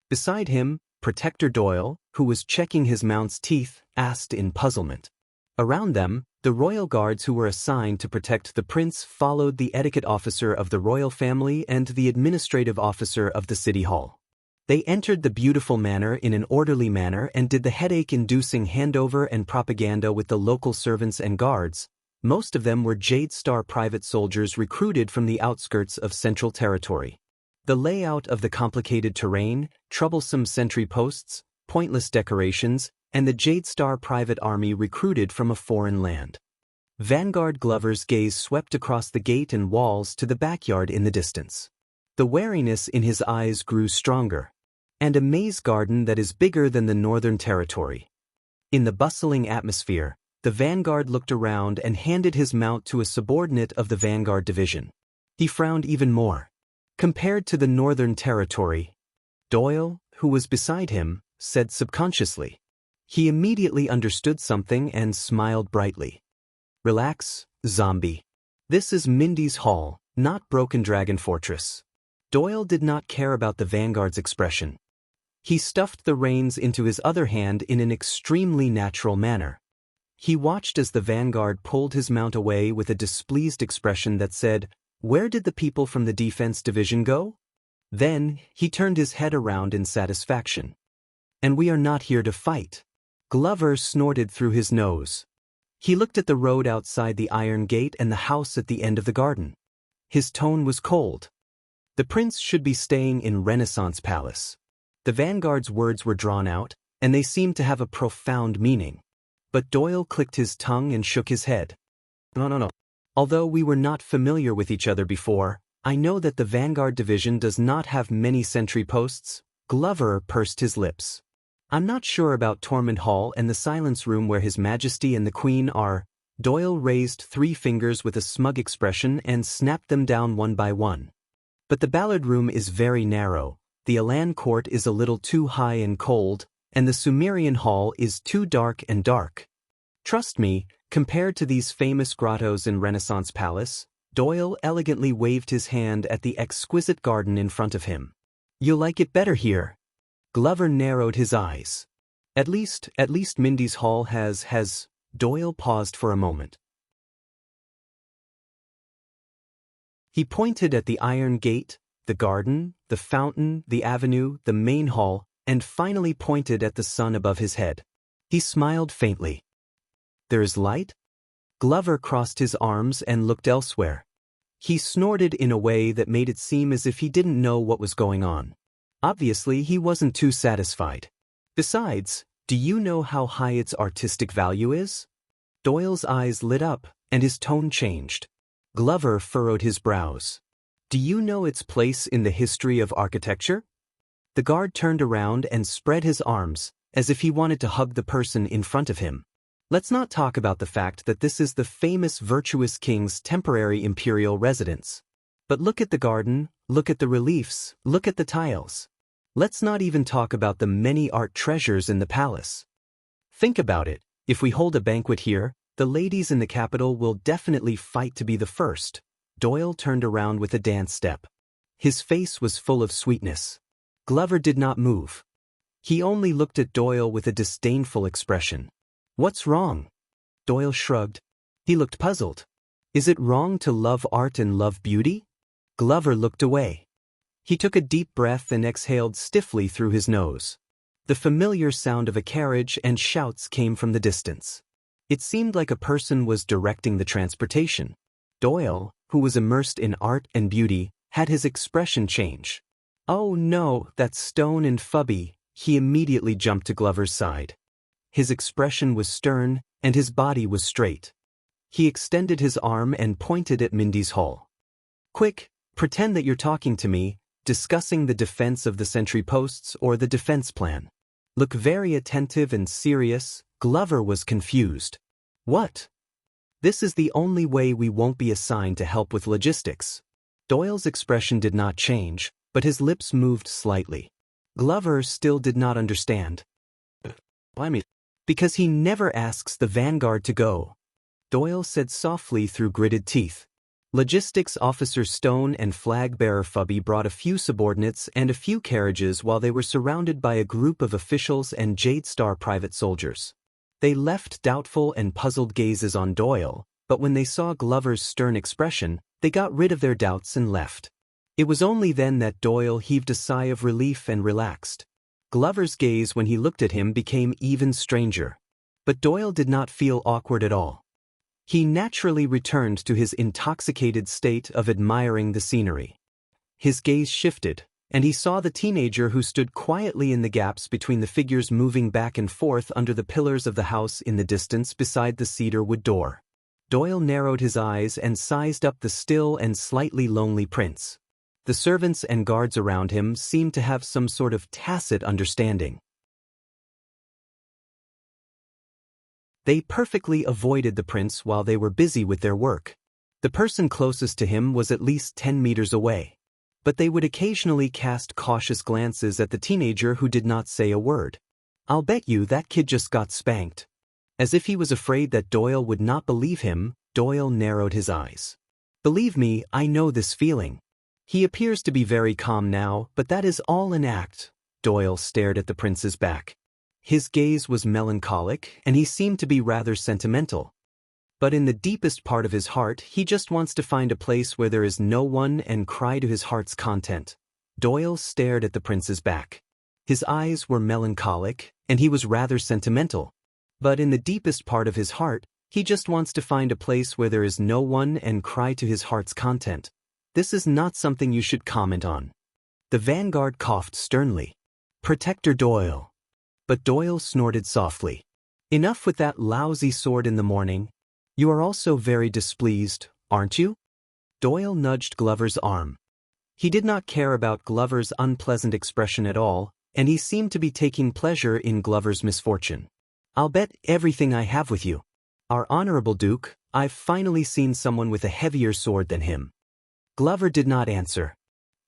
Beside him, Protector Doyle, who was checking his mount's teeth, asked in puzzlement. Around them, the royal guards who were assigned to protect the prince followed the etiquette officer of the royal family and the administrative officer of the city hall. They entered the beautiful manor in an orderly manner and did the headache-inducing handover and propaganda with the local servants and guards. Most of them were Jade Star private soldiers recruited from the outskirts of Central Territory. The layout of the complicated terrain, troublesome sentry posts, pointless decorations, and the Jade Star private army recruited from a foreign land. Vanguard Glover's gaze swept across the gate and walls to the backyard in the distance. The wariness in his eyes grew stronger. And a maze garden that is bigger than the Northern Territory. In the bustling atmosphere, the Vanguard looked around and handed his mount to a subordinate of the Vanguard Division. He frowned even more. Compared to the Northern Territory, Doyle, who was beside him, said subconsciously. He immediately understood something and smiled brightly. Relax, zombie. This is Mindy's Hall, not Broken Dragon Fortress. Doyle did not care about the Vanguard's expression. He stuffed the reins into his other hand in an extremely natural manner. He watched as the Vanguard pulled his mount away with a displeased expression that said, "Where did the people from the Defense Division go?" Then, he turned his head around in satisfaction. "And we are not here to fight." Glover snorted through his nose. He looked at the road outside the iron gate and the house at the end of the garden. His tone was cold. The prince should be staying in Renaissance Palace. The Vanguard's words were drawn out, and they seemed to have a profound meaning. But Doyle clicked his tongue and shook his head. No. Although we were not familiar with each other before, I know that the Vanguard Division does not have many sentry posts. Glover pursed his lips. I'm not sure about Tormund Hall and the Silence Room where His Majesty and the Queen are. Doyle raised 3 fingers with a smug expression and snapped them down one by one. But the Ballard Room is very narrow, the Elan Court is a little too high and cold, and the Sumerian Hall is too dark and dark. Trust me, compared to these famous grottos in Renaissance Palace, Doyle elegantly waved his hand at the exquisite garden in front of him. You'll like it better here. Glover narrowed his eyes. At least Mindy's Hall has. Doyle paused for a moment. He pointed at the iron gate, the garden, the fountain, the avenue, the main hall, and finally pointed at the sun above his head. He smiled faintly. There is light? Glover crossed his arms and looked elsewhere. He snorted in a way that made it seem as if he didn't know what was going on. Obviously, he wasn't too satisfied. Besides, do you know how high its artistic value is? Doyle's eyes lit up, and his tone changed. Glover furrowed his brows. Do you know its place in the history of architecture? The guard turned around and spread his arms, as if he wanted to hug the person in front of him. Let's not talk about the fact that this is the famous virtuous king's temporary imperial residence. But look at the garden, look at the reliefs, look at the tiles. Let's not even talk about the many art treasures in the palace. Think about it, if we hold a banquet here, the ladies in the capital will definitely fight to be the first. Doyle turned around with a dance step. His face was full of sweetness. Glover did not move. He only looked at Doyle with a disdainful expression. What's wrong? Doyle shrugged. He looked puzzled. Is it wrong to love art and love beauty? Glover looked away. He took a deep breath and exhaled stiffly through his nose. The familiar sound of a carriage and shouts came from the distance. It seemed like a person was directing the transportation. Doyle, who was immersed in art and beauty, had his expression change. Oh no, that's Stone and Fubby. He immediately jumped to Glover's side. His expression was stern, and his body was straight. He extended his arm and pointed at Mindy's Hall. Quick, pretend that you're talking to me, discussing the defense of the sentry posts or the defense plan. Look very attentive and serious. Glover was confused. What? This is the only way we won't be assigned to help with logistics. Doyle's expression did not change, but his lips moved slightly. Glover still did not understand. Why me? Because he never asks the vanguard to go, Doyle said softly through gritted teeth. Logistics Officer Stone and flag-bearer Fubby brought a few subordinates and a few carriages while they were surrounded by a group of officials and Jade Star private soldiers. They left doubtful and puzzled gazes on Doyle, but when they saw Glover's stern expression, they got rid of their doubts and left. It was only then that Doyle heaved a sigh of relief and relaxed. Glover's gaze when he looked at him became even stranger. But Doyle did not feel awkward at all. He naturally returned to his intoxicated state of admiring the scenery. His gaze shifted, and he saw the teenager who stood quietly in the gaps between the figures moving back and forth under the pillars of the house in the distance beside the cedar wood door. Doyle narrowed his eyes and sized up the still and slightly lonely prince. The servants and guards around him seemed to have some sort of tacit understanding. They perfectly avoided the prince while they were busy with their work. The person closest to him was at least 10 meters away. But they would occasionally cast cautious glances at the teenager who did not say a word. "I'll bet you that kid just got spanked." As if he was afraid that Doyle would not believe him, Doyle narrowed his eyes. "Believe me, I know this feeling. He appears to be very calm now, but that is all an act." Doyle stared at the prince's back. His gaze was melancholic, and he seemed to be rather sentimental. But in the deepest part of his heart, he just wants to find a place where there is no one and cry to his heart's content. Doyle stared at the prince's back. His eyes were melancholic, and he was rather sentimental. But in the deepest part of his heart, he just wants to find a place where there is no one and cry to his heart's content. This is not something you should comment on. The vanguard coughed sternly. "Protector Doyle." But Doyle snorted softly. "Enough with that lousy sword in the morning. You are also very displeased, aren't you?" Doyle nudged Glover's arm. He did not care about Glover's unpleasant expression at all, and he seemed to be taking pleasure in Glover's misfortune. "I'll bet everything I have with you. Our honorable Duke, I've finally seen someone with a heavier sword than him." Glover did not answer.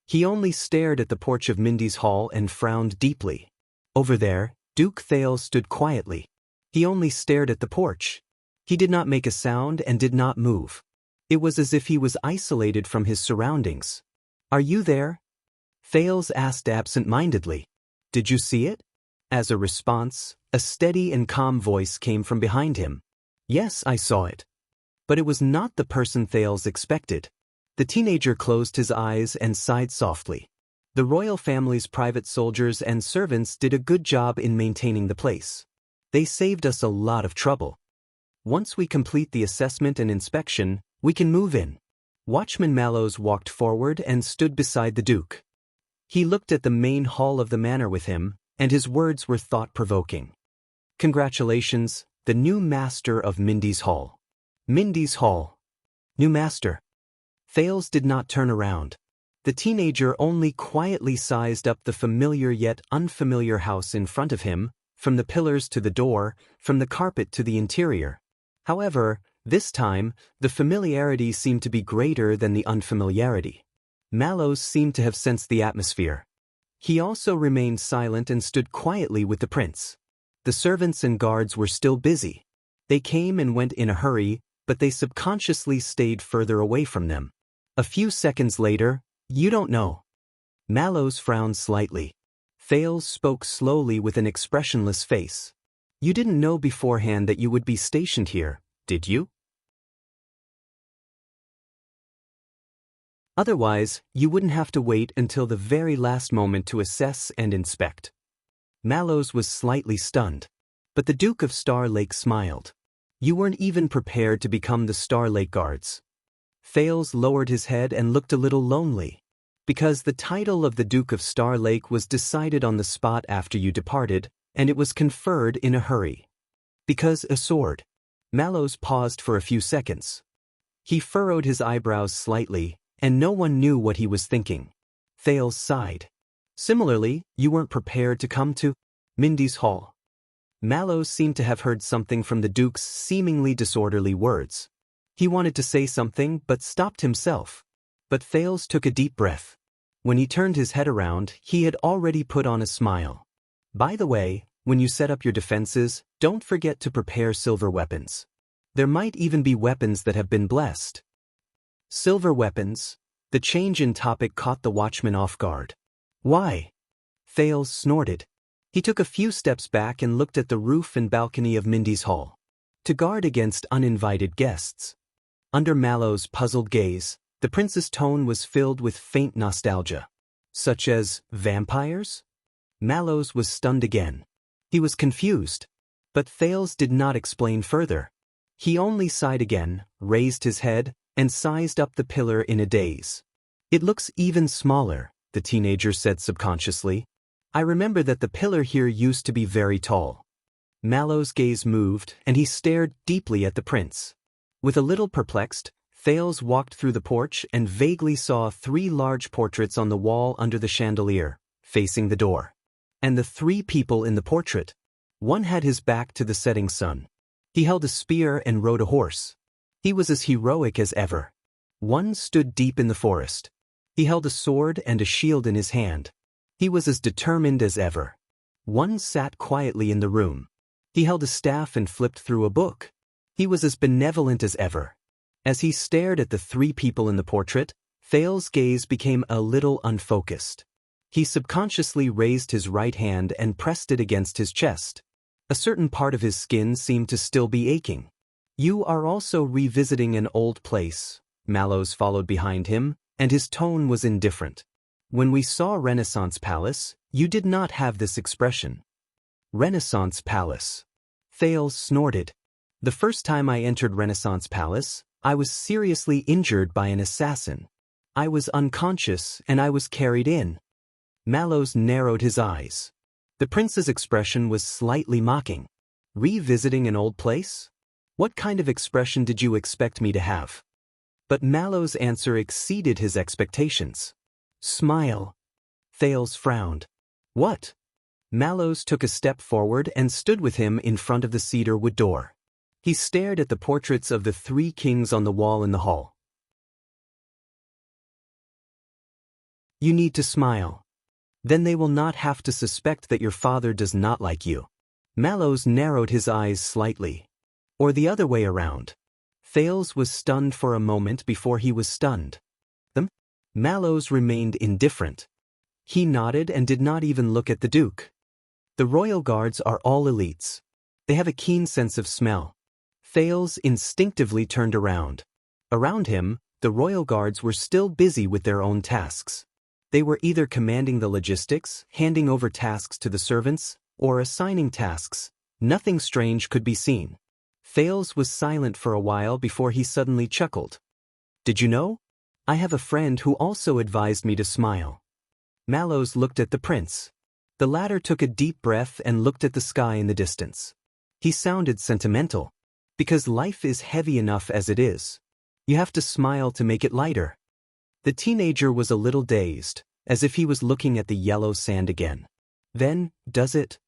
He only stared at the porch of Mindy's hall and frowned deeply. Over there, Duke Thales stood quietly. He only stared at the porch. He did not make a sound and did not move. It was as if he was isolated from his surroundings. "Are you there?" Thales asked absent-mindedly. "Did you see it?" As a response, a steady and calm voice came from behind him. "Yes, I saw it." But it was not the person Thales expected. The teenager closed his eyes and sighed softly. The royal family's private soldiers and servants did a good job in maintaining the place. They saved us a lot of trouble. Once we complete the assessment and inspection, we can move in. Watchman Mallows walked forward and stood beside the Duke. He looked at the main hall of the manor with him, and his words were thought-provoking. "Congratulations, the new master of Mindy's Hall." Mindy's Hall. New master. Thales did not turn around. The teenager only quietly sized up the familiar yet unfamiliar house in front of him, from the pillars to the door, from the carpet to the interior. However, this time, the familiarity seemed to be greater than the unfamiliarity. Mallows seemed to have sensed the atmosphere. He also remained silent and stood quietly with the prince. The servants and guards were still busy. They came and went in a hurry, but they subconsciously stayed further away from them. A few seconds later, "You don't know." Mallows frowned slightly. Thales spoke slowly with an expressionless face. "You didn't know beforehand that you would be stationed here, did you? Otherwise, you wouldn't have to wait until the very last moment to assess and inspect." Mallows was slightly stunned. But the Duke of Star Lake smiled. "You weren't even prepared to become the Star Lake Guards." Thales lowered his head and looked a little lonely. "Because the title of the Duke of Star Lake was decided on the spot after you departed, and it was conferred in a hurry." "Because a sword." Mallows paused for a few seconds. He furrowed his eyebrows slightly, and no one knew what he was thinking. Thales sighed. "Similarly, you weren't prepared to come to Mindy's Hall." Mallows seemed to have heard something from the Duke's seemingly disorderly words. He wanted to say something but stopped himself. But Thales took a deep breath. When he turned his head around, he had already put on a smile. By the way, when you set up your defenses, don't forget to prepare silver weapons. There might even be weapons that have been blessed. Silver weapons? The change in topic caught the watchman off guard. Why? Thales snorted. He took a few steps back and looked at the roof and balcony of Mindy's hall. To guard against uninvited guests. Under Mallow's puzzled gaze, the prince's tone was filled with faint nostalgia. Such as vampires? Mallow's was stunned again. He was confused. But Thales did not explain further. He only sighed again, raised his head, and sized up the pillar in a daze. It looks even smaller, the teenager said subconsciously. I remember that the pillar here used to be very tall. Mallow's gaze moved, and he stared deeply at the prince. With a little perplexed, Thales walked through the porch and vaguely saw 3 large portraits on the wall under the chandelier, facing the door. And the 3 people in the portrait. One had his back to the setting sun. He held a spear and rode a horse. He was as heroic as ever. One stood deep in the forest. He held a sword and a shield in his hand. He was as determined as ever. One sat quietly in the room. He held a staff and flipped through a book. He was as benevolent as ever. As he stared at the 3 people in the portrait, Thales' gaze became a little unfocused. He subconsciously raised his right hand and pressed it against his chest. A certain part of his skin seemed to still be aching. You are also revisiting an old place, Mallows followed behind him, and his tone was indifferent. When we saw Renaissance Palace, you did not have this expression. Renaissance Palace. Thales snorted. The first time I entered Renaissance Palace, I was seriously injured by an assassin. I was unconscious and I was carried in. Mallows narrowed his eyes. The prince's expression was slightly mocking. Revisiting an old place? What kind of expression did you expect me to have? But Mallow's answer exceeded his expectations. Smile. Thales frowned. What? Mallows took a step forward and stood with him in front of the cedar wood door. He stared at the portraits of the 3 kings on the wall in the hall. You need to smile. Then they will not have to suspect that your father does not like you. Mallows narrowed his eyes slightly. Or the other way around. Thales was stunned for a moment before he was stunned. Mallows remained indifferent. He nodded and did not even look at the Duke. The royal guards are all elites. They have a keen sense of smell. Thales instinctively turned around. Around him, the royal guards were still busy with their own tasks. They were either commanding the logistics, handing over tasks to the servants, or assigning tasks. Nothing strange could be seen. Thales was silent for a while before he suddenly chuckled. Did you know? I have a friend who also advised me to smile. Mallows looked at the prince. The latter took a deep breath and looked at the sky in the distance. He sounded sentimental. Because life is heavy enough as it is. You have to smile to make it lighter. The teenager was a little dazed, as if he was looking at the yellow sand again. Then, does it?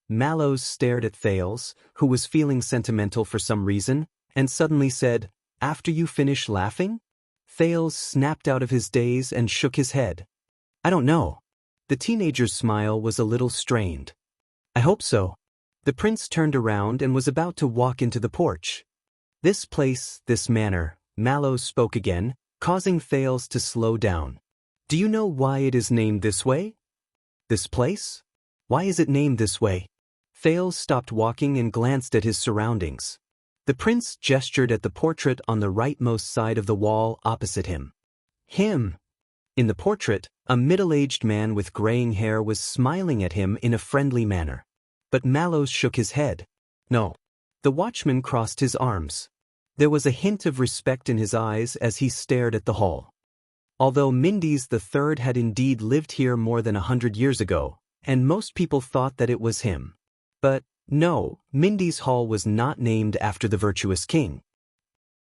Mallows stared at Thales, who was feeling sentimental for some reason, and suddenly said, After you finish laughing? Thales snapped out of his daze and shook his head. I don't know. The teenager's smile was a little strained. I hope so. The prince turned around and was about to walk into the porch. This place, this manor, Mallows spoke again, causing Thales to slow down. Do you know why it is named this way? This place? Why is it named this way? Thales stopped walking and glanced at his surroundings. The prince gestured at the portrait on the rightmost side of the wall opposite him. Him! In the portrait, a middle-aged man with graying hair was smiling at him in a friendly manner. But Mallows shook his head. No. The watchman crossed his arms. There was a hint of respect in his eyes as he stared at the hall. Although Mindy's III had indeed lived here more than 100 years ago, and most people thought that it was him. But, no, Mindy's hall was not named after the virtuous king.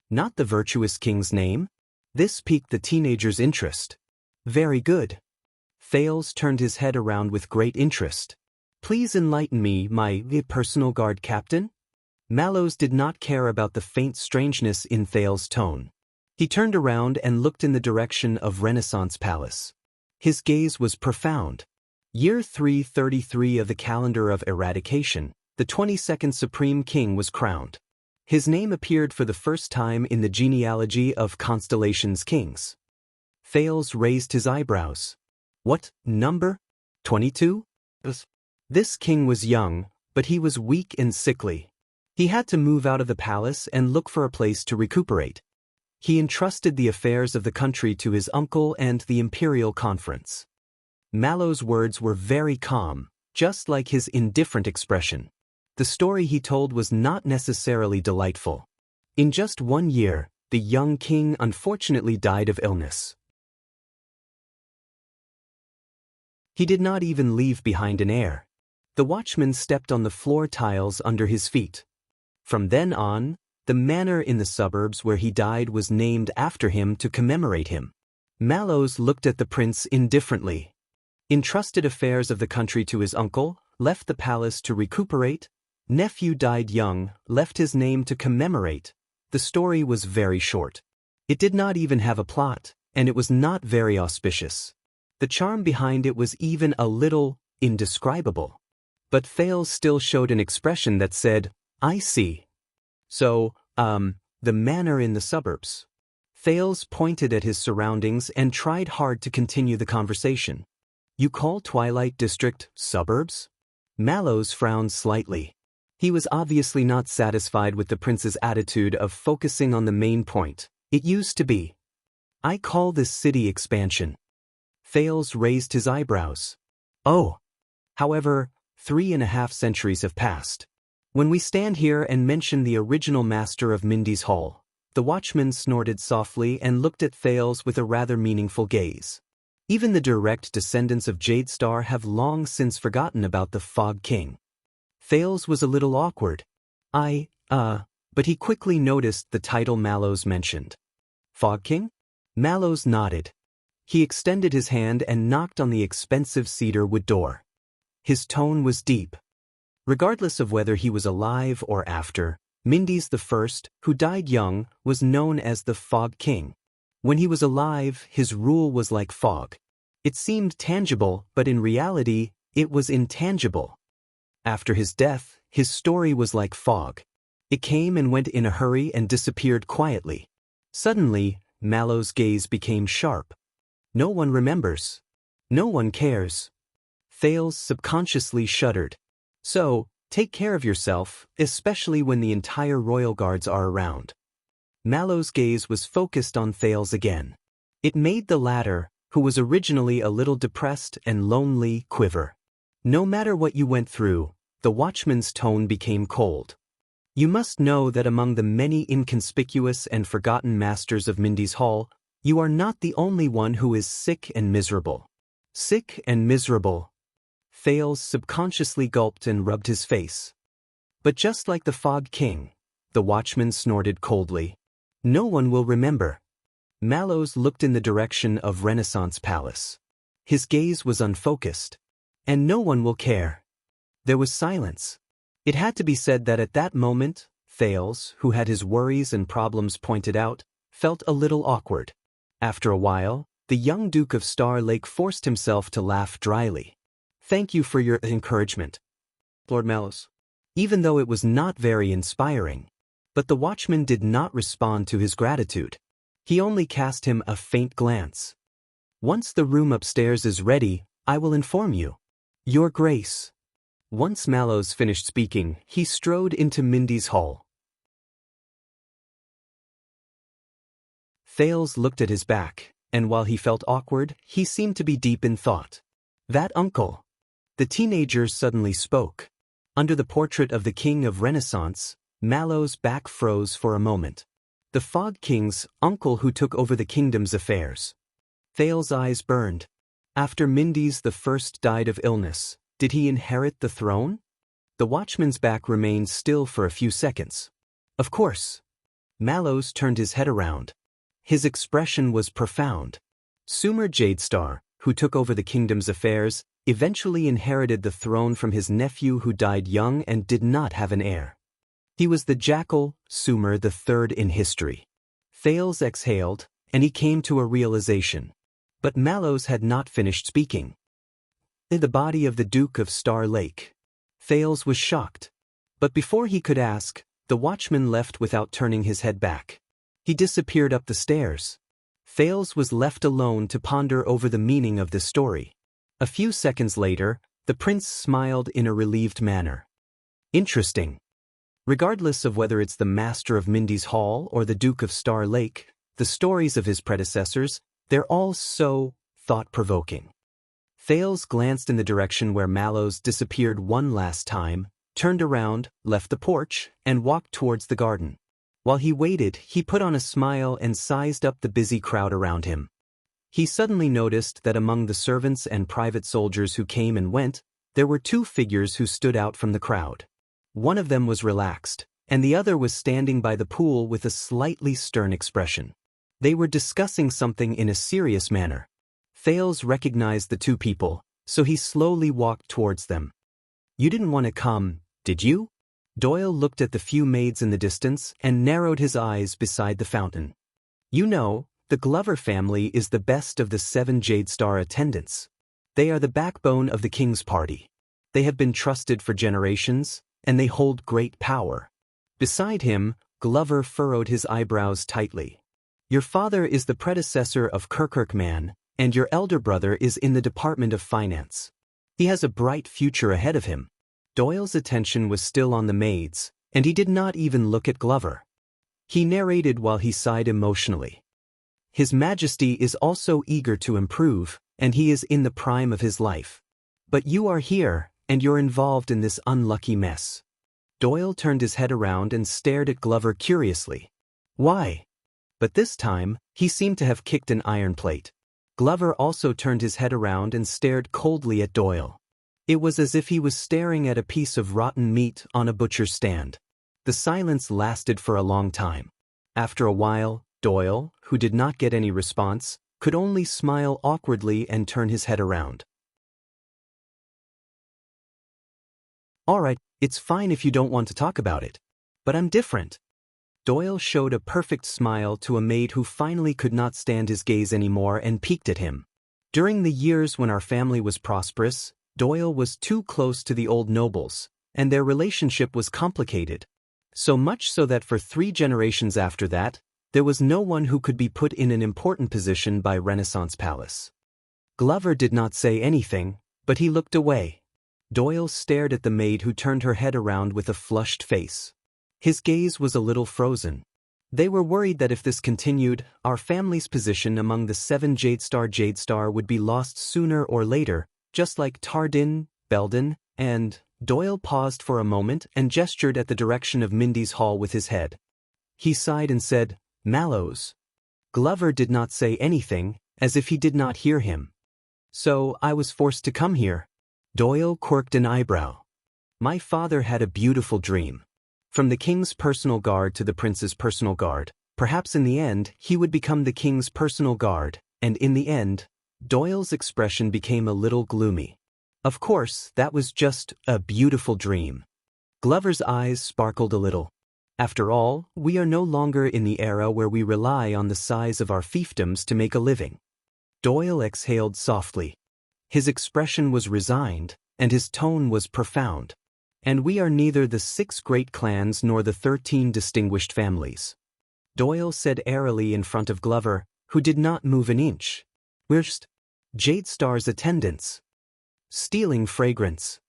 Not the virtuous king's name? This piqued the teenager's interest. Very good. Thales turned his head around with great interest. Please enlighten me, my personal guard captain? Mallows did not care about the faint strangeness in Thales's tone. He turned around and looked in the direction of Renaissance Palace. His gaze was profound. Year 333 of the calendar of eradication, the 22nd Supreme King was crowned. His name appeared for the first time in the genealogy of Constellation's kings. Thales raised his eyebrows. What number? 22? This king was young, but he was weak and sickly. He had to move out of the palace and look for a place to recuperate. He entrusted the affairs of the country to his uncle and the imperial conference. Mallow's words were very calm, just like his indifferent expression. The story he told was not necessarily delightful. In just 1 year, the young king unfortunately died of illness. He did not even leave behind an heir. The watchman stepped on the floor tiles under his feet. From then on, the manor in the suburbs where he died was named after him to commemorate him. Mallows looked at the prince indifferently. Entrusted affairs of the country to his uncle, left the palace to recuperate, nephew died young, left his name to commemorate. The story was very short. It did not even have a plot, and it was not very auspicious. The charm behind it was even a little indescribable. But Thales still showed an expression that said, "I see." So, the manor in the suburbs. Thales pointed at his surroundings and tried hard to continue the conversation. You call Twilight District suburbs? Mallows frowned slightly. He was obviously not satisfied with the prince's attitude of focusing on the main point. It used to be. I call this city expansion. Thales raised his eyebrows. Oh. However, 3.5 centuries have passed. When we stand here and mention the original master of Mindy's Hall, the watchman snorted softly and looked at Thales with a rather meaningful gaze. Even the direct descendants of Jadestar have long since forgotten about the Fog King. Thales was a little awkward. But he quickly noticed the title Mallows mentioned. Fog King? Mallows nodded. He extended his hand and knocked on the expensive cedar wood door. His tone was deep. Regardless of whether he was alive or after, Mindy's the first, who died young, was known as the Fog King. When he was alive, his rule was like fog. It seemed tangible, but in reality, it was intangible. After his death, his story was like fog. It came and went in a hurry and disappeared quietly. Suddenly, Mallow's gaze became sharp. No one remembers. No one cares. Thales subconsciously shuddered. So, take care of yourself, especially when the entire royal guards are around. Mallow's gaze was focused on Thales again. It made the latter, who was originally a little depressed and lonely, quiver. No matter what you went through, the watchman's tone became cold. You must know that among the many inconspicuous and forgotten masters of Mindy's Hall, you are not the only one who is sick and miserable. Sick and miserable. Thales subconsciously gulped and rubbed his face. But just like the Fog King, the watchman snorted coldly. No one will remember. Mallows looked in the direction of Renaissance Palace. His gaze was unfocused. And no one will care. There was silence. It had to be said that at that moment, Thales, who had his worries and problems pointed out, felt a little awkward. After a while, the young Duke of Star Lake forced himself to laugh dryly. Thank you for your encouragement, Lord Mallows. Even though it was not very inspiring. But the watchman did not respond to his gratitude. He only cast him a faint glance. Once the room upstairs is ready, I will inform you. Your Grace. Once Mallows finished speaking, he strode into Mindy's Hall. Thales looked at his back, and while he felt awkward, he seemed to be deep in thought. That uncle. The teenager suddenly spoke. Under the portrait of the King of Renaissance, Mallow's back froze for a moment. The Fog King's uncle who took over the kingdom's affairs. Thales' eyes burned. After Mindy's the first died of illness, did he inherit the throne? The watchman's back remained still for a few seconds. Of course. Mallows turned his head around. His expression was profound. Sumer Jadestar, who took over the kingdom's affairs, eventually inherited the throne from his nephew who died young and did not have an heir. He was the jackal, Sumer the third in history. Thales exhaled, and he came to a realization. But Mallows had not finished speaking. The body of the Duke of Star Lake. Thales was shocked. But before he could ask, the watchman left without turning his head back. He disappeared up the stairs. Thales was left alone to ponder over the meaning of this story. A few seconds later, the prince smiled in a relieved manner. Interesting. Regardless of whether it's the Master of Mindy's Hall or the Duke of Star Lake, the stories of his predecessors, they're all so thought-provoking. Thales glanced in the direction where Mallows disappeared one last time, turned around, left the porch, and walked towards the garden. While he waited, he put on a smile and sized up the busy crowd around him. He suddenly noticed that among the servants and private soldiers who came and went, there were two figures who stood out from the crowd. One of them was relaxed, and the other was standing by the pool with a slightly stern expression. They were discussing something in a serious manner. Thales recognized the two people, so he slowly walked towards them. "You didn't want to come, did you?" Doyle looked at the few maids in the distance and narrowed his eyes beside the fountain. "You know, the Glover family is the best of the 7 Jade Star attendants. They are the backbone of the king's party. They have been trusted for generations, and they hold great power." Beside him, Glover furrowed his eyebrows tightly. "Your father is the predecessor of Kirkirkman, and your elder brother is in the Department of Finance. He has a bright future ahead of him." Doyle's attention was still on the maids, and he did not even look at Glover. He narrated while he sighed emotionally. "His Majesty is also eager to improve, and he is in the prime of his life. But you are here, and you're involved in this unlucky mess." Doyle turned his head around and stared at Glover curiously. "Why?" But this time, he seemed to have kicked an iron plate. Glover also turned his head around and stared coldly at Doyle. It was as if he was staring at a piece of rotten meat on a butcher's stand. The silence lasted for a long time. After a while, Doyle, who did not get any response, could only smile awkwardly and turn his head around. "All right, it's fine if you don't want to talk about it. But I'm different." Doyle showed a perfect smile to a maid who finally could not stand his gaze anymore and peeked at him. "During the years when our family was prosperous, Doyle was too close to the old nobles, and their relationship was complicated. So much so that for 3 generations after that, there was no one who could be put in an important position by Renaissance Palace." Glover did not say anything, but he looked away. Doyle stared at the maid who turned her head around with a flushed face. His gaze was a little frozen. They were worried that if this continued, our family's position among the 7 Jade Star would be lost sooner or later, just like Tardin, Belden, and... Doyle paused for a moment and gestured at the direction of Mindy's Hall with his head. He sighed and said, "Mallows." Glover did not say anything, as if he did not hear him. "So I was forced to come here." Doyle quirked an eyebrow. "My father had a beautiful dream. From the king's personal guard to the prince's personal guard, perhaps in the end he would become the king's personal guard, and in the end..." Doyle's expression became a little gloomy. "Of course, that was just a beautiful dream." Glover's eyes sparkled a little. "After all, we are no longer in the era where we rely on the size of our fiefdoms to make a living." Doyle exhaled softly. His expression was resigned, and his tone was profound. "And we are neither the 6 great clans nor the 13 distinguished families," Doyle said airily in front of Glover, who did not move an inch. "We're just Jade Star's attendants. Stealing fragrance."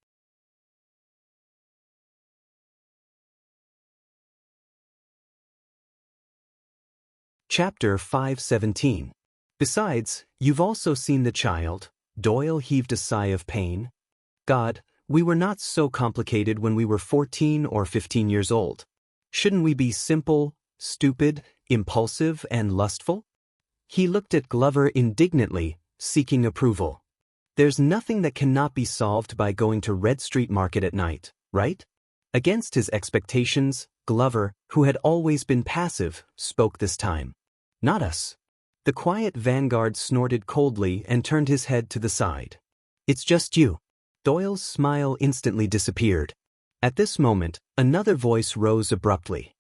Chapter 517. "Besides, you've also seen the child." Doyle heaved a sigh of pain. "God, we were not so complicated when we were 14 or 15 years old. Shouldn't we be simple, stupid, impulsive, and lustful?" He looked at Glover indignantly, seeking approval. "There's nothing that cannot be solved by going to Red Street Market at night, right?" Against his expectations, Glover, who had always been passive, spoke this time. "Not us." The quiet vanguard snorted coldly and turned his head to the side. "It's just you." Doyle's smile instantly disappeared. At this moment, another voice rose abruptly.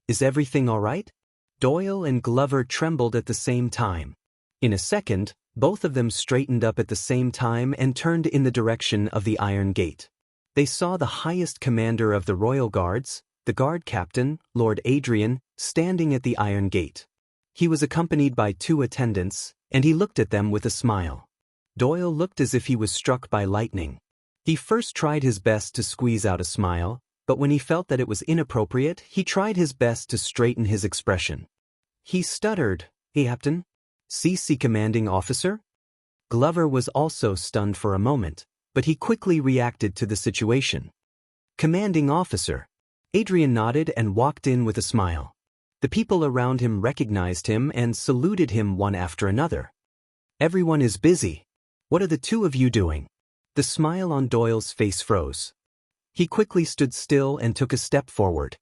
Is everything all right? Doyle and Glover trembled at the same time. In a second, both of them straightened up at the same time and turned in the direction of the iron gate. They saw the highest commander of the Royal Guards, the guard captain, Lord Adrian, standing at the iron gate. He was accompanied by 2 attendants, and he looked at them with a smile. Doyle looked as if he was struck by lightning. He first tried his best to squeeze out a smile, but when he felt that it was inappropriate, he tried his best to straighten his expression. He stuttered, "Captain? CC commanding officer?" Glover was also stunned for a moment, but he quickly reacted to the situation. "Commanding officer." Adrian nodded and walked in with a smile. The people around him recognized him and saluted him one after another. "Everyone is busy. What are the 2 of you doing?" The smile on Doyle's face froze. He quickly stood still and took a step forward.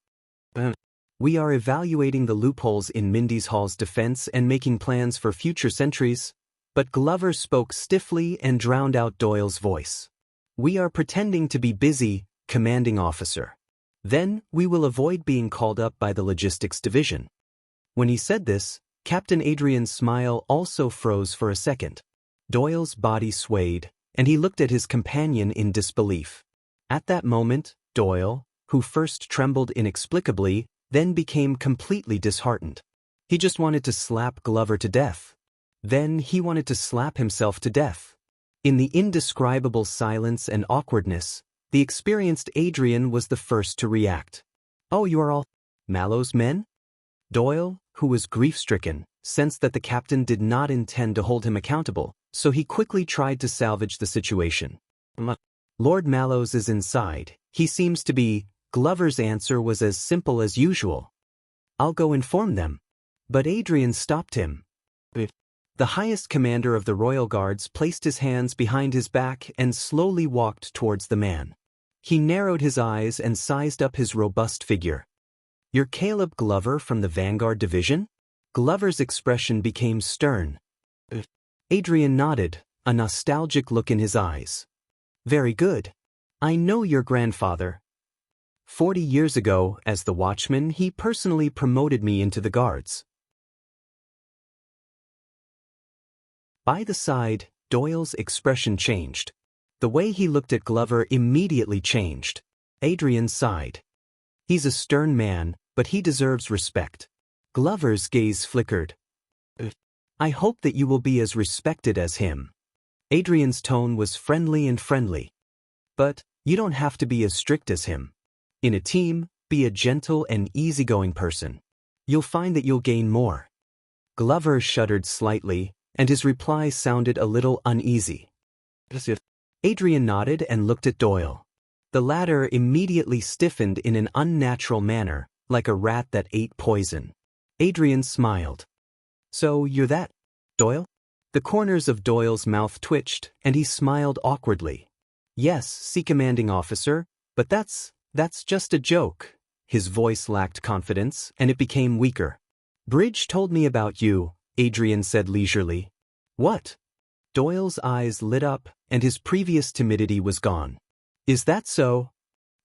"We are evaluating the loopholes in Mindy's Hall's defense and making plans for future sentries," but Glover spoke stiffly and drowned out Doyle's voice. "We are pretending to be busy, commanding officer. Then, we will avoid being called up by the logistics division." When he said this, Captain Adrian's smile also froze for a second. Doyle's body swayed, and he looked at his companion in disbelief. At that moment, Doyle, who first trembled inexplicably, then became completely disheartened. He just wanted to slap Glover to death. Then he wanted to slap himself to death. In the indescribable silence and awkwardness, the experienced Adrian was the first to react. "Oh, you are all Mallow's men?" Doyle, who was grief-stricken, sensed that the captain did not intend to hold him accountable, so he quickly tried to salvage the situation. "Lord Mallows is inside. He seems to be." Glover's answer was as simple as usual. "I'll go inform them." But Adrian stopped him. The highest commander of the Royal Guards placed his hands behind his back and slowly walked towards the man. He narrowed his eyes and sized up his robust figure. "You're Caleb Glover from the Vanguard Division?" Glover's expression became stern. Adrian nodded, a nostalgic look in his eyes. "Very good. I know your grandfather. 40 years ago, as the watchman, he personally promoted me into the guards." By the side, Doyle's expression changed. The way he looked at Glover immediately changed. Adrian sighed. "He's a stern man, but he deserves respect." Glover's gaze flickered. "I hope that you will be as respected as him." Adrian's tone was friendly and friendly. "But you don't have to be as strict as him. In a team, be a gentle and easygoing person. You'll find that you'll gain more." Glover shuddered slightly, and his reply sounded a little uneasy. Adrian nodded and looked at Doyle. The latter immediately stiffened in an unnatural manner, like a rat that ate poison. Adrian smiled. "So you're that, Doyle?" The corners of Doyle's mouth twitched, and he smiled awkwardly. "Yes, Sea Commanding Officer, but that's just a joke." His voice lacked confidence, and it became weaker. "Bridge told me about you," Adrian said leisurely. "What?" Doyle's eyes lit up, and his previous timidity was gone. "Is that so?"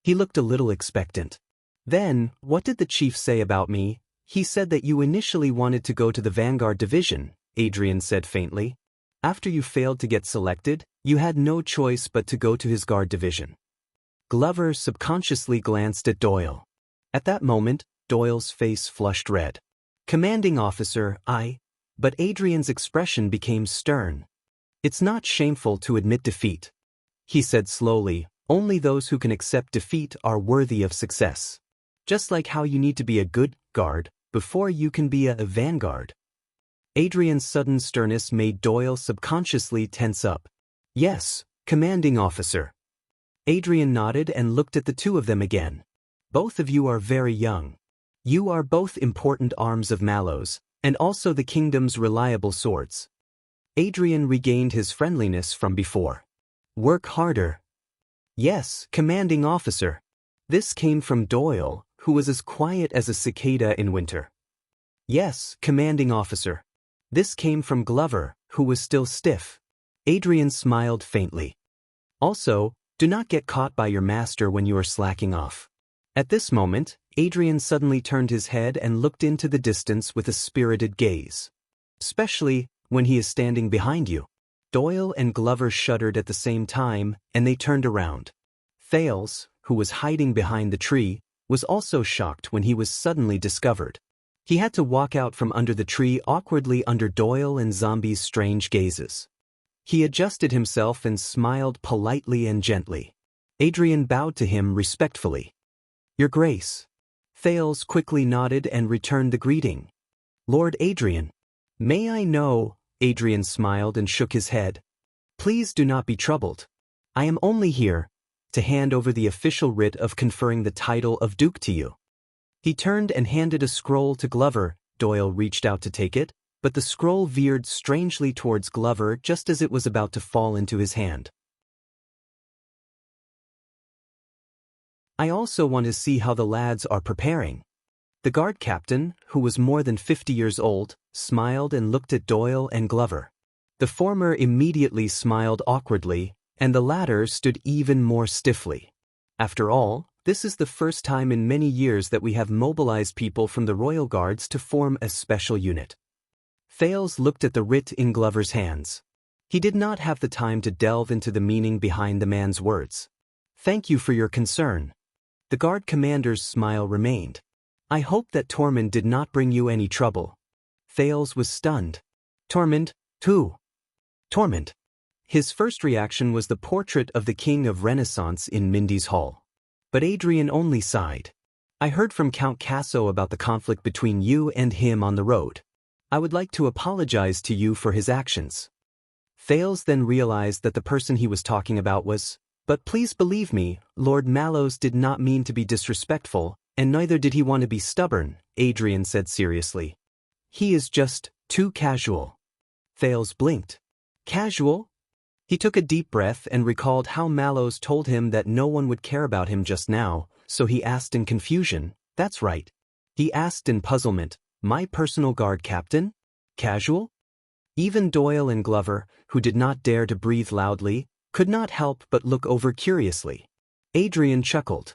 He looked a little expectant. "Then, what did the chief say about me?" "He said that you initially wanted to go to the Vanguard Division," Adrian said faintly. "After you failed to get selected, you had no choice but to go to his Guard Division." Glover subconsciously glanced at Doyle. At that moment, Doyle's face flushed red. "Commanding officer, But Adrian's expression became stern. "It's not shameful to admit defeat," he said slowly. "Only those who can accept defeat are worthy of success. Just like how you need to be a good guard before you can be a vanguard." Adrian's sudden sternness made Doyle subconsciously tense up. "Yes, commanding officer." Adrian nodded and looked at the 2 of them again. "Both of you are very young. You are both important arms of Mallows, and also the kingdom's reliable swords." Adrian regained his friendliness from before. "Work harder." "Yes, commanding officer." This came from Doyle, who was as quiet as a cicada in winter. "Yes, commanding officer." This came from Glover, who was still stiff. Adrian smiled faintly. Also, Do not get caught by your master when you are slacking off. At this moment, Adrian suddenly turned his head and looked into the distance with a spirited gaze. Especially when he is standing behind you. Doyle and Glover shuddered at the same time, and they turned around. Thales, who was hiding behind the tree, was also shocked when he was suddenly discovered. He had to walk out from under the tree awkwardly under Doyle and Zombie's strange gazes. He adjusted himself and smiled politely and gently. Adrian bowed to him respectfully. "Your Grace." Thales quickly nodded and returned the greeting. "Lord Adrian." "May I know?" Adrian smiled and shook his head. "Please do not be troubled. I am only here to hand over the official writ of conferring the title of Duke to you." He turned and handed a scroll to Glover. Doyle reached out to take it, but the scroll veered strangely towards Glover just as it was about to fall into his hand. "I also want to see how the lads are preparing." The guard captain, who was more than 50 years old, smiled and looked at Doyle and Glover. The former immediately smiled awkwardly, and the latter stood even more stiffly. After all, this is the first time in many years that we have mobilized people from the Royal Guards to form a special unit. Thales looked at the writ in Glover's hands. He did not have the time to delve into the meaning behind the man's words. "Thank you for your concern." The guard commander's smile remained. "I hope that Tormund did not bring you any trouble." Thales was stunned. "Tormund? Who?" "Tormund." His first reaction was the portrait of the King of Renaissance in Mindy's Hall. But Adrian only sighed. "I heard from Count Casso about the conflict between you and him on the road. I would like to apologize to you for his actions." Thales then realized that the person he was talking about was, "But please believe me, Lord Mallows did not mean to be disrespectful, and neither did he want to be stubborn," Adrian said seriously. "He is just too casual." Thales blinked. "Casual?" He took a deep breath and recalled how Mallows told him that no one would care about him just now, so he asked in confusion, "That's right." He asked in puzzlement, "My personal guard captain? Casual?" Even Doyle and Glover, who did not dare to breathe loudly, could not help but look over curiously. Adrian chuckled.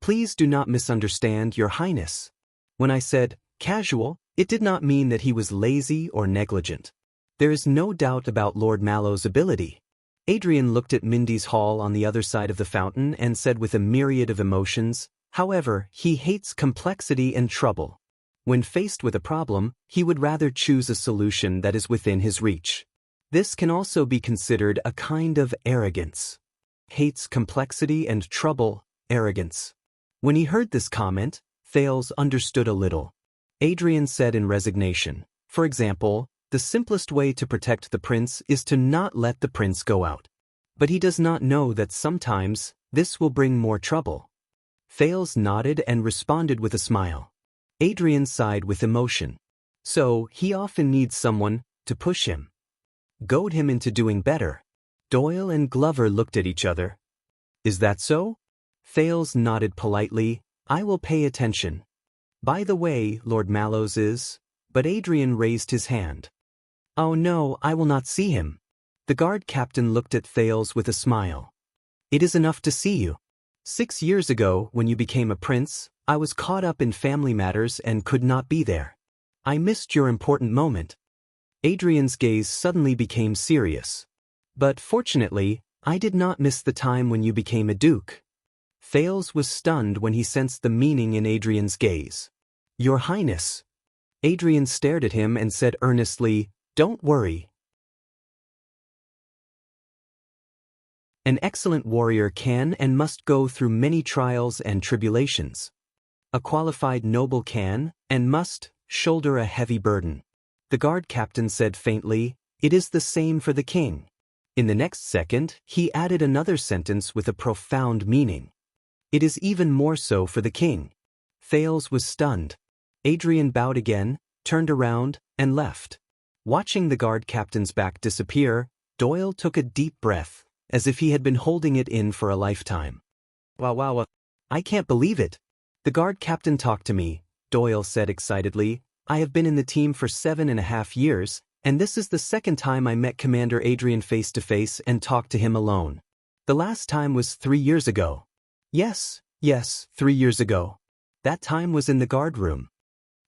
"Please do not misunderstand, Your Highness. When I said casual, it did not mean that he was lazy or negligent. There is no doubt about Lord Mallow's ability." Adrian looked at Mindy's Hall on the other side of the fountain and said with a myriad of emotions, "However, he hates complexity and trouble. When faced with a problem, he would rather choose a solution that is within his reach. This can also be considered a kind of arrogance." Hates complexity and trouble, arrogance. When he heard this comment, Thales understood a little. Adrian said in resignation, "For example, the simplest way to protect the prince is to not let the prince go out. But he does not know that sometimes this will bring more trouble." Thales nodded and responded with a smile. Adrian sighed with emotion. "So, he often needs someone to push him. Goad him into doing better." Doyle and Glover looked at each other. "Is that so?" Thales nodded politely. "I will pay attention. By the way, Lord Mallows is—" But Adrian raised his hand. "Oh no, I will not see him." The guard captain looked at Thales with a smile. "It is enough to see you. 6 years ago, when you became a prince, I was caught up in family matters and could not be there. I missed your important moment." Adrian's gaze suddenly became serious. "But fortunately, I did not miss the time when you became a duke." Thales was stunned when he sensed the meaning in Adrian's gaze. "Your Highness." Adrian stared at him and said earnestly, "Don't worry. An excellent warrior can and must go through many trials and tribulations. A qualified noble can and must shoulder a heavy burden." The guard captain said faintly, "It is the same for the king." In the next second, he added another sentence with a profound meaning. "It is even more so for the king." Thales was stunned. Adrian bowed again, turned around, and left. Watching the guard captain's back disappear, Doyle took a deep breath, as if he had been holding it in for a lifetime. Wow, I can't believe it. The guard captain talked to me," Doyle said excitedly. "I have been in the team for 7.5 years, and this is the second time I met Commander Adrian face to face and talked to him alone. The last time was 3 years ago. Yes, 3 years ago. That time was in the guard room.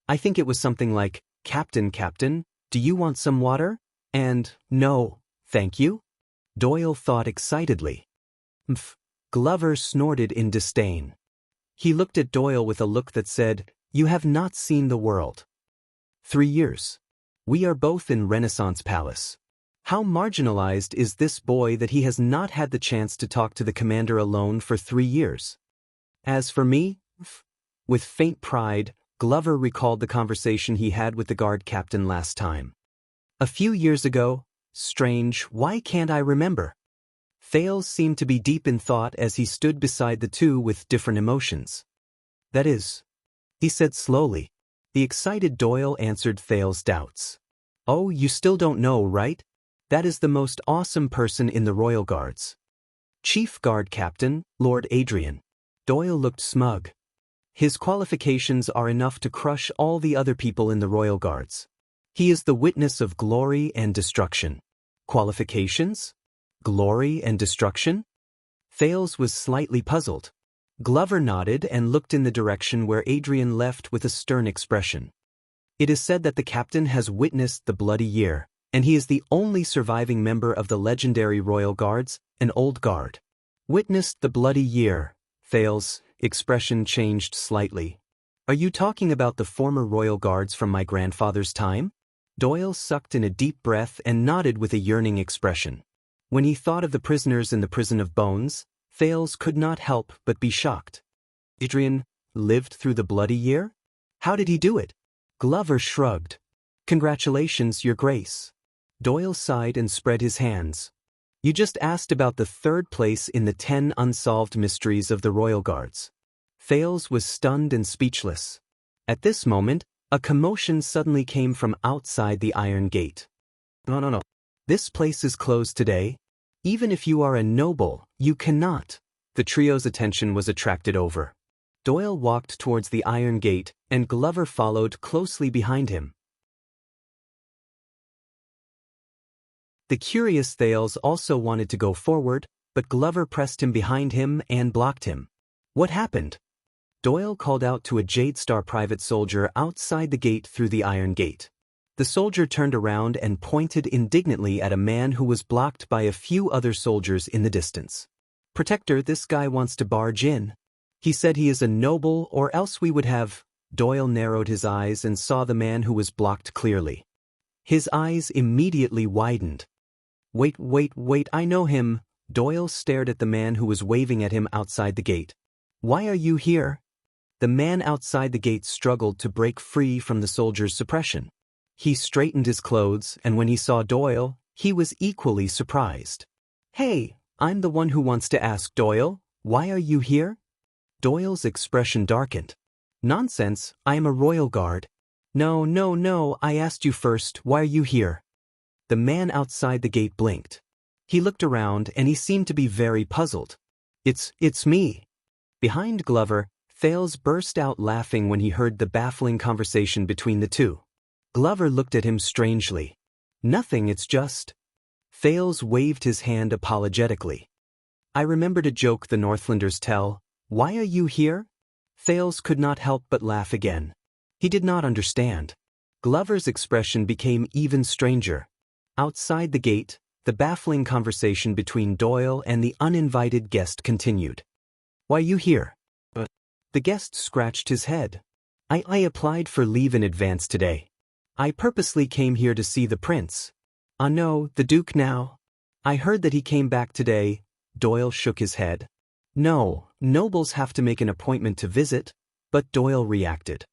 I think it was something like, Captain, do you want some water? And, no, thank you? Doyle thought excitedly. Mph. Glover snorted in disdain. He looked at Doyle with a look that said, you have not seen the world. 3 years. We are both in Renaissance Palace. How marginalized is this boy that he has not had the chance to talk to the commander alone for 3 years? As for me, with faint pride, Glover recalled the conversation he had with the guard captain last time. A few years ago. Strange, why can't I remember? Thales seemed to be deep in thought as he stood beside the two with different emotions. That is, he said slowly. The excited Doyle answered Thales' doubts. Oh, you still don't know, right? That is the most awesome person in the Royal Guards. Chief Guard Captain, Lord Adrian. Doyle looked smug. His qualifications are enough to crush all the other people in the Royal Guards. He is the witness of glory and destruction. Qualifications? Glory and destruction? Thales was slightly puzzled. Glover nodded and looked in the direction where Adrian left with a stern expression. It is said that the captain has witnessed the bloody year, and he is the only surviving member of the legendary Royal Guards, an old guard. Witnessed the bloody year. Thales' expression changed slightly. Are you talking about the former Royal Guards from my grandfather's time? Doyle sucked in a deep breath and nodded with a yearning expression. When he thought of the prisoners in the prison of bones, Thales could not help but be shocked. Adrian lived through the bloody year? How did he do it? Glover shrugged. Congratulations, Your Grace. Doyle sighed and spread his hands. You just asked about the third place in the 10 unsolved mysteries of the Royal Guards. Thales was stunned and speechless. At this moment, a commotion suddenly came from outside the iron gate. No. This place is closed today. Even if you are a noble, you cannot. The trio's attention was attracted over. Doyle walked towards the iron gate, and Glover followed closely behind him. The curious Thales also wanted to go forward, but Glover pressed him behind him and blocked him. What happened? Doyle called out to a Jade-Star private soldier outside the gate through the iron gate. The soldier turned around and pointed indignantly at a man who was blocked by a few other soldiers in the distance. Protector, this guy wants to barge in. He said he is a noble, or else we would have. Doyle narrowed his eyes and saw the man who was blocked clearly. His eyes immediately widened. Wait, I know him. Doyle stared at the man who was waving at him outside the gate. Why are you here? The man outside the gate struggled to break free from the soldier's suppression. He straightened his clothes, and when he saw Doyle, he was equally surprised. Hey, I'm the one who wants to ask Doyle, why are you here? Doyle's expression darkened. Nonsense, I am a royal guard. No, I asked you first, why are you here? The man outside the gate blinked. He looked around and he seemed to be very puzzled. It's me. Behind Glover, Thales burst out laughing when he heard the baffling conversation between the two. Glover looked at him strangely. Nothing, it's just. Thales waved his hand apologetically. I remembered a joke the Northlanders tell. Why are you here? Thales could not help but laugh again. He did not understand. Glover's expression became even stranger. Outside the gate, the baffling conversation between Doyle and the uninvited guest continued. Why are you here? The guest scratched his head. I applied for leave in advance today. I purposely came here to see the prince. No, the Duke now. I heard that he came back today. Doyle shook his head. No, nobles have to make an appointment to visit, but Doyle reacted.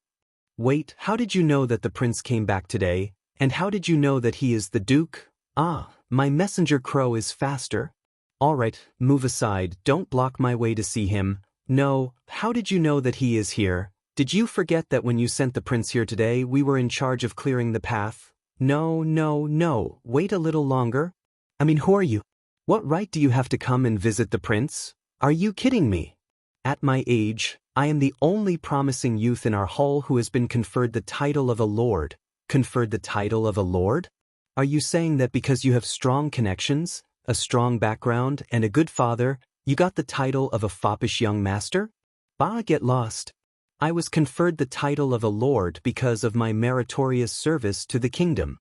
Wait, how did you know that the prince came back today, and how did you know that he is the Duke? My messenger crow is faster. All right, move aside, don't block my way to see him. No, how did you know that he is here? Did you forget that when you sent the prince here today, we were in charge of clearing the path? No, wait a little longer. Who are you? What right do you have to come and visit the prince? Are you kidding me? At my age, I am the only promising youth in our hall who has been conferred the title of a lord. Conferred the title of a lord? Are you saying that because you have strong connections, a strong background, and a good father, you got the title of a foppish young master? Bah, get lost. I was conferred the title of a lord because of my meritorious service to the kingdom.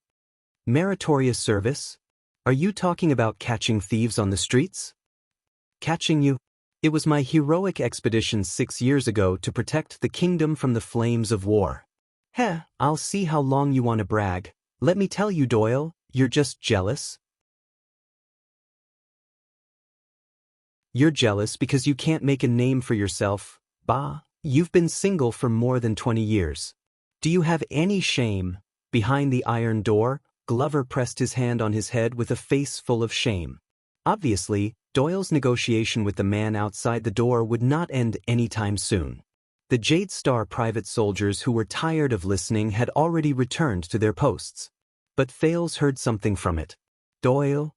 Meritorious service? Are you talking about catching thieves on the streets? Catching you? It was my heroic expedition 6 years ago to protect the kingdom from the flames of war. Heh, I'll see how long you want to brag. Let me tell you, Doyle, you're just jealous. You're jealous because you can't make a name for yourself. Bah, you've been single for more than 20 years. Do you have any shame? Behind the iron door, Glover pressed his hand on his head with a face full of shame. Obviously, Doyle's negotiation with the man outside the door would not end anytime soon. The Jade Star private soldiers who were tired of listening had already returned to their posts. But Thales heard something from it. Doyle?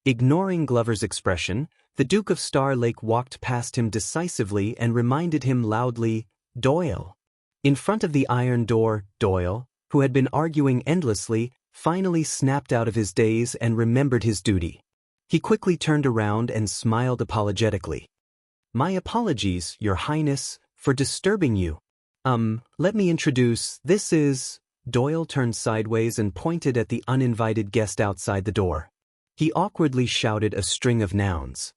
Ignoring Glover's expression, the Duke of Star Lake walked past him decisively and reminded him loudly, Doyle. In front of the iron door, Doyle, who had been arguing endlessly, finally snapped out of his daze and remembered his duty. He quickly turned around and smiled apologetically. My apologies, Your Highness, for disturbing you. Let me introduce, this is... Doyle turned sideways and pointed at the uninvited guest outside the door. He awkwardly shouted a string of nouns.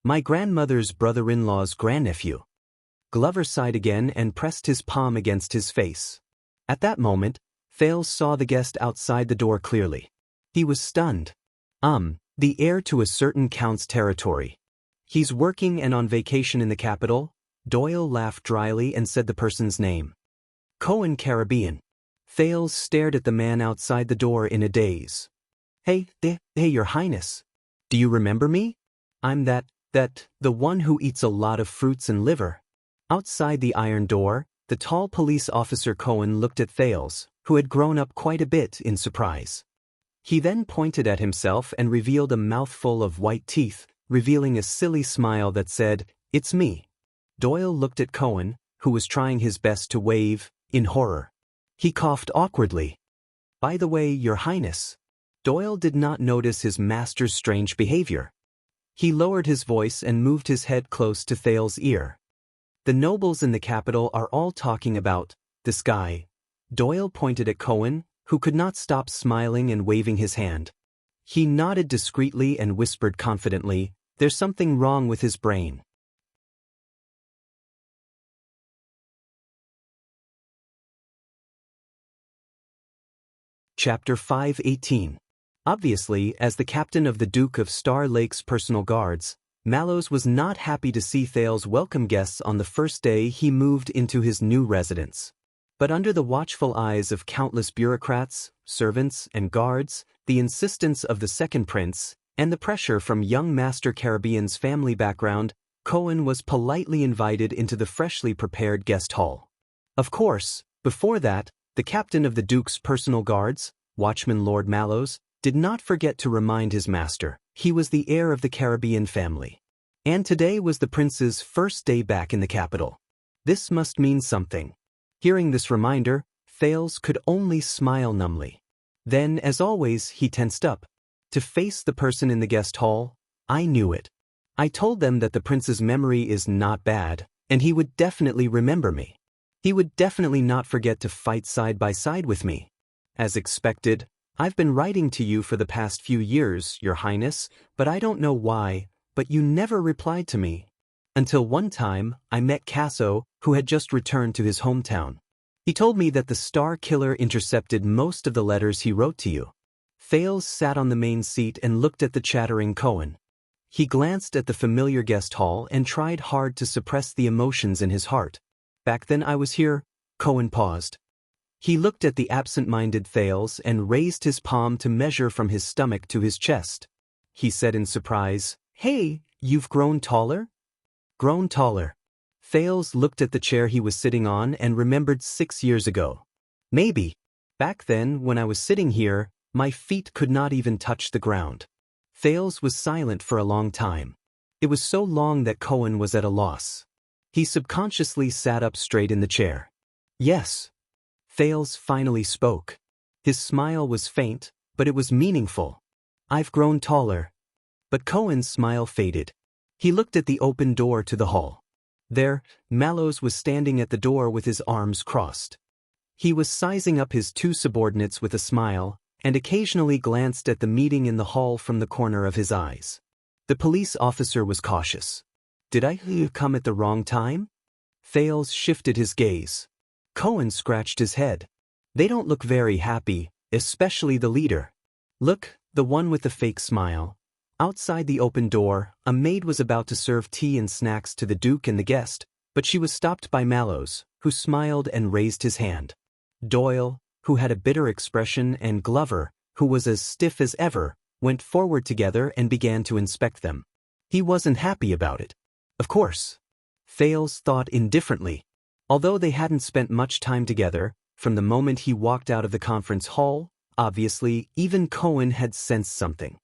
My grandmother's brother-in-law's grandnephew. Glover sighed again and pressed his palm against his face. At that moment, Thales saw the guest outside the door clearly. He was stunned. The heir to a certain count's territory. He's working and on vacation in the capital? Doyle laughed dryly and said the person's name. Cohen Caribbean. Thales stared at the man outside the door in a daze. Hey, Your Highness. Do you remember me? I'm the one who eats a lot of fruits and liver. Outside the iron door, the tall police officer Cohen looked at Thales, who had grown up quite a bit, in surprise. He then pointed at himself and revealed a mouthful of white teeth, revealing a silly smile that said, It's me. Doyle looked at Cohen, who was trying his best to wave, in horror. He coughed awkwardly. By the way, Your Highness. Doyle did not notice his master's strange behavior. He lowered his voice and moved his head close to Thales' ear. The nobles in the capital are all talking about this guy. Doyle pointed at Cohen, who could not stop smiling and waving his hand. He nodded discreetly and whispered confidently, There's something wrong with his brain. Chapter 5:18. Obviously, as the captain of the Duke of Star Lake's personal guards, Mallows was not happy to see Thales welcome guests on the first day he moved into his new residence. But under the watchful eyes of countless bureaucrats, servants, and guards, the insistence of the second prince, and the pressure from young Master Caribbean's family background, Cohen was politely invited into the freshly prepared guest hall. Of course, before that, the captain of the Duke's personal guards, Watchman Lord Mallows, did not forget to remind his master he was the heir of the Caribbean family. And today was the prince's first day back in the capital. This must mean something. Hearing this reminder, Thales could only smile numbly. Then, as always, he tensed up. To face the person in the guest hall, I knew it. I told them that the prince's memory is not bad, and he would definitely remember me. He would definitely not forget to fight side by side with me. As expected, I've been writing to you for the past few years, Your Highness, but I don't know why, but you never replied to me. Until one time, I met Casso, who had just returned to his hometown. He told me that the Star Killer intercepted most of the letters he wrote to you. Thales sat on the main seat and looked at the chattering Cohen. He glanced at the familiar guest hall and tried hard to suppress the emotions in his heart. Back then I was here, Cohen paused. He looked at the absent-minded Thales and raised his palm to measure from his stomach to his chest. He said in surprise, Hey, you've grown taller? Grown taller. Thales looked at the chair he was sitting on and remembered 6 years ago. Maybe. Back then, when I was sitting here, my feet could not even touch the ground. Thales was silent for a long time. It was so long that Cohen was at a loss. He subconsciously sat up straight in the chair. Yes. Thales finally spoke. His smile was faint, but it was meaningful. I've grown taller. But Cohen's smile faded. He looked at the open door to the hall. There, Mallows was standing at the door with his arms crossed. He was sizing up his two subordinates with a smile, and occasionally glanced at the meeting in the hall from the corner of his eyes. The police officer was cautious. Did I come at the wrong time? Thales shifted his gaze. Cohen scratched his head. They don't look very happy, especially the leader. Look, the one with the fake smile. Outside the open door, a maid was about to serve tea and snacks to the Duke and the guest, but she was stopped by Mallows, who smiled and raised his hand. Doyle, who had a bitter expression, and Glover, who was as stiff as ever, went forward together and began to inspect them. He wasn't happy about it. Of course. Thales thought indifferently. Although they hadn't spent much time together, from the moment he walked out of the conference hall, obviously, even Cohen had sensed something.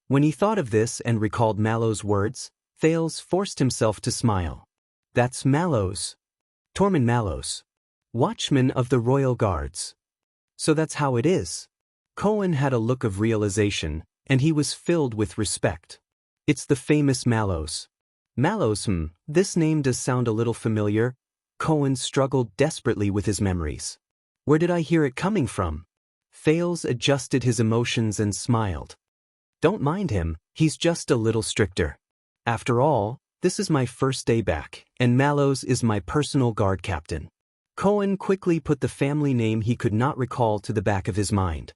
When he thought of this and recalled Mallows' words, Thales forced himself to smile. That's Mallows. Tormund Mallows. Watchman of the Royal Guards. So that's how it is. Cohen had a look of realization, and he was filled with respect. It's the famous Mallows. Mallows, this name does sound a little familiar. Cohen struggled desperately with his memories. Where did I hear it coming from? Thales adjusted his emotions and smiled. Don't mind him, he's just a little stricter. After all, this is my first day back, and Mallows is my personal guard captain. Cohen quickly put the family name he could not recall to the back of his mind.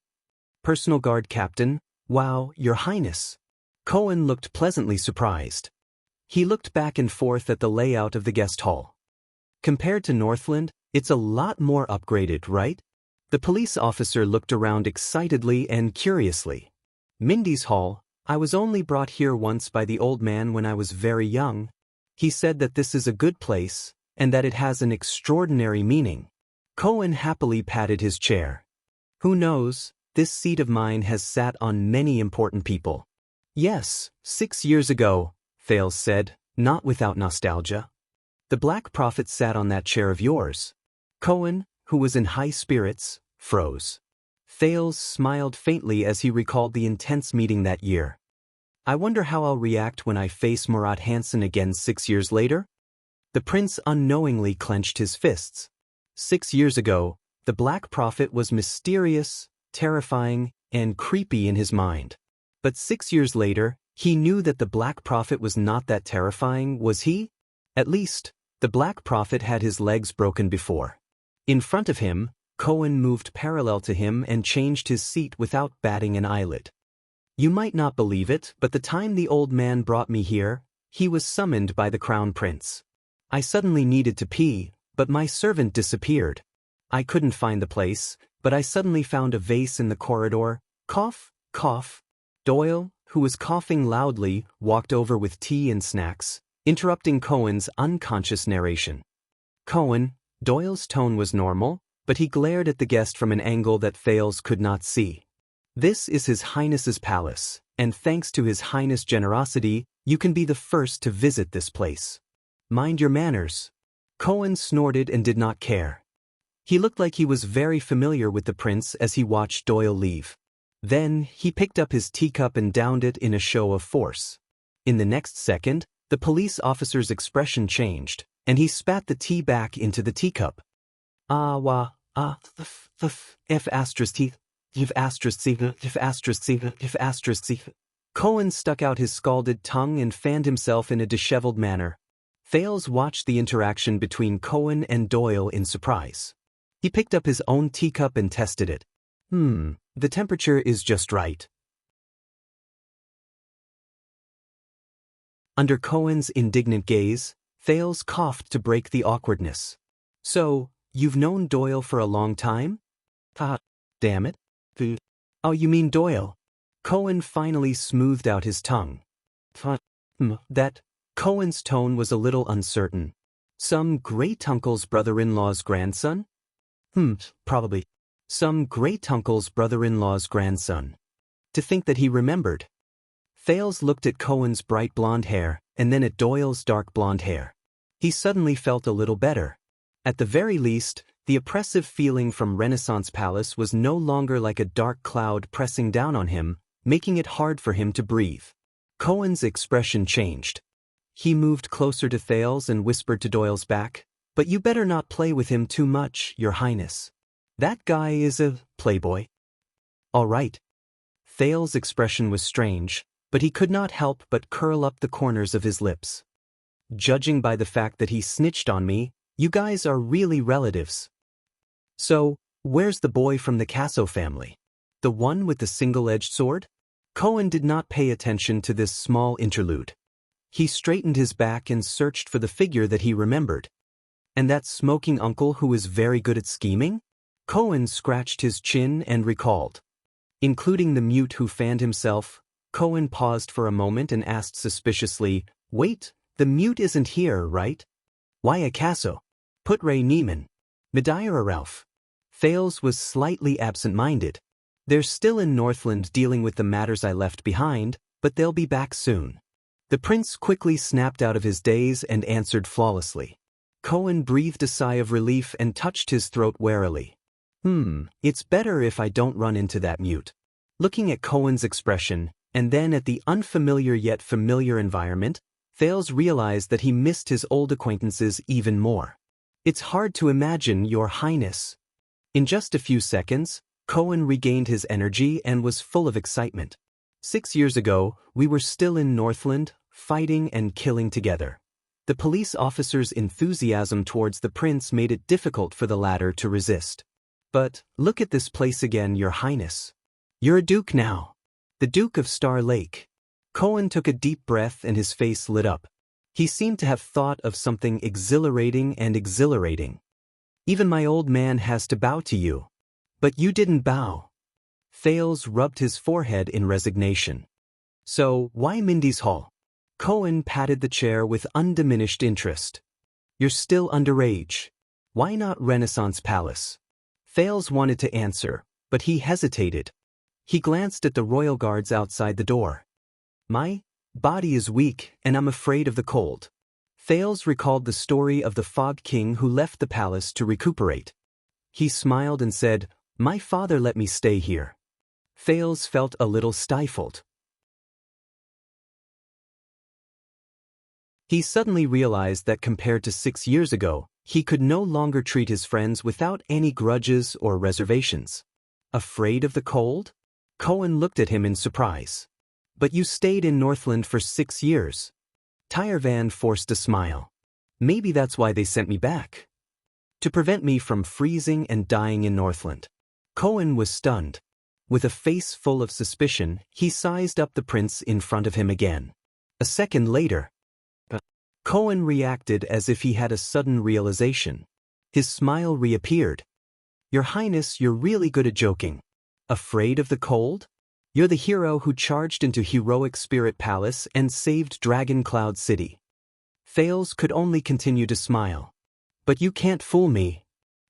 Personal guard captain? Wow, Your Highness. Cohen looked pleasantly surprised. He looked back and forth at the layout of the guest hall. Compared to Northland, it's a lot more upgraded, right? The police officer looked around excitedly and curiously. Mindy's hall. I was only brought here once by the old man when I was very young. He said that this is a good place, and that it has an extraordinary meaning. Cohen happily patted his chair. Who knows, this seat of mine has sat on many important people. Yes, 6 years ago, Thales said, not without nostalgia. The Black Prophet sat on that chair of yours. Cohen, who was in high spirits, froze. Thales smiled faintly as he recalled the intense meeting that year. I wonder how I'll react when I face Murat Hansen again 6 years later? The prince unknowingly clenched his fists. 6 years ago, the Black Prophet was mysterious, terrifying, and creepy in his mind. But 6 years later, he knew that the Black Prophet was not that terrifying, was he? At least, the Black Prophet had his legs broken before. In front of him, Cohen moved parallel to him and changed his seat without batting an eyelid. You might not believe it, but the time the old man brought me here, he was summoned by the Crown Prince. I suddenly needed to pee, but my servant disappeared. I couldn't find the place, but I suddenly found a vase in the corridor. Cough, cough. Doyle, who was coughing loudly, walked over with tea and snacks, interrupting Cohen's unconscious narration. Cohen, Doyle's tone was normal, but he glared at the guest from an angle that Thales could not see. This is His Highness's palace, and thanks to His Highness' generosity, you can be the first to visit this place. Mind your manners. Cohen snorted and did not care. He looked like he was very familiar with the prince as he watched Doyle leave. Then, he picked up his teacup and downed it in a show of force. In the next second, the police officer's expression changed, and he spat the tea back into the teacup. Cohen stuck out his scalded tongue and fanned himself in a disheveled manner. Thales watched the interaction between Cohen and Doyle in surprise. He picked up his own teacup and tested it. The temperature is just right. Under Cohen's indignant gaze, Thales coughed to break the awkwardness. So, you've known Doyle for a long time? Damn it. Oh, you mean Doyle? Cohen finally smoothed out his tongue. That. Cohen's tone was a little uncertain. Some great-uncle's brother-in-law's grandson? Probably. Some great-uncle's brother-in-law's grandson. To think that he remembered. Thales looked at Cohen's bright blonde hair, and then at Doyle's dark blonde hair. He suddenly felt a little better. At the very least, The oppressive feeling from Renaissance Palace was no longer like a dark cloud pressing down on him, making it hard for him to breathe. Cohen's expression changed. He moved closer to Thales and whispered to Doyle's back, "But you better not play with him too much, Your Highness. That guy is a playboy." "All right." Thales' expression was strange, but he could not help but curl up the corners of his lips. "Judging by the fact that he snitched on me, you guys are really relatives. So, where's the boy from the Casso family? The one with the single-edged sword?" Cohen did not pay attention to this small interlude. He straightened his back and searched for the figure that he remembered. "And that smoking uncle who is very good at scheming?" Cohen scratched his chin and recalled. Including the mute who fanned himself, Cohen paused for a moment and asked suspiciously, "Wait, the mute isn't here, right? Why a Casso? Put Ray Neiman. Medira Ralph." Thales was slightly absent-minded. "They're still in Northland dealing with the matters I left behind, but they'll be back soon." The prince quickly snapped out of his daze and answered flawlessly. Cohen breathed a sigh of relief and touched his throat warily. It's better if I don't run into that mute." Looking at Cohen's expression, and then at the unfamiliar yet familiar environment, Thales realized that he missed his old acquaintances even more. "It's hard to imagine, Your Highness." In just a few seconds, Cohen regained his energy and was full of excitement. 6 years ago, we were still in Northland, fighting and killing together. The police officer's enthusiasm towards the prince made it difficult for the latter to resist. "But, look at this place again, Your Highness. You're a duke now. The Duke of Star Lake." Cohen took a deep breath and his face lit up. He seemed to have thought of something exhilarating and exhilarating. "Even my old man has to bow to you. But you didn't bow." Thales rubbed his forehead in resignation. "So, why Mindy's Hall?" Cohen patted the chair with undiminished interest. "You're still underage. Why not Renaissance Palace?" Thales wanted to answer, but he hesitated. He glanced at the royal guards outside the door. "My body is weak, and I'm afraid of the cold." Thales recalled the story of the Fog King who left the palace to recuperate. He smiled and said, "My father let me stay here." Thales felt a little stifled. He suddenly realized that compared to 6 years ago, he could no longer treat his friends without any grudges or reservations. "Afraid of the cold?" Cohen looked at him in surprise. "But you stayed in Northland for 6 years. Tyrevan forced a smile. "Maybe that's why they sent me back. To prevent me from freezing and dying in Northland." Cohen was stunned. With a face full of suspicion, he sized up the prince in front of him again. A second later, Cohen reacted as if he had a sudden realization. His smile reappeared. "Your Highness, you're really good at joking. Afraid of the cold? You're the hero who charged into Heroic Spirit Palace and saved Dragon Cloud City." Thales could only continue to smile. "But you can't fool me."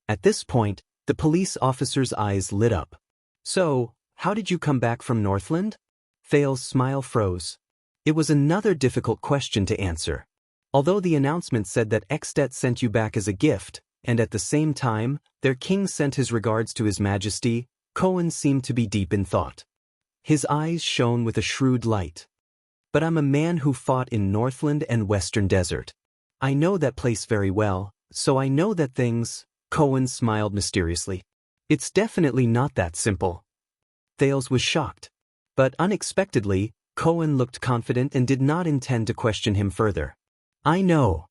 At this point, the police officer's eyes lit up. "So, how did you come back from Northland?" Thales' smile froze. It was another difficult question to answer. Although the announcement said that Extet sent you back as a gift, and at the same time, their king sent his regards to His Majesty, Cohen seemed to be deep in thought. His eyes shone with a shrewd light. "But I'm a man who fought in Northland and Western Desert. I know that place very well, so I know that things—" Cohen smiled mysteriously. "It's definitely not that simple." Thales was shocked. But unexpectedly, Cohen looked confident and did not intend to question him further. "I know."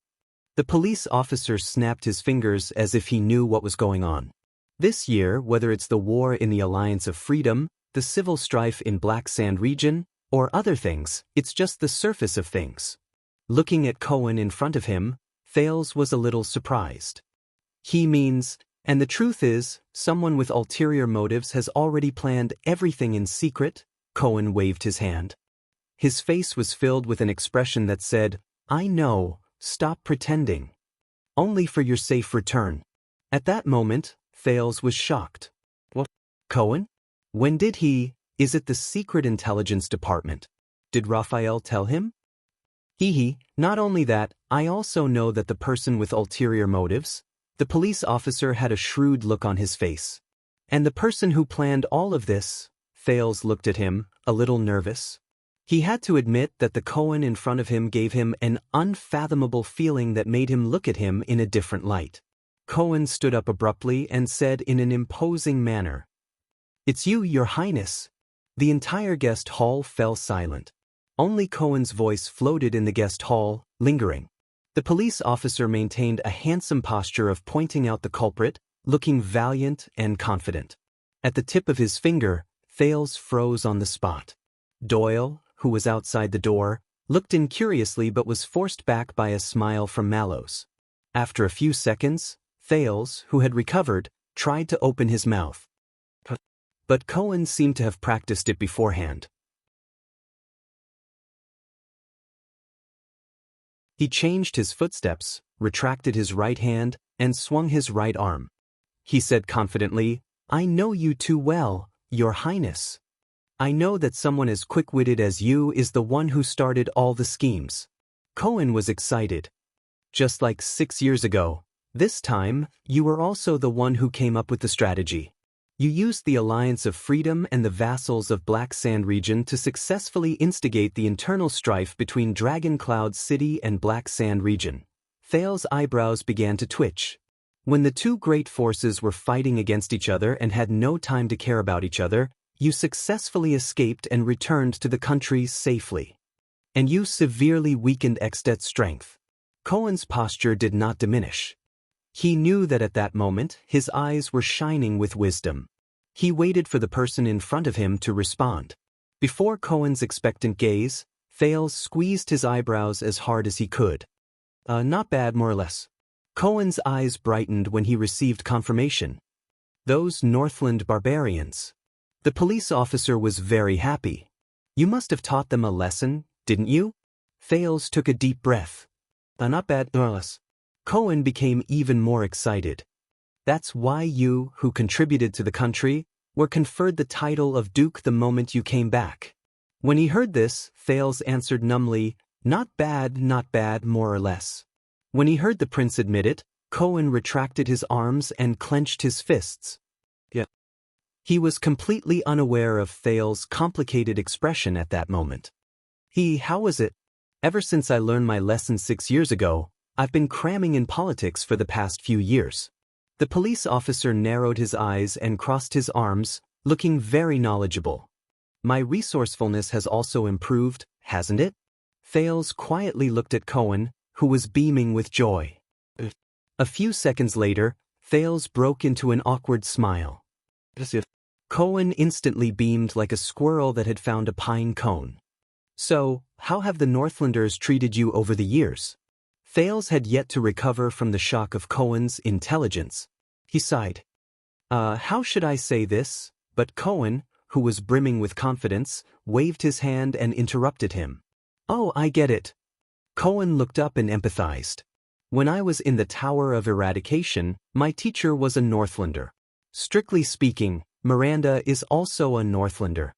The police officer snapped his fingers as if he knew what was going on. "This year, whether it's the war in the Alliance of Freedom, the civil strife in Black Sand region, or other things, it's just the surface of things." Looking at Cohen in front of him, Thales was a little surprised. "He means, and the truth is, someone with ulterior motives has already planned everything in secret?" Cohen waved his hand. His face was filled with an expression that said, "I know, stop pretending. Only for your safe return." At that moment, Thales was shocked. "What? Cohen? When did he? Is it the Secret Intelligence Department? Did Raphael tell him?" Not only that, I also know that the person with ulterior motives, The police officer had a shrewd look on his face. And the person who planned all of this? Thales looked at him, a little nervous. He had to admit that the Cohen in front of him gave him an unfathomable feeling that made him look at him in a different light. Cohen stood up abruptly and said in an imposing manner, "It's you, Your Highness." The entire guest hall fell silent. Only Cohen's voice floated in the guest hall, lingering. The police officer maintained a handsome posture of pointing out the culprit, looking valiant and confident. At the tip of his finger, Thales froze on the spot. Doyle, who was outside the door, looked in curiously but was forced back by a smile from Mallows. After a few seconds, Thales, who had recovered, tried to open his mouth. But Cohen seemed to have practiced it beforehand. He changed his footsteps, retracted his right hand, and swung his right arm. He said confidently, "I know you too well, Your Highness. I know that someone as quick-witted as you is the one who started all the schemes." Cohen was excited. "Just like 6 years ago, this time, you were also the one who came up with the strategy. You used the Alliance of Freedom and the vassals of Black Sand region to successfully instigate the internal strife between Dragon Cloud City and Black Sand region." Thales' eyebrows began to twitch. When the two great forces were fighting against each other and had no time to care about each other, you successfully escaped and returned to the country safely. And you severely weakened Extet's strength. Cohen's posture did not diminish. He knew that at that moment, his eyes were shining with wisdom. He waited for the person in front of him to respond. Before Cohen's expectant gaze, Thales squeezed his eyebrows as hard as he could. Not bad, more or less." Cohen's eyes brightened when he received confirmation. "Those Northland barbarians." The police officer was very happy. "You must have taught them a lesson, didn't you?" Thales took a deep breath. Not bad, more or less." Cohen became even more excited. "That's why you, who contributed to the country, were conferred the title of Duke the moment you came back." When he heard this, Thales answered numbly, not bad, more or less." When he heard the prince admit it, Cohen retracted his arms and clenched his fists. Yeah. He was completely unaware of Thales' complicated expression at that moment. How was it? "Ever since I learned my lesson 6 years ago, I've been cramming in politics for the past few years." The police officer narrowed his eyes and crossed his arms, looking very knowledgeable. "My resourcefulness has also improved, hasn't it?" Thales quietly looked at Cohen, who was beaming with joy. A few seconds later, Thales broke into an awkward smile. Cohen instantly beamed like a squirrel that had found a pine cone. "So, how have the Northlanders treated you over the years?" Thales had yet to recover from the shock of Cohen's intelligence. He sighed. How should I say this?" But Cohen, who was brimming with confidence, waved his hand and interrupted him. "Oh, I get it." Cohen looked up and empathized. "When I was in the Tower of Eradication, my teacher was a Northlander. Strictly speaking, Miranda is also a Northlander.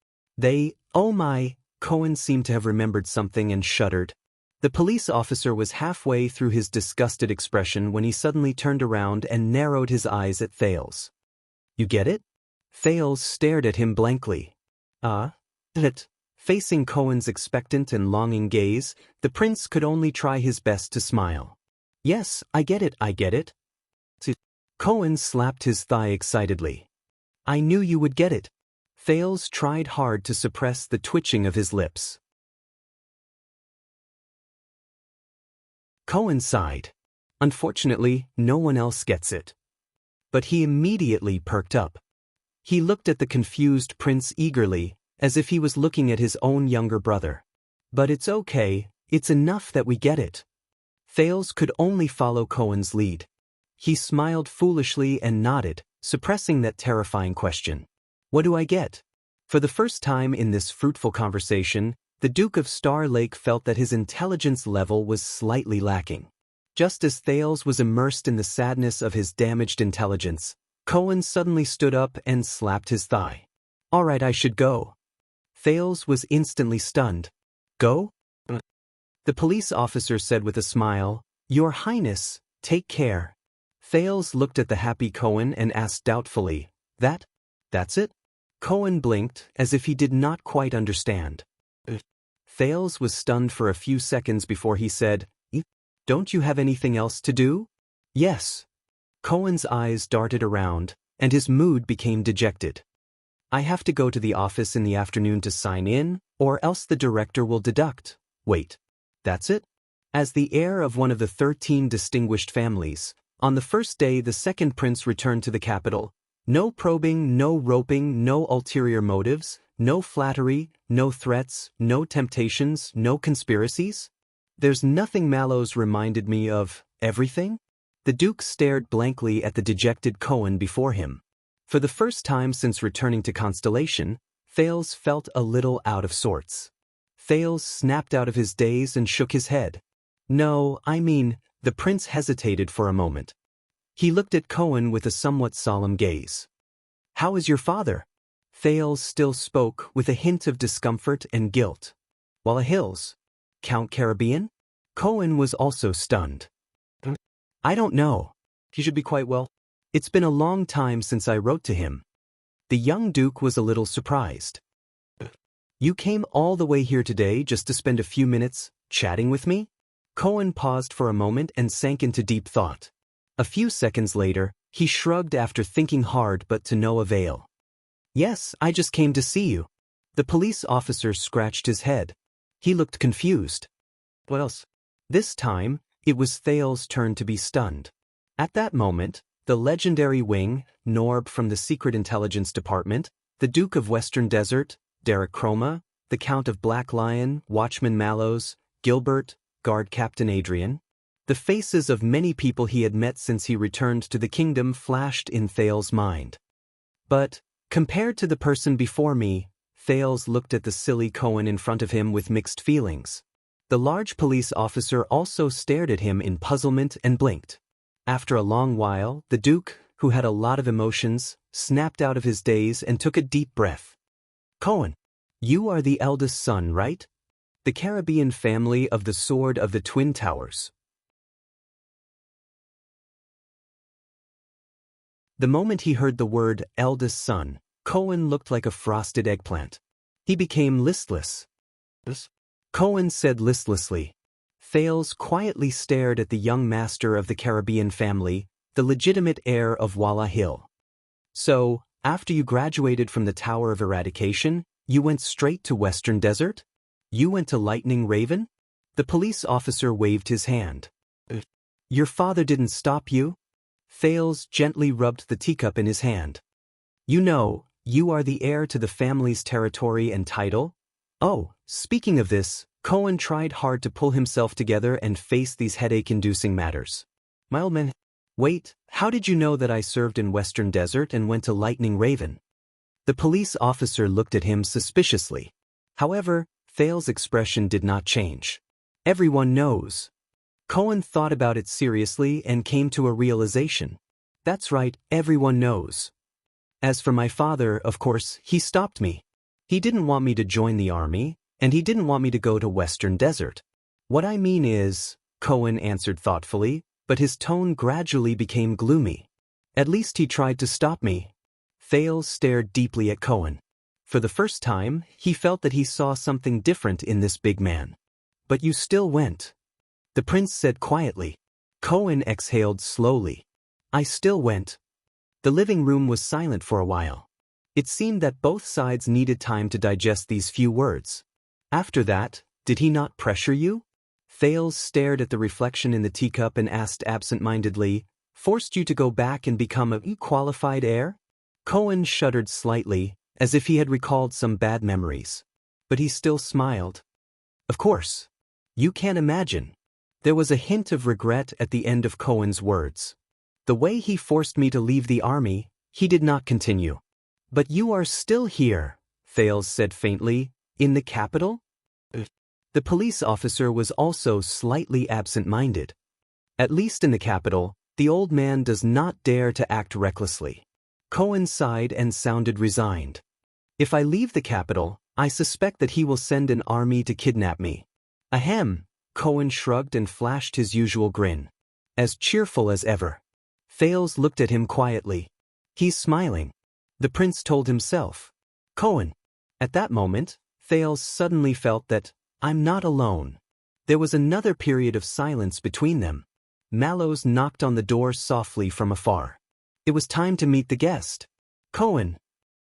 Oh my," Cohen seemed to have remembered something and shuddered. The police officer was halfway through his disgusted expression when he suddenly turned around and narrowed his eyes at Thales. "You get it?" Thales stared at him blankly. It. Facing Cohen's expectant and longing gaze, the prince could only try his best to smile. "Yes, I get it. Cohen slapped his thigh excitedly. "I knew you would get it." Thales tried hard to suppress the twitching of his lips. Cohen sighed. "Unfortunately, no one else gets it." But he immediately perked up. He looked at the confused prince eagerly, as if he was looking at his own younger brother. "But it's okay, it's enough that we get it." Thales could only follow Cohen's lead. He smiled foolishly and nodded, suppressing that terrifying question. "What do I get?" For the first time in this fruitful conversation, the Duke of Star Lake felt that his intelligence level was slightly lacking. Just as Thales was immersed in the sadness of his damaged intelligence, Cohen suddenly stood up and slapped his thigh. "All right, I should go." Thales was instantly stunned. "Go?" The police officer said with a smile, "Your Highness, take care." Thales looked at the happy Cohen and asked doubtfully, That's it? Cohen blinked, as if he did not quite understand. Thales was stunned for a few seconds before he said, Don't you have anything else to do? Yes. Cohen's eyes darted around, and his mood became dejected. I have to go to the office in the afternoon to sign in, or else the director will deduct. Wait. That's it? As the heir of one of the 13 distinguished families, on the first day the second prince returned to the capital. No probing, no roping, no ulterior motives, no flattery, no threats, no temptations, no conspiracies? There's nothing. Mallows reminded me of everything? The Duke stared blankly at the dejected Cohen before him. For the first time since returning to Constellation, Thales felt a little out of sorts. Thales snapped out of his daze and shook his head. No, I mean, the prince hesitated for a moment. He looked at Cohen with a somewhat solemn gaze. How is your father? Thales still spoke with a hint of discomfort and guilt. Walla Hills? Count Caribbean? Cohen was also stunned. I don't know. He should be quite well. It's been a long time since I wrote to him. The young Duke was a little surprised. You came all the way here today just to spend a few minutes chatting with me? Cohen paused for a moment and sank into deep thought. A few seconds later, he shrugged after thinking hard but to no avail. Yes, I just came to see you. The police officer scratched his head. He looked confused. What else? This time, it was Thales' turn to be stunned. At that moment, the legendary wing, Norb from the Secret Intelligence Department, the Duke of Western Desert, Derek Chroma, the Count of Black Lion, Watchman Mallows, Gilbert, Guard Captain Adrian. The faces of many people he had met since he returned to the kingdom flashed in Thales' mind. But, compared to the person before me, Thales looked at the silly Cohen in front of him with mixed feelings. The large police officer also stared at him in puzzlement and blinked. After a long while, the Duke, who had a lot of emotions, snapped out of his daze and took a deep breath. Cohen, you are the eldest son, right? The Caribbean family of the Sword of the Twin Towers. The moment he heard the word eldest son, Cohen looked like a frosted eggplant. He became listless. Cohen said listlessly. Thales quietly stared at the young master of the Caribbean family, the legitimate heir of Walla Hill. So, after you graduated from the Tower of Eradication, you went straight to Western Desert? You went to Lightning Raven? The police officer waved his hand. Your father didn't stop you? Thales gently rubbed the teacup in his hand. You know, you are the heir to the family's territory and title. Oh, speaking of this, Cohen tried hard to pull himself together and face these headache-inducing matters. My old man, wait, how did you know that I served in Western Desert and went to Lightning Raven? The police officer looked at him suspiciously. However, Thales' expression did not change. Everyone knows. Cohen thought about it seriously and came to a realization. That's right, everyone knows. As for my father, of course, he stopped me. He didn't want me to join the army, and he didn't want me to go to Western Desert. What I mean is, Cohen answered thoughtfully, but his tone gradually became gloomy. At least he tried to stop me. Thales stared deeply at Cohen. For the first time, he felt that he saw something different in this big man. But you still went. The prince said quietly. Cohen exhaled slowly. I still went. The living room was silent for a while. It seemed that both sides needed time to digest these few words. After that, did he not pressure you? Thales stared at the reflection in the teacup and asked absent-mindedly, forced you to go back and become a qualified heir? Cohen shuddered slightly, as if he had recalled some bad memories. But he still smiled. Of course. You can't imagine. There was a hint of regret at the end of Cohen's words. The way he forced me to leave the army, he did not continue. But you are still here, Thales said faintly, in the capital? The police officer was also slightly absent-minded. At least in the capital, the old man does not dare to act recklessly. Cohen sighed and sounded resigned. If I leave the capital, I suspect that he will send an army to kidnap me. Ahem, Cohen shrugged and flashed his usual grin. As cheerful as ever. Thales looked at him quietly. He's smiling. The prince told himself. Cohen. At that moment, Thales suddenly felt that, I'm not alone. There was another period of silence between them. Mallows knocked on the door softly from afar. It was time to meet the guest. Cohen.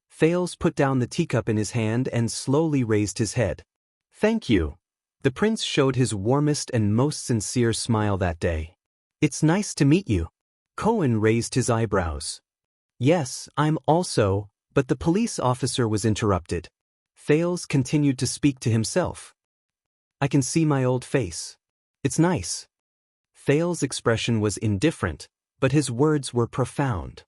Thales put down the teacup in his hand and slowly raised his head. Thank you. The prince showed his warmest and most sincere smile that day. It's nice to meet you. Cohen raised his eyebrows. Yes, I'm also, but the police officer was interrupted. Thales continued to speak to himself. I can see my old face. It's nice. Thales' expression was indifferent, but his words were profound.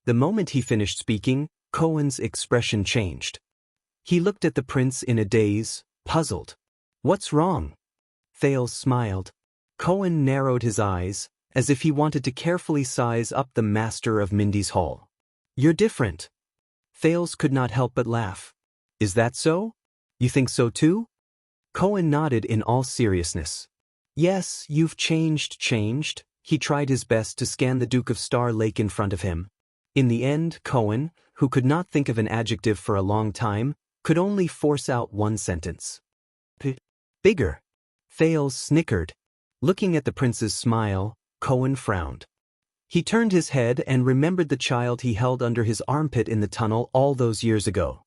The moment he finished speaking, Cohen's expression changed. He looked at the prince in a daze, puzzled. What's wrong? Thales smiled. Cohen narrowed his eyes, as if he wanted to carefully size up the master of Mindy's Hall. You're different. Thales could not help but laugh. Is that so? You think so too? Cohen nodded in all seriousness. Yes, you've changed. He tried his best to scan the Duke of Star Lake in front of him. In the end, Cohen, who could not think of an adjective for a long time, could only force out one sentence. Bigger. Thales snickered. Looking at the prince's smile, Cohen frowned. He turned his head and remembered the child he held under his armpit in the tunnel all those years ago.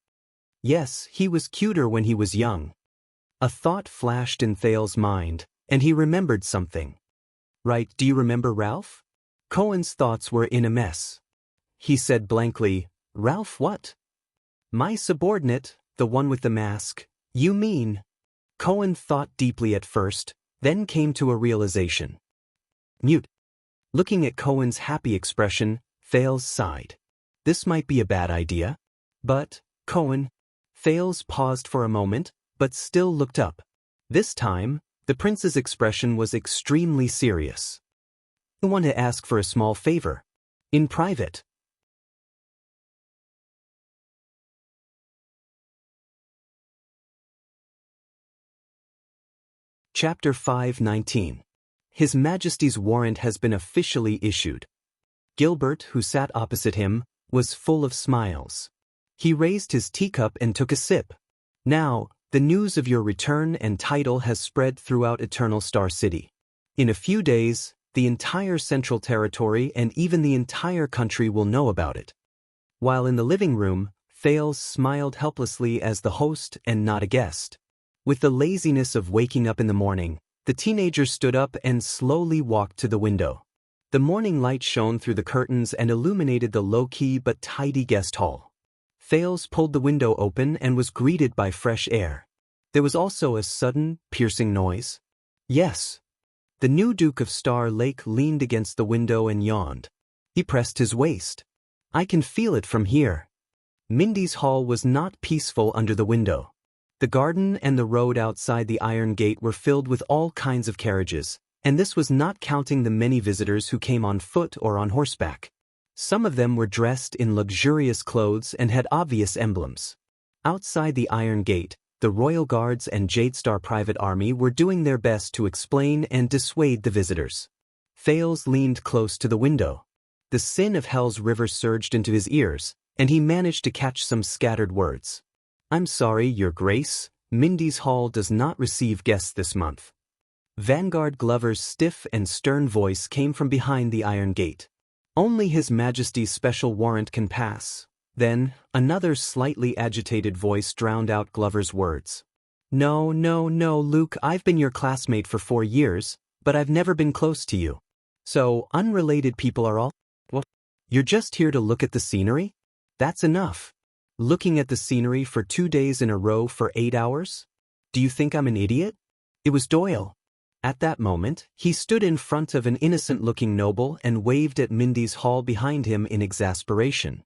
Yes, he was cuter when he was young. A thought flashed in Thales' mind, and he remembered something. Right, do you remember Ralph? Cohen's thoughts were in a mess. He said blankly, Ralph what? My subordinate, the one with the mask. You mean? Cohen thought deeply at first, then came to a realization. Mute. Looking at Cohen's happy expression, Thales sighed. This might be a bad idea. But, Cohen. Thales paused for a moment, but still looked up. This time, the prince's expression was extremely serious. I want to ask for a small favor. In private. Chapter 5:19. His Majesty's warrant has been officially issued. Gilbert, who sat opposite him, was full of smiles. He raised his teacup and took a sip. Now, the news of your return and title has spread throughout Eternal Star City. In a few days, the entire Central Territory and even the entire country will know about it. While in the living room, Thales smiled helplessly as the host and not a guest. With the laziness of waking up in the morning, the teenager stood up and slowly walked to the window. The morning light shone through the curtains and illuminated the low-key but tidy guest hall. Thales pulled the window open and was greeted by fresh air. There was also a sudden, piercing noise. Yes. The new Duke of Star Lake leaned against the window and yawned. He pressed his waist. I can feel it from here. Mindy's Hall was not peaceful under the window. The garden and the road outside the iron gate were filled with all kinds of carriages, and this was not counting the many visitors who came on foot or on horseback. Some of them were dressed in luxurious clothes and had obvious emblems. Outside the iron gate, the Royal Guards and Jadestar Private Army were doing their best to explain and dissuade the visitors. Thales leaned close to the window. The sin of Hell's River surged into his ears, and he managed to catch some scattered words. I'm sorry, Your Grace, Mindy's Hall does not receive guests this month. Vanguard Glover's stiff and stern voice came from behind the iron gate. Only His Majesty's special warrant can pass. Then, another slightly agitated voice drowned out Glover's words. No, Luke, I've been your classmate for 4 years, but I've never been close to you. So, unrelated people are all? What? You're just here to look at the scenery? That's enough. Looking at the scenery for 2 days in a row for 8 hours? Do you think I'm an idiot? It was Doyle. At that moment, he stood in front of an innocent-looking noble and waved at Mindy's Hall behind him in exasperation.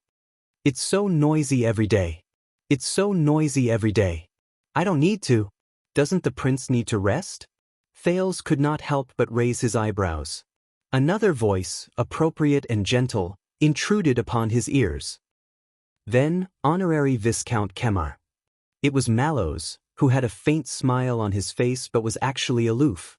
It's so noisy every day. It's so noisy every day. I don't need to. Doesn't the prince need to rest? Thales could not help but raise his eyebrows. Another voice, appropriate and gentle, intruded upon his ears. Then, Honorary Viscount Kemar. It was Mallows, who had a faint smile on his face but was actually aloof.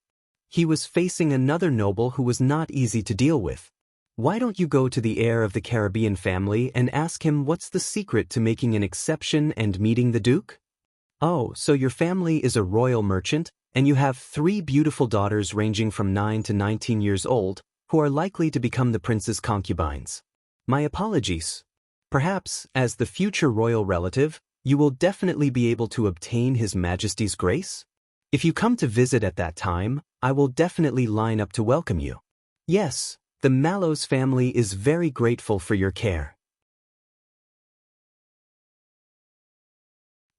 He was facing another noble who was not easy to deal with. Why don't you go to the heir of the Caribbean family and ask him what's the secret to making an exception and meeting the Duke? Oh, so your family is a royal merchant, and you have 3 beautiful daughters ranging from 9 to 19 years old, who are likely to become the prince's concubines. My apologies. Perhaps, as the future royal relative, you will definitely be able to obtain His Majesty's grace? If you come to visit at that time, I will definitely line up to welcome you. Yes, the Mallows family is very grateful for your care.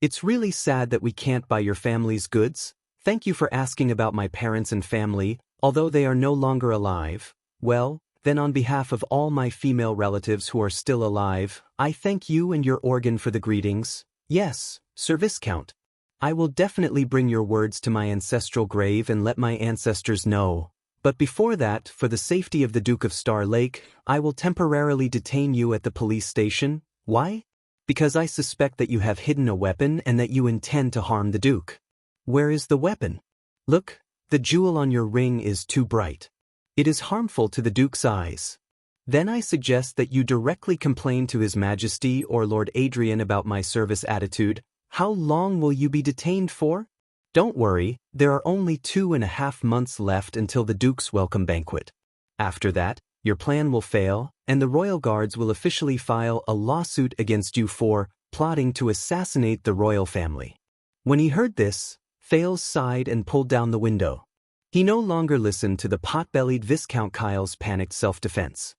It's really sad that we can't buy your family's goods. Thank you for asking about my parents and family, although they are no longer alive. Well, then on behalf of all my female relatives who are still alive, I thank you and your organ for the greetings. Yes, Sir Viscount. I will definitely bring your words to my ancestral grave and let my ancestors know. But before that, for the safety of the Duke of Star Lake, I will temporarily detain you at the police station. Why? Because I suspect that you have hidden a weapon and that you intend to harm the Duke. Where is the weapon? Look, the jewel on your ring is too bright. It is harmful to the Duke's eyes. Then I suggest that you directly complain to His Majesty or Lord Adrian about my service attitude. How long will you be detained for? Don't worry, there are only 2.5 months left until the Duke's welcome banquet. After that, your plan will fail, and the royal guards will officially file a lawsuit against you for plotting to assassinate the royal family. When he heard this, Thales sighed and pulled down the window. He no longer listened to the pot-bellied Viscount Kyle's panicked self-defense.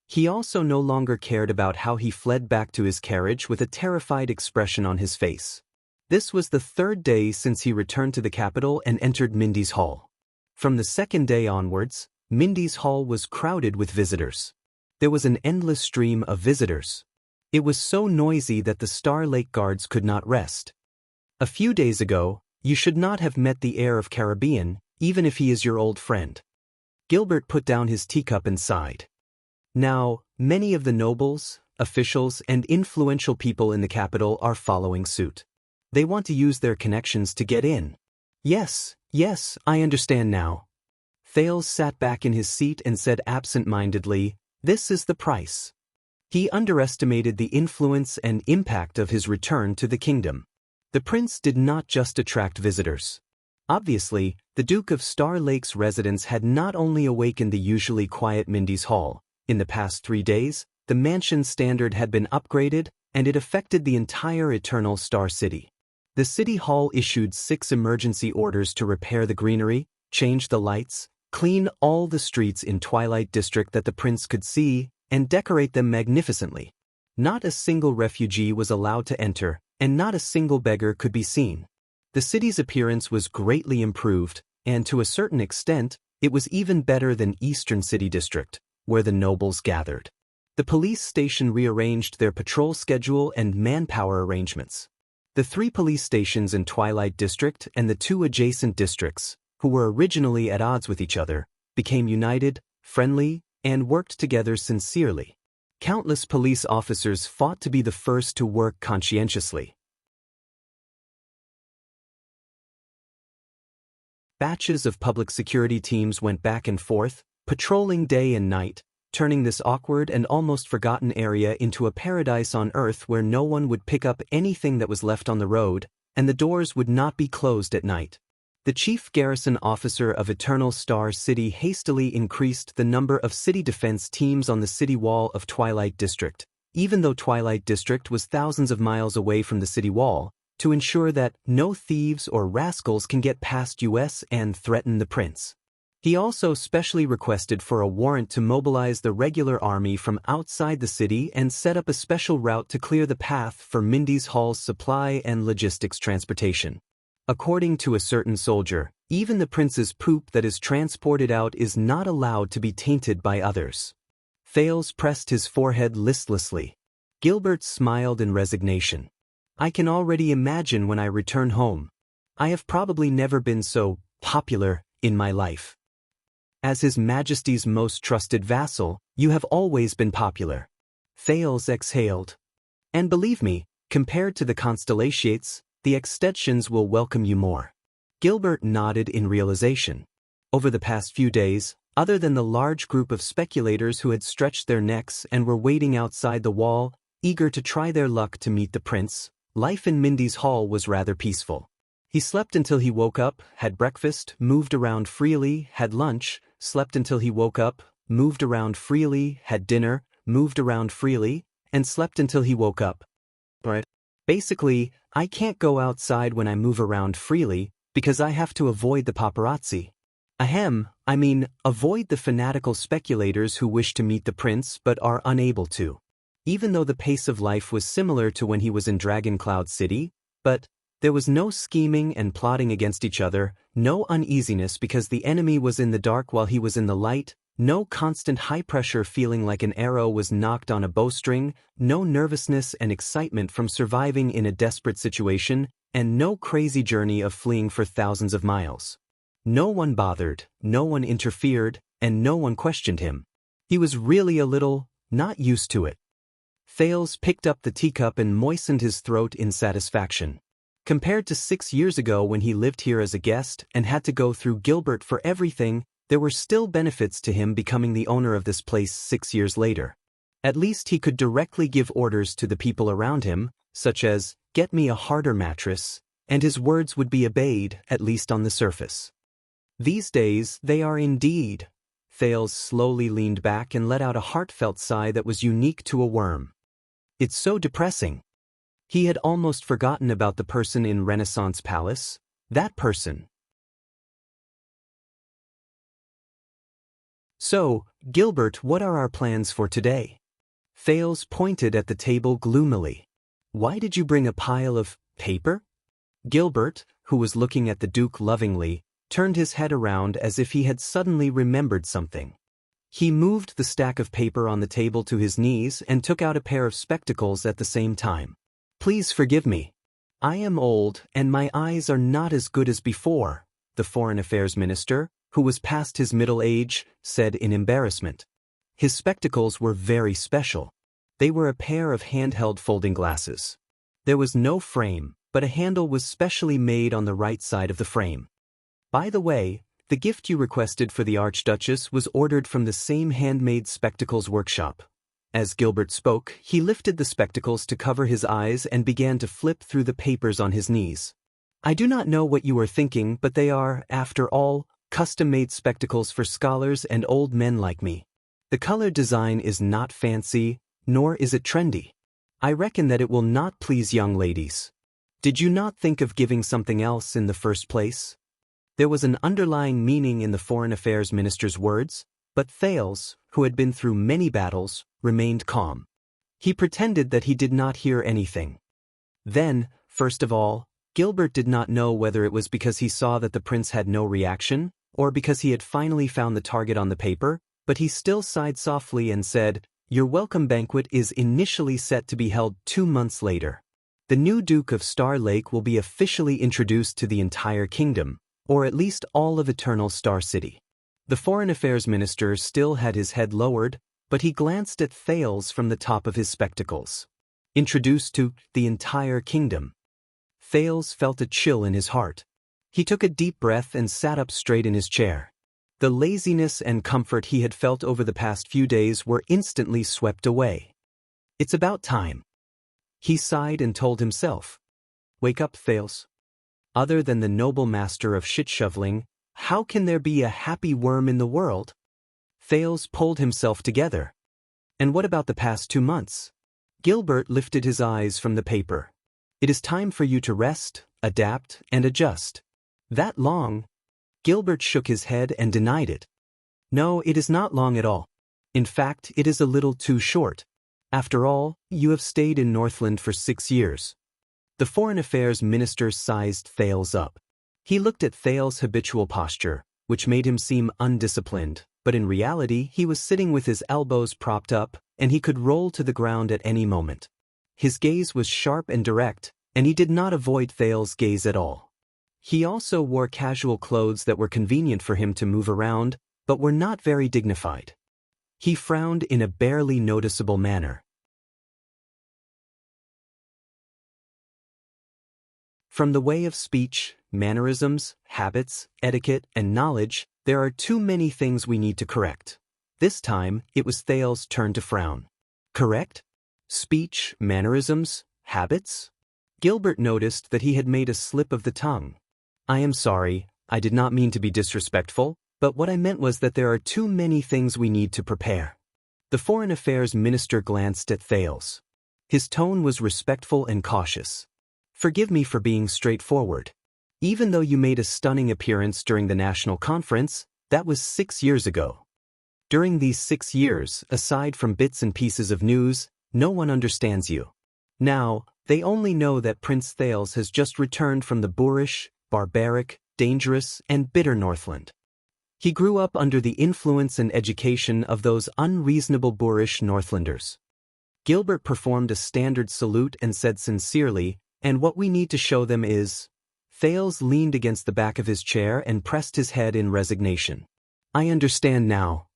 He also no longer cared about how he fled back to his carriage with a terrified expression on his face. This was the 3rd day since he returned to the capital and entered Mindy's Hall. From the 2nd day onwards, Mindy's Hall was crowded with visitors. There was an endless stream of visitors. It was so noisy that the Star Lake guards could not rest. A few days ago, you should not have met the heir of Caribbean, even if he is your old friend. Gilbert put down his teacup and sighed. Now, many of the nobles, officials, and influential people in the capital are following suit. They want to use their connections to get in. Yes, I understand now. Thales sat back in his seat and said absent-mindedly, "This is the price." He underestimated the influence and impact of his return to the kingdom. The prince did not just attract visitors. Obviously, the Duke of Star Lake's residence had not only awakened the usually quiet Mindy's Hall. In the past 3 days, the mansion's standard had been upgraded, and it affected the entire Eternal Star City. The City Hall issued 6 emergency orders to repair the greenery, change the lights, clean all the streets in Twilight District that the prince could see, and decorate them magnificently. Not a single refugee was allowed to enter, and not a single beggar could be seen. The city's appearance was greatly improved, and to a certain extent, it was even better than Eastern City District, where the nobles gathered. The police station rearranged their patrol schedule and manpower arrangements. The 3 police stations in Twilight District and the 2 adjacent districts, who were originally at odds with each other, became united, friendly, and worked together sincerely. Countless police officers fought to be the first to work conscientiously. Batches of public security teams went back and forth, patrolling day and night, turning this awkward and almost forgotten area into a paradise on Earth where no one would pick up anything that was left on the road, and the doors would not be closed at night. The chief garrison officer of Eternal Star City hastily increased the number of city defense teams on the city wall of Twilight District, even though Twilight District was thousands of miles away from the city wall, to ensure that no thieves or rascals can get past US and threaten the prince. He also specially requested for a warrant to mobilize the regular army from outside the city and set up a special route to clear the path for Mindy's Hall's supply and logistics transportation. According to a certain soldier, even the prince's poop that is transported out is not allowed to be tainted by others. Thales pressed his forehead listlessly. Gilbert smiled in resignation. I can already imagine when I return home. I have probably never been so popular in my life. As His Majesty's most trusted vassal, you have always been popular. Thales exhaled. And believe me, compared to the Constellations, the extensions will welcome you more. Gilbert nodded in realization. Over the past few days, other than the large group of speculators who had stretched their necks and were waiting outside the wall, eager to try their luck to meet the prince, life in Mindy's hall was rather peaceful. He slept until he woke up, had breakfast, moved around freely, had lunch, slept until he woke up, moved around freely, had dinner, moved around freely, and slept until he woke up. Right? Basically, I can't go outside when I move around freely because I have to avoid the paparazzi. Avoid the fanatical speculators who wish to meet the prince but are unable to. Even though the pace of life was similar to when he was in Dragon Cloud City, but there was no scheming and plotting against each other, no uneasiness because the enemy was in the dark while he was in the light, no constant high-pressure feeling like an arrow was knocked on a bowstring, no nervousness and excitement from surviving in a desperate situation, and no crazy journey of fleeing for thousands of miles. No one bothered, no one interfered, and no one questioned him. He was really a little, not used to it. Thales picked up the teacup and moistened his throat in satisfaction. Compared to 6 years ago when he lived here as a guest and had to go through Gilbert for everything, there were still benefits to him becoming the owner of this place 6 years later. At least he could directly give orders to the people around him, such as, "Get me a harder mattress," and his words would be obeyed, at least on the surface. These days, they are indeed. Thales slowly leaned back and let out a heartfelt sigh that was unique to a worm. It's so depressing. He had almost forgotten about the person in Renaissance Palace. That person. So, Gilbert, what are our plans for today? Thales pointed at the table gloomily. Why did you bring a pile of paper? Gilbert, who was looking at the Duke lovingly, turned his head around as if he had suddenly remembered something. He moved the stack of paper on the table to his knees and took out a pair of spectacles at the same time. Please forgive me. I am old and my eyes are not as good as before, the Foreign Affairs Minister, who was past his middle age, said in embarrassment. His spectacles were very special. They were a pair of handheld folding glasses. There was no frame, but a handle was specially made on the right side of the frame. By the way, the gift you requested for the Archduchess was ordered from the same handmade spectacles workshop. As Gilbert spoke, he lifted the spectacles to cover his eyes and began to flip through the papers on his knees. I do not know what you are thinking, but they are, after all, custom-made spectacles for scholars and old men like me. The color design is not fancy, nor is it trendy. I reckon that it will not please young ladies. Did you not think of giving something else in the first place? There was an underlying meaning in the Foreign Affairs Minister's words, but Thales, who had been through many battles, remained calm. He pretended that he did not hear anything. Then, first of all, Gilbert did not know whether it was because he saw that the prince had no reaction, or because he had finally found the target on the paper, but he still sighed softly and said, "Your welcome banquet is initially set to be held 2 months later. The new Duke of Star Lake will be officially introduced to the entire kingdom, or at least all of Eternal Star City." The Foreign Affairs Minister still had his head lowered, but he glanced at Thales from the top of his spectacles. Introduced to the entire kingdom. Thales felt a chill in his heart. He took a deep breath and sat up straight in his chair. The laziness and comfort he had felt over the past few days were instantly swept away. It's about time. He sighed and told himself. Wake up, Thales. Other than the noble master of shit-shoveling, how can there be a happy worm in the world? Thales pulled himself together. And what about the past 2 months? Gilbert lifted his eyes from the paper. It is time for you to rest, adapt, and adjust. That long? Gilbert shook his head and denied it. No, it is not long at all. In fact, it is a little too short. After all, you have stayed in Northland for 6 years. The Foreign Affairs Minister sized Thales up. He looked at Thales' habitual posture, which made him seem undisciplined, but in reality he was sitting with his elbows propped up, and he could roll to the ground at any moment. His gaze was sharp and direct, and he did not avoid Thales' gaze at all. He also wore casual clothes that were convenient for him to move around, but were not very dignified. He frowned in a barely noticeable manner. From the way of speech, mannerisms, habits, etiquette, and knowledge, There are too many things we need to correct. This time, it was Thales' turn to frown. Correct? Speech, mannerisms, habits? Gilbert noticed that he had made a slip of the tongue. I am sorry, I did not mean to be disrespectful, but what I meant was that there are too many things we need to prepare. The Foreign Affairs Minister glanced at Thales. His tone was respectful and cautious. Forgive me for being straightforward. Even though you made a stunning appearance during the national conference, that was 6 years ago. During these 6 years, aside from bits and pieces of news, no one understands you. Now, they only know that Prince Thales has just returned from the boorish, barbaric, dangerous, and bitter Northland. He grew up under the influence and education of those unreasonable boorish Northlanders. Gilbert performed a standard salute and said sincerely, and what we need to show them is... Thales leaned against the back of his chair and pressed his head in resignation. I understand now.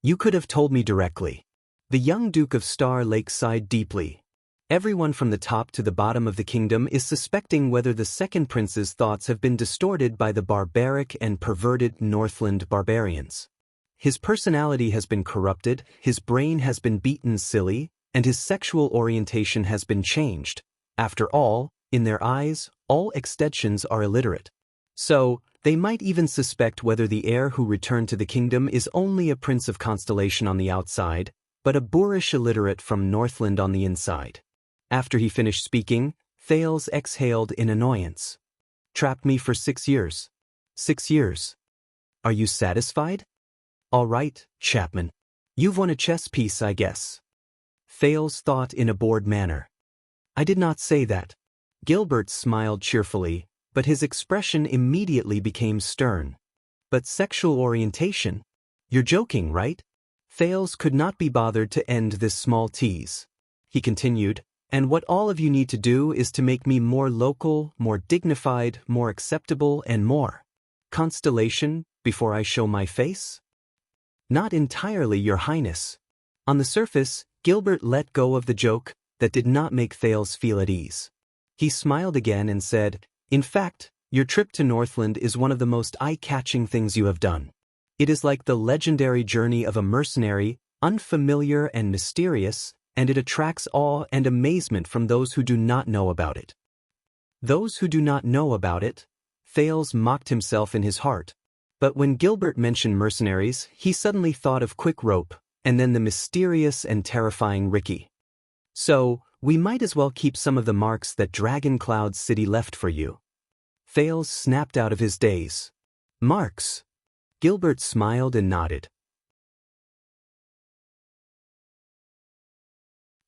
You could have told me directly. The young Duke of Star Lake sighed deeply. Everyone from the top to the bottom of the kingdom is suspecting whether the second prince's thoughts have been distorted by the barbaric and perverted Northland barbarians. His personality has been corrupted, his brain has been beaten silly, and his sexual orientation has been changed. After all, in their eyes, all extensions are illiterate. So, they might even suspect whether the heir who returned to the kingdom is only a prince of constellation on the outside, but a boorish illiterate from Northland on the inside. After he finished speaking, Thales exhaled in annoyance. Trapped me for 6 years. 6 years. Are you satisfied? All right, Chapman. You've won a chess piece, I guess. Thales thought in a bored manner. I did not say that. Gilbert smiled cheerfully, but his expression immediately became stern. But sexual orientation? You're joking, right? Thales could not be bothered to end this small tease. He continued, and what all of you need to do is to make me more local, more dignified, more acceptable, and more constellation before I show my face? Not entirely, Your Highness. On the surface, Gilbert let go of the joke that did not make Thales feel at ease. He smiled again and said, in fact, your trip to Northland is one of the most eye-catching things you have done. It is like the legendary journey of a mercenary, unfamiliar and mysterious, and it attracts awe and amazement from those who do not know about it. Those who do not know about it? Thales mocked himself in his heart. But when Gilbert mentioned mercenaries, he suddenly thought of Quick Rope, and then the mysterious and terrifying Ricky. So, we might as well keep some of the marks that Dragon Cloud City left for you. Thales snapped out of his daze. Marks? Gilbert smiled and nodded.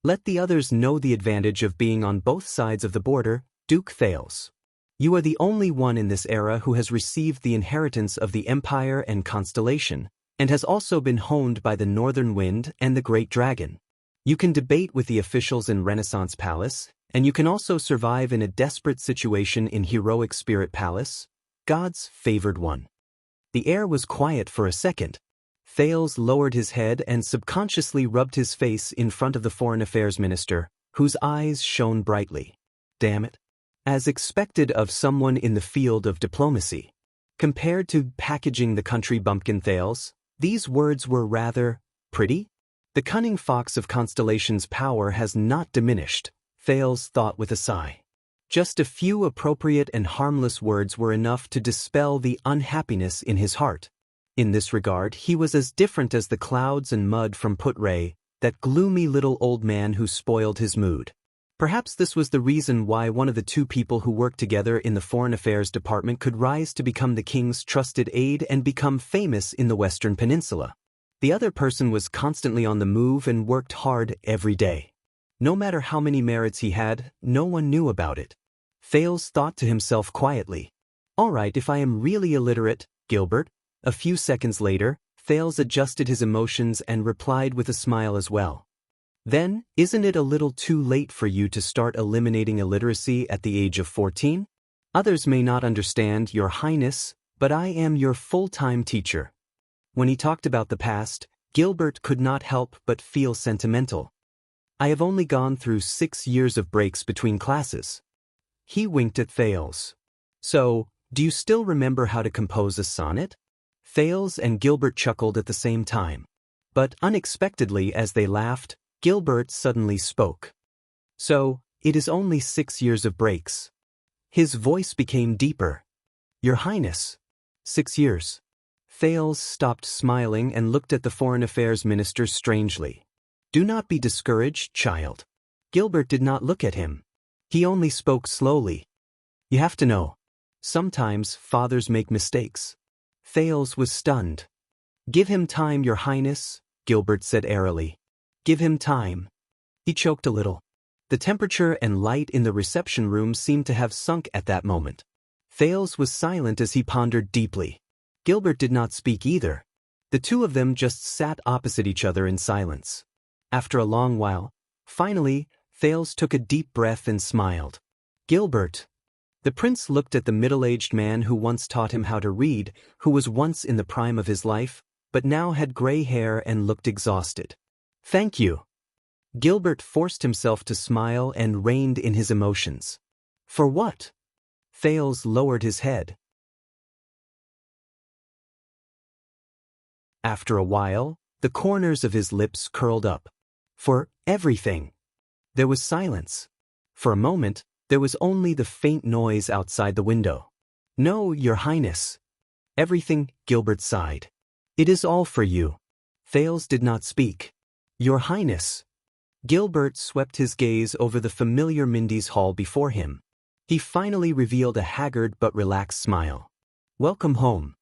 Let the others know the advantage of being on both sides of the border, Duke Thales. You are the only one in this era who has received the inheritance of the Empire and Constellation, and has also been honed by the Northern Wind and the Great Dragon. You can debate with the officials in Renaissance Palace, and you can also survive in a desperate situation in Heroic Spirit Palace, God's favored one. The heir was quiet for a second. Thales lowered his head and subconsciously rubbed his face in front of the Foreign Affairs Minister, whose eyes shone brightly. Damn it. As expected of someone in the field of diplomacy. Compared to packaging the country bumpkin Thales, these words were rather pretty. The cunning fox of Constellation's power has not diminished, Thales thought with a sigh. Just a few appropriate and harmless words were enough to dispel the unhappiness in his heart. In this regard, he was as different as the clouds and mud from Putray, that gloomy little old man who spoiled his mood. Perhaps this was the reason why one of the two people who worked together in the Foreign Affairs Department could rise to become the king's trusted aide and become famous in the Western Peninsula. The other person was constantly on the move and worked hard every day. No matter how many merits he had, no one knew about it. Thales thought to himself quietly. All right, if I am really illiterate, Gilbert. A few seconds later, Thales adjusted his emotions and replied with a smile as well. Then, isn't it a little too late for you to start eliminating illiteracy at the age of 14? Others may not understand, Your Highness, but I am your full-time teacher. When he talked about the past, Gilbert could not help but feel sentimental. I have only gone through 6 years of breaks between classes. He winked at Thales. So, do you still remember how to compose a sonnet? Thales and Gilbert chuckled at the same time. But unexpectedly, as they laughed, Gilbert suddenly spoke. "So, it is only 6 years of breaks." His voice became deeper. "Your Highness. 6 years." Thales stopped smiling and looked at the Foreign Affairs Minister strangely. "Do not be discouraged, child." Gilbert did not look at him. He only spoke slowly. "You have to know. Sometimes fathers make mistakes." Thales was stunned. "Give him time, Your Highness," Gilbert said airily. "Give him time." He choked a little. The temperature and light in the reception room seemed to have sunk at that moment. Thales was silent as he pondered deeply. Gilbert did not speak either. The two of them just sat opposite each other in silence. After a long while, finally, Thales took a deep breath and smiled. "Gilbert." The prince looked at the middle-aged man who once taught him how to read, who was once in the prime of his life, but now had gray hair and looked exhausted. "Thank you." Gilbert forced himself to smile and reined in his emotions. "For what?" Thales lowered his head. After a while, the corners of his lips curled up. "For everything." There was silence. For a moment, there was only the faint noise outside the window. "No, Your Highness." "Everything," Gilbert sighed. "It is all for you." Thales did not speak. "Your Highness." Gilbert swept his gaze over the familiar Mindy's hall before him. He finally revealed a haggard but relaxed smile. "Welcome home."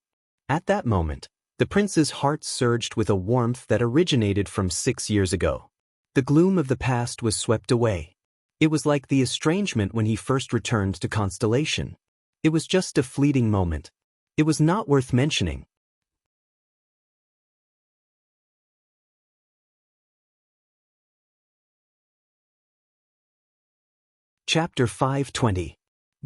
At that moment, the prince's heart surged with a warmth that originated from 6 years ago. The gloom of the past was swept away. It was like the estrangement when he first returned to Constellation. It was just a fleeting moment. It was not worth mentioning. Chapter 520.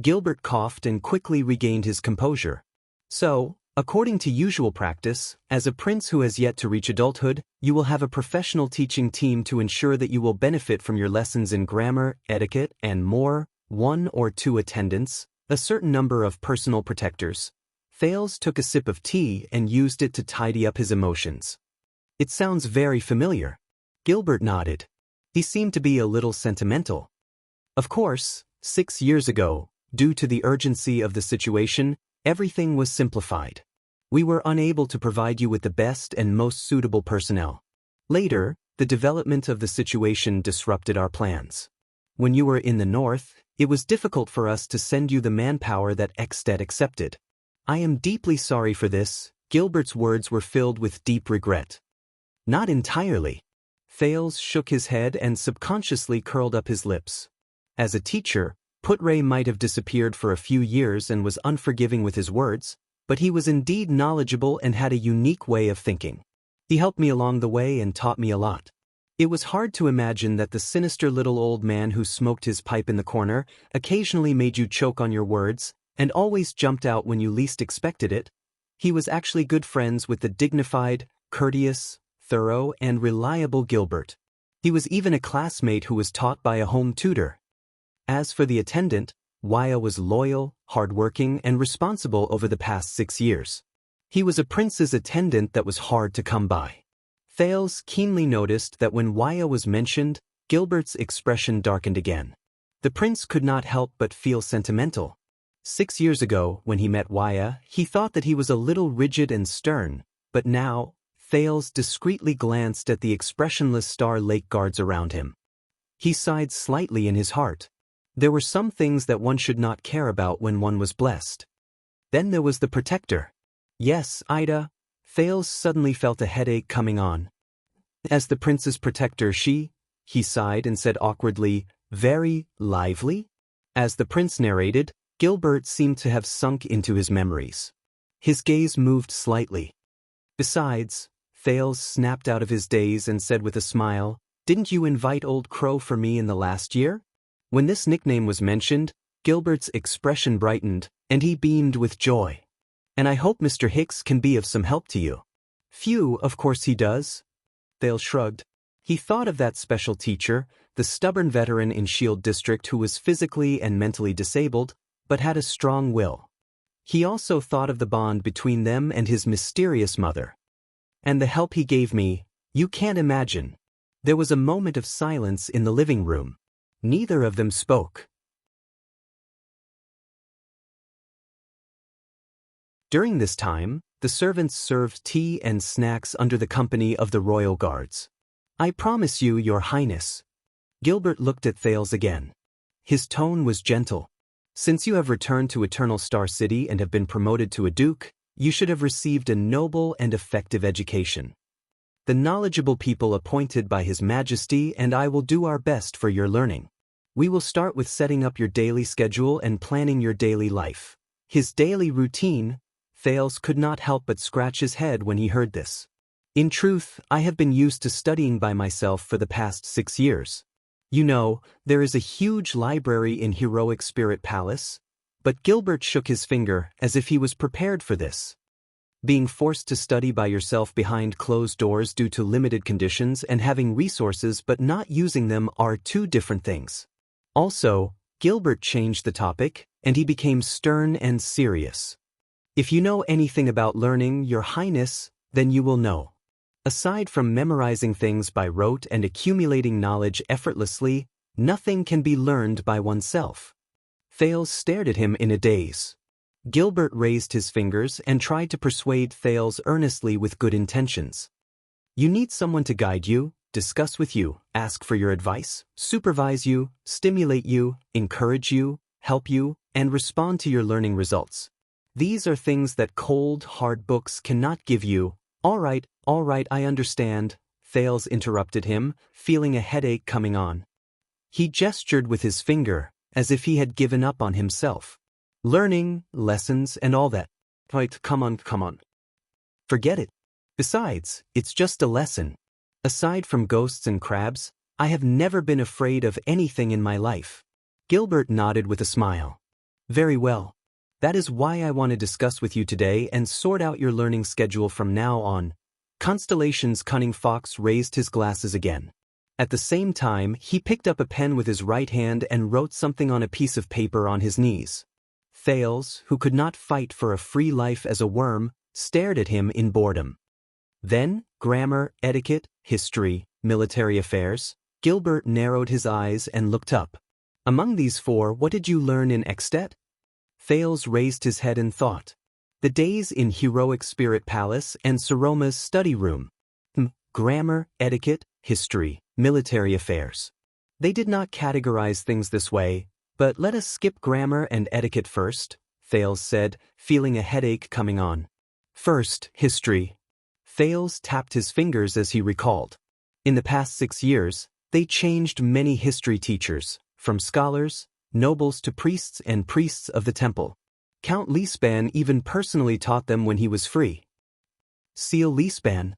Gilbert coughed and quickly regained his composure. "So, according to usual practice, as a prince who has yet to reach adulthood, you will have a professional teaching team to ensure that you will benefit from your lessons in grammar, etiquette, and more, 1 or 2 attendants, a certain number of personal protectors." Thales took a sip of tea and used it to tidy up his emotions. "It sounds very familiar." Gilbert nodded. He seemed to be a little sentimental. "Of course, 6 years ago, due to the urgency of the situation, everything was simplified. We were unable to provide you with the best and most suitable personnel. Later, the development of the situation disrupted our plans. When you were in the north, it was difficult for us to send you the manpower that Exted accepted. I am deeply sorry for this." Gilbert's words were filled with deep regret. "Not entirely." Thales shook his head and subconsciously curled up his lips. As a teacher, Putre might have disappeared for a few years and was unforgiving with his words, but he was indeed knowledgeable and had a unique way of thinking. He helped me along the way and taught me a lot. It was hard to imagine that the sinister little old man who smoked his pipe in the corner, occasionally made you choke on your words, and always jumped out when you least expected it. He was actually good friends with the dignified, courteous, thorough, and reliable Gilbert. He was even a classmate who was taught by a home tutor. As for the attendant, Waya was loyal, hardworking, and responsible over the past 6 years. He was a prince's attendant that was hard to come by. Thales keenly noticed that when Waya was mentioned, Gilbert's expression darkened again. The prince could not help but feel sentimental. 6 years ago, when he met Waya, he thought that he was a little rigid and stern, but now, Thales discreetly glanced at the expressionless Star Lake guards around him. He sighed slightly in his heart. There were some things that one should not care about when one was blessed. Then there was the protector. Yes, Ida. Thales suddenly felt a headache coming on. As the prince's protector, he sighed and said awkwardly, "Very lively?" As the prince narrated, Gilbert seemed to have sunk into his memories. His gaze moved slightly. "Besides," Thales snapped out of his daze and said with a smile, "didn't you invite Old Crow for me in the last year?" When this nickname was mentioned, Gilbert's expression brightened, and he beamed with joy. "And I hope Mr. Hicks can be of some help to you." "Phew, of course he does." Thales shrugged. He thought of that special teacher, the stubborn veteran in Shield District who was physically and mentally disabled, but had a strong will. He also thought of the bond between them and his mysterious mother. And the help he gave me, you can't imagine. There was a moment of silence in the living room. Neither of them spoke. During this time, the servants served tea and snacks under the company of the royal guards. I promise you, Your Highness. Gilbert looked at Thales again. His tone was gentle. Since you have returned to Eternal Star City and have been promoted to a duke, you should have received a noble and effective education. The knowledgeable people appointed by His Majesty and I will do our best for your learning. We will start with setting up your daily schedule and planning your daily life. His daily routine. Thales could not help but scratch his head when he heard this. In truth, I have been used to studying by myself for the past 6 years. You know, there is a huge library in Heroic Spirit Palace. But Gilbert shook his finger as if he was prepared for this. Being forced to study by yourself behind closed doors due to limited conditions and having resources but not using them are two different things. Also, Gilbert changed the topic, and he became stern and serious. If you know anything about learning, Your Highness, then you will know. Aside from memorizing things by rote and accumulating knowledge effortlessly, nothing can be learned by oneself. Thales stared at him in a daze. Gilbert raised his fingers and tried to persuade Thales earnestly with good intentions. You need someone to guide you, discuss with you, ask for your advice, supervise you, stimulate you, encourage you, help you, and respond to your learning results. These are things that cold, hard books cannot give you. All right, I understand, Thales interrupted him, feeling a headache coming on. He gestured with his finger, as if he had given up on himself. Learning, lessons, and all that. Right, come on. Forget it. Besides, it's just a lesson. Aside from ghosts and crabs, I have never been afraid of anything in my life. Gilbert nodded with a smile. Very well. That is why I want to discuss with you today and sort out your learning schedule from now on. Constellation's cunning fox raised his glasses again. At the same time, he picked up a pen with his right hand and wrote something on a piece of paper on his knees. Thales, who could not fight for a free life as a worm, stared at him in boredom. Then, grammar, etiquette, history, military affairs. Gilbert narrowed his eyes and looked up. Among these 4, what did you learn in Extet? Thales raised his head and thought. The days in Heroic Spirit Palace and Saroma's study room. Grammar, etiquette, history, military affairs. They did not categorize things this way, but let us skip grammar and etiquette first, Thales said, feeling a headache coming on. First, history. Thales tapped his fingers as he recalled. In the past 6 years, they changed many history teachers, from scholars, nobles to priests and priests of the temple. Count Leespan even personally taught them when he was free. Seal Leespan.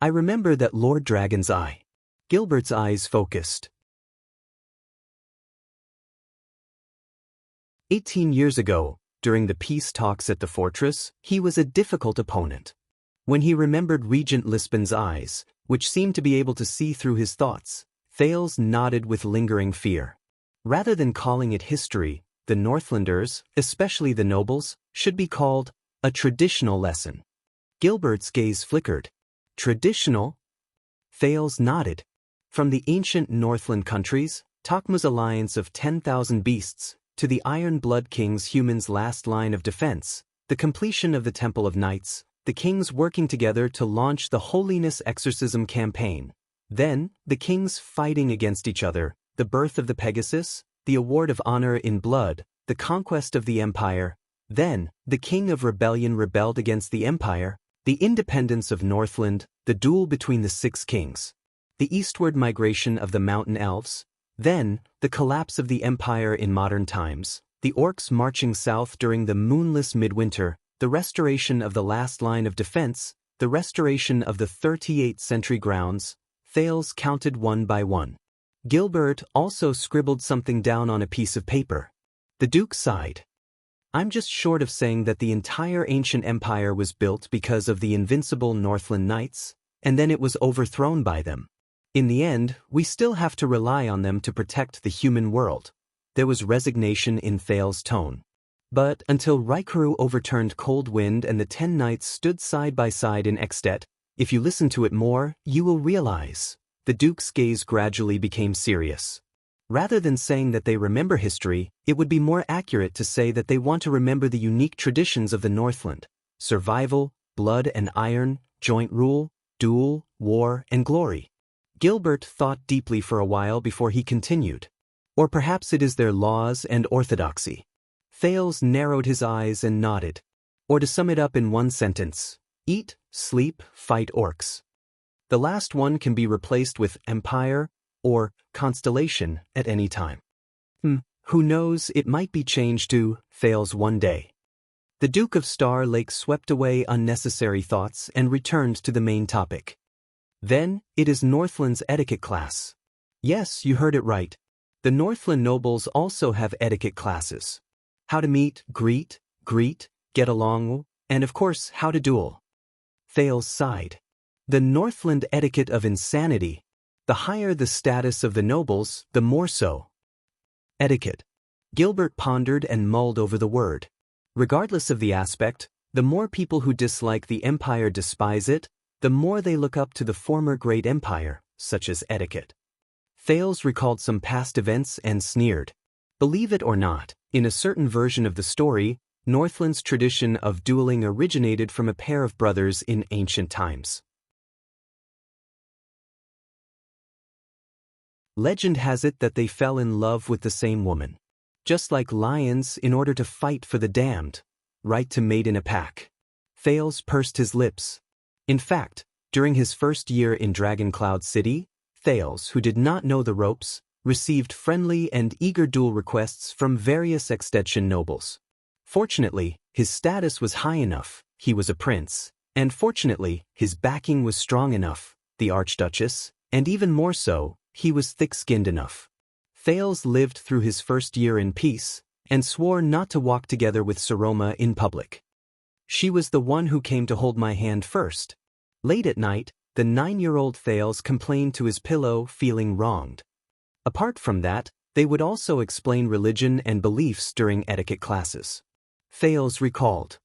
I remember that Lord Dragon's Eye. Gilbert's eyes focused. 18 years ago, during the peace talks at the fortress, he was a difficult opponent. When he remembered Regent Lispan's eyes, which seemed to be able to see through his thoughts, Thales nodded with lingering fear. Rather than calling it history, the Northlanders, especially the nobles, should be called a traditional lesson. Gilbert's gaze flickered. Traditional? Thales nodded. From the ancient Northland countries, Tokma's alliance of 10,000 beasts, to the Iron Blood King's humans' last line of defense, the completion of the Temple of Knights, the kings working together to launch the Holiness Exorcism campaign. Then, the kings fighting against each other, the birth of the Pegasus, the award of honor in blood, the conquest of the empire. Then, the king of rebellion rebelled against the empire, the independence of Northland, the duel between the 6 kings, the eastward migration of the mountain elves. Then, the collapse of the empire in modern times, the orcs marching south during the moonless midwinter, the restoration of the last line of defense, the restoration of the 38th century grounds. Thales counted one by one. Gilbert also scribbled something down on a piece of paper. The Duke sighed. I'm just short of saying that the entire ancient empire was built because of the invincible Northland Knights, and then it was overthrown by them. In the end, we still have to rely on them to protect the human world. There was resignation in Thales' tone. But until Raikuru overturned Cold Wind and the 10 knights stood side by side in Extet, if you listen to it more, you will realize. The Duke's gaze gradually became serious. Rather than saying that they remember history, it would be more accurate to say that they want to remember the unique traditions of the Northland: survival, blood and iron, joint rule, duel, war, and glory. Gilbert thought deeply for a while before he continued. Or perhaps it is their laws and orthodoxy. Thales narrowed his eyes and nodded. Or to sum it up in one sentence: eat, sleep, fight orcs. The last one can be replaced with empire or constellation at any time. Who knows, it might be changed to Thales one day. The Duke of Star Lake swept away unnecessary thoughts and returned to the main topic. Then, it is Northland's etiquette class. Yes, you heard it right. The Northland nobles also have etiquette classes. How to meet, greet, get along, and of course, how to duel. Thales sighed. The Northland etiquette of insanity. The higher the status of the nobles, the more so. Etiquette. Gilbert pondered and mulled over the word. Regardless of the aspect, the more people who dislike the empire despise it, the more they look up to the former great empire, such as etiquette. Thales recalled some past events and sneered. Believe it or not, in a certain version of the story, Northland's tradition of dueling originated from a pair of brothers in ancient times. Legend has it that they fell in love with the same woman. Just like lions, in order to fight for the damned, right to mate in a pack. Thales pursed his lips. In fact, during his first year in Dragon Cloud City, Thales, who did not know the ropes, received friendly and eager duel requests from various Extension nobles. Fortunately, his status was high enough, he was a prince, and fortunately, his backing was strong enough, the Archduchess, and even more so, he was thick-skinned enough. Thales lived through his first year in peace, and swore not to walk together with Saroma in public. She was the one who came to hold my hand first. Late at night, the 9-year-old Thales complained to his pillow, feeling wronged. Apart from that, they would also explain religion and beliefs during etiquette classes. Thales recalled.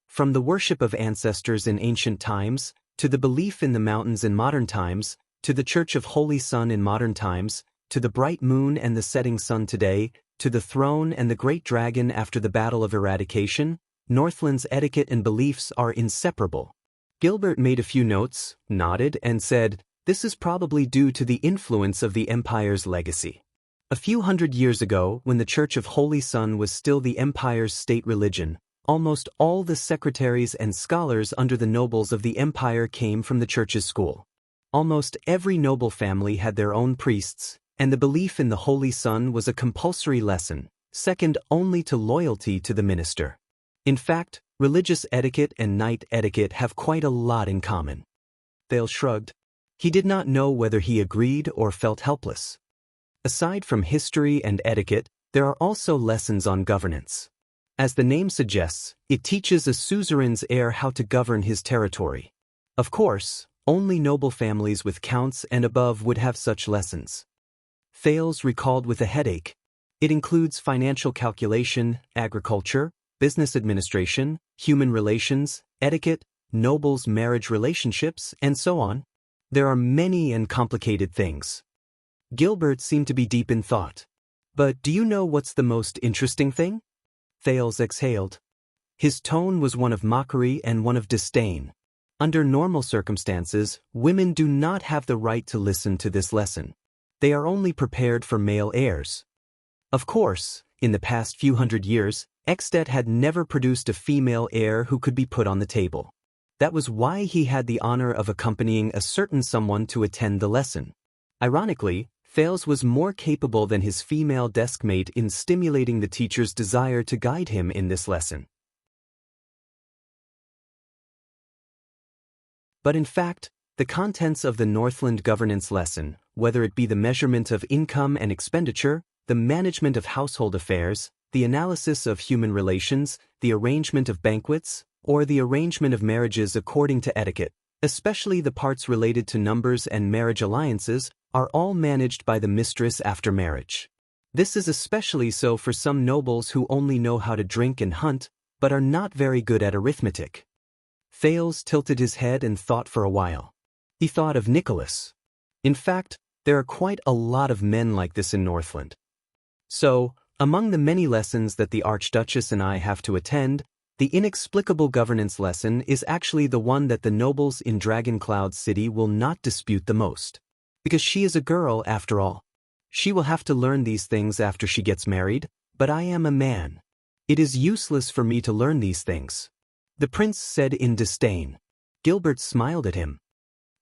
From the worship of ancestors in ancient times, to the belief in the mountains in modern times, to the Church of Holy Sun in modern times, to the bright moon and the setting sun today, to the throne and the great dragon after the Battle of Eradication, Northland's etiquette and beliefs are inseparable. Gilbert made a few notes, nodded, and said, "This is probably due to the influence of the Empire's legacy." A few hundred years ago, when the Church of Holy Sun was still the Empire's state religion, almost all the secretaries and scholars under the nobles of the Empire came from the Church's school. Almost every noble family had their own priests, and the belief in the Holy Sun was a compulsory lesson, second only to loyalty to the minister. In fact, religious etiquette and knight etiquette have quite a lot in common. Thales shrugged. He did not know whether he agreed or felt helpless. Aside from history and etiquette, there are also lessons on governance. As the name suggests, it teaches a suzerain's heir how to govern his territory. Of course, only noble families with counts and above would have such lessons. Thales recalled with a headache. It includes financial calculation, agriculture, business administration, human relations, etiquette, nobles' marriage relationships, and so on. There are many and complicated things. Gilbert seemed to be deep in thought. But do you know what's the most interesting thing? Thales exhaled. His tone was one of mockery and one of disdain. Under normal circumstances, women do not have the right to listen to this lesson. They are only prepared for male heirs. Of course, in the past few hundred years, Extet had never produced a female heir who could be put on the table. That was why he had the honor of accompanying a certain someone to attend the lesson. Ironically, Thales was more capable than his female deskmate in stimulating the teacher's desire to guide him in this lesson. But in fact, the contents of the Northland governance lesson, whether it be the measurement of income and expenditure, the management of household affairs, the analysis of human relations, the arrangement of banquets, or the arrangement of marriages according to etiquette, especially the parts related to numbers and marriage alliances, are all managed by the mistress after marriage. This is especially so for some nobles who only know how to drink and hunt, but are not very good at arithmetic. Thales tilted his head and thought for a while. He thought of Nicholas. In fact, there are quite a lot of men like this in Northland. So, among the many lessons that the Archduchess and I have to attend, the inexplicable governance lesson is actually the one that the nobles in Dragoncloud City will not dispute the most. Because she is a girl, after all. She will have to learn these things after she gets married, but I am a man. It is useless for me to learn these things. The prince said in disdain. Gilbert smiled at him.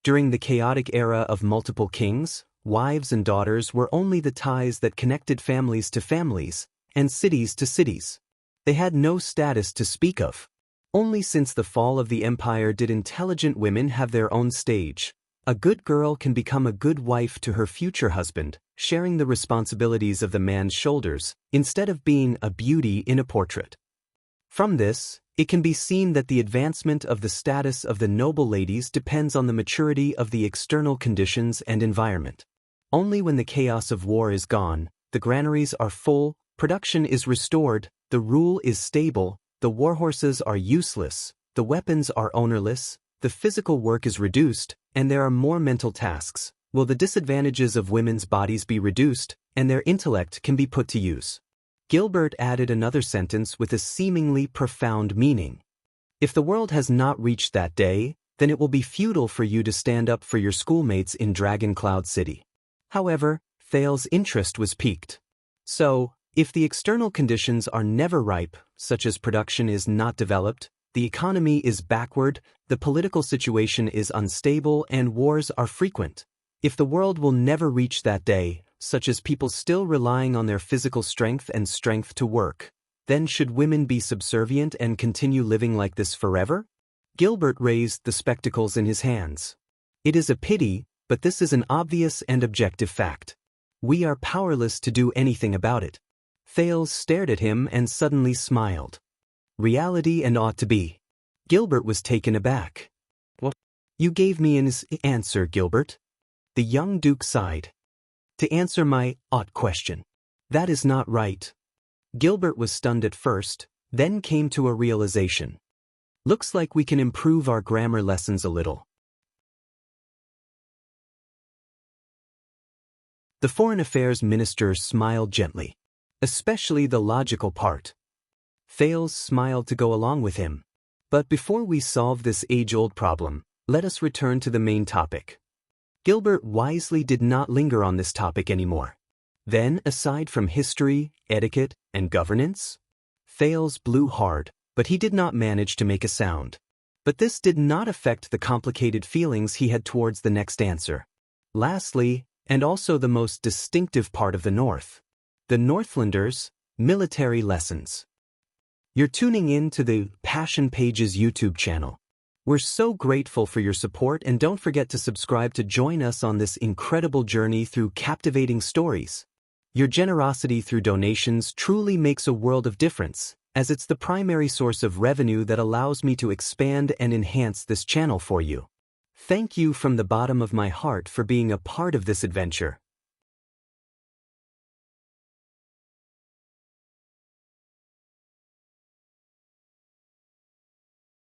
During the chaotic era of multiple kings, wives and daughters were only the ties that connected families to families, and cities to cities. They had no status to speak of. Only since the fall of the empire did intelligent women have their own stage. A good girl can become a good wife to her future husband, sharing the responsibilities of the man's shoulders, instead of being a beauty in a portrait. From this, it can be seen that the advancement of the status of the noble ladies depends on the maturity of the external conditions and environment. Only when the chaos of war is gone, the granaries are full, production is restored, the rule is stable, the warhorses are useless, the weapons are ownerless, the physical work is reduced, and there are more mental tasks, will the disadvantages of women's bodies be reduced, and their intellect can be put to use. Gilbert added another sentence with a seemingly profound meaning. If the world has not reached that day, then it will be futile for you to stand up for your schoolmates in Dragoncloud City. However, Thales' interest was piqued. So, if the external conditions are never ripe, such as production is not developed, the economy is backward, the political situation is unstable, and wars are frequent. If the world will never reach that day, such as people still relying on their physical strength and strength to work, then should women be subservient and continue living like this forever? Gilbert raised the spectacles in his hands. It is a pity, but this is an obvious and objective fact. We are powerless to do anything about it. Thales stared at him and suddenly smiled. Reality and ought to be. Gilbert was taken aback. What? You gave me an answer, Gilbert. The young duke sighed. To answer my ought question. That is not right. Gilbert was stunned at first, then came to a realization. Looks like we can improve our grammar lessons a little. The Foreign Affairs Minister smiled gently. Especially the logical part. Thales smiled to go along with him. But before we solve this age-old problem, let us return to the main topic. Gilbert wisely did not linger on this topic anymore. Then, aside from history, etiquette, and governance, Thales blew hard, but he did not manage to make a sound. But this did not affect the complicated feelings he had towards the next answer. Lastly, and also the most distinctive part of the North, the Northlanders, military lessons. You're tuning in to the Passion Pages YouTube channel. We're so grateful for your support, and don't forget to subscribe to join us on this incredible journey through captivating stories. Your generosity through donations truly makes a world of difference, as it's the primary source of revenue that allows me to expand and enhance this channel for you. Thank you from the bottom of my heart for being a part of this adventure.